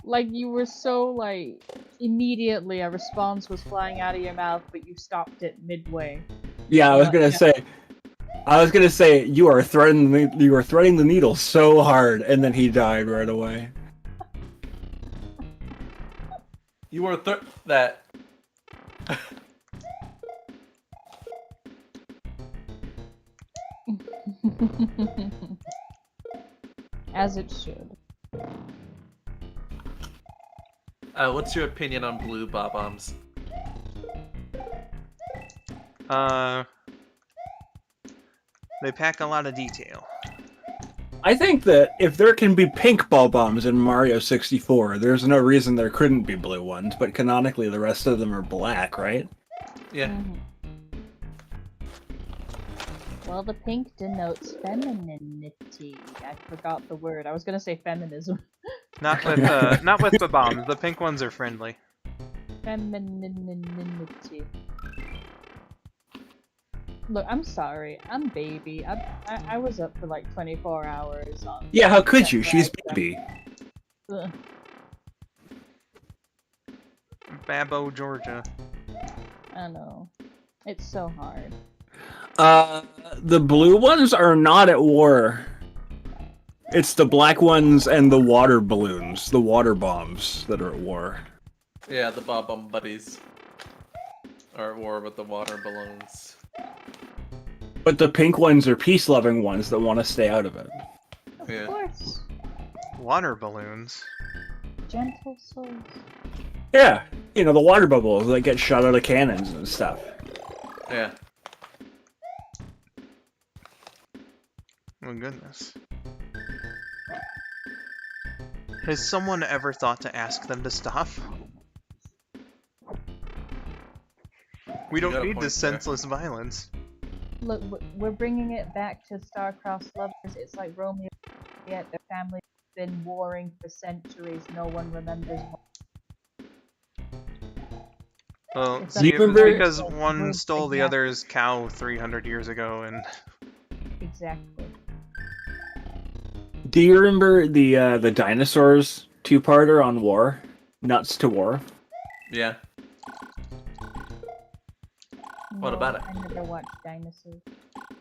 Like, you were so, like, immediately a response was flying out of your mouth, but you stopped it midway. Yeah, I was gonna say you are threading the needle so hard, and then he died right away. You were that. As it should. What's your opinion on blue bob-ombs? They pack a lot of detail. I think that if there can be pink ball bombs in Mario 64, there's no reason there couldn't be blue ones, but canonically the rest of them are black, right? Yeah. Mm-hmm. Well, the pink denotes femininity. I forgot the word. I was gonna say feminism. Not with the bombs. The pink ones are friendly. Femininity. Look, I'm sorry. I'm baby. I was up for like 24 hours on... Yeah, how could you? She's baby. Ugh. Babbo, Georgia. I know. It's so hard. The blue ones are not at war. It's the black ones and the water balloons, the water bombs, that are at war. Yeah, the bob-omb buddies are at war with the water balloons. But the pink ones are peace-loving ones that want to stay out of it. Of Yeah. course. Water balloons. Gentle souls. Yeah, you know, the water bubbles that get shot out of cannons and stuff. Yeah. Oh goodness. Has someone ever thought to ask them to stop? We You got don't a need point this there. senseless violence. Look, we're bringing it back to star-crossed lovers. It's like Romeo and Juliet. Their family's been warring for centuries. No one remembers. Well, It's see, it was remember- because one Words stole the exact- other's cow 300 years ago, and Exactly. Do you remember the dinosaurs two-parter on War? Nuts to War? Yeah. What No, about it? I never watched Dinosaurs.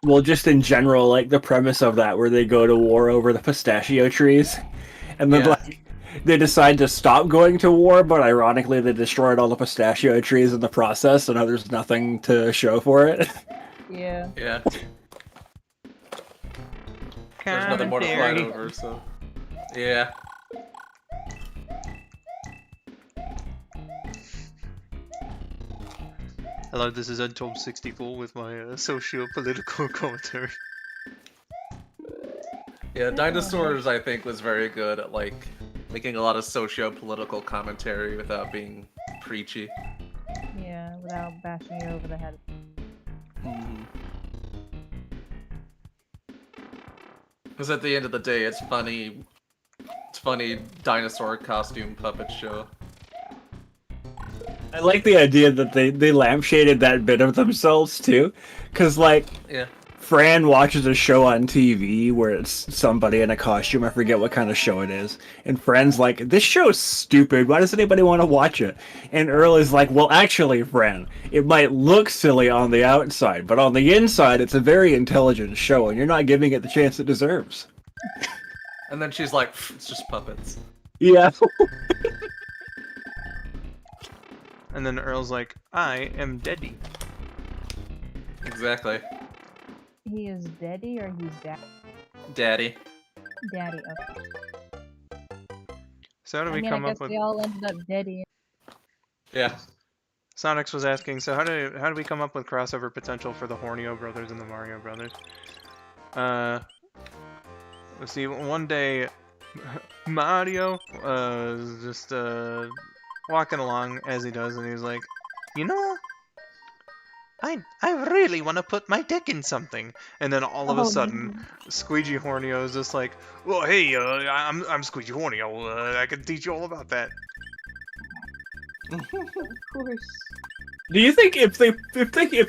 Well, just in general, like the premise of that, where they go to war over the pistachio trees, and then Yeah. like they decide to stop going to war, but ironically they destroyed all the pistachio trees in the process, so now there's nothing to show for it. Yeah. Yeah. There's nothing more to fight Commentary. over, so. Yeah. Hello, this is Untold64 with my socio-political commentary. Yeah, Dinosaurs, I think, was very good at, like, making a lot of socio-political commentary without being preachy. Yeah. without bashing you over the head. Because at the end of the day, it's funny. It's funny dinosaur costume puppet show. I like the idea that they lampshaded that bit of themselves too, because like Yeah. Fran watches a show on TV where it's somebody in a costume. I forget what kind of show it is, and Fran's like, "This show's stupid. Why does anybody want to watch it?" And Earl is like, "Well, actually, Fran, it might look silly on the outside, but on the inside, it's a very intelligent show, and you're not giving it the chance it deserves." And then she's like, "It's just puppets." Yeah. And then Earl's like, I am Deddy. Exactly. He is daddy or he's Daddy. daddy? Okay. So how do I we mean, come I up guess with... they all ended up daddy. Yeah. Sonics was asking, so how do we come up with crossover potential for the Hornio brothers and the Mario brothers? Let's see, one day Mario was just walking along as he does, and he's like, you know, I really want to put my dick in something. And then all of a sudden, Squeegee Hornio is just like, well, hey, I'm Squeegee Hornio. I can teach you all about that. Of course. Do you think if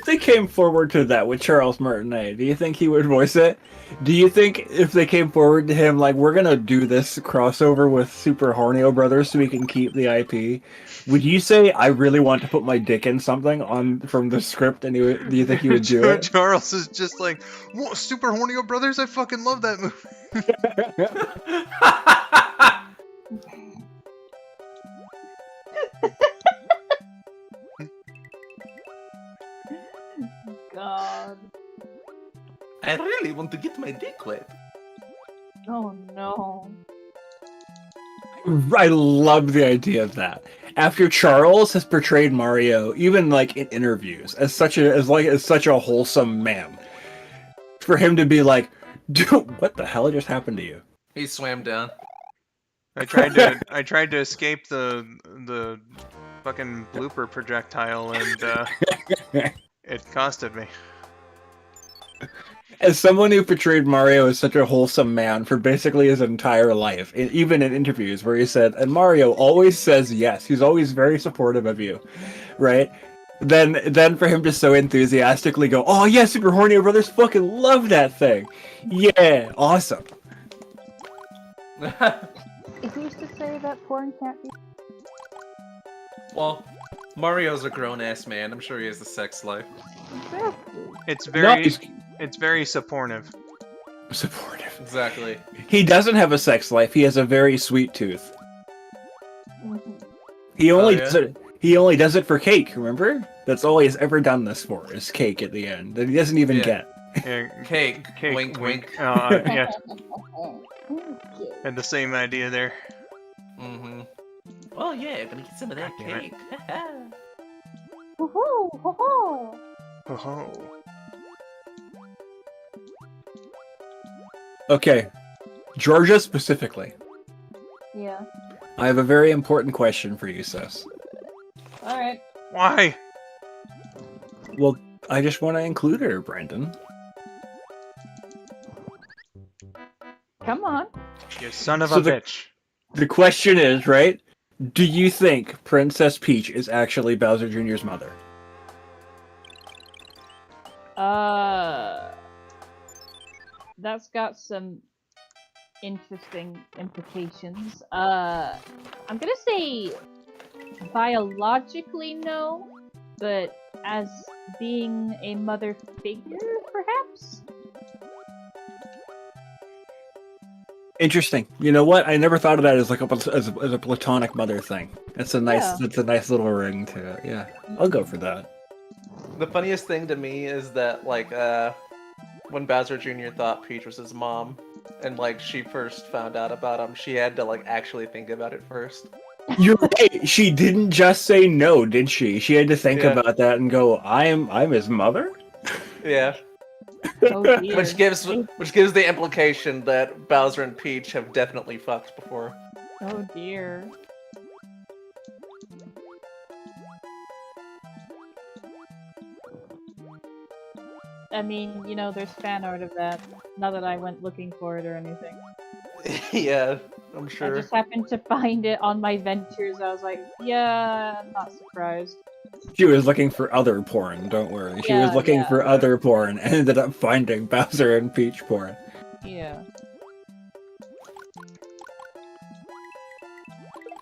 they came forward to that with Charles Martinet, do you think he would voice it? Do you think if they came forward to him like, we're gonna do this crossover with Super Hornio Brothers so we can keep the IP, would you say I really want to put my dick in something from the script? And do you think he would do it? Charles is just like, what, Super Hornio Brothers? I fucking love that movie. God. I really want to get my dick wet. Oh no. I love the idea of that. After Charles has portrayed Mario, even like in interviews, as such a wholesome man, for him to be like, dude, what the hell just happened to you? He swam down. I tried to escape the fucking blooper projectile, and it costed me. As someone who portrayed Mario as such a wholesome man for basically his entire life, even in interviews where he said, and Mario always says yes, he's always very supportive of you, right? Then for him to so enthusiastically go, oh yeah, Super Hornio Brothers fucking love that thing. Yeah, awesome. Who's to say that porn can't be? Well, Mario's a grown-ass man. I'm sure he has a sex life. Exactly. It's very supportive. Supportive. Exactly. He doesn't have a sex life. He has a very sweet tooth. Mhm. He only yeah? does it. He only does it for cake. Remember? That's all he's ever done this for is cake at the end that he doesn't even Yeah. get. Yeah, Cake. Wink, wink. Yeah, Okay. had the same idea there. Mm-hmm. Oh yeah, gonna get some of that God damn it. cake. Woohoo! Woohoo! Oh. Okay, Georgia specifically. Yeah. I have a very important question for you, sis. Alright. Why? Well, I just want to include her, Brandon. Come on. You son of So a the- bitch. The question is, right? Do you think Princess Peach is actually Bowser Jr.'s mother? That's got some interesting implications. I'm gonna say biologically no, but as being a mother figure, perhaps? Interesting. You know what? I never thought of that as like as a platonic mother thing. It's a nice, Yeah. it's a nice little ring to it. Yeah, I'll go for that. The funniest thing to me is that, like, when Bowser Jr. thought Peach was his mom, and, like, she first found out about him, she had to, like, actually think about it first. You're right. She didn't just say no, did she? She had to think Yeah. about that and go, I'm his mother? Yeah. Oh dear. Which gives the implication that Bowser and Peach have definitely fucked before. Oh dear. I mean, you know, there's fan art of that. Not that I went looking for it or anything. Yeah, I'm I sure. just happened to find it on my ventures. I was like, yeah, I'm not surprised. She was looking for other porn, don't worry. She was Yeah, looking yeah. for other porn and ended up finding Bowser and Peach porn. Yeah.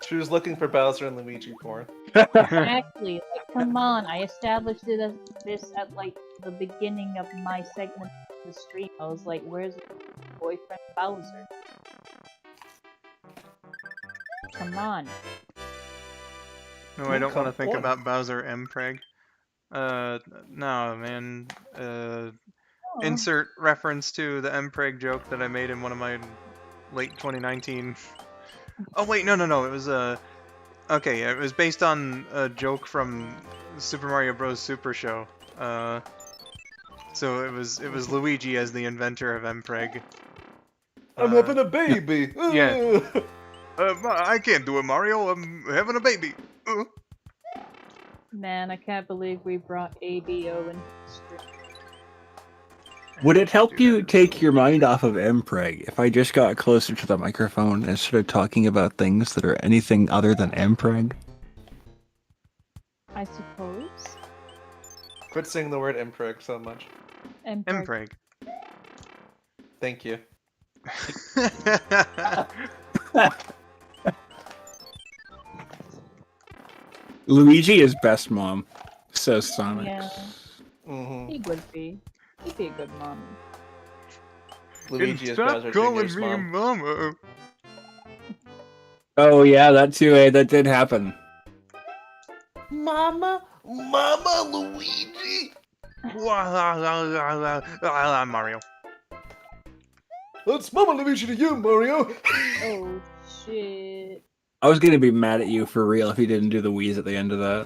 She was looking for Bowser and Luigi porn. Exactly. Like, come on. I established it as this at like the beginning of my segment of the stream. I was like, where's boyfriend Bowser? Come on. No, I don't want to think Point. about Bowser Mpreg. No, man. Oh. Insert reference to the Mpreg joke that I made in one of my late 2019. Oh wait, no. It was okay. Yeah, it was based on a joke from Super Mario Bros. Super Show. So it was Luigi as the inventor of Mpreg. I'm having a baby. yeah. I can't do it, Mario. I'm having a baby. Man, I can't believe we brought ABO in history. Would it help you take your mind off of Mpreg if I just got closer to the microphone and started talking about things that are anything other than Mpreg? I suppose. Quit saying the word impreg so much. Mpreg. Thank you. Luigi is best mom, says Sonic. Yeah, Mm-hmm. he would be. He'd be a good mommy. Luigi is Stop Bowser calling Jr.'s me mom. mama. Oh yeah, that too, that did happen. Mama Luigi. Mario. That's Mama Luigi to you, Mario. Oh shit. I was gonna be mad at you for real if you didn't do the wheeze at the end of that.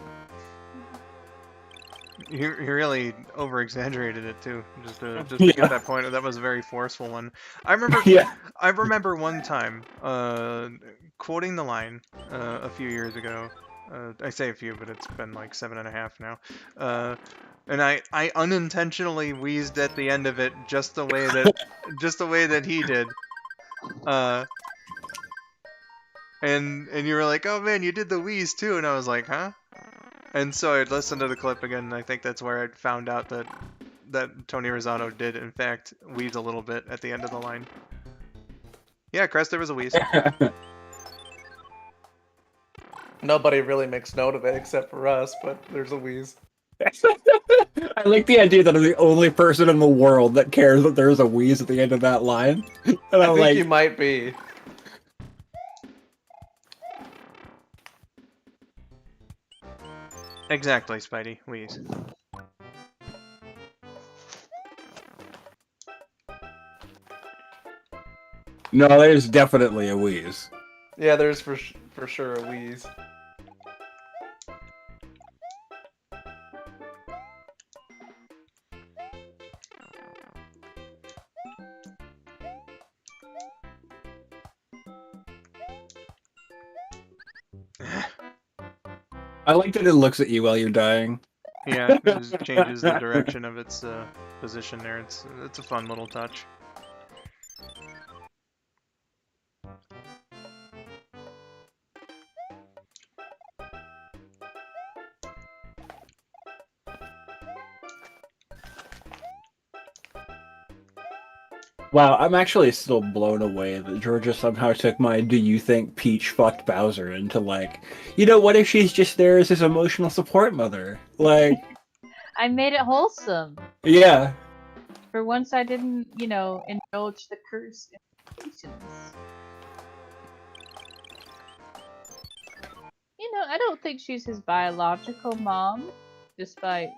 He really over-exaggerated it too, just to get that point. That was a very forceful one. I remember. Yeah. I remember one time quoting the line a few years ago. I say a few, but it's been like 7.5 now. And I unintentionally wheezed at the end of it just the way that he did. And you were like, oh man, you did the wheeze too, and I was like, huh? And so I listened to the clip again, and I think that's where I found out that Tony Rosado did, in fact, wheeze a little bit at the end of the line. Yeah, Crest, there was a wheeze. Nobody really makes note of it except for us, but there's a wheeze. I like the idea that I'm the only person in the world that cares that there's a wheeze at the end of that line. And I I'm think like, you might be. Exactly, Spidey. Wheeze. no, there's definitely a wheeze. Yeah, there's for sure a wheeze. I like that it looks at you while you're dying. Yeah, it just changes the direction of its position there. It's a fun little touch. Wow, I'm actually still blown away that Georgia somehow took my "Do you think Peach fucked Bowser?" into like, you know, what if she's just there as his emotional support mother? Like, I made it wholesome. yeah. For once, I didn't, you know, indulge the cursed implications. You know, I don't think she's his biological mom, despite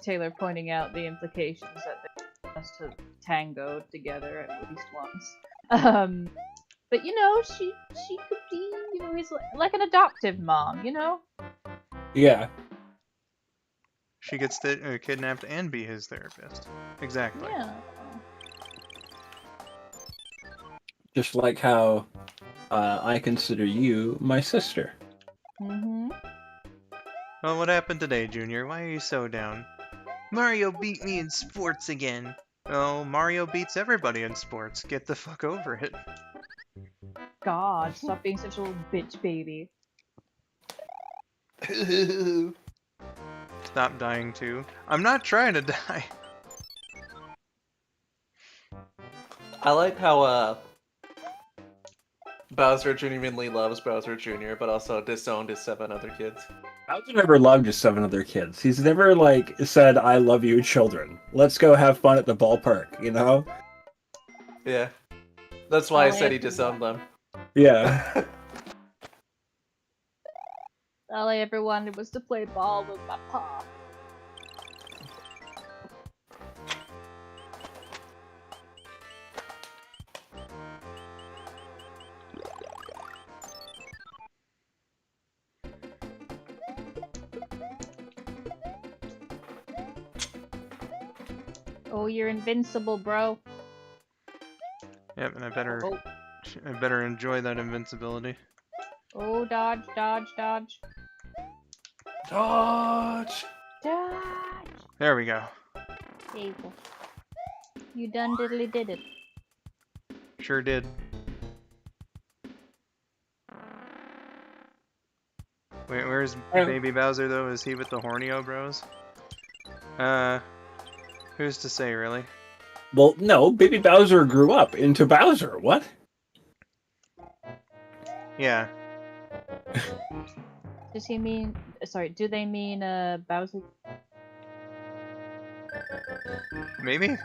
Taylor pointing out the implications that they must have tangoed together at least once. But you know, she could be, you know, he's like an adoptive mom, you know? Yeah. She gets kidnapped and be his therapist. Exactly. Yeah. Just like how I consider you my sister. Mm-hmm. Well, what happened today, Junior? Why are you so down? Mario beat me in sports again. Oh, Mario beats everybody in sports. Get the fuck over it. God, stop being such a little bitch baby. Stop dying too. I'm not trying to die. I like how Bowser genuinely loves Bowser Jr., but also disowned his 7 other kids. Bowser never loved his 7 other kids. He's never, like, said, I love you, children. Let's go have fun at the ballpark, you know? Yeah. That's why I said he everyone. disowned them. Yeah. All I ever wanted was to play ball with my pa. Oh, you're invincible, bro. Yep, and I better Oh, enjoy that invincibility. oh, dodge, dodge, dodge, Dodge! dodge. There we go. There you go. You done diddly did it. Sure did. Wait, where's Baby Bowser though? Is he with the Hornio Bros? Who's to say, really? Well, no, Baby Bowser grew up into Bowser. What? Yeah. Does he mean? Sorry, do they mean Bowser? Maybe?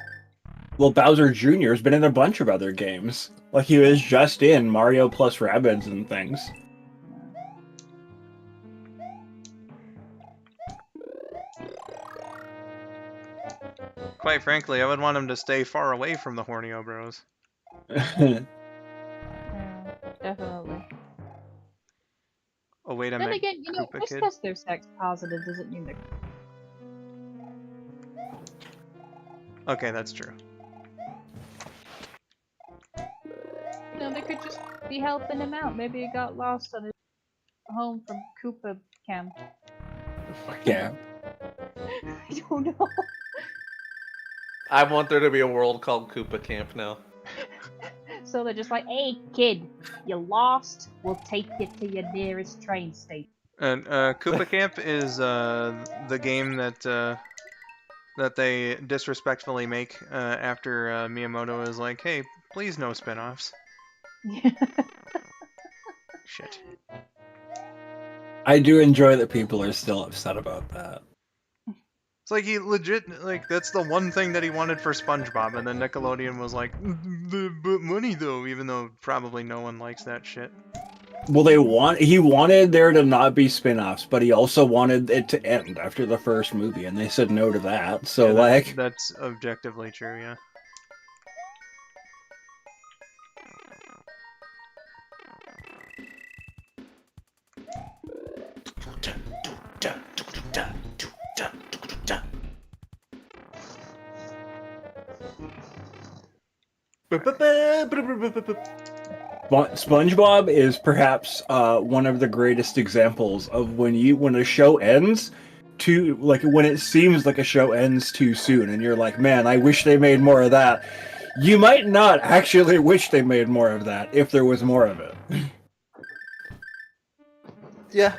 Well, Bowser Jr. has been in a bunch of other games. Like, he was just in Mario plus Rabbids and things. Quite frankly, I would want him to stay far away from the Hornio Bros. Definitely. Oh, wait a Then minute. again, you know, Koopa just Kid? because they're sex positive doesn't mean they're. Okay, that's true. You know, they could just be helping him out. Maybe he got lost on his home from Koopa camp. Yeah. I don't know. I want there to be a world called Koopa Camp now. So they're just like, hey, kid, you lost? We'll take you to your nearest train station. And Koopa Camp is the game that that they disrespectfully make after Miyamoto is like, hey, please no spin-offs. Shit. I do enjoy that people are still upset about that. It's like he legit, like, that's the one thing that he wanted for SpongeBob, and then Nickelodeon was like, but money though, even though probably no one likes that shit. Well, he wanted there to not be spin-offs, but he also wanted it to end after the first movie, and they said no to that. So, Yeah, like, that's objectively true, yeah. SpongeBob is perhaps one of the greatest examples of when a show ends when it seems like a show ends too soon, and you're like, man, I wish they made more of that. You might not actually wish they made more of that if there was more of it. Yeah.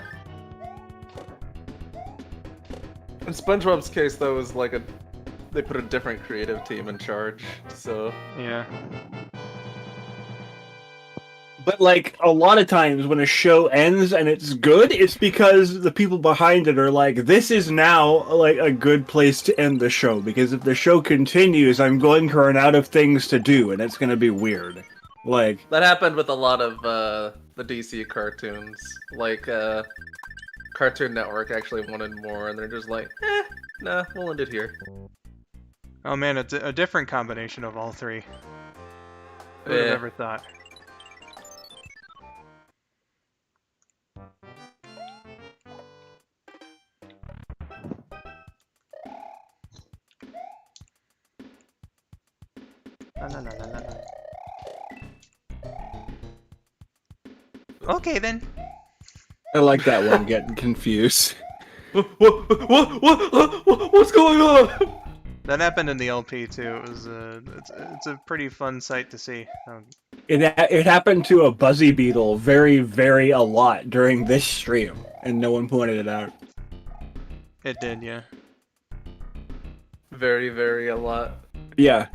In SpongeBob's case, though, is like they put a different creative team in charge, so... Yeah. But, like, a lot of times when a show ends and it's good, it's because the people behind it are like, this is now, like, a good place to end the show, because if the show continues, I'm going to run out of things to do, and it's going to be weird. Like... That happened with a lot of the DC cartoons. Like, Cartoon Network actually wanted more, and they're just like, nah, we'll end it here. Oh man, it's a different combination of all three. Who would have Yeah. ever thought? La, la, la, la, la, la. Okay then. I like that one, getting confused. What's going on? That happened in the LP too. It was it's a pretty fun sight to see. It happened to a Buzzy Beetle very, very a lot during this stream, and no one pointed it out. It did, yeah. Very, very a lot. Yeah.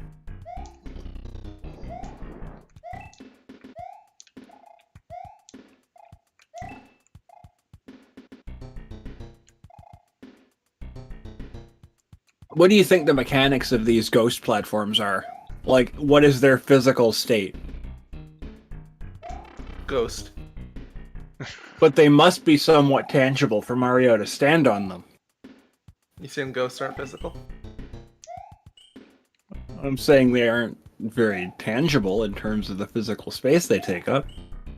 What do you think the mechanics of these ghost platforms are? Like, what is their physical state? Ghost. But they must be somewhat tangible for Mario to stand on them. You saying ghosts aren't physical? I'm saying they aren't very tangible in terms of the physical space they take up.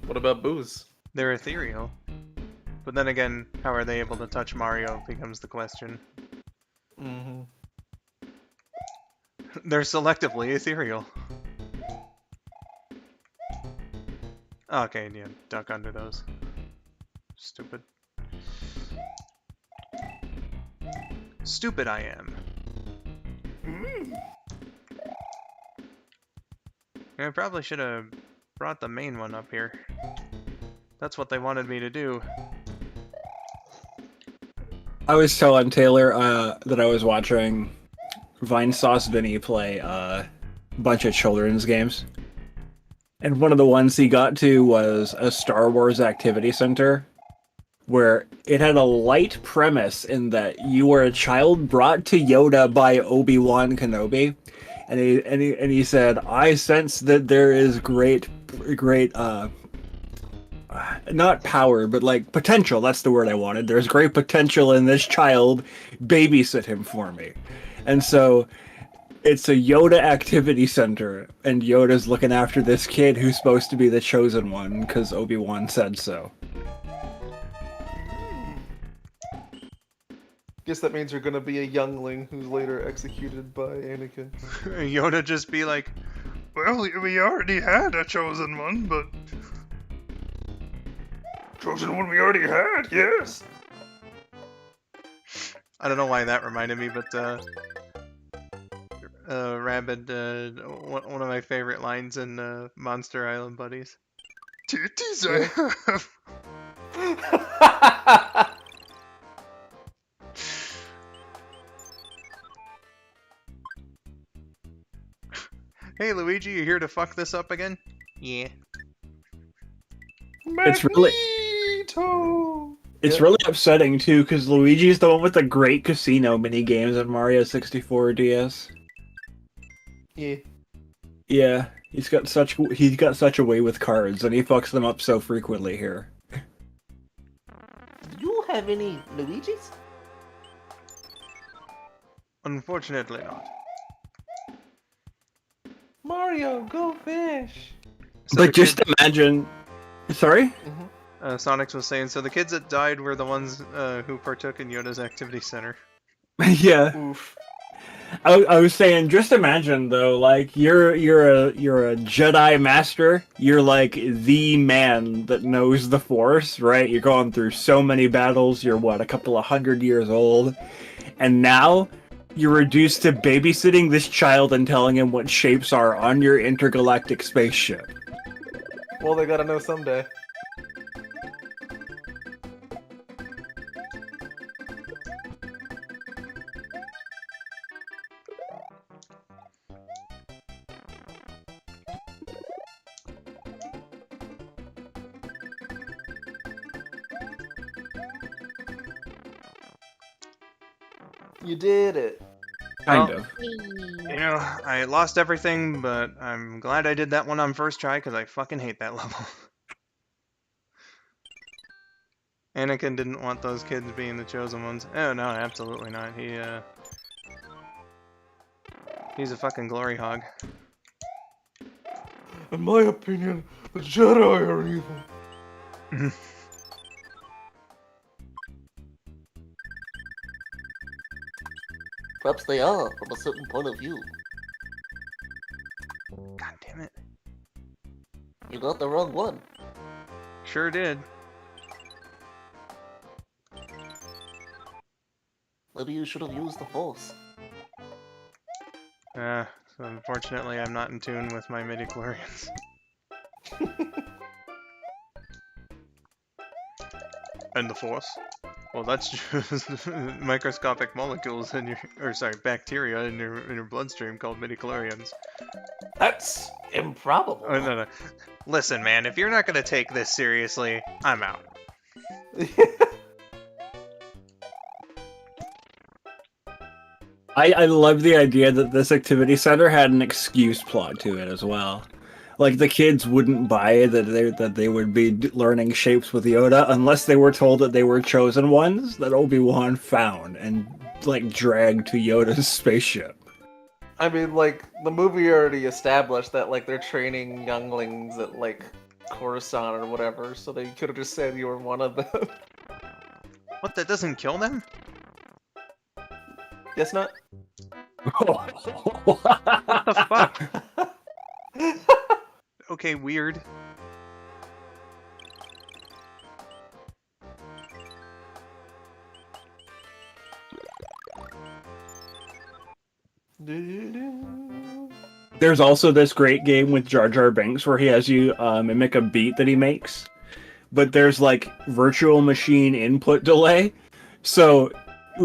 What about booze? They're ethereal. But then again, how are they able to touch Mario becomes the question. Mm-hmm. They're selectively ethereal. Okay, yeah, duck under those. Stupid. Stupid I am. I probably should have brought the main one up here. That's what they wanted me to do. I was telling Taylor that I was watching Vine Sauce Vinny play a bunch of children's games. And one of the ones he got to was a Star Wars Activity Center, where it had a light premise in that you were a child brought to Yoda by Obi-Wan Kenobi. And he said, I sense that there is great not power, but like potential. That's the word I wanted. There's great potential in this child. Babysit him for me. And so it's a Yoda activity center, and Yoda's looking after this kid who's supposed to be the chosen one because Obi-Wan said so. Guess that means you're gonna be a youngling who's later executed by Anakin. Yoda just be like, well, we already had a chosen one, but... Chosen one we already had, yes. I don't know why that reminded me, but Rabid, one of my favorite lines in Monster Island Buddies. Titties I have. Hey Luigi, you here to fuck this up again? Yeah. It's really really upsetting too, because Luigi's the one with the great casino mini games on Mario 64 DS. Yeah. Yeah, he's got such a way with cards, and he fucks them up so frequently here. Do you have any Luigi's? Unfortunately not. Mario, go fish! So But just imagine... Sorry? Sonics was saying, so the kids that died were the ones who partook in Yoda's activity center. Yeah. Oof. I was saying, just imagine though, like you're a Jedi master. You're like the man that knows the Force, right? You're going through so many battles. You're what, a couple of 100 years old, and now you're reduced to babysitting this child and telling him what shapes are on your intergalactic spaceship. Well, they gotta know someday. You did it. Kind of. You know, I lost everything, but I'm glad I did that one on first try, because I fucking hate that level. Anakin didn't want those kids being the chosen ones. Oh, no, absolutely not. He's a fucking glory hog. In my opinion, the Jedi are evil. Perhaps they are, from a certain point of view. God damn it. You got the wrong one. Sure did. Maybe you should have used the Force. So unfortunately, I'm not in tune with my midichlorians. And the Force? Well, that's just microscopic molecules in your, or sorry, bacteria in your bloodstream called midichlorians. That's improbable. Oh, no. Listen, man, if you're not gonna take this seriously, I'm out. I love the idea that this activity center had an excuse plot to it as well. Like the kids wouldn't buy that they would be learning shapes with Yoda unless they were told that they were chosen ones that Obi-Wan found and like dragged to Yoda's spaceship. I mean, like, the movie already established that, like, they're training younglings at, like, Coruscant or whatever, so they could have just said you were one of them. What, that doesn't kill them? Guess not? What the fuck? Okay, weird. There's also this great game with Jar Jar Binks where he has you mimic a beat that he makes, but there's like virtual machine input delay, so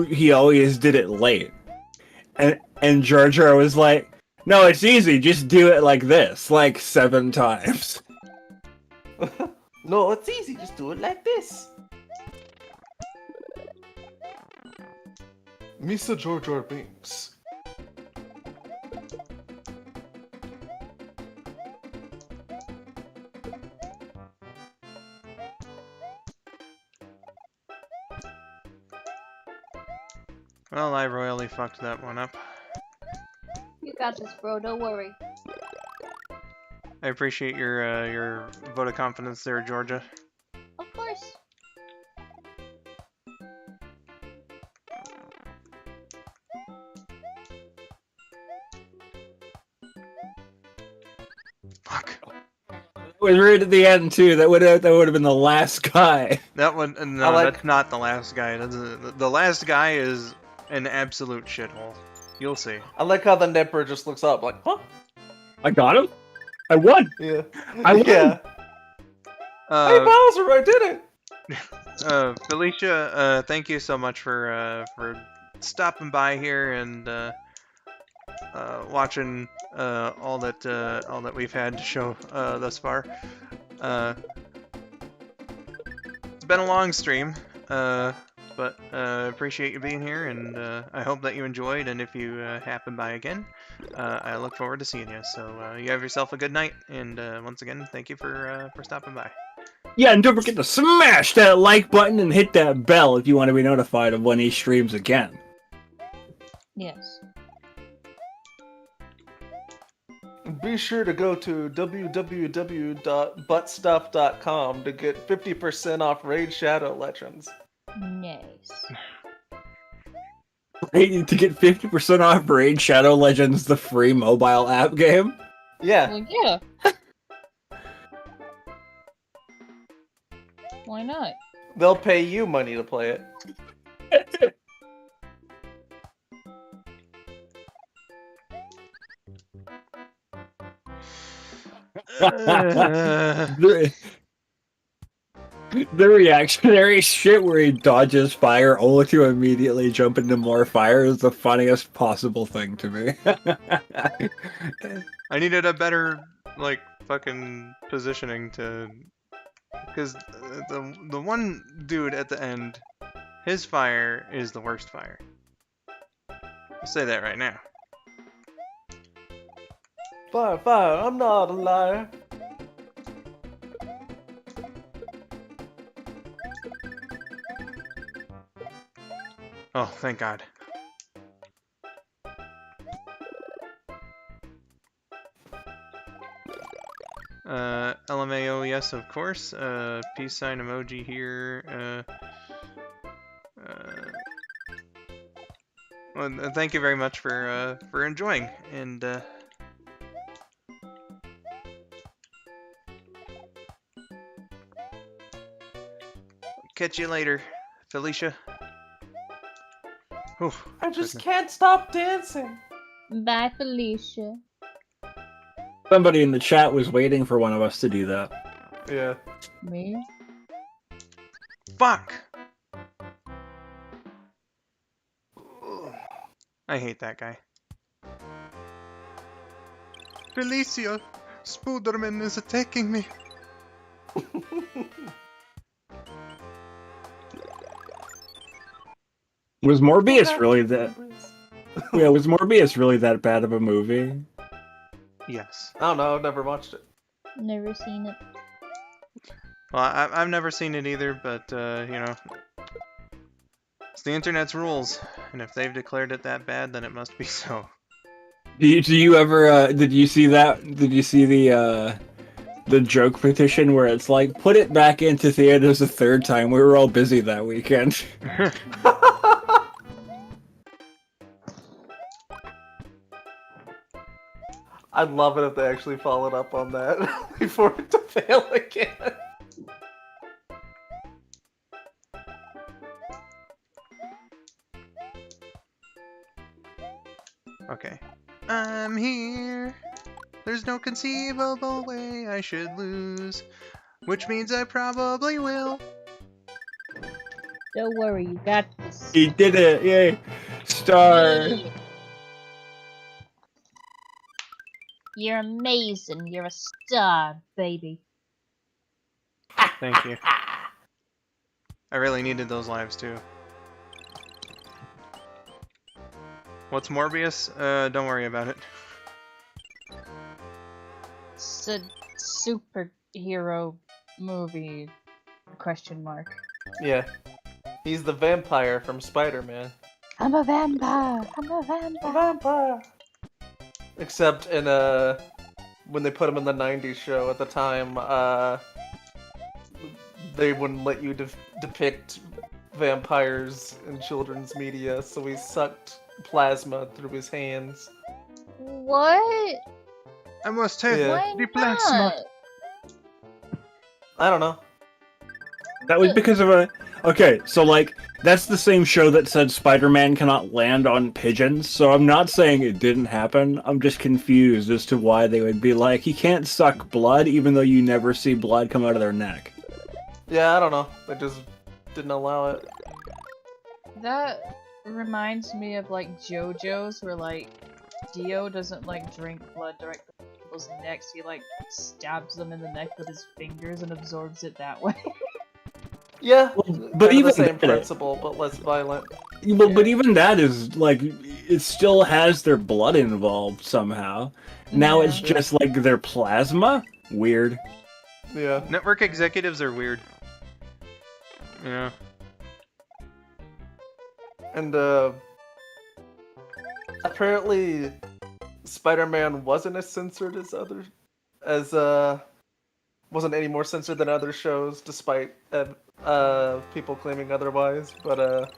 he always did it late. And Jar Jar was like, "No, it's easy. Just do it like this, like 7 times." No, it's easy. Just do it like this. Misa Jar Jar Binks. Well, I royally fucked that one up. You got this, bro. Don't worry. I appreciate your vote of confidence there, Georgia. Of course. Fuck. It was right at the end too. That would have been the last guy. That one, no, like- that's not the last guy. The last guy is an absolute shithole. You'll see. I like how the Nipper just looks up, like, huh? I got him. I won. Yeah. I won. Yeah. Hey, Bowser, I did it! Felicia, thank you so much for stopping by here and watching all that we've had to show thus far. It's been a long stream, but appreciate you being here, and I hope that you enjoyed. And if you happen by again, I look forward to seeing you. So you have yourself a good night, and once again, thank you for stopping by. Yeah, and don't forget to smash that like button and hit that bell if you want to be notified of when he streams again. Yes. Be sure to go to www.buttstuff.com to get 50% off Raid Shadow Legends. Nice. Right, to get 50% off Raid Shadow Legends, the free mobile app game. Yeah. Well, yeah. Why not? They'll pay you money to play it. The reactionary shit where he dodges fire only to immediately jump into more fire is the funniest possible thing to me. I needed a better, like, fucking positioning to... Because the one dude at the end, his fire is the worst fire. I'll say that right now. Fire, fire, I'm not a liar. Oh, thank God. LMAO, yes, of course. Peace sign emoji here. Well, thank you very much for enjoying, and catch you later, Felicia. Oof, I just goodness. can't stop dancing. Bye, Felicia. Somebody in the chat was waiting for one of us to do that. Yeah. Me? Fuck! I hate that guy. Felicia! Spooderman is attacking me! Was Morbius really that? Yeah, was Morbius really that bad of a movie? Yes. I don't know. I've never watched it. Never seen it. Well, I've never seen it either, but, you know, it's the internet's rules, and if they've declared it that bad, then it must be so. Do you ever? Did you see that? Did you see the joke petition where it's like, put it back into theaters a third time? We were all busy that weekend. I'd love it if they actually followed up on that before it to fail again. Okay. I'm here. There's no conceivable way I should lose, which means I probably will. Don't worry, you got this. He did it! Yay! Star. You're amazing. You're a star, baby. Thank you. I really needed those lives too. What's Morbius? Don't worry about it. It's a superhero movie? Question mark. Yeah. He's the vampire from Spider-Man. I'm a vampire. I'm a vampire. Vampire! Except in when they put him in the 90s show at the time, they wouldn't let you depict vampires in children's media, so he sucked plasma through his hands. What? I must have Yeah. Why the plasma. not? I don't know. That was because of a... Okay, so like, that's the same show that said Spider-Man cannot land on pigeons, so I'm not saying it didn't happen, I'm just confused as to why they would be like, he can't suck blood even though you never see blood come out of their neck. Yeah, I don't know. They just didn't allow it. That reminds me of like JoJo's, where like Dio doesn't like drink blood directly from people's necks. He like stabs them in the neck with his fingers and absorbs it that way. Yeah, but kind even of the same that- principle, but less violent. But even that is, like, it still has their blood involved somehow. Now it's Yeah. just, like, their plasma? Weird. Yeah. Network executives are weird. Yeah. And apparently Spider-Man wasn't as censored as wasn't any more censored than other shows, despite people claiming otherwise. But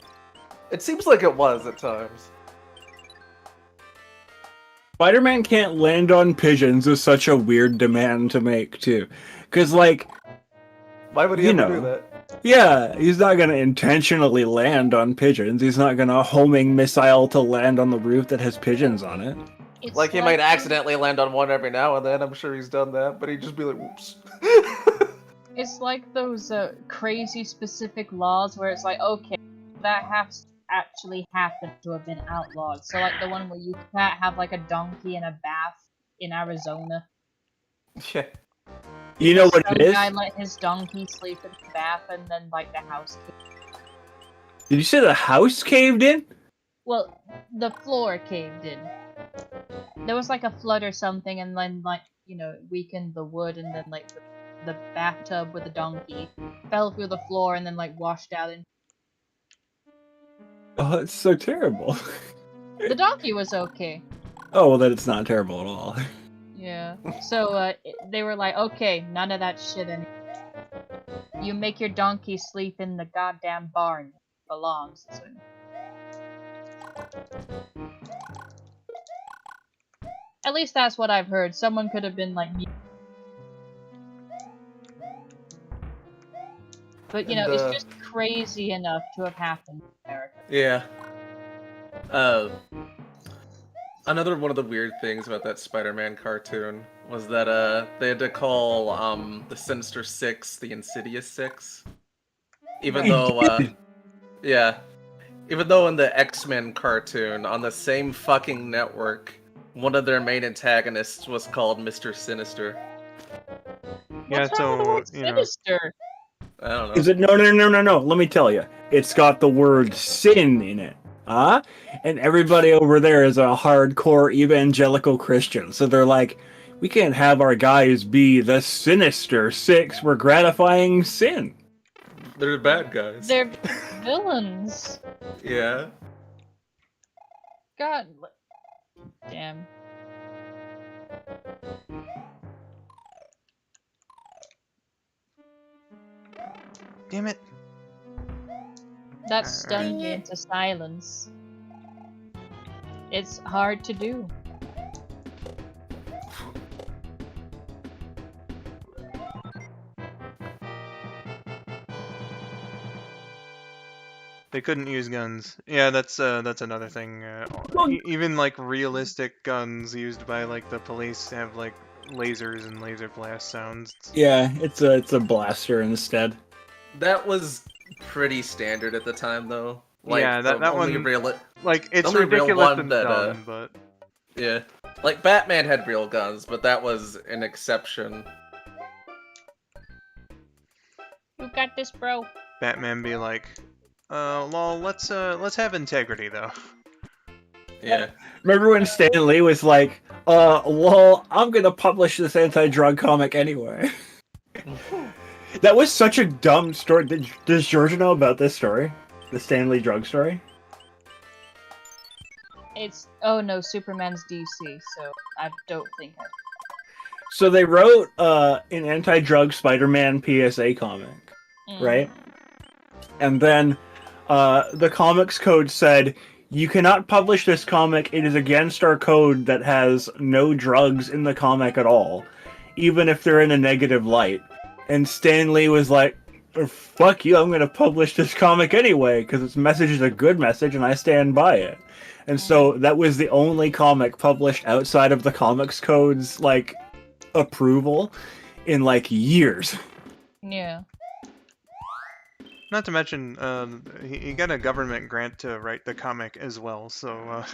it seems like it was at times. Spider-Man can't land on pigeons is such a weird demand to make, too. Because, like, Why would he You ever know. do that? yeah, he's not gonna intentionally land on pigeons. He's not gonna homing missile to land on the roof that has pigeons on it. It's Like he might the- accidentally land on one every now and then. I'm sure he's done that, but he'd just be like, "Whoops." It's like those crazy specific laws where it's like, okay, that has to actually happen to have been outlawed. So like the one where you can't have like a donkey in a bath in Arizona. Yeah. You know what Some it is? guy let his donkey sleep in the bath and then like the house caved. Did you say the house caved in? Well, the floor caved in. There was like a flood or something, and then like it weakened the wood, and then like the bathtub with the donkey fell through the floor and then like washed out. And Oh, it's so terrible. the donkey was okay. Oh, well, then it's not terrible at all. Yeah. So they were like, okay, none of that shit anymore. You make your donkey sleep in the goddamn barn. It belongs. So... At least that's what I've heard. Someone could have been like me. But And, it's just crazy enough to have happened in America. Yeah. Another one of the weird things about that Spider-Man cartoon was that they had to call the Sinister Six the Insidious Six, even though yeah, even though in the X-Men cartoon on the same fucking network, one of their main antagonists was called Mr. Sinister. Yeah, What's wrong with the so word sinister? I don't know. Is it no? Let me tell you, it's got the word sin in it. Huh? And everybody over there is a hardcore evangelical Christian, so they're like, we can't have our guys be the Sinister Six. We're gratifying sin. They're bad guys. They're villains. Yeah. God. Damn. damn it. That stunned me into silence. It's hard to do. They couldn't use guns. Yeah, that's another thing. Even like realistic guns used by like the police have like lasers and laser blast sounds. Yeah, it's a blaster instead. That was pretty standard at the time, though. Like, Yeah, that only one- Like it's only real ridiculous one and that, dumb, but yeah. Like, Batman had real guns, but that was an exception. You got this, bro. Batman be like, lol, let's have integrity though. Yeah. Remember when Stan Lee was like, well, I'm gonna publish this anti-drug comic anyway. That was such a dumb story. Does Georgia know about this story? The Stan Lee drug story? It's oh no, Superman's DC, so I don't think I. So they wrote an anti-drug Spider-Man PSA comic, right? And then the comics code said, you cannot publish this comic. It is against our code that has no drugs in the comic at all, even if they're in a negative light. And Stan Lee was like, fuck you, I'm going to publish this comic anyway, because its message is a good message and I stand by it. And so that was the only comic published outside of the comics code's, like, approval in, like, years. Yeah. Not to mention, he got a government grant to write the comic as well, so,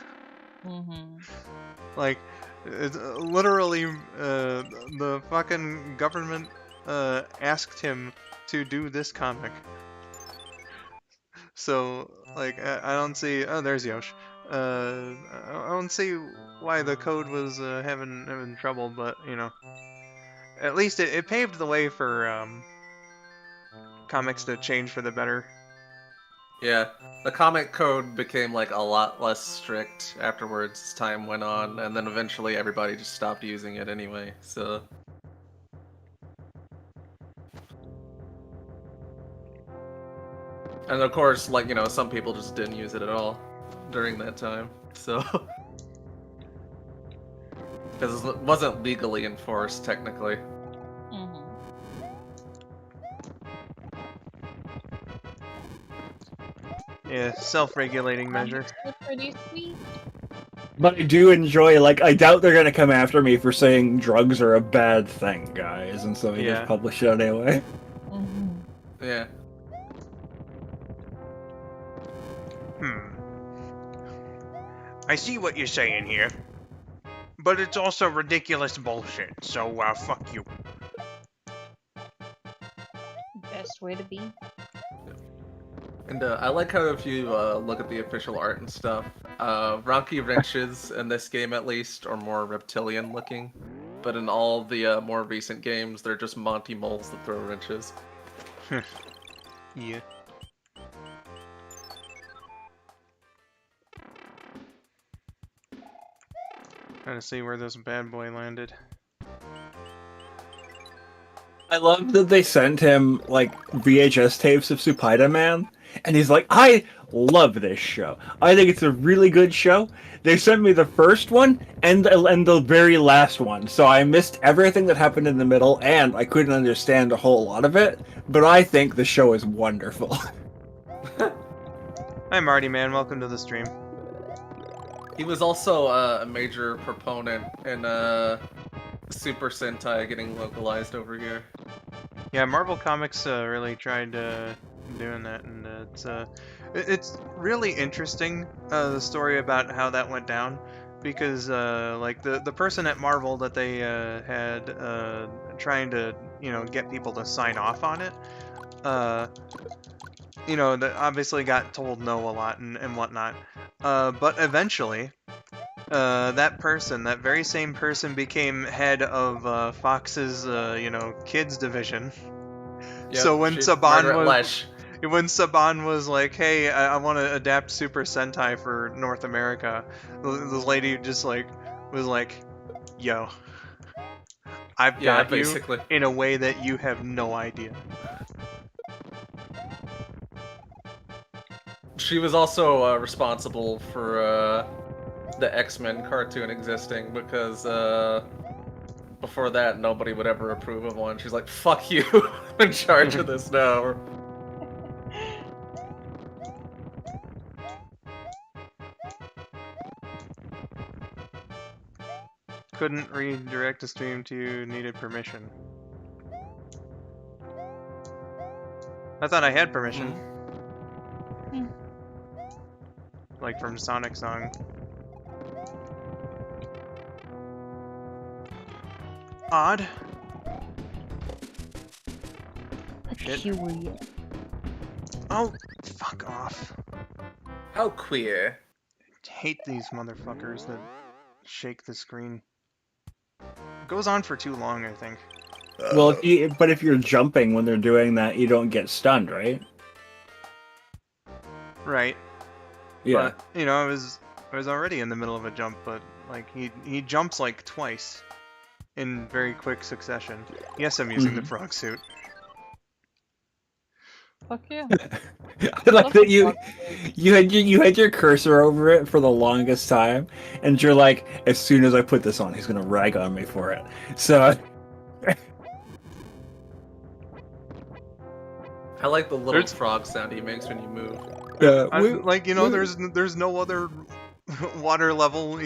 like, it's, literally, the fucking government, asked him to do this comic. So, like, I don't see, oh, there's Yosh. I don't see why the code was, having trouble, but, you know, at least it paved the way for, comics to change for the better. Yeah. The comic code became, like, a lot less strict afterwards as time went on, and then eventually everybody just stopped using it anyway, so... And of course, like, you know, some people just didn't use it at all during that time, so... Because it wasn't legally enforced, technically. Yeah, self-regulating measure. Pretty sweet. But I do enjoy, like, I doubt they're gonna come after me for saying drugs are a bad thing, guys, and so I just publish it anyway. Yeah. I see what you're saying here, but it's also ridiculous bullshit, so, fuck you. Best way to be. And I like how if you look at the official art and stuff, Ronky wrenches in this game at least are more reptilian looking, but in all the more recent games, they're just Monty moles that throw wrenches. Yeah. Trying to see where this bad boy landed. I love that they sent him, like, VHS tapes of Spider-Man, and he's like, I love this show. I think it's a really good show. They sent me the first one and the very last one, so I missed everything that happened in the middle, and I couldn't understand a whole lot of it, but I think the show is wonderful. Hi Marty man, welcome to the stream. He was also a major proponent in Super Sentai getting localized over here. Yeah, Marvel Comics really tried doing that, and it's really interesting the story about how that went down, because like the person at Marvel that they had trying to get people to sign off on it, that obviously got told no a lot and whatnot, but eventually. That very same person became head of Fox's, kids division. Yep, So when Margaret Lesh. Saban was like, "Hey, I want to adapt Super Sentai for North America," the lady just was like, "Yo, I've Yeah, got you basically. in a way that you have no idea." She was also responsible for the X-Men cartoon existing because before that nobody would ever approve of one. She's like, "Fuck you, I'm in charge of this now." Couldn't redirect a stream to needed permission. I thought I had permission. Like from Sonic Song. Odd. Peculiar. Oh, fuck off. How queer. Hate these motherfuckers that shake the screen. Goes on for too long, I think. Well, but if you're jumping when they're doing that, you don't get stunned, right? Right. Yeah. But, I was already in the middle of a jump, but like he jumps like twice in very quick succession. Yes, I'm using the frog suit. Fuck yeah. I like that you had your cursor over it for the longest time, and you're like, as soon as I put this on, he's gonna rag on me for it. So I like the little frog sound he makes when you move. There's no other water level,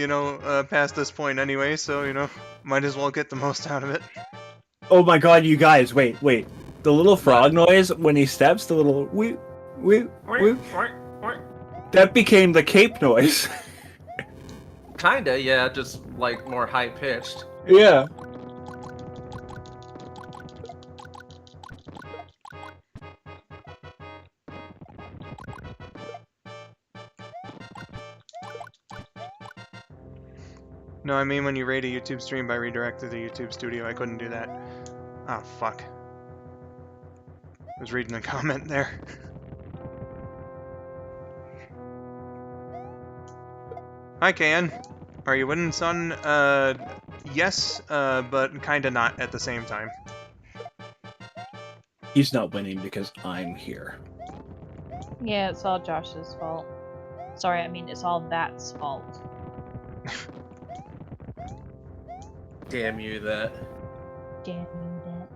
past this point anyway, so might as well get the most out of it. Oh my god, you guys, wait. The little frog noise when he steps, the little wee, that became the cape noise. Kinda, yeah, just like more high pitched. Yeah. No, I mean when you raid a YouTube stream by redirect to the YouTube studio, I couldn't do that. Oh, fuck. I was reading a comment there. Hi, KN. Are you winning, son? Yes, but kinda not at the same time. He's not winning because I'm here. Yeah, it's all Josh's fault. Sorry, I mean it's all that's fault. Damn you, that. Damn you, that.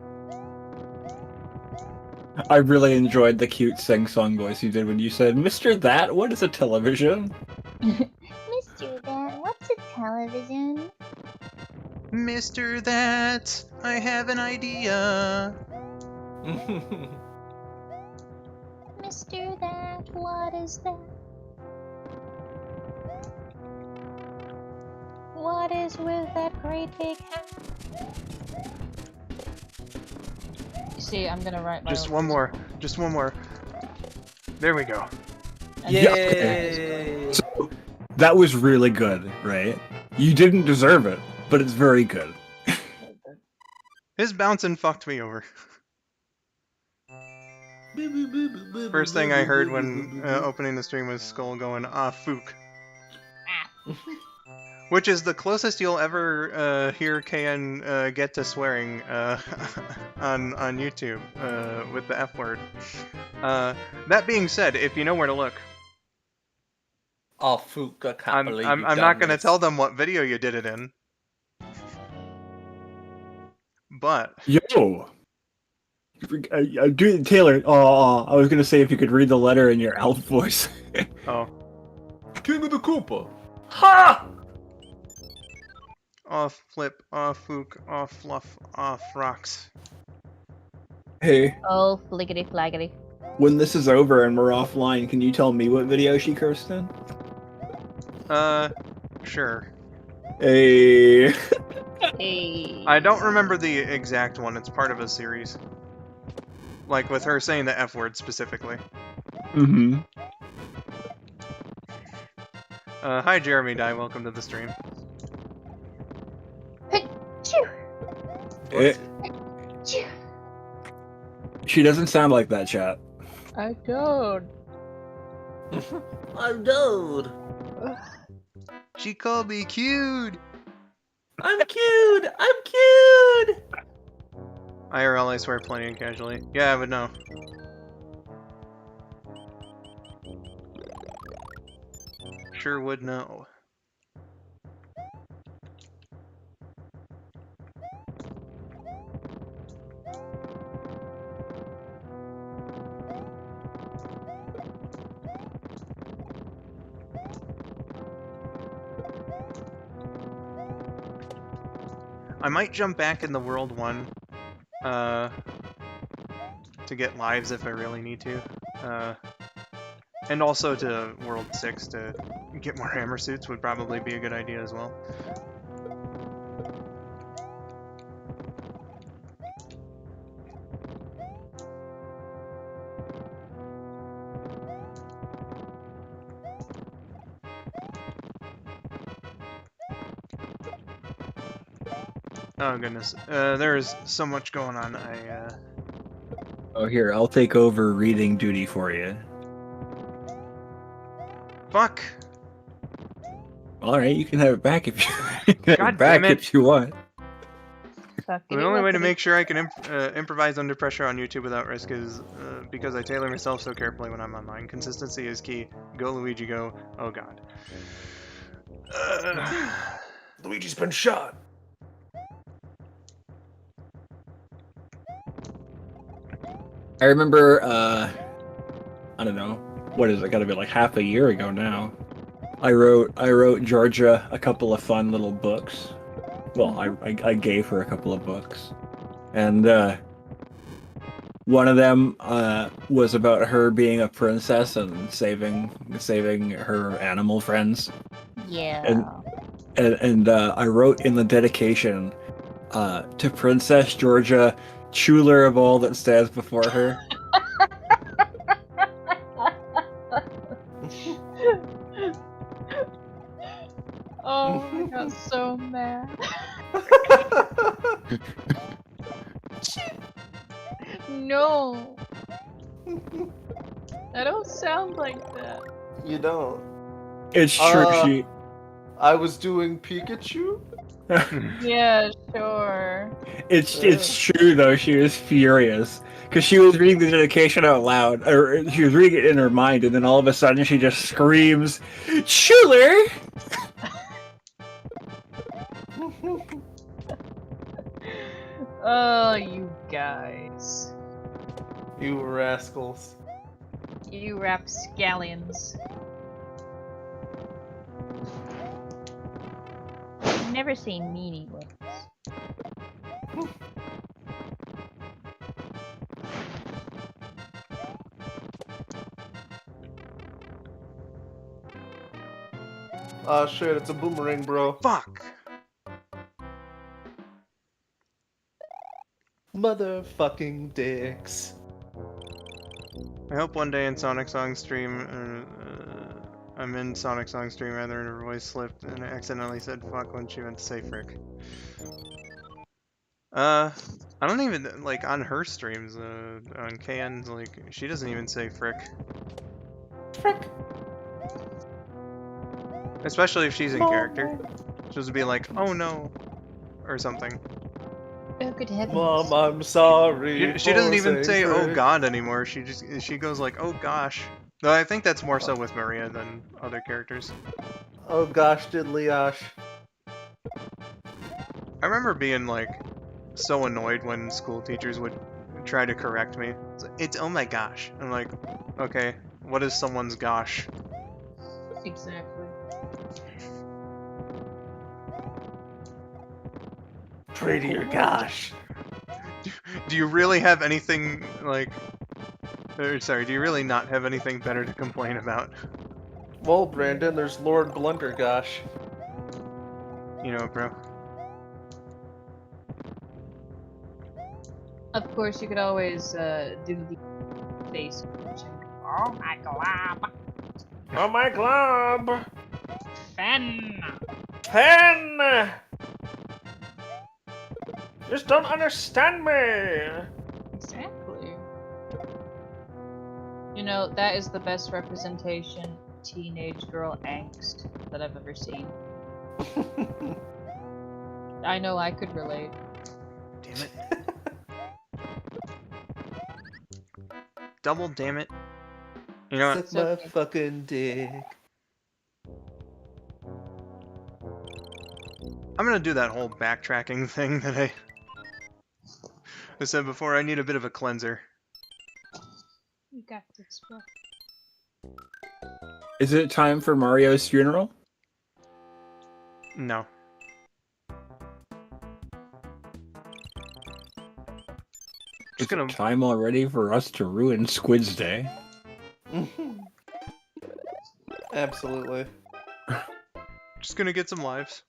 I really enjoyed the cute sing-song voice you did when you said, "Mr. That, what is a television?" Mr. That, what's a television? Mr. That, I have an idea. Mr. That, what is that? What is with that great big hat? You see, I'm gonna write my Just own one music. more. Just one more. There we go. Yay! So, that was really good, right? You didn't deserve it, but it's very good. His bouncing fucked me over. First thing I heard when opening the stream was Skull going, "Ah, fook." Which is the closest you'll ever hear KN get to swearing on YouTube with the F word. That being said, if you know where to look, Oh, Fook, I can't believe I'm not going to tell them what video you did it in. But Yo! Taylor, I was gonna say if you could read the letter in your elf voice. oh, King of the Koopa. Ha! Off flip, off fook, off fluff, off rocks. Hey, Oh, fliggity flaggity. when this is over and we're offline, can you tell me what video she cursed in? Sure. Hey. Hey. I don't remember the exact one. It's part of a series. Like with her saying the F word specifically. Mm-hmm. Hi Jeremy Dye, welcome to the stream. Choo. Choo. She doesn't sound like that, chat. I don't. I'm dude. She called me cute! I'm cute. I'm cute. IRL, I swear, plenty and casually. Yeah, I would know. Sure would know. I might jump back in the World 1 to get lives if I really need to. And also to World 6 to get more hammer suits would probably be a good idea as well. Oh goodness, there's so much going on. Oh, here, I'll take over reading duty for you. Fuck! Alright, you can have it back if you, you can have God it back damn it. if you want. The only way to make sure I can improvise under pressure on YouTube without risk is because I tailor myself so carefully when I'm online. Consistency is key. Go Luigi, go. Oh god. Luigi's been shot. I remember, I don't know, what is it, gotta be like half a year ago now. I wrote Georgia a couple of fun little books. Well, I gave her a couple of books. And, one of them, was about her being a princess and saving her animal friends. Yeah. And I wrote in the dedication, to Princess Georgia, chuler of all that stands before her. Oh, I got so mad. No. I don't sound like that. You don't. It's true. I was doing Pikachu? Yeah, sure. It's true though. She was furious because she was reading the dedication out loud, or she was reading it in her mind, and then all of a sudden she just screams, "Chuler!" Oh, you guys. You rascals. You rapscallions. Never say meanie words. Ah, shit, it's a boomerang, bro. Fuck! Motherfucking dicks. I hope one day in Sonic Song stream, I'm in Sonic Song stream rather, and her voice slipped and I accidentally said fuck when she meant to say frick. I don't even, like, on her streams, on KN's, like, she doesn't even say frick. Frick. Especially if she's in character. She'll just be like, oh no, or something. Oh, good heavens. Mom, I'm sorry. She doesn't even say oh frick. god anymore, she goes like, oh gosh. Though I think that's more so with Maria than other characters. Oh gosh, diddly-osh. I remember being like so annoyed when school teachers would try to correct me. It's oh my gosh. I'm like, okay, what is someone's gosh? Exactly. Prettier, gosh. Do you really have anything, like... sorry, do you really not have anything better to complain about? Well, Brandon, there's Lord Blundergosh. You know, bro. Of course, you could always do the face. Oh my glob! Oh my glob! Fen! Pen! Just don't understand me! Exactly. You know, that is the best representation of teenage girl angst that I've ever seen. I know I could relate. Damn it. Double damn it. You know what? Suck my okay. fucking dick. I'm gonna do that whole backtracking thing that I said before. I need a bit of a cleanser. You got this, bro. Is it time for Mario's funeral? No. Is Just gonna... it time already for us to ruin Squid's day? Absolutely. Just gonna get some lives.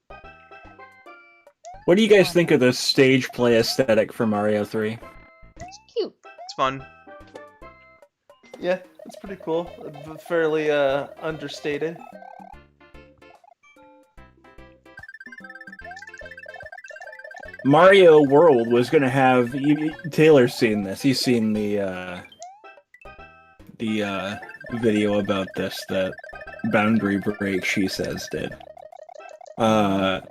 What do you guys think of the stage play aesthetic for Mario 3? It's cute. It's fun. Yeah, it's pretty cool. Fairly understated. Mario World was gonna have Taylor's seen this. He's seen the video about this that Boundary Break, she says, did. The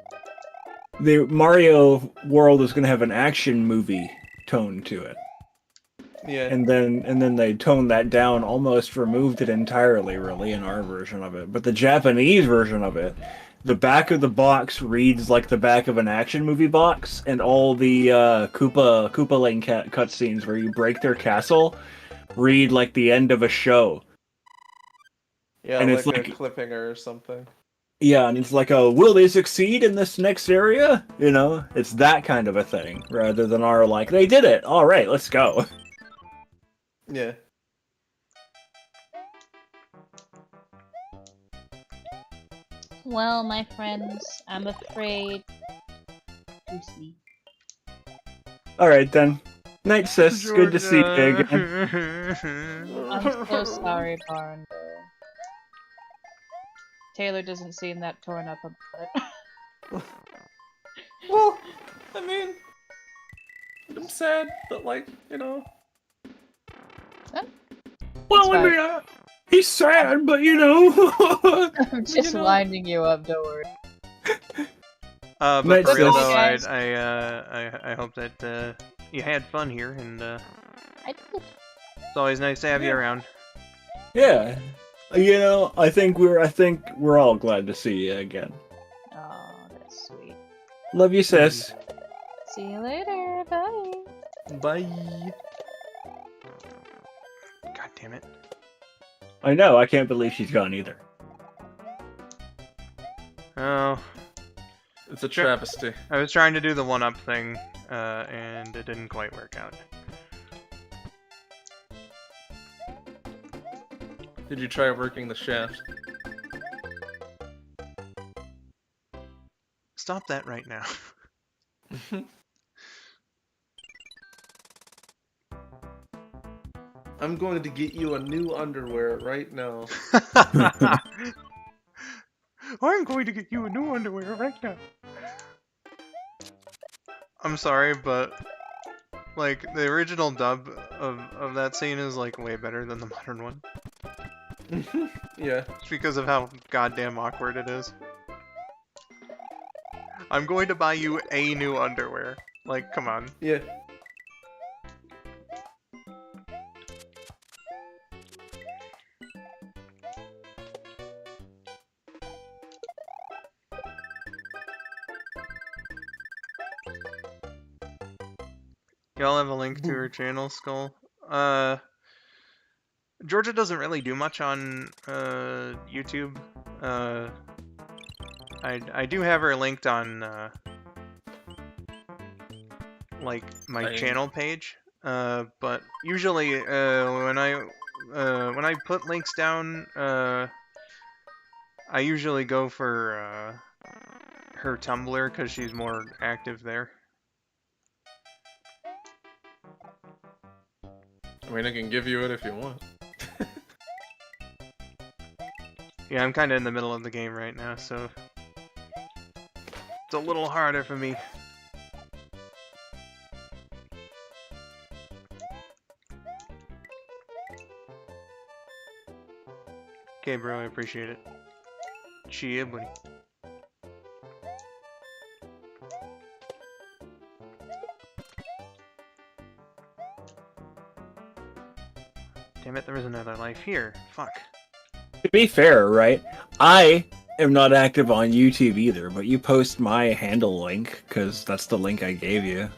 Mario World was gonna have an action movie tone to it. Yeah. And then they toned that down, almost removed it entirely, really, in our version of it. But the Japanese version of it, the back of the box reads like the back of an action movie box, and all the Koopa Lane cutscenes where you break their castle read like the end of a show. Yeah, and like it's a like- cliffhanger or something. Yeah, and it's like will they succeed in this next area? You know, it's that kind of a thing, rather than our like, they did it, alright, let's go. Yeah. Well, my friends, I'm afraid to sleep. Alright then. Night, sis. Good to see you again. I'm so sorry, Barn. Taylor doesn't seem that torn up about it. Well, I mean, I'm sad, but like, you know. Well, I mean, he's sad, but you know. I'm just winding you up, don't worry. But Night, for real sis. though, Guys. I hope that you had fun here, and I did. it's always nice to have you around. Yeah. You know, I think we're all glad to see you again. Oh, that's sweet. Love you, sis. See you later. Bye. Bye. God damn it. I know, I can't believe she's gone either. Oh, It's a travesty. I was trying to do the one-up thing, and it didn't quite work out. Did you try working the shaft? Stop that right now. I'm going to get you a new underwear right now. I'm going to get you a new underwear right now. I'm sorry, but like the original dub of that scene is like way better than the modern one. Yeah. Just because of how goddamn awkward it is. I'm going to buy you a new underwear. Like, come on. Yeah. Y'all have a link to her channel, Skull. Georgia doesn't really do much on YouTube. I do have her linked on like my Dang. channel page. But usually when I put links down, I usually go for her Tumblr because she's more active there. I mean, I can give you it if you want. Yeah, I'm kind of in the middle of the game right now, so it's a little harder for me. Okay, bro, I appreciate it. Chia, buddy. Damn it, there was another life here. Fuck. To be fair, right? I am not active on YouTube either, but you post my handle link because that's the link I gave you.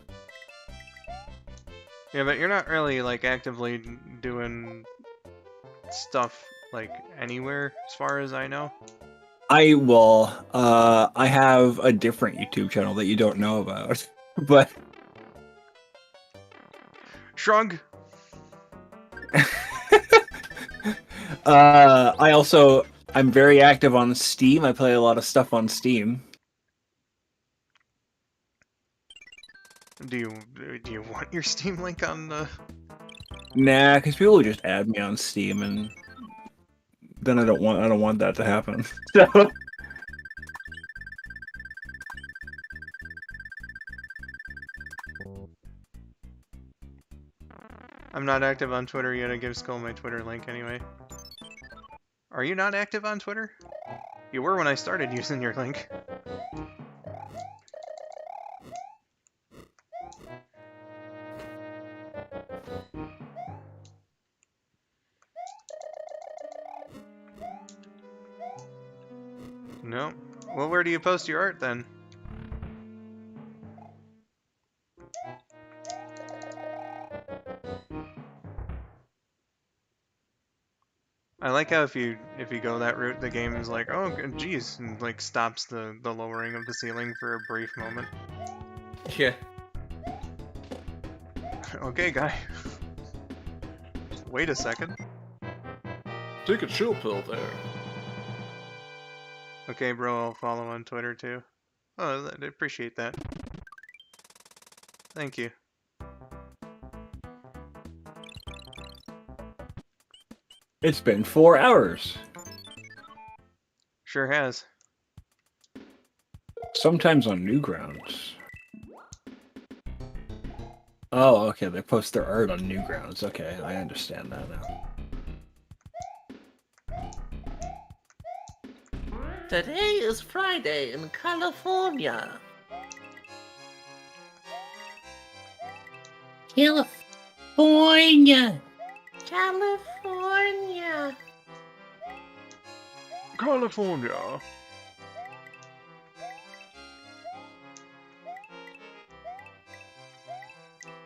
Yeah, but you're not really, like, actively doing stuff, like, anywhere, as far as I know. I have a different YouTube channel that you don't know about, but Shrug! I'm very active on Steam. I play a lot of stuff on Steam. Do you want your Steam link on the... Nah, because people would just add me on Steam, and then I don't want that to happen. So I'm not active on Twitter yet. I give Skull my Twitter link anyway. Are you not active on Twitter? You were when I started using your link. No. Well, where do you post your art then? I like how if you go that route, the game is like, oh, geez, and like stops the lowering of the ceiling for a brief moment. Yeah. Okay, guy. Wait a second. Take a chill pill there. Okay, bro, I'll follow on Twitter too. Oh, I appreciate that. Thank you. it's been 4 hours. Sure has. Sometimes on Newgrounds. Oh, okay. They post their art on Newgrounds. Okay, I understand that now. Today is Friday in California. California. California. California.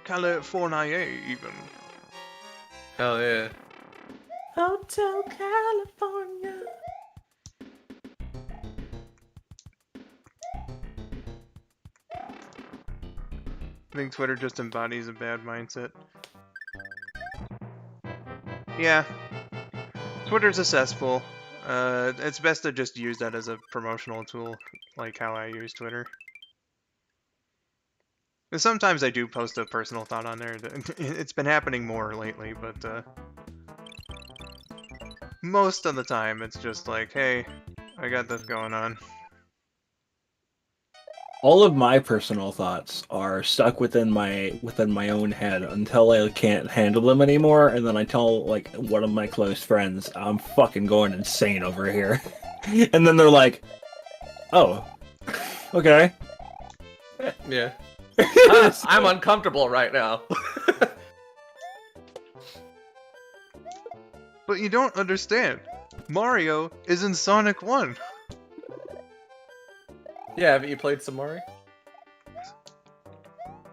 California, even. Hell yeah. Hotel California. I think Twitter just embodies a bad mindset. Yeah. Twitter's a cesspool. It's best to just use that as a promotional tool, like how I use Twitter. But sometimes I do post a personal thought on there. It's been happening more lately, but most of the time it's just like, hey, I got this going on. All of my personal thoughts are stuck within my own head until I can't handle them anymore, and then I tell like one of my close friends, I'm fucking going insane over here. And then they're like, oh, okay. Yeah. I'm uncomfortable right now. But you don't understand. Mario is in Sonic 1. Yeah, haven't you played some Mario?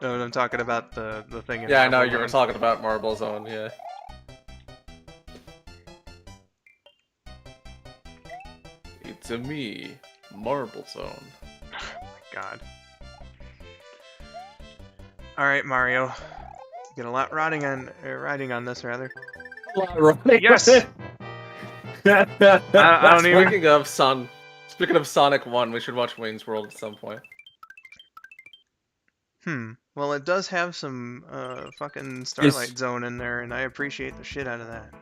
No, I'm talking about the thing in Yeah, I know Marble you were Zone. talking about Marble Zone, yeah. It's a me, Marble Zone. Oh my god. All right, Mario. You get a lot riding on this rather. Right. Yes. I don't even. Speaking of Sonic 1, we should watch Wayne's World at some point. Well, it does have some fucking Starlight Zone in there, and I appreciate the shit out of that.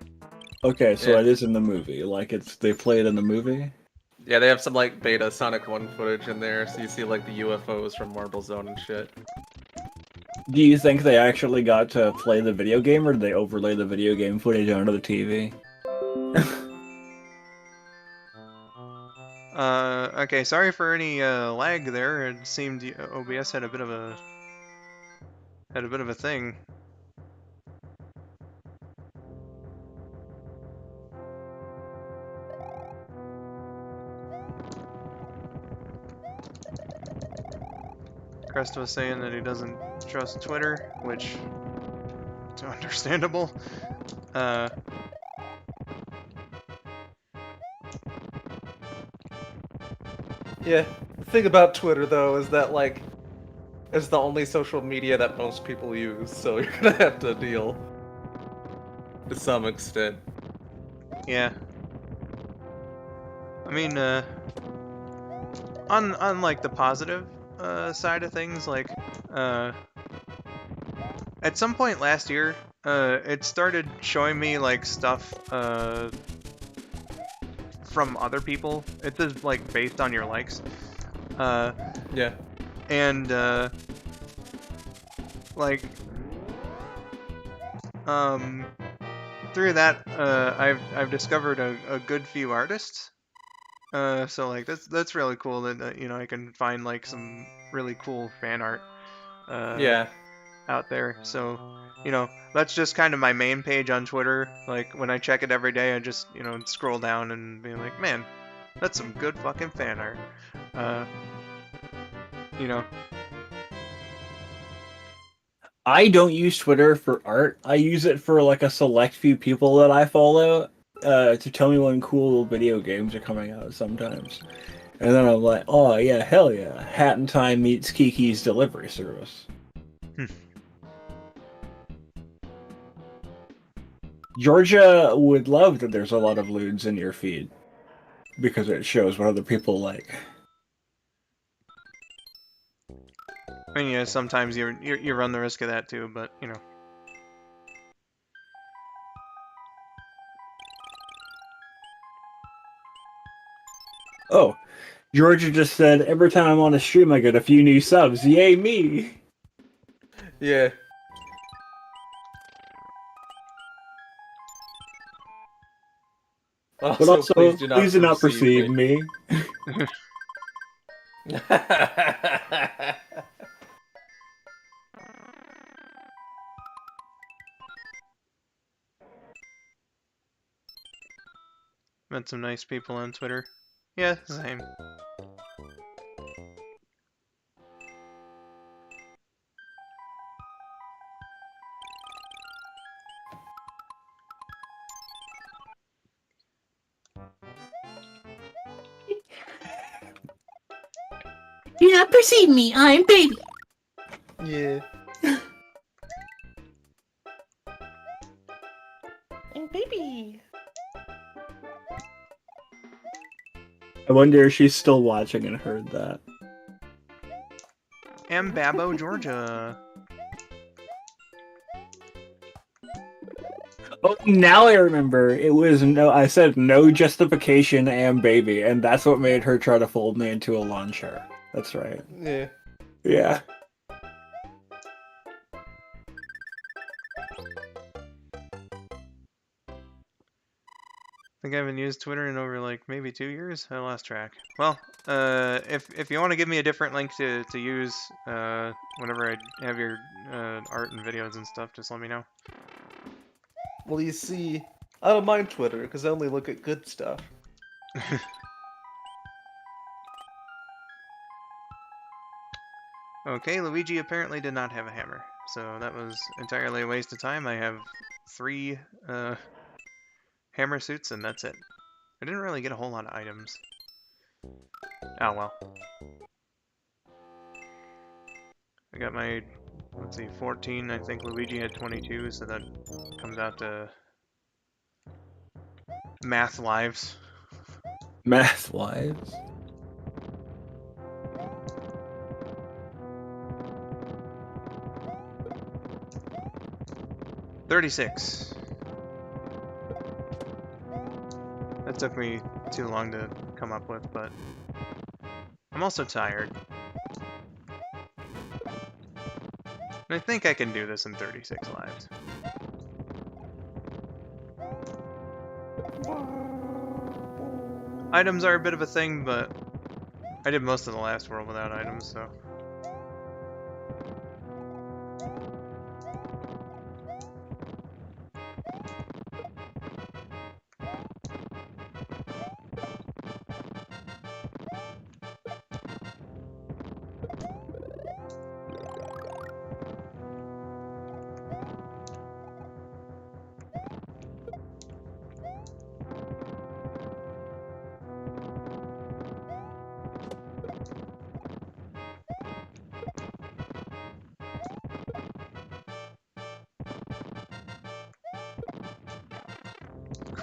Okay, so Yeah. it is in the movie. Like they play it in the movie. Yeah, they have some like beta Sonic 1 footage in there, so you see like the UFOs from Marble Zone and shit. Do you think they actually got to play the video game, or did they overlay the video game footage onto the TV? Okay, sorry for any lag there. It seemed OBS had a bit of a thing. Crest was saying that he doesn't trust Twitter, which is understandable. Yeah, the thing about Twitter though is that like, it's the only social media that most people use, so you're gonna have to deal to some extent. Yeah. I mean, on like the positive side of things, like at some point last year, it started showing me like stuff from other people. It is like based on your likes. Yeah. And like through that I've discovered a good few artists. So like that's really cool that you know, I can find like some really cool fan art Yeah. out there. So, you know, that's just kind of my main page on Twitter. Like when I check it every day, I just, you know, scroll down and be like, man, that's some good fucking fan art. You know. I don't use Twitter for art. I use it for like a select few people that I follow to tell me when cool video games are coming out sometimes. And then I'm like, oh yeah, hell yeah. Hat in Time meets Kiki's delivery service. Georgia would love that there's a lot of lewds in your feed because it shows what other people like. I mean, yeah, sometimes you run the risk of that too, but you know. Oh, Georgia just said, every time I'm on a stream I get a few new subs. Yay me! Yeah. But also, please do not perceive me. Met some nice people on Twitter. Yeah, same. Do not perceive me, I'm baby. Yeah. I'm baby. I wonder if she's still watching and heard that. Ambabo, Georgia. Oh, now I remember. It was I said no justification and baby, and that's what made her try to fold me into a lawn chair. That's right. Yeah. Yeah. I think I haven't used Twitter in over like maybe 2 years. I lost track. Well, if you want to give me a different link to use whenever I have your art and videos and stuff, just let me know. Well, you see, I don't mind Twitter because I only look at good stuff. Okay, Luigi apparently did not have a hammer, so that was entirely a waste of time. I have 3 hammer suits, and that's it. I didn't really get a whole lot of items. Oh well. I got my let's see, 14. I think Luigi had 22, so that comes out to math lives. Math lives. $36. That took me too long to come up with, but I'm also tired. And I think I can do this in 36 lives. Items are a bit of a thing, but I did most of the last world without items, so.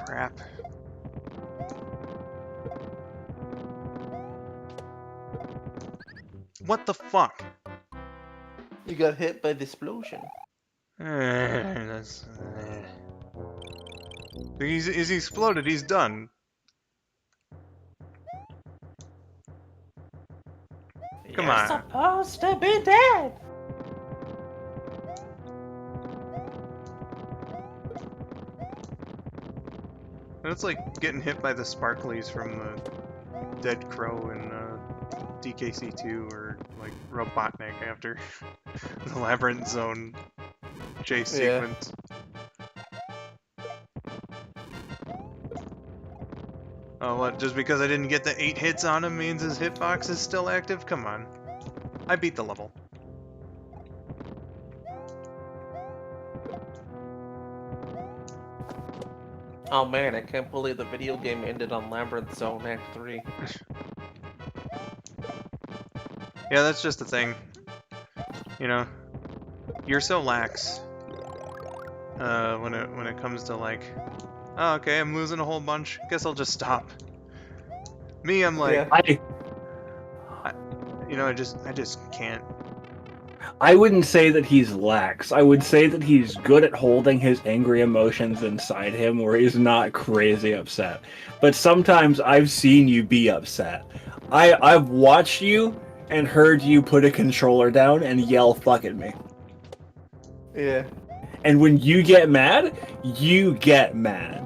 Crap. What the fuck? You got hit by the explosion. That's, he's exploded, he's done. Come You're on. supposed to be dead. It's like getting hit by the sparklies from Dead Crow in DKC2 or like Robotnik after the Labyrinth Zone chase sequence. Oh, what? Just because I didn't get the 8 hits on him means his hitbox is still active? Come on. I beat the level. Oh man, I can't believe the video game ended on Labyrinth Zone Act 3. Yeah, that's just the thing. You know, you're so lax when it comes to like, oh, okay, I'm losing a whole bunch. Guess I'll just stop. Me, I'm like, you know, I just can't. I wouldn't say that he's lax. I would say that he's good at holding his angry emotions inside him where he's not crazy upset. But sometimes I've seen you be upset. I've watched you and heard you put a controller down and yell fuck at me. Yeah. And when you get mad, you get mad.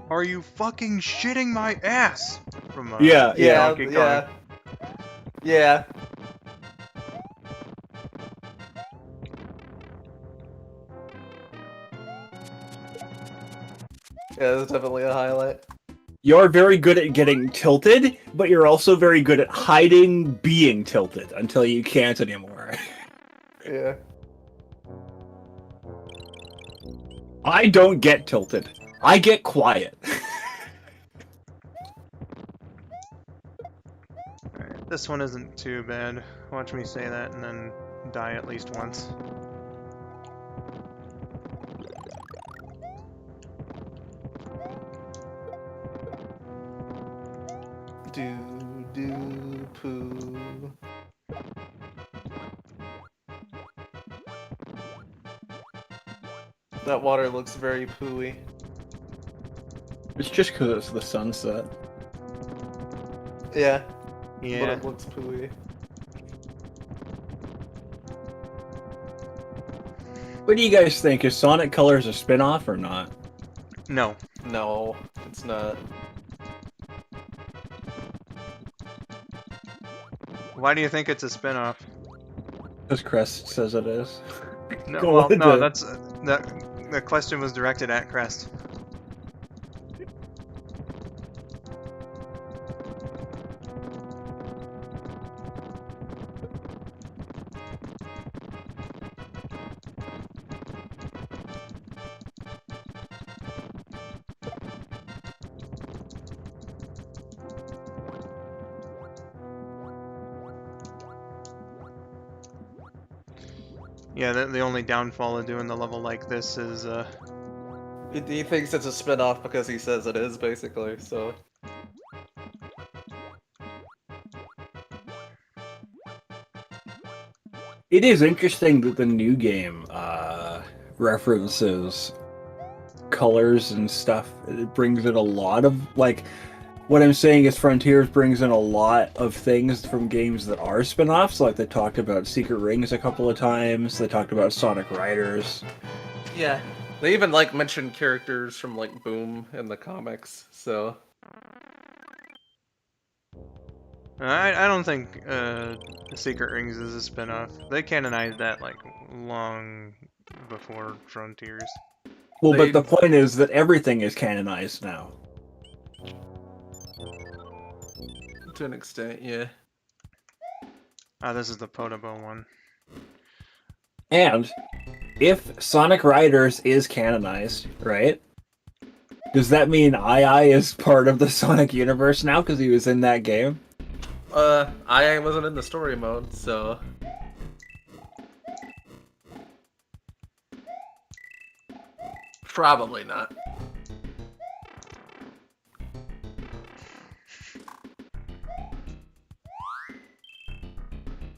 Are you fucking shitting my ass? From Yeah. Donkey Kong. Yeah. Yeah, that's definitely a highlight. You're very good at getting tilted, but you're also very good at hiding being tilted until you can't anymore. Yeah. I don't get tilted. I get quiet. Alright, this one isn't too bad. Watch me say that and then die at least once. Poo. That water looks very pooey. It's just because it's the sunset. Yeah. But Yeah. it looks pooey. What do you guys think? Is Sonic Colors a spin-off or not? No. No, it's not. Why do you think it's a spin-off? Because Crest says it is. No, Go well, on no, then. that's the question was directed at Crest. Yeah, the only downfall of doing the level like this is, He thinks it's a spin-off because he says it is, basically, so... It is interesting that the new game references colors and stuff. It brings in a lot of, like, what I'm saying is Frontiers brings in a lot of things from games that are spin-offs. Like, they talked about Secret Rings a couple of times. They talked about Sonic Riders. Yeah. They even, like, mentioned characters from, like, Boom in the comics, so... I don't think Secret Rings is a spin-off. They canonized that like long before Frontiers. Well, They- but the point is that everything is canonized now. To an extent, yeah. Ah, this is the Podobo one. And if Sonic Riders is canonized, right? Does that mean II is part of the Sonic universe now because he was in that game? I wasn't in the story mode, so... Probably not.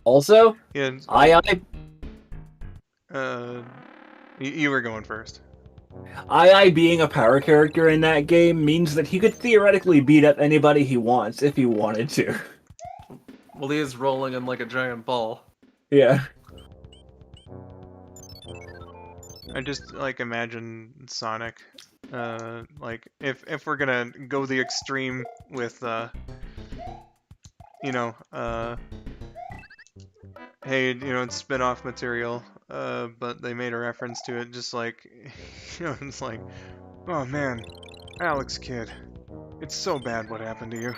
Also, Yeah, II you were going first. II being a power character in that game means that he could theoretically beat up anybody he wants if he wanted to. Well, he is rolling in like a giant ball. Yeah. I just like imagine Sonic, like if we're gonna go the extreme with, you know, hey, you know, it's spin-off material, but they made a reference to it, just like, you know, it's like, oh man, Alex kid, it's so bad what happened to you.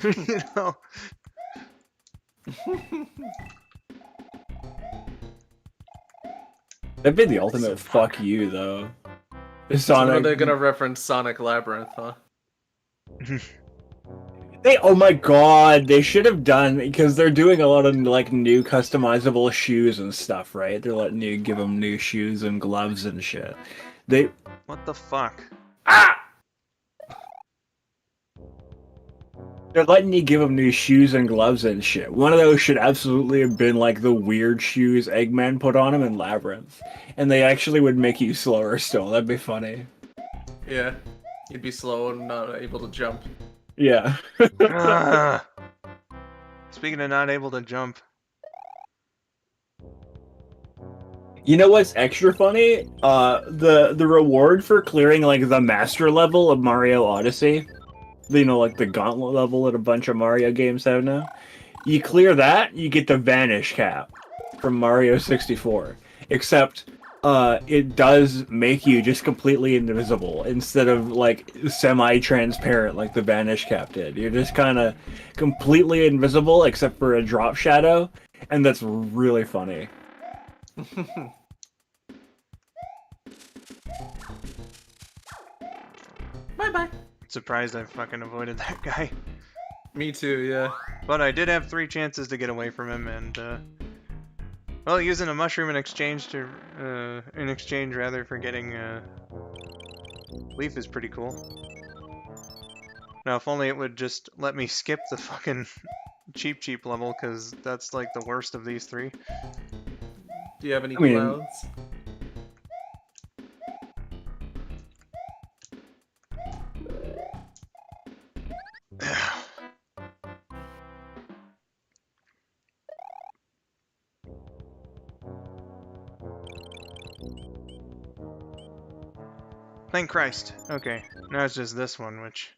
You know? That'd be the ultimate fuck you, though. So when are Sonic. they gonna reference Sonic Labyrinth, huh? Oh my god, they should have done, because they're doing a lot of like new customizable shoes and stuff, right? They're letting you give them new shoes and gloves and shit. What the fuck? They're letting you give them new shoes and gloves and shit. One of those should absolutely have been like the weird shoes Eggman put on him in Labyrinth. And they actually would make you slower still. That'd be funny. Yeah. You'd be slow and not able to jump. Yeah. Ah. Speaking of not able to jump, You know what's extra funny? The reward for clearing like the master level of Mario Odyssey. You know, like the gauntlet level that a bunch of Mario games have now. You clear that, you get the Vanish Cap from Mario 64. Except, it does make you just completely invisible instead of like semi-transparent like the Vanish Cap did. You're just kind of completely invisible except for a drop shadow, and that's really funny. Bye-bye. surprised I fucking avoided that guy. Me too, yeah. But I did have 3 chances to get away from him, and well, using a mushroom in exchange rather for getting Leaf is pretty cool. Now, if only it would just let me skip the fucking cheap level, because that's like the worst of these 3. Do you have any I mean- clouds? Thank Christ. Okay, now it's just this one, which...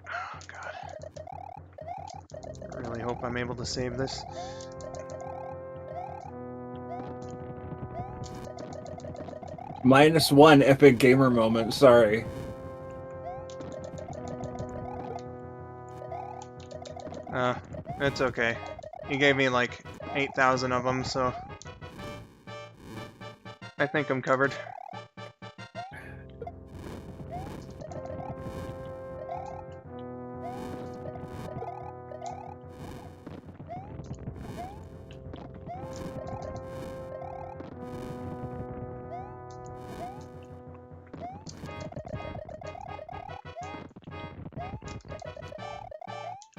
Oh, God. I really hope I'm able to save this. -1 epic gamer moment, sorry. It's okay. He gave me like 8,000 of them, so... I think I'm covered.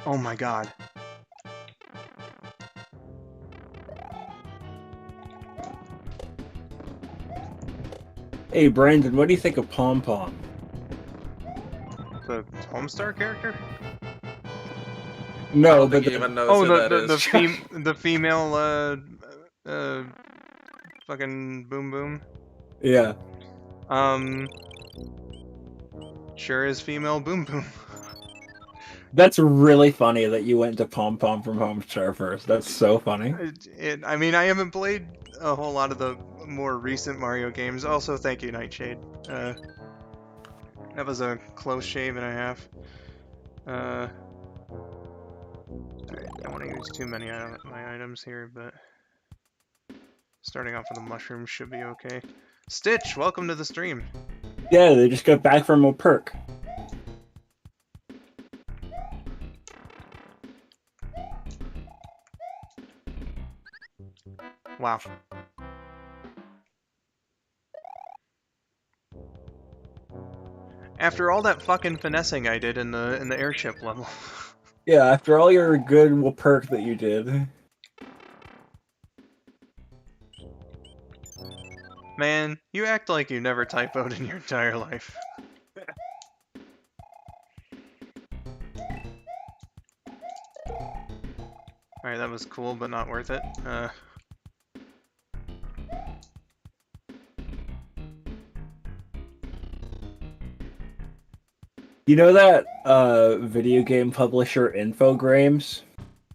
Oh my god. Hey, Brandon, what do you think of Pom Pom? The Homestar character? I No, don't but think he the, even knows Oh, who that is. the female fucking boom boom. yeah, Sure is female boom boom. that's really funny that you went to Pom Pom from Homestar first. That's so funny. I mean, I haven't played a whole lot of the more recent Mario games. Also, thank you, Nightshade. That was a close shave and a half. Alright, don't want to use too many of my items here, but starting off with a mushroom should be okay. Stitch, welcome to the stream. Yeah, they just got back from a perk. Wow. After all that fucking finessing I did in the airship level. Yeah, after all your good perk that you did. Man, you act like you never typoed in your entire life. Alright, that was cool, but not worth it. You know that video game publisher Infogrames?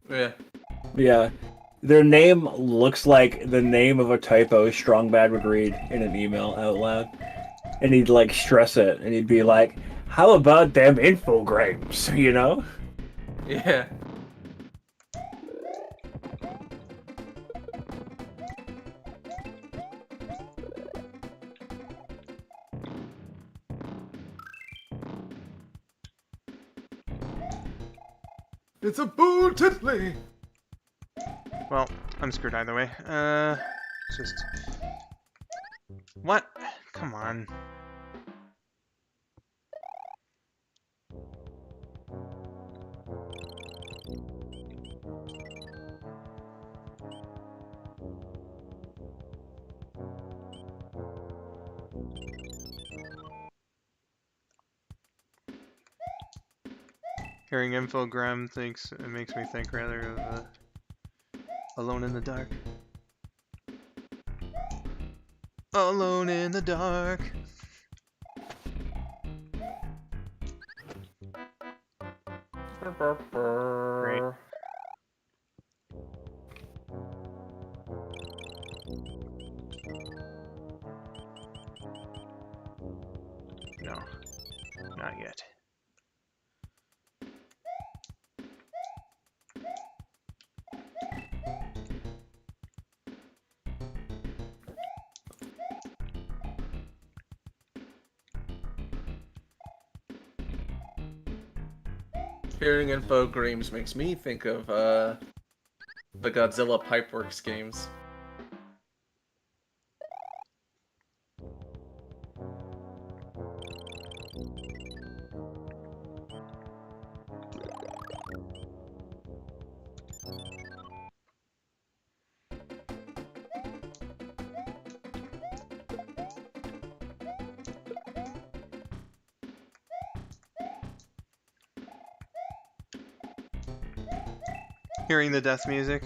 Yeah. Yeah. Their name looks like the name of a typo Strong Bad would read in an email out loud. And he'd like stress it and he'd be like, how about them Infogrames, you know? Yeah. It's a bull tiddly. Well, I'm screwed either way. Just... What? Come on. Hearing infogram thinks it makes me think rather of Alone in the Dark. Alone in the dark. Great. No, not yet. Hearing Infogrames makes me think of the Godzilla Pipeworks games. Hearing the death music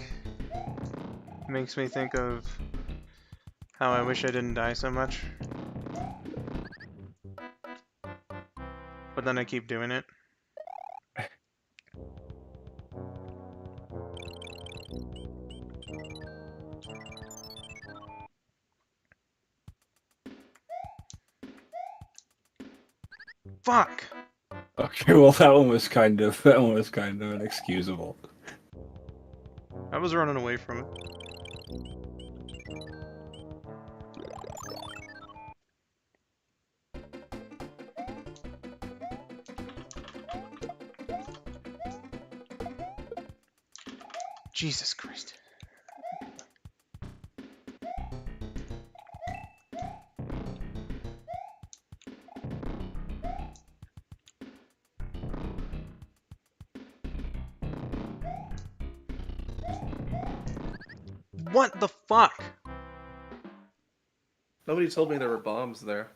makes me think of how I wish I didn't die so much. But then I keep doing it. Fuck! Okay, well that one was kind of inexcusable. I was running away from it. Jesus Christ. What the fuck? Nobody told me there were bombs there.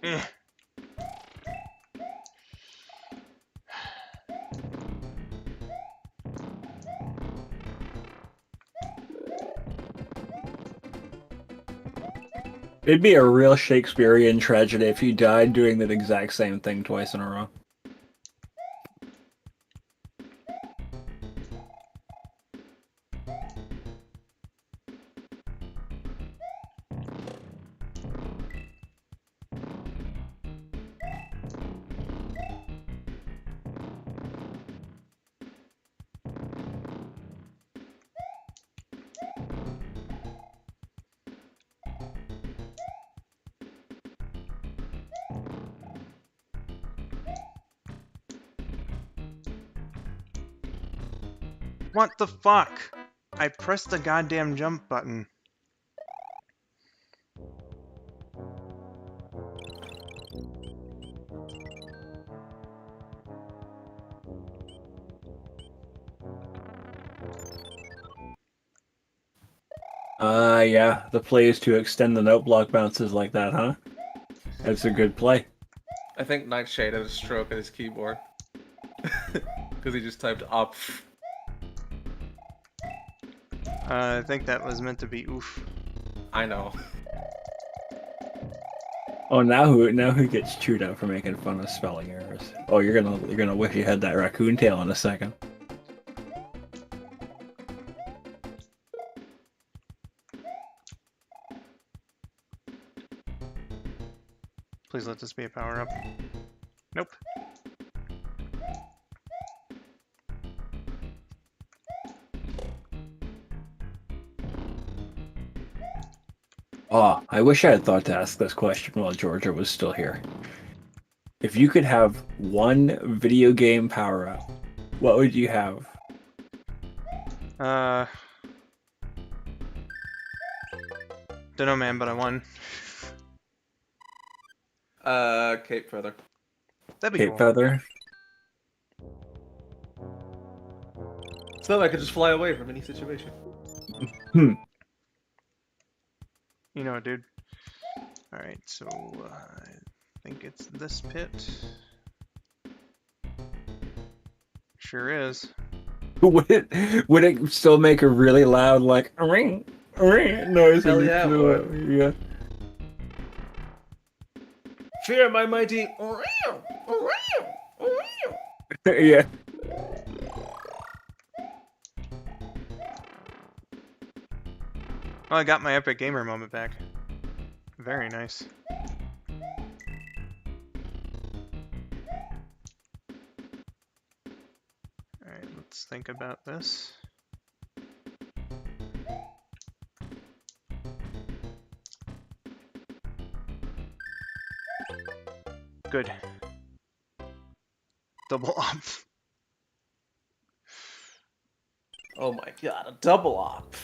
Eh. It'd be a real Shakespearean tragedy if you died doing that exact same thing twice in a row. What the fuck? I pressed the goddamn jump button. Yeah, the play is to extend the note block bounces like that, huh? That's a good play. I think Nightshade had a stroke at his keyboard. Because he just typed up. I think that was meant to be oof. I know. Oh, now who gets chewed out for making fun of spelling errors? Oh, you're gonna wish you had that raccoon tail in a second. Please let this be a power-up. Nope. Oh, I wish I had thought to ask this question while Georgia was still here. If you could have one video game power-up, what would you have? Dunno, man, but I won. Cape Feather. That'd be Cape cool. Feather? So I could just fly away from any situation. You know it, dude. Alright, so I think it's this pit. Sure is. Would it still make a really loud like ring noise? Hell when you yeah, it flew would. up? Yeah. Fear my mighty. Yeah. Oh, I got my epic gamer moment back. Very nice. Alright, let's think about this. Good. Double up. Oh my god, a double op.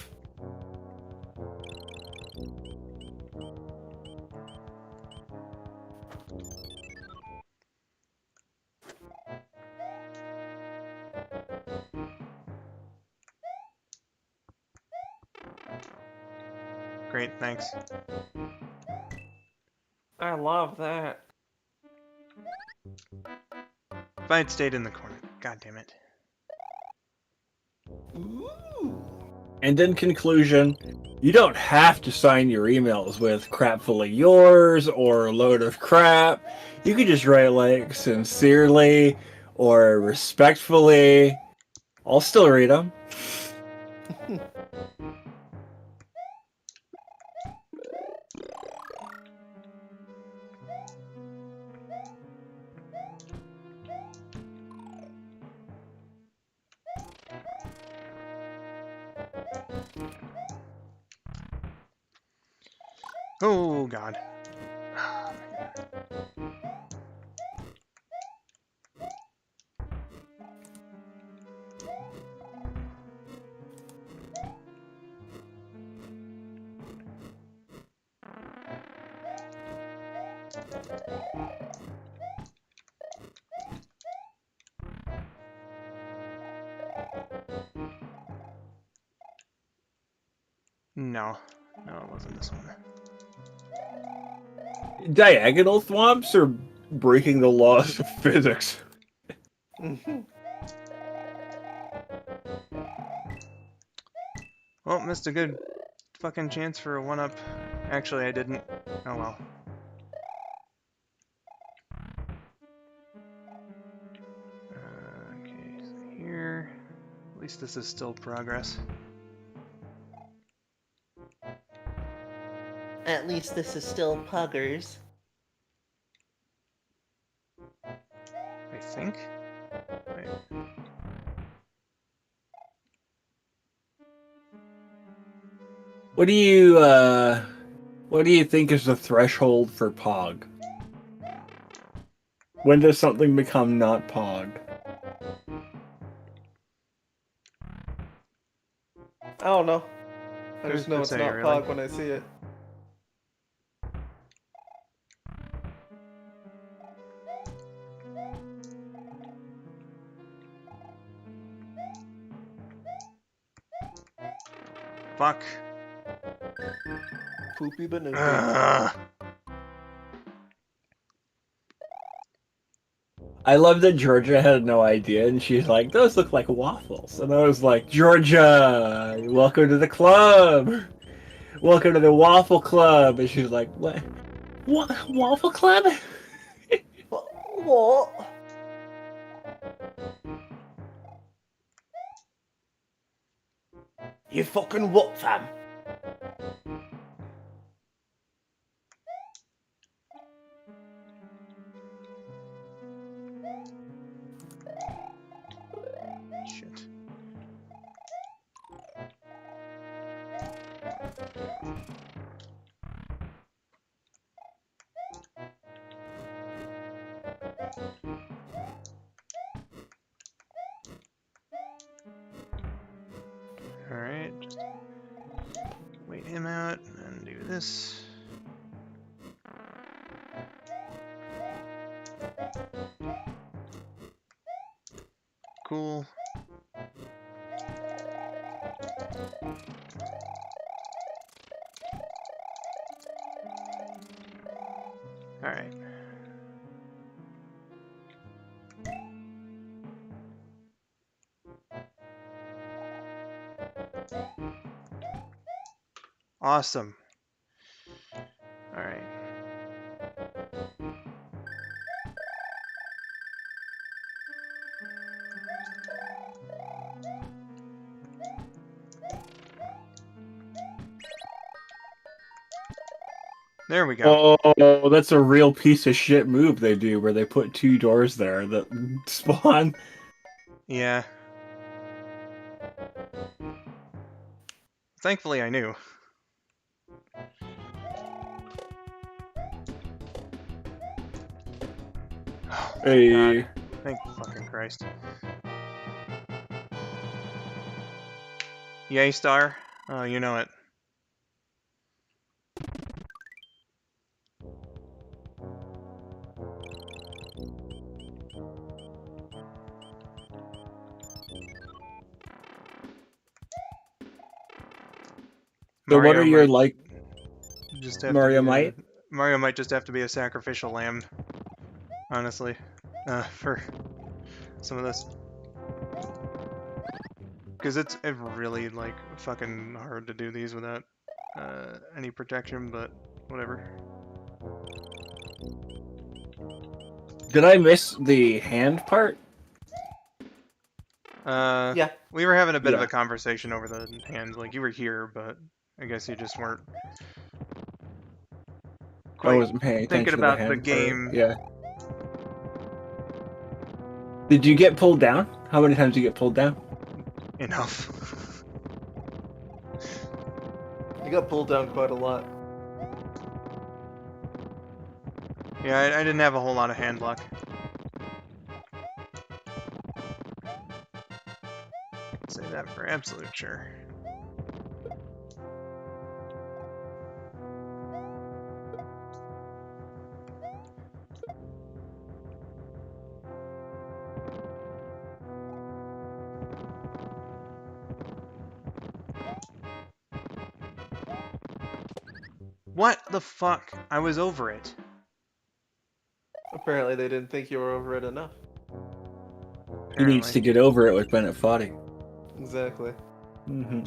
Great, thanks. I love that. If I had stayed in the corner. God damn it. And in conclusion, you don't have to sign your emails with crapfully yours or a load of crap. You could just write like sincerely or respectfully. I'll still read them. Oh god. No. No, it wasn't this one. Diagonal thwomps are breaking the laws of physics. Well, missed a good fucking chance for a 1-up. Actually, I didn't. Oh well. Okay, so here. At least this is still progress. At least this is still Puggers. I think. Wait. What do you think is the threshold for Pog? When does something become not Pog? I don't know. I Who's just know to it's say, not really? Pog when I see it. Fuck. Poopy banana. Ugh. I love that Georgia had no idea, and she's like, "Those look like waffles," and I was like, "Georgia, welcome to the club. Welcome to the waffle club." And she's like, "What? What waffle club?" What? You fucking what, fam? Shit. Alright, just wait him out and do this. Cool. Alright. Awesome. Alright. There we go. Oh, that's a real piece of shit move they do, where they put 2 doors there that spawn. Yeah. Thankfully, I knew. Oh, Hey. God. Thank fucking Christ. Yay, Star? Oh, you know it. So what are your might just have Mario to be might? Mario might just have to be a sacrificial lamb, honestly, for some of this. Because it's really, like, fucking hard to do these without any protection, but whatever. Did I miss the hand part? Yeah. We were having a bit of Yeah. a conversation over the hands. Like, you were here, but I guess you just weren't I quite wasn't paying attention thinking to the about hand the part. game. Yeah. Did you get pulled down? How many times did you get pulled down? Enough. You got pulled down quite a lot. Yeah, I didn't have a whole lot of hand luck. Say that for absolute sure. What the fuck? I was over it. Apparently they didn't think you were over it enough. He needs to get over it with Bennett Foddy. Exactly. Mm-hmm.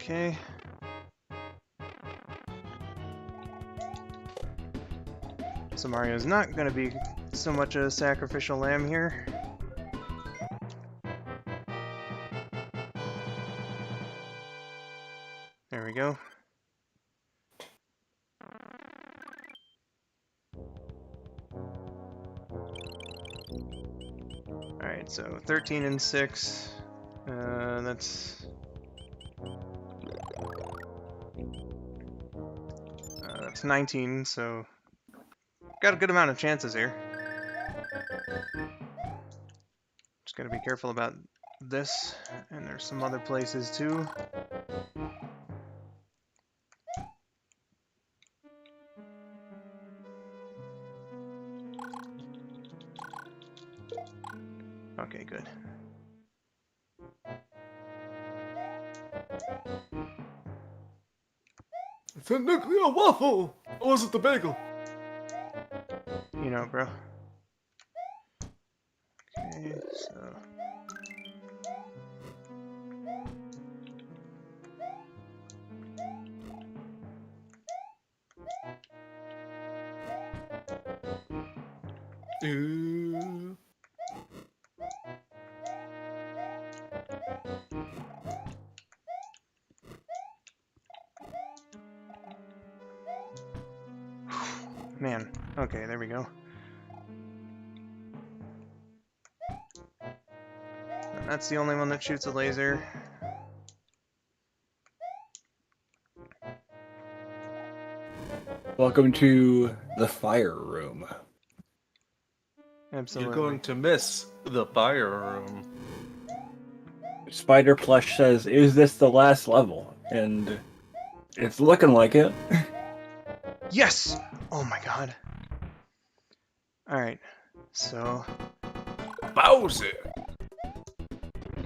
Okay. So Mario's not gonna be so much a sacrificial lamb here. There we go. Alright, so 13 and 6. That's 19, so got a good amount of chances here. Just gotta be careful about this, and there's some other places too. Okay, good. It's a nuclear waffle! Or was it the bagel? You know, bro. Okay, so... Ooh. Man, okay, there we go. And that's the only one that shoots a laser. Welcome to the fire room. Absolutely. You're going to miss the fire room. Spider Plush says, "Is this the last level?" And it's looking like it. Yes! Oh my god. Alright, so... Bowser!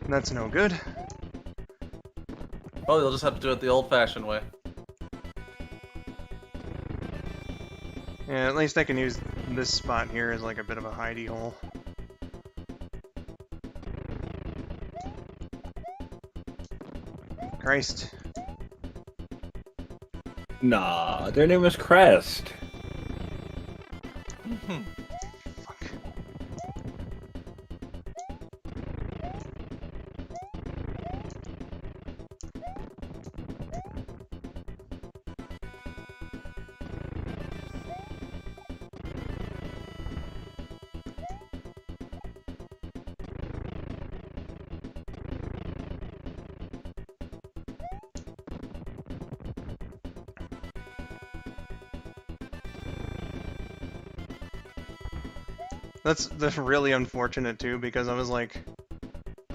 That's no good. Oh, you'll just have to do it the old-fashioned way. Yeah, at least I can use this spot here as like a bit of a hidey hole. Christ. Nah, their name is Crest. Fuck. That's really unfortunate too, because I was like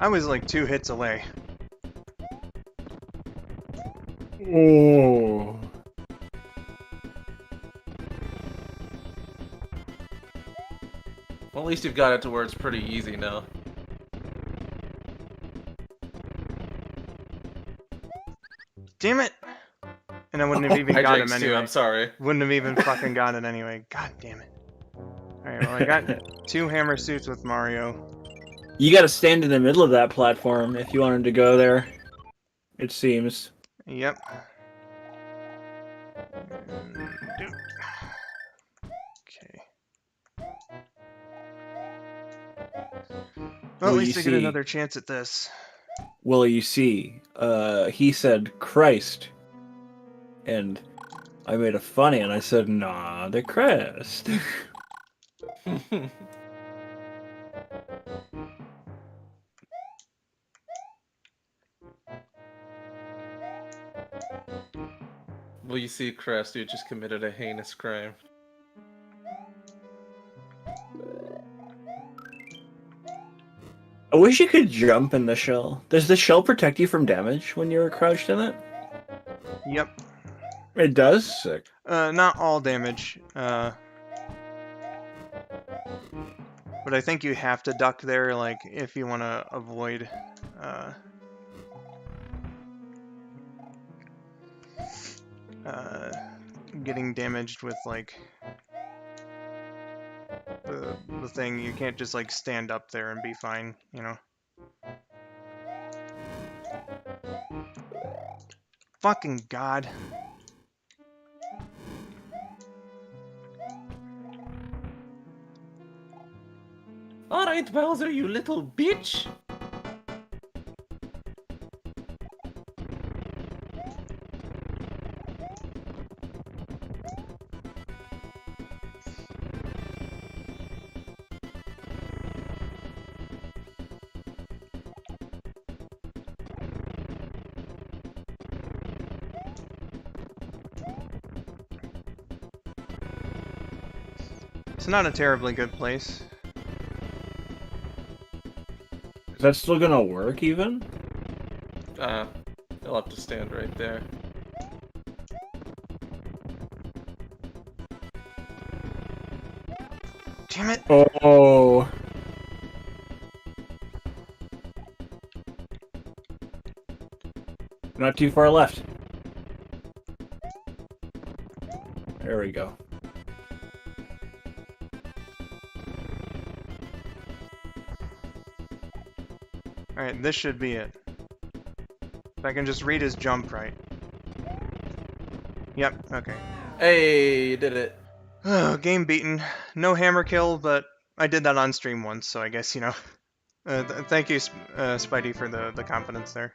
I was like 2 hits away. Oh. Well, at least you've got it to where it's pretty easy now. Damn it! And I wouldn't have even I got him jinxed anyway. you, I'm sorry. Wouldn't have even fucking got it anyway. God damn it. Alright, well I got 2 hammer suits with Mario. You gotta stand in the middle of that platform if you wanted to go there. It seems. Yep. Okay. Well, at Well, least you I get see- another chance at this. Well, you see, he said Christ, and I made a funny, and I said, nah, the crest. Well, you see, Crest, you just committed a heinous crime. I wish you could jump in the shell. Does the shell protect you from damage when you're crouched in it? Yep. It does? Sick. Not all damage. But I think you have to duck there, like, if you want to avoid, getting damaged with, like, the thing. You can't just, like, stand up there and be fine, you know? Fucking God. Alright, Bowser, you little bitch! It's not a terribly good place. Is that still gonna work, even? You'll have to stand right there. Damn it! Oh. Not too far left. There we go. Alright, this should be it. If I can just read his jump right. Yep, okay. Hey, you did it. Oh, game beaten. No hammer kill, but I did that on stream once, so I guess, you know. Thank you, Spidey, for the confidence there.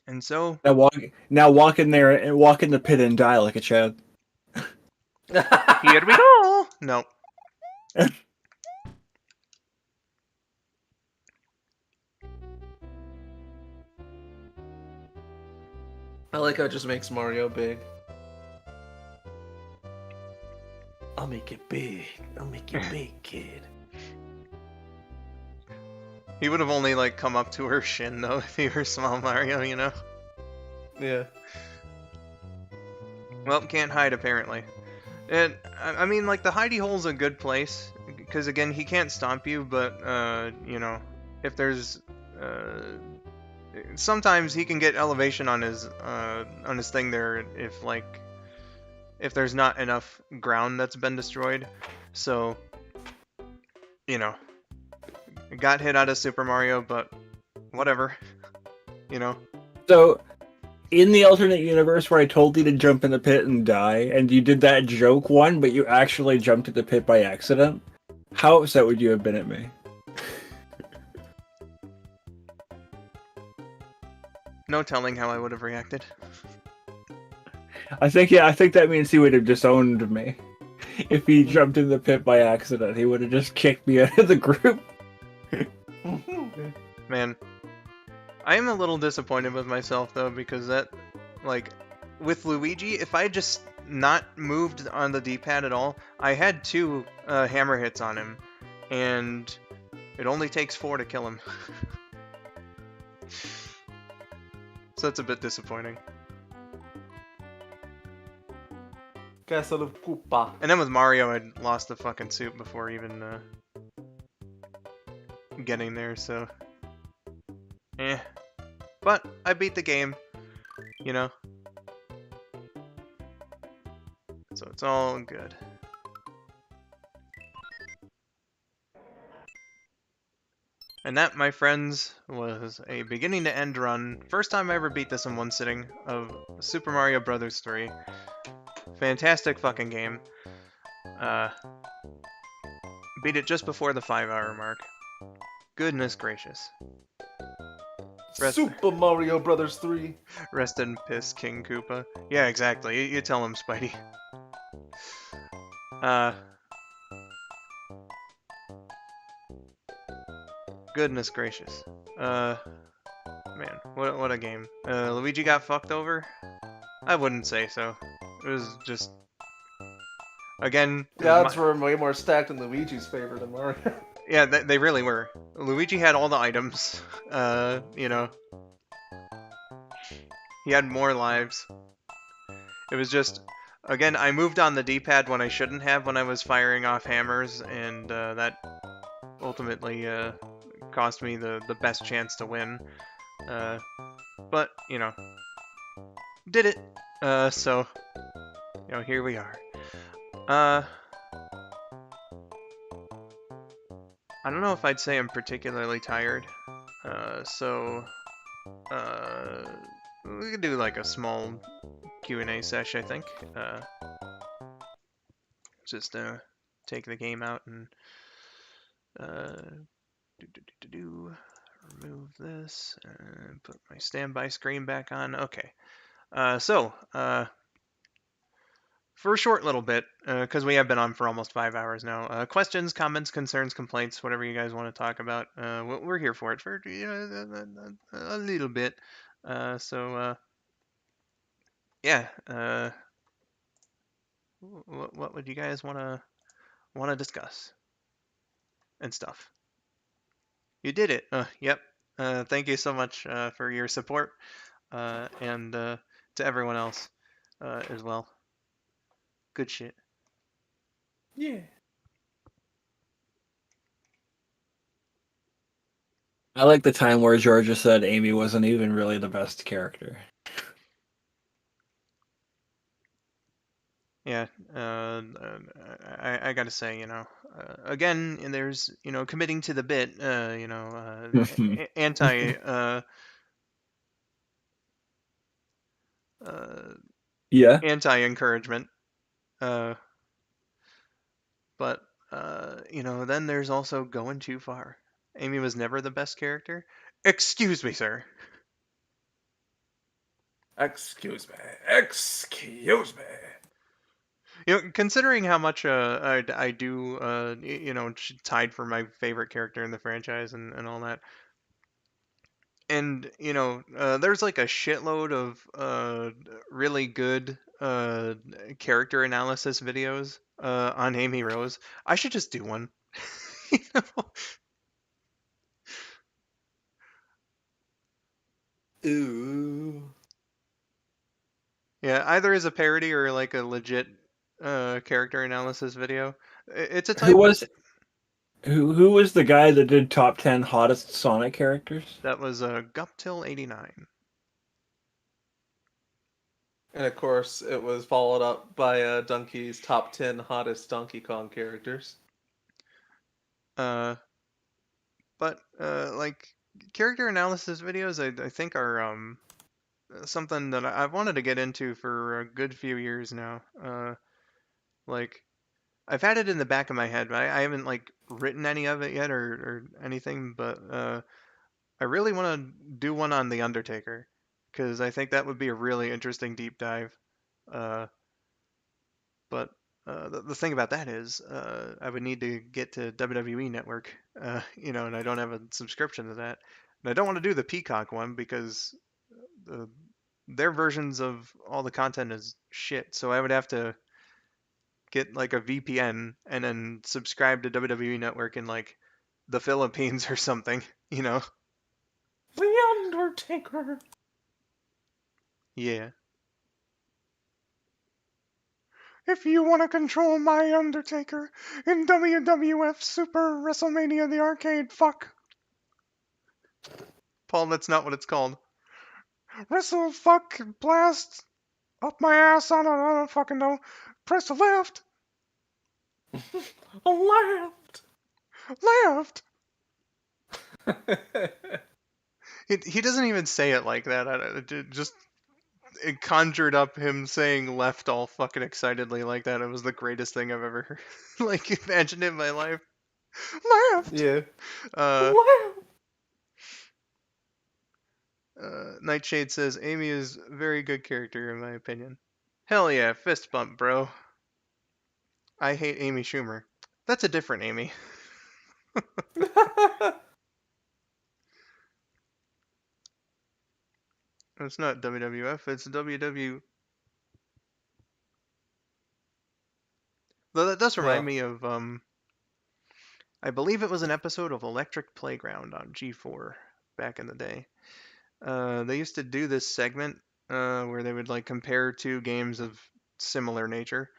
And so, Now walk in there and walk in the pit and die like a Chad. here we go! No. I like how it just makes Mario big. I'll make it big. I'll make it big, kid. He would have only, like, come up to her shin, though, if he were small Mario, you know? Yeah. Well, can't hide, apparently. And, I mean, like, the hidey hole's a good place, because, again, he can't stomp you, but, you know, if there's, sometimes he can get elevation on his thing there if there's not enough ground that's been destroyed. So, you know, got hit out of Super Mario, but whatever, you know. So, in the alternate universe where I told you to jump in the pit and die, and you did that joke one, but you actually jumped in the pit by accident, how upset would you have been at me? No telling how I would have reacted. I think that means he would have disowned me. If he jumped in the pit by accident, he would have just kicked me out of the group. Man, I am a little disappointed with myself though, because Like, with Luigi, if I just not moved on the D-pad at all, I had 2 hammer hits on him, and it only takes 4 to kill him. So it's a bit disappointing. Castle of Koopa. And then with Mario, I'd lost the fucking soup before even getting there, so... eh. But I beat the game, you know? So it's all good. And that, my friends, was a beginning to end run. First time I ever beat this in one sitting of Super Mario Bros. 3. Fantastic fucking game. Beat it just before the 5-hour mark. Goodness gracious. Super Mario Brothers 3. Rest in piss, King Koopa. Yeah, exactly. You tell him, Spidey. Goodness gracious. Man, what a game. Luigi got fucked over? I wouldn't say so. It was just... Again... The odds were way more stacked in Luigi's favor than Mario. Yeah, they really were. Luigi had all the items. You know... He had more lives. It was just... Again, I moved on the D-pad when I shouldn't have when I was firing off hammers, and that ultimately cost me the best chance to win. But, you know, did it. So, you know, here we are. I don't know if I'd say I'm particularly tired. So, we could do like a small Q&A sesh, I think. Just take the game out and remove this and put my standby screen back on. Okay. So, for a short little bit, because we have been on for almost 5 hours now. Questions, comments, concerns, complaints, whatever you guys want to talk about. We're here for it for, you know, a little bit. So, yeah. What would you guys want to discuss and stuff? You did it. Yep. Thank you so much for your support, and to everyone else as well. Good shit. Yeah. I like the time where Georgia said Amy wasn't even really the best character. Yeah, I gotta say, you know, again, and there's, you know, committing to the bit, you know, Yeah. anti-encouragement, but, you know, then there's also going too far. Amy was never the best character. Excuse me, sir. Excuse me. Excuse me. You know, considering how much I do, you know, tied for my favorite character in the franchise and all that. And, you know, there's like a shitload of really good character analysis videos on Amy Rose. I should just do one. You know? Ooh. Yeah, either as a parody or like a legit character analysis video. It's a type Who was the guy that did top 10 hottest Sonic characters? that was Guptil89. And of course, it was followed up by Donkey's top 10 hottest Donkey Kong characters. But like character analysis videos, I think are something that I've wanted to get into for a good few years now. Like I've had it in the back of my head, but I haven't like written any of it yet or anything. But I really want to do one on the Undertaker because I think that would be a really interesting deep dive. But the thing about that is, I would need to get to WWE Network, you know, and I don't have a subscription to that. And I don't want to do the Peacock one because the their versions of all the content is shit. So I would have to get like a VPN and then subscribe to WWE Network in like the Philippines or something, you know? The Undertaker. Yeah. If you want to control my Undertaker in WWF Super WrestleMania the Arcade, fuck. Paul, that's not what it's called. Wrestle, fuck, blast, up my ass, I don't fucking know. Press left, Left. left. He doesn't even say it like that. It conjured up him saying left all fucking excitedly like that. It was the greatest thing I've ever heard. Like, imagined in my life. Left! Yeah. Uh, Left. Nightshade says, Amy is a very good character, in my opinion. Hell yeah, fist bump, bro. I hate Amy Schumer. That's a different Amy. It's not WWF, it's WW. Though that does remind Well, me of, I believe it was an episode of Electric Playground on G4 back in the day. They used to do this segment where they would like compare two games of similar nature.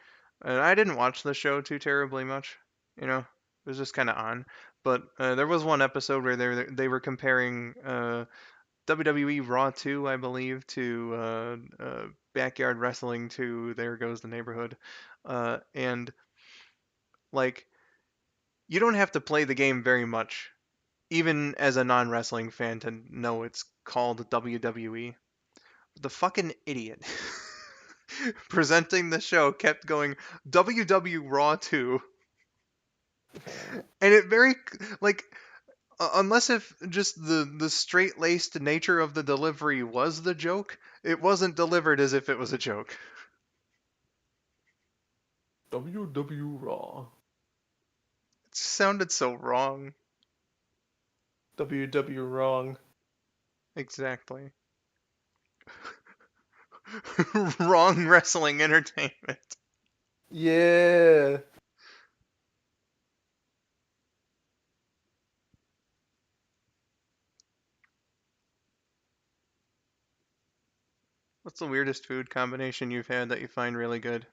And I didn't watch the show too terribly much, you know. It was just kind of on. But there was one episode where they were comparing WWE Raw 2, I believe, to Backyard Wrestling to There Goes the Neighborhood. And like you don't have to play the game very much, even as a non-wrestling fan, to know it's called WWE. The fucking idiot presenting the show kept going WW Raw 2, and it very like unless if just the straight-laced nature of the delivery was the joke, it wasn't delivered as if it was a joke. WW Raw. It sounded so wrong. WW Wrong. Exactly. Wrong wrestling entertainment. Yeah. What's the weirdest food combination you've had that you find really good?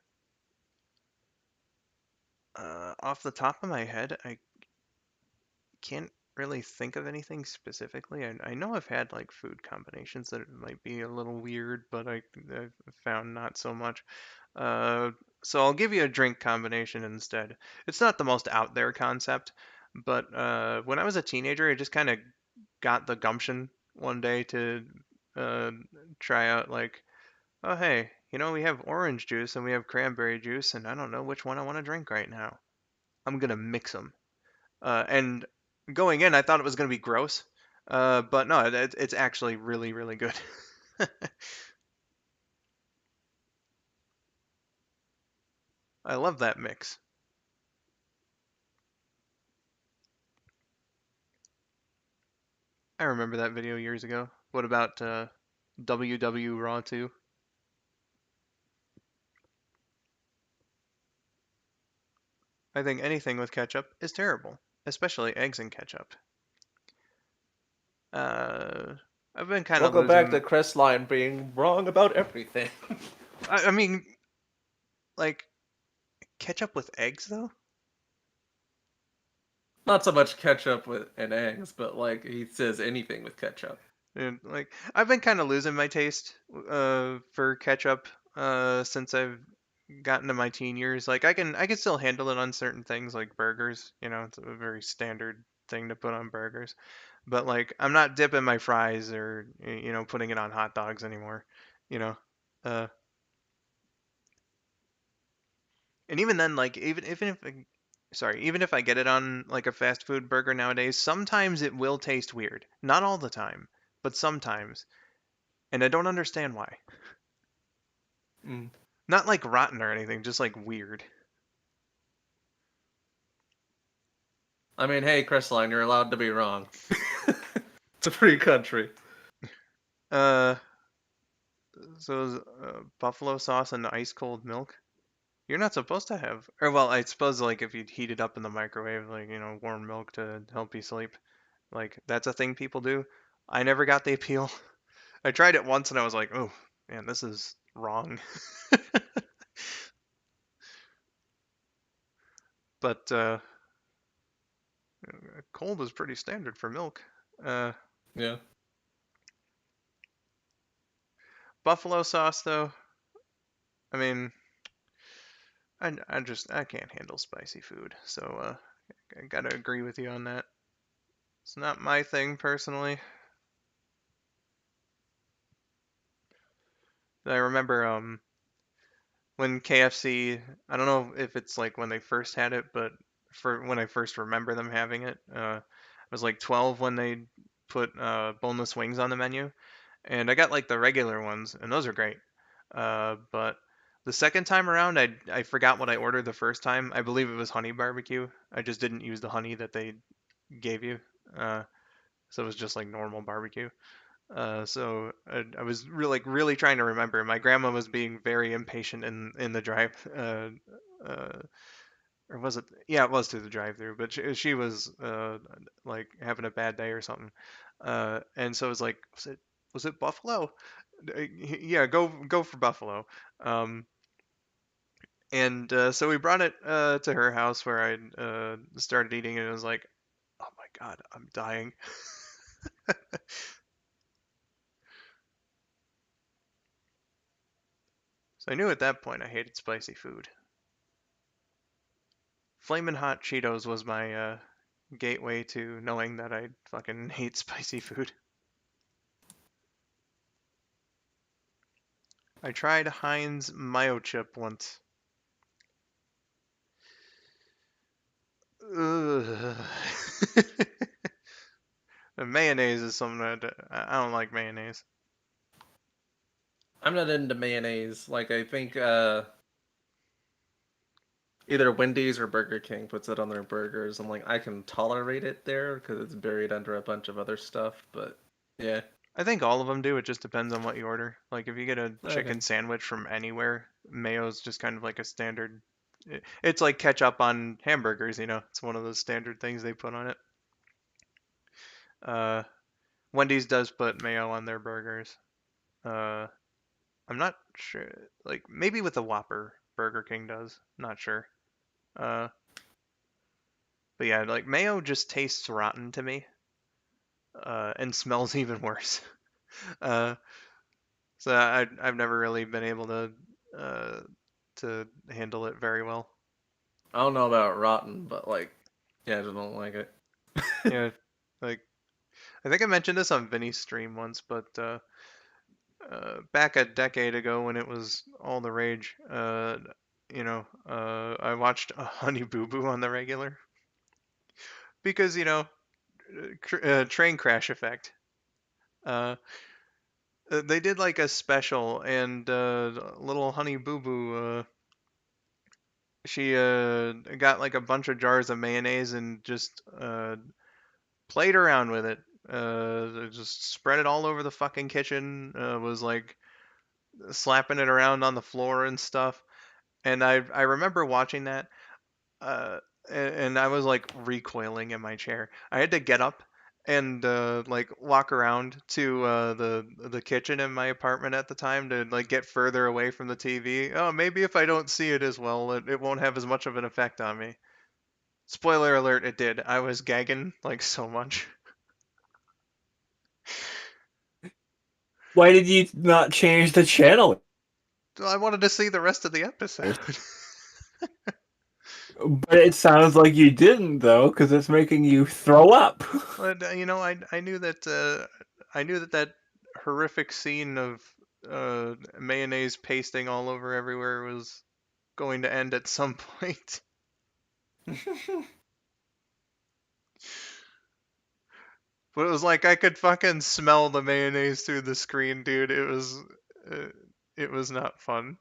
Off the top of my head, I can't really think of anything specifically. I know I've had like food combinations that might be a little weird, but I've found not so much. Uh, so I'll give you a drink combination instead. It's not the most out there concept, but when I was a teenager, I just kind of got the gumption one day to uh, try out like, oh hey, we have orange juice and we have cranberry juice, and I don't know which one I want to drink right now. I'm gonna mix them. And going in, I thought it was going to be gross, but no, it's actually really, really good. I love that mix. I remember that video years ago. What about WW Raw 2? I think anything with ketchup is terrible, especially eggs and ketchup. Uh, I've been kind of Welcome back to losing. Crestline being wrong about everything. I mean, like ketchup with eggs though. Not so much ketchup with and eggs, but like he says anything with ketchup. And like I've been kind of losing my taste for ketchup since I've gotten to my teen years. Like I can still handle it on certain things like burgers. It's a very standard thing to put on burgers. But like I'm not dipping my fries or putting it on hot dogs anymore. You know. Uh and even then like even if I get it on like a fast food burger nowadays, sometimes it will taste weird. Not all the time, but sometimes. And I don't understand why. Mm. Not like rotten or anything, just like weird. I mean, hey, Crestline, you're allowed to be wrong. It's a free country. Uh, So buffalo sauce and ice cold milk. You're not supposed to have, or well, I suppose like if you heat it up in the microwave, like warm milk to help you sleep, like that's a thing people do. I never got the appeal. I tried it once and I was like, oh man, this is wrong. But cold is pretty standard for milk. Uh, Yeah. Buffalo sauce though, I mean, I can't handle spicy food, so I gotta agree with you on that. It's not my thing personally. I remember when KFC, I don't know if it's like when they first had it, but for when I first remember them having it, I was like 12 when they put boneless wings on the menu, and I got like the regular ones, and those are great. But the second time around, I forgot what I ordered the first time. I believe it was honey barbecue. I just didn't use the honey that they gave you, uh, so it was just like normal barbecue. So I was really trying to remember. My grandma was being very impatient in the drive, or was it? Yeah, it was through the drive-through, but she was like having a bad day or something. And so it was like, was it buffalo? Yeah, go for buffalo. Um, and so we brought it to her house where I started eating, and it was like, oh my God, I'm dying. So I knew at that point I hated spicy food. Flamin' Hot Cheetos was my gateway to knowing that I fucking hate spicy food. I tried Heinz Mayo Chip once. Ugh. The mayonnaise is something that I don't like mayonnaise. I'm not into mayonnaise. Like I think either Wendy's or Burger King puts it on their burgers. I'm like I can tolerate it there because it's buried under a bunch of other stuff. But yeah, I think all of them do. It just depends on what you order. Like if you get a okay. chicken sandwich from anywhere, mayo's just kind of like a standard. It's like ketchup on hamburgers. It's one of those standard things they put on it. Uh, Wendy's does put mayo on their burgers. Uh, I'm not sure. Like maybe with the Whopper, Burger King does. Not sure. Uh, but yeah, like mayo just tastes rotten to me, and smells even worse. Uh, so I've never really been able uh, to handle it very well. I don't know about rotten, but like yeah, I just don't like it. Yeah, like I think I mentioned this on Vinny's stream once, but back a decade ago when it was all the rage, I watched a Honey Boo Boo on the regular because train crash effect. Uh, they did like a special, and little Honey Boo Boo, she got like a bunch of jars of mayonnaise and just played around with it. Just spread it all over the fucking kitchen. Was like slapping it around on the floor and stuff. And I remember watching that, uh, and I was like recoiling in my chair. I had to get up and like walk around to the kitchen in my apartment at the time to like get further away from the TV. Oh, maybe if I don't see it as well, it won't have as much of an effect on me. Spoiler alert, it did. I was gagging like so much. Why did you not change the channel? So I wanted to see the rest of the episode. But it sounds like you didn't, though, because it's making you throw up. But I knew that that horrific scene of mayonnaise pasting all over everywhere was going to end at some point. But it was like I could fucking smell the mayonnaise through the screen, dude. Uh, it was not fun.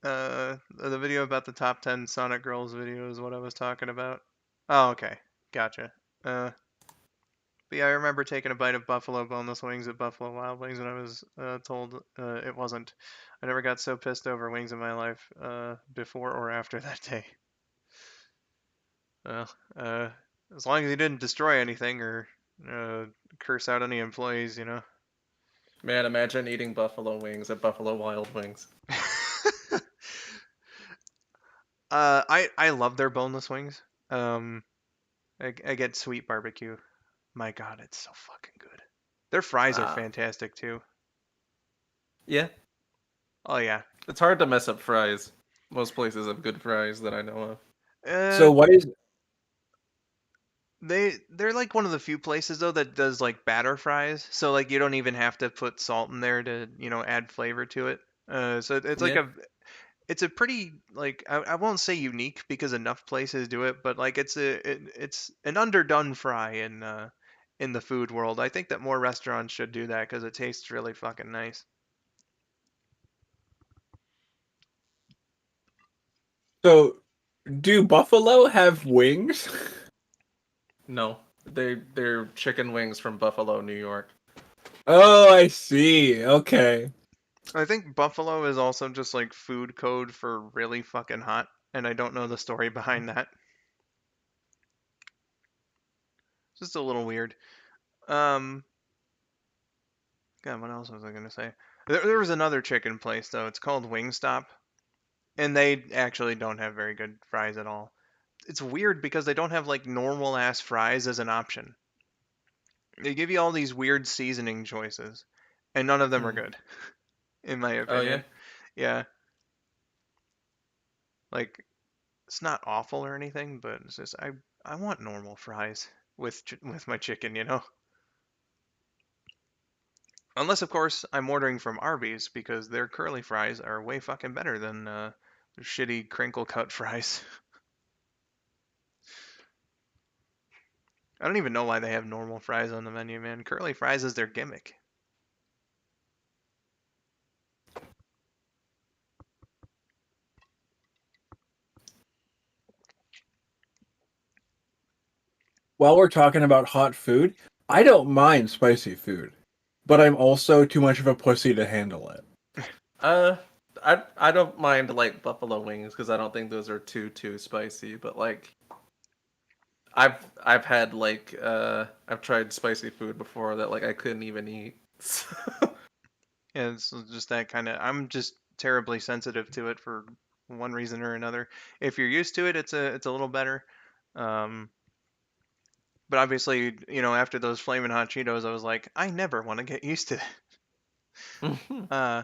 The video about the top 10 Sonic Girls video is what I was talking about. Oh, okay. Gotcha. But yeah, I remember taking a bite of buffalo boneless wings at Buffalo Wild Wings when I was told it wasn't. I never got so pissed over wings in my life before or after that day. Well, as long as he didn't destroy anything or uh, curse out any employees, you know. Man, imagine eating buffalo wings at Buffalo Wild Wings. I love their boneless wings. I get sweet barbecue. My God, it's so fucking good. Their fries are Ah, fantastic too. yeah. Oh yeah. It's hard to mess up fries. Most places have good fries that I know of. Uh, So what is they're like one of the few places though that does like batter fries. So like you don't even have to put salt in there to add flavor to it. So it's like Yeah. it's a pretty like I won't say unique because enough places do it, but like it's an underdone fry in the food world. I think that more restaurants should do that because it tastes really fucking nice. so do buffalo have wings? No. They're chicken wings from Buffalo, New York. Oh, I see. Okay. I think buffalo is also just like food code for really fucking hot, and I don't know the story behind that. Just a little weird. Um, God, what else was I gonna say? There was another chicken place though. It's called Wingstop, and they actually don't have very good fries at all. It's weird because they don't have like normal ass fries as an option. They give you all these weird seasoning choices, and none of them are Hmm. good, in my Oh yeah. opinion. Yeah, like it's not awful or anything, but it's just I want normal fries with my chicken, you know. Unless of course I'm ordering from Arby's because their curly fries are way fucking better than their shitty crinkle cut fries. I don't even know why they have normal fries on the menu, man. Curly fries is their gimmick. While we're talking about hot food, I don't mind spicy food, but I'm also too much of a pussy to handle it. Uh, I don't mind like buffalo wings because I don't think those are too spicy. But like I've had like I've tried spicy food before that like I couldn't even eat. Yeah, it's just that kind of. I'm just terribly sensitive to it for one reason or another. If you're used to it, it's a little better. Um, but obviously, after those flaming hot Cheetos, I was like, I never want to get used to it. Uh,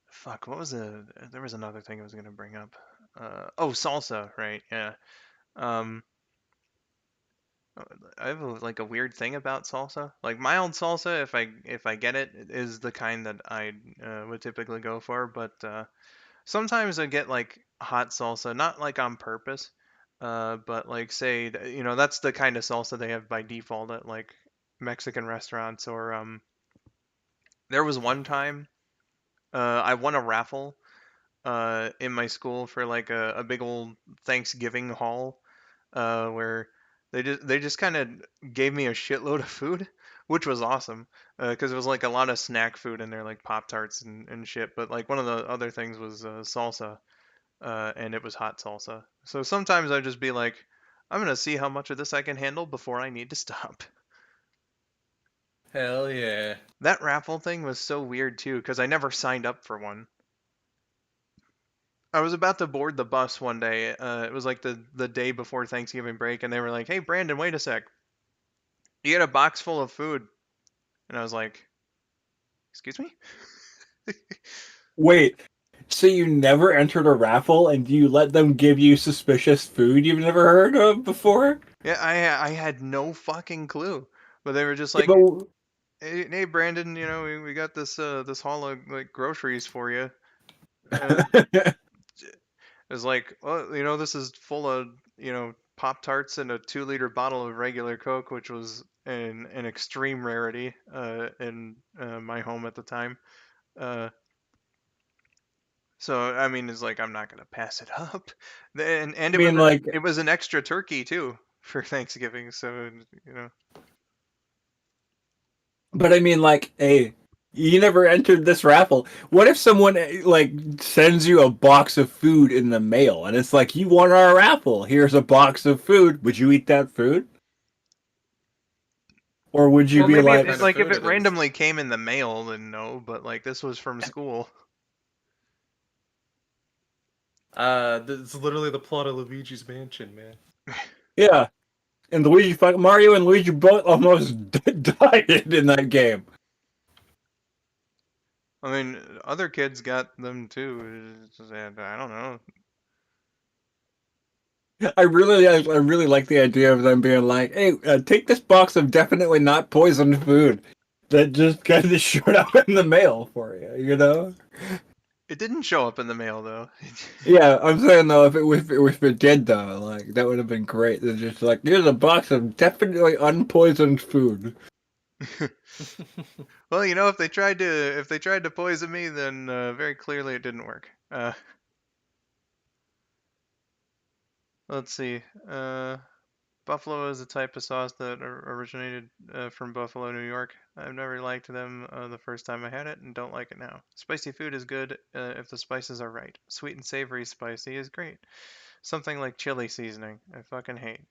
fuck, what was there was another thing I was gonna bring up. Oh, salsa, right? Yeah. Um, I have like a weird thing about salsa. Like mild salsa, if I get it, is the kind that I would typically go for. But sometimes I get like hot salsa, not like on purpose, but like say, that's the kind of salsa they have by default at like Mexican restaurants. Or there was one time I won a raffle in my school for like a big old Thanksgiving haul where they just kind of gave me a shitload of food, which was awesome because it was like a lot of snack food in there, like Pop Tarts and shit. But like one of the other things was salsa, and it was hot salsa. So sometimes I'd just be like, I'm gonna see how much of this I can handle before I need to stop. Hell yeah. That raffle thing was so weird too because I never signed up for one. I was about to board the bus one day. It was like the day before Thanksgiving break, and they were like, "Hey, Brandon, wait a sec. You get a box full of food." And I was like, "Excuse me?" Wait, so you never entered a raffle and you let them give you suspicious food you've never heard of before? Yeah, I had no fucking clue. But they were just Yeah, like, but "Hey, Brandon, we got this haul of like groceries for you." Uh, it was like, "Well, this is full of Pop Tarts and a 2-liter bottle of regular Coke, which was an extreme rarity in my home at the time." Uh, So I mean, it's like I'm not gonna pass it up. And I mean, like, it was an extra turkey too. for Thanksgiving, so you know. But I mean, like, hey, you never entered this raffle. What if someone like sends you a box of food in the mail, and it's like, you won our raffle. Here's a box of food. Would you eat that food, or would you Well, be maybe What like, kind of like if food it it is? randomly came in the mail, then no. But like this was from school. It's literally the plot of Luigi's Mansion, man. yeah? And Mario and Luigi both almost died in that game. I mean, other kids got them too. And I don't know. I really like the idea of them being like, "Hey, take this box of definitely not poisoned food that just kind of showed up in the mail for you." You know? It didn't show up in the mail though. Yeah, I'm saying though, if it did though, like that would have been great. They're just like, "Here's a box of definitely unpoisoned food." Well, you know, if they tried to poison me, then very clearly it didn't work. Let's see. Buffalo is a type of sauce that originated from Buffalo, New York. I've never liked them the first time I had it, and don't like it now. Spicy food is good if the spices are right. Sweet and savory spicy is great. Something like chili seasoning, I fucking hate.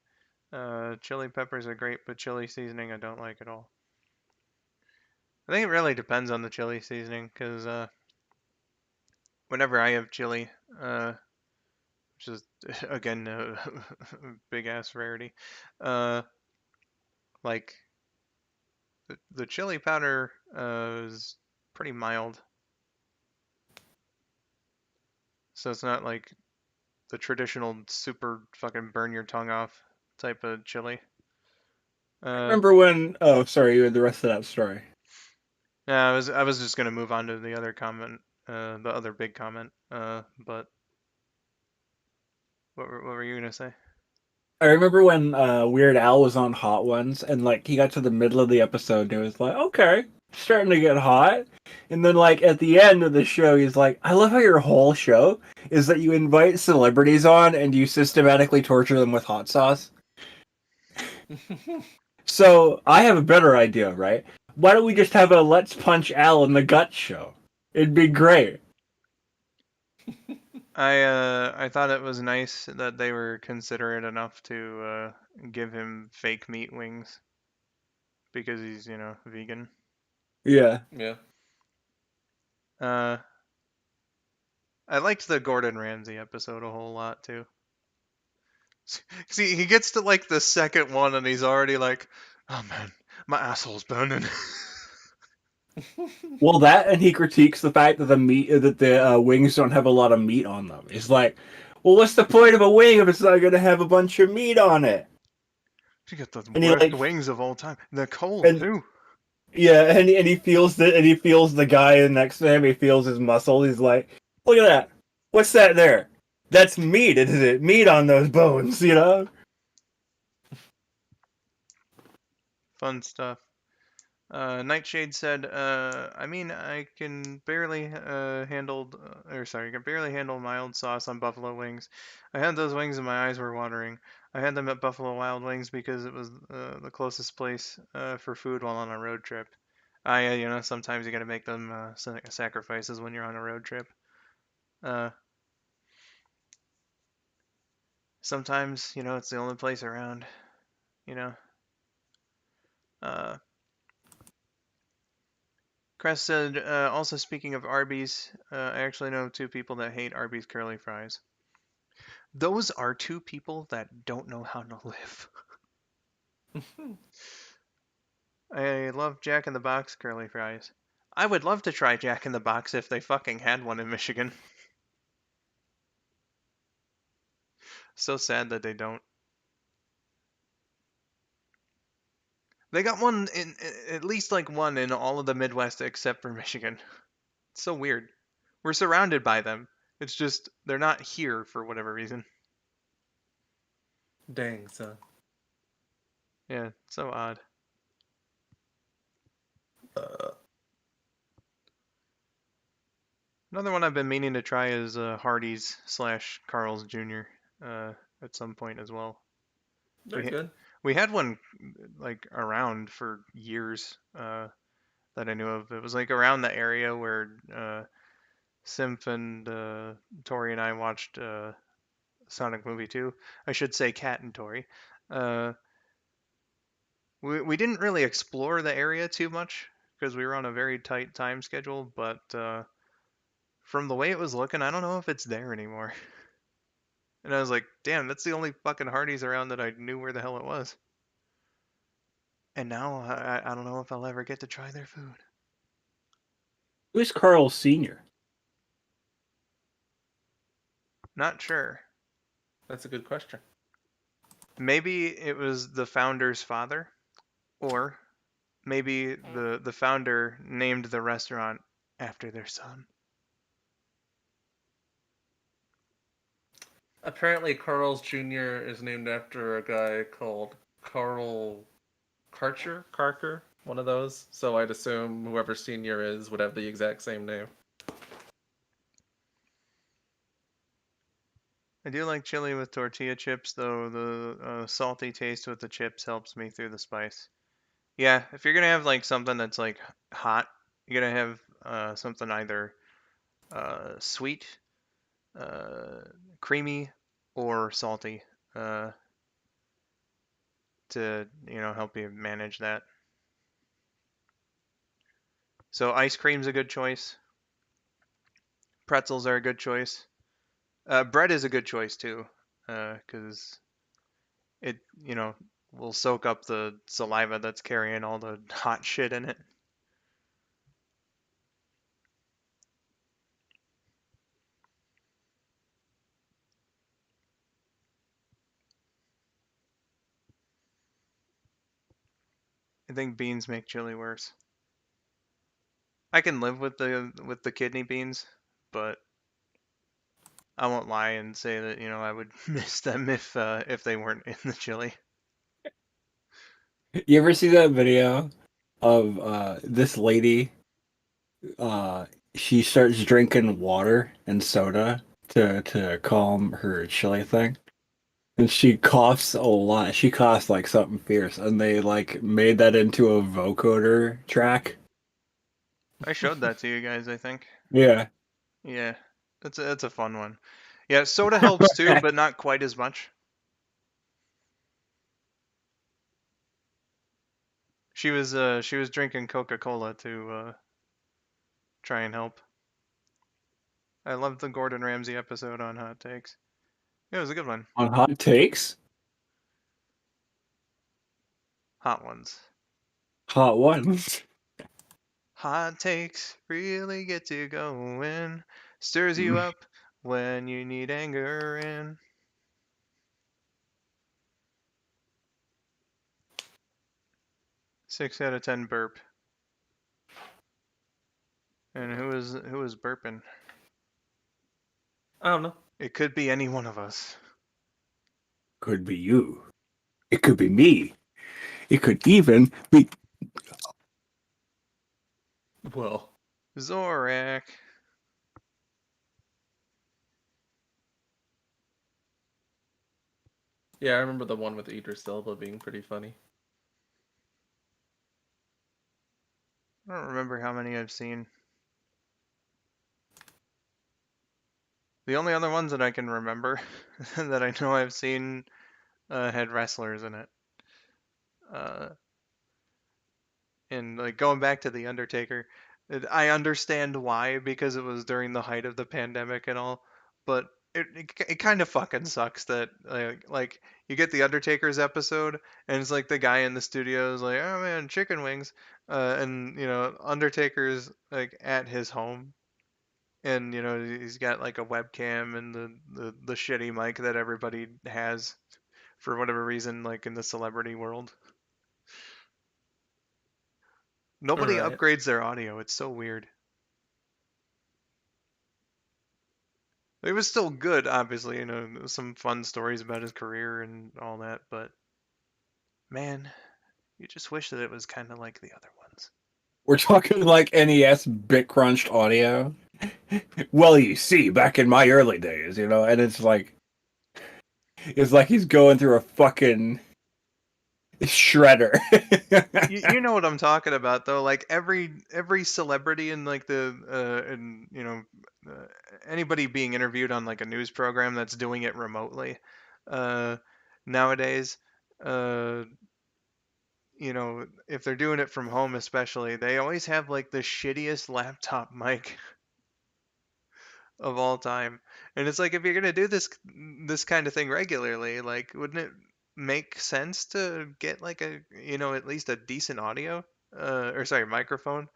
Chili peppers are great, but chili seasoning I don't like at all. I think it really depends on the chili seasoning, because whenever I have chili, which is again a big ass rarity, uh, like the chili powder is pretty mild, so it's not like the traditional super fucking burn your tongue off type of chili. Uh, Remember when? Oh, sorry, you had the rest of that story. yeah, I was just gonna move on to the other comment, the other big comment. But what were you gonna say? I remember when Weird Al was on Hot Ones, and like he got to the middle of the episode, and it was like, okay, starting to get hot. And then like at the end of the show, he's like, I love how your whole show is that you invite celebrities on and you systematically torture them with hot sauce. So I have a better idea, right? Why don't we just have a Let's Punch Al in the Gut show? It'd be great. I thought it was nice that they were considerate enough to give him fake meat wings because he's, you know, vegan. Yeah. Yeah. Uh, I liked the Gordon Ramsay episode a whole lot too. See, he gets to like the second one and he's already like, "Oh man, my asshole's burning." Well, that and he critiques the fact that the wings don't have a lot of meat on them. He's like, well, what's the point of a wing if it's not going to have a bunch of meat on it? You get the And he worst like, wings of all time. They're cold and too. yeah, and he feels the guy next to him. He feels his muscle. He's like, look at that. What's that there? That's meat, isn't it? Meat on those bones, you know? Fun stuff. Nightshade said, I mean, I can barely I can barely handle mild sauce on buffalo wings. I had those wings and my eyes were watering. I had them at Buffalo Wild Wings because it was the closest place for food while on a road trip. You know, sometimes you gotta make them sacrifices when you're on a road trip. Uh, Sometimes, you know, it's the only place around, you know. Uh, Crest said, also speaking of Arby's, I actually know two people that hate Arby's curly fries. Those are two people that don't know how to live. I love Jack in the Box curly fries. I would love to try Jack in the Box if they fucking had one in Michigan. So sad that they don't. They got one in at least like one in all of the Midwest except for Michigan. It's so weird. We're surrounded by them. It's just they're not here for whatever reason. Dang, son. Yeah, so odd. Uh, Another one I've been meaning to try is Hardee's / Carl's Jr. At some point as well. They're We good. we had one like around for years that I knew of. It was like around the area where Symph and Tori and I watched Sonic movie 2. I should say Cat and Tori. Uh, we didn't really explore the area too much because we were on a very tight time schedule, but from the way it was looking, I don't know if it's there anymore. And I was like, damn, that's the only fucking Hardee's around that I knew where the hell it was. And now I don't know if I'll ever get to try their food. Who's Carl Sr.? Not sure. That's a good question. Maybe it was the founder's father, or maybe the founder named the restaurant after their son. Apparently, Carl's Jr. is named after a guy called Carl Karcher, one of those. So I'd assume whoever Senior is would have the exact same name. I do like chili with tortilla chips, though the salty taste with the chips helps me through the spice. Yeah, if you're gonna have like something that's like hot, you're gonna have something either sweet, uh, creamy, or salty to help you manage that. So ice cream's a good choice. Pretzels are a good choice. Bread is a good choice too, because it will soak up the saliva that's carrying all the hot shit in it. I think beans make chili worse. I can live with the kidney beans, but I won't lie and say that I would miss them if they weren't in the chili. You ever see that video of this lady? She starts drinking water and soda to calm her chili thing. And she coughs a lot. She coughs like something fierce, and they like made that into a vocoder track. I showed that to you guys, I think. Yeah. Yeah, it's a fun one. Yeah, soda helps too, but not quite as much. She was drinking Coca-Cola to try and help. I loved the Gordon Ramsay episode on Hot Takes. It was a good one. On hot takes, Hot ones. hot ones. Hot takes really get you going. Stirs you up when you need anger in. Six out of 10 burp. And who is burping? I don't know. It could be any one of us. Could be you. It could be me. It could even be. Well, Zorak. yeah, I remember the one with Idris Elba being pretty funny. I don't remember how many I've seen. The only other ones that I can remember that I know I've seen had wrestlers in it. And like going back to the Undertaker, I understand why, because it was during the height of the pandemic and all, but it kind of fucking sucks that like you get the Undertaker's episode and it's like the guy in the studio is like, oh man, chicken wings, and Undertaker's like at his home, and he's got like a webcam and the shitty mic that everybody has for whatever reason, like in the celebrity world. Nobody Right. upgrades their audio. It's so weird. It was still good, obviously. There was some fun stories about his career and all that, but man, you just wish that it was kind of like the other ones. We're talking like NES bit crunched audio. Well, you see, back in my early days, and it's like he's going through a fucking Shredder. You know what I'm talking about though. Like every celebrity in like the and uh, anybody being interviewed on like a news program that's doing it remotely uh, nowadays. Uh, if they're doing it from home, especially, they always have like the shittiest laptop mic of all time. And it's like if you're gonna do this kind of thing regularly, like wouldn't it make sense to get like at least a decent audio or sorry microphone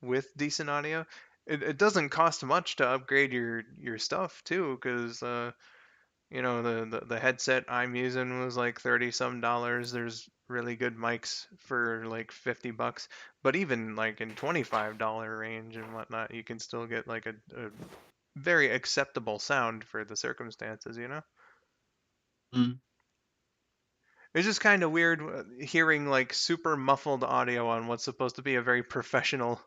with decent audio? It doesn't cost much to upgrade your stuff too, because the headset I'm using was like 30 some dollars. There's really good mics for like $50, but even like in $25 range and whatnot, you can still get like a very acceptable sound for the circumstances. Mm. It's just kind of weird hearing like super muffled audio on what's supposed to be a very professional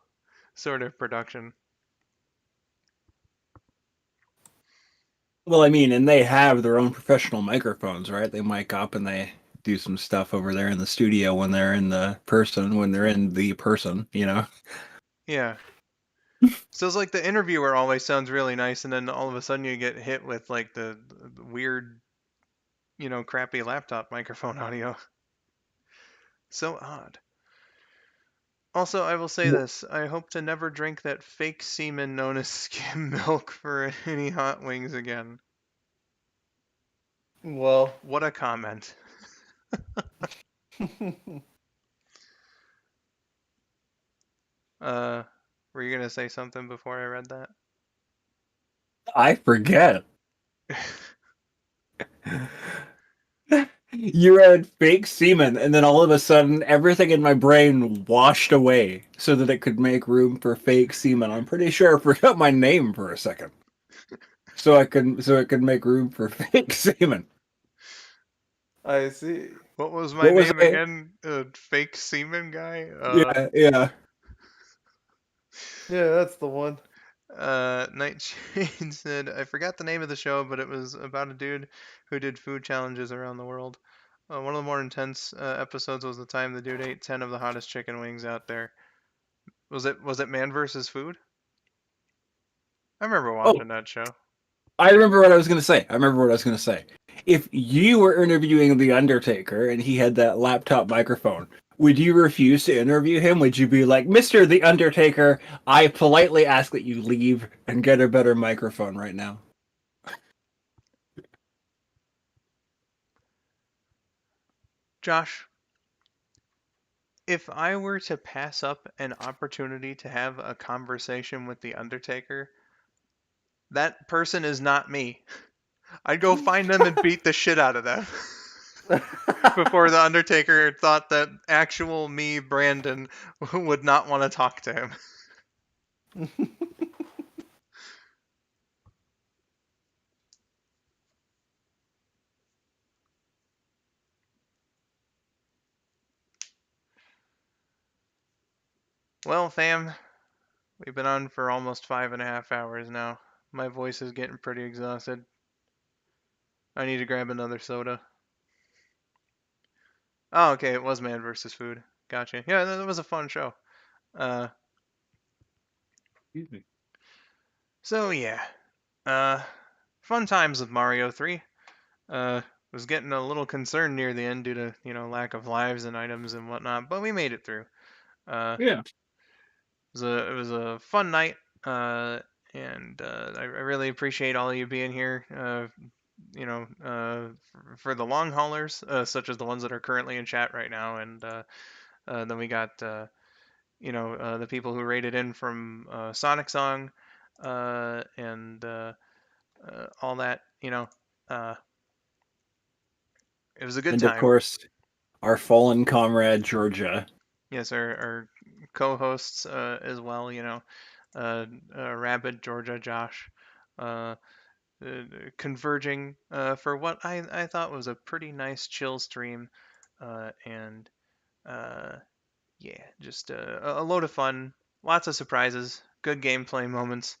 sort of production. Well, I mean, and they have their own professional microphones, right? They mic up and they do some stuff over there in the studio when they're in the person. Yeah. So it's like the interviewer always sounds really nice, and then all of a sudden you get hit with like the weird, crappy laptop microphone audio. So odd. Also, I will say this. I hope to never drink that fake semen known as skim milk for any hot wings again. Well, What a comment. Uh, were you gonna say something before I read that? I forget. You read fake semen, and then all of a sudden, everything in my brain washed away so that it could make room for fake semen. I'm pretty sure I forgot my name for a second, so it could make room for fake semen. I see. What was my What was name I? again? Fake semen guy? Yeah. Yeah, that's the one. Nightshade said, I forgot the name of the show, but it was about a dude who did food challenges around the world. One of the more intense episodes was the time the dude ate 10 of the hottest chicken wings out there. Was it Man versus Food? I remember Oh, watching that show. I remember what I was going to say. If you were interviewing The Undertaker and he had that laptop microphone, would you refuse to interview him? Would you be like, Mr. The Undertaker, I politely ask that you leave and get a better microphone right now? Josh, if I were to pass up an opportunity to have a conversation with The Undertaker, that person is not me. I'd go find them and beat the shit out of them. Before the Undertaker thought that actual me, Brandon, would not want to talk to him. Well, fam, we've been on for almost 5.5 hours now. My voice is getting pretty exhausted. I need to grab another soda. Oh, okay, it was Man versus Food. Gotcha. Yeah, that was a fun show. Uh, Excuse me. so yeah, uh, fun times with Mario 3. Was getting a little concerned near the end due to lack of lives and items and whatnot, but we made it through. Yeah. It was a fun night, and I really appreciate all of you being here. For the long haulers, such as the ones that are currently in chat right now, and then we got the people who rated in from Sonic Song, and all that. Uh, it was a good And of time. course, our fallen comrade, Georgia. Yes, our co-hosts as well. Rabid, Georgia, Josh. Uh, Converging for what I thought was a pretty nice chill stream, and uh, yeah, just a load of fun, lots of surprises, good gameplay moments,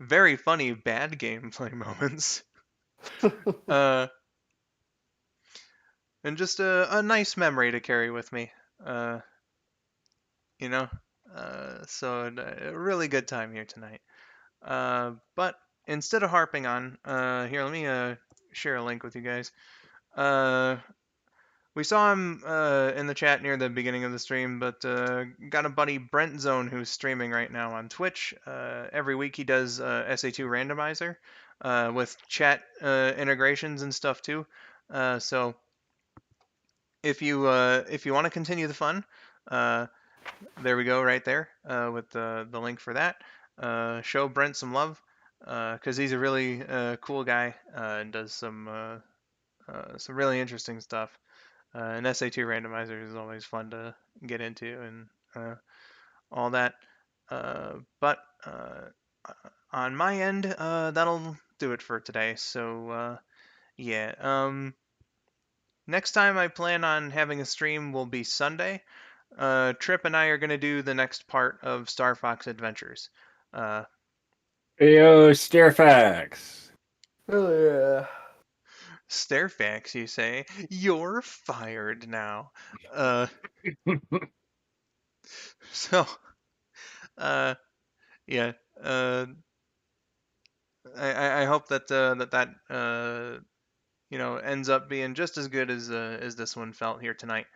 very funny bad gameplay moments. uh, and just a nice memory to carry with me. Uh, you know, so a really good time here tonight. But instead of harping on, here, let me share a link with you guys. We saw him in the chat near the beginning of the stream, but got a buddy Brent Zone who's streaming right now on Twitch. Every week he does SA2 randomizer with chat integrations and stuff too. So if you want to continue the fun, there we go right there with the link for that. Show Brent some love because he's a really cool guy and does some really interesting stuff. And SA2 randomizer is always fun to get into and all that. But on my end, that'll do it for today. So yeah, next time I plan on having a stream will be Sunday. Trip and I are gonna do the next part of Star Fox Adventures. Ayo, Starefax. Oh yeah. Starefax, you say? You're fired now. Uh, so, yeah. I hope that ends up being just as good as this one felt here tonight.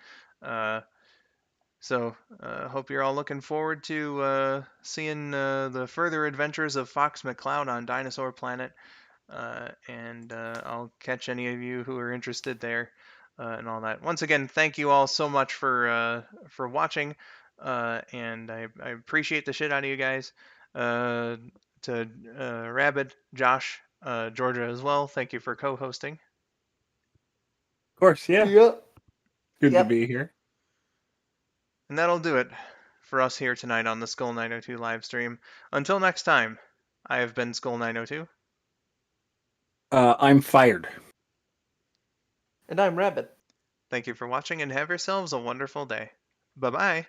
So hope you're all looking forward to seeing the further adventures of Fox McCloud on Dinosaur Planet. And I'll catch any of you who are interested there and all that. Once again, thank you all so much for watching, and I appreciate the shit out of you guys. To Rabid, Josh, Georgia as well. Thank you for co-hosting. Of course, yeah. Yep. Good to Yep. be here. And that'll do it for us here tonight on the Skull902 live stream. Until next time, I have been Skull902. I'm fired. And I'm Rabid. Thank you for watching and have yourselves a wonderful day. Bye-bye.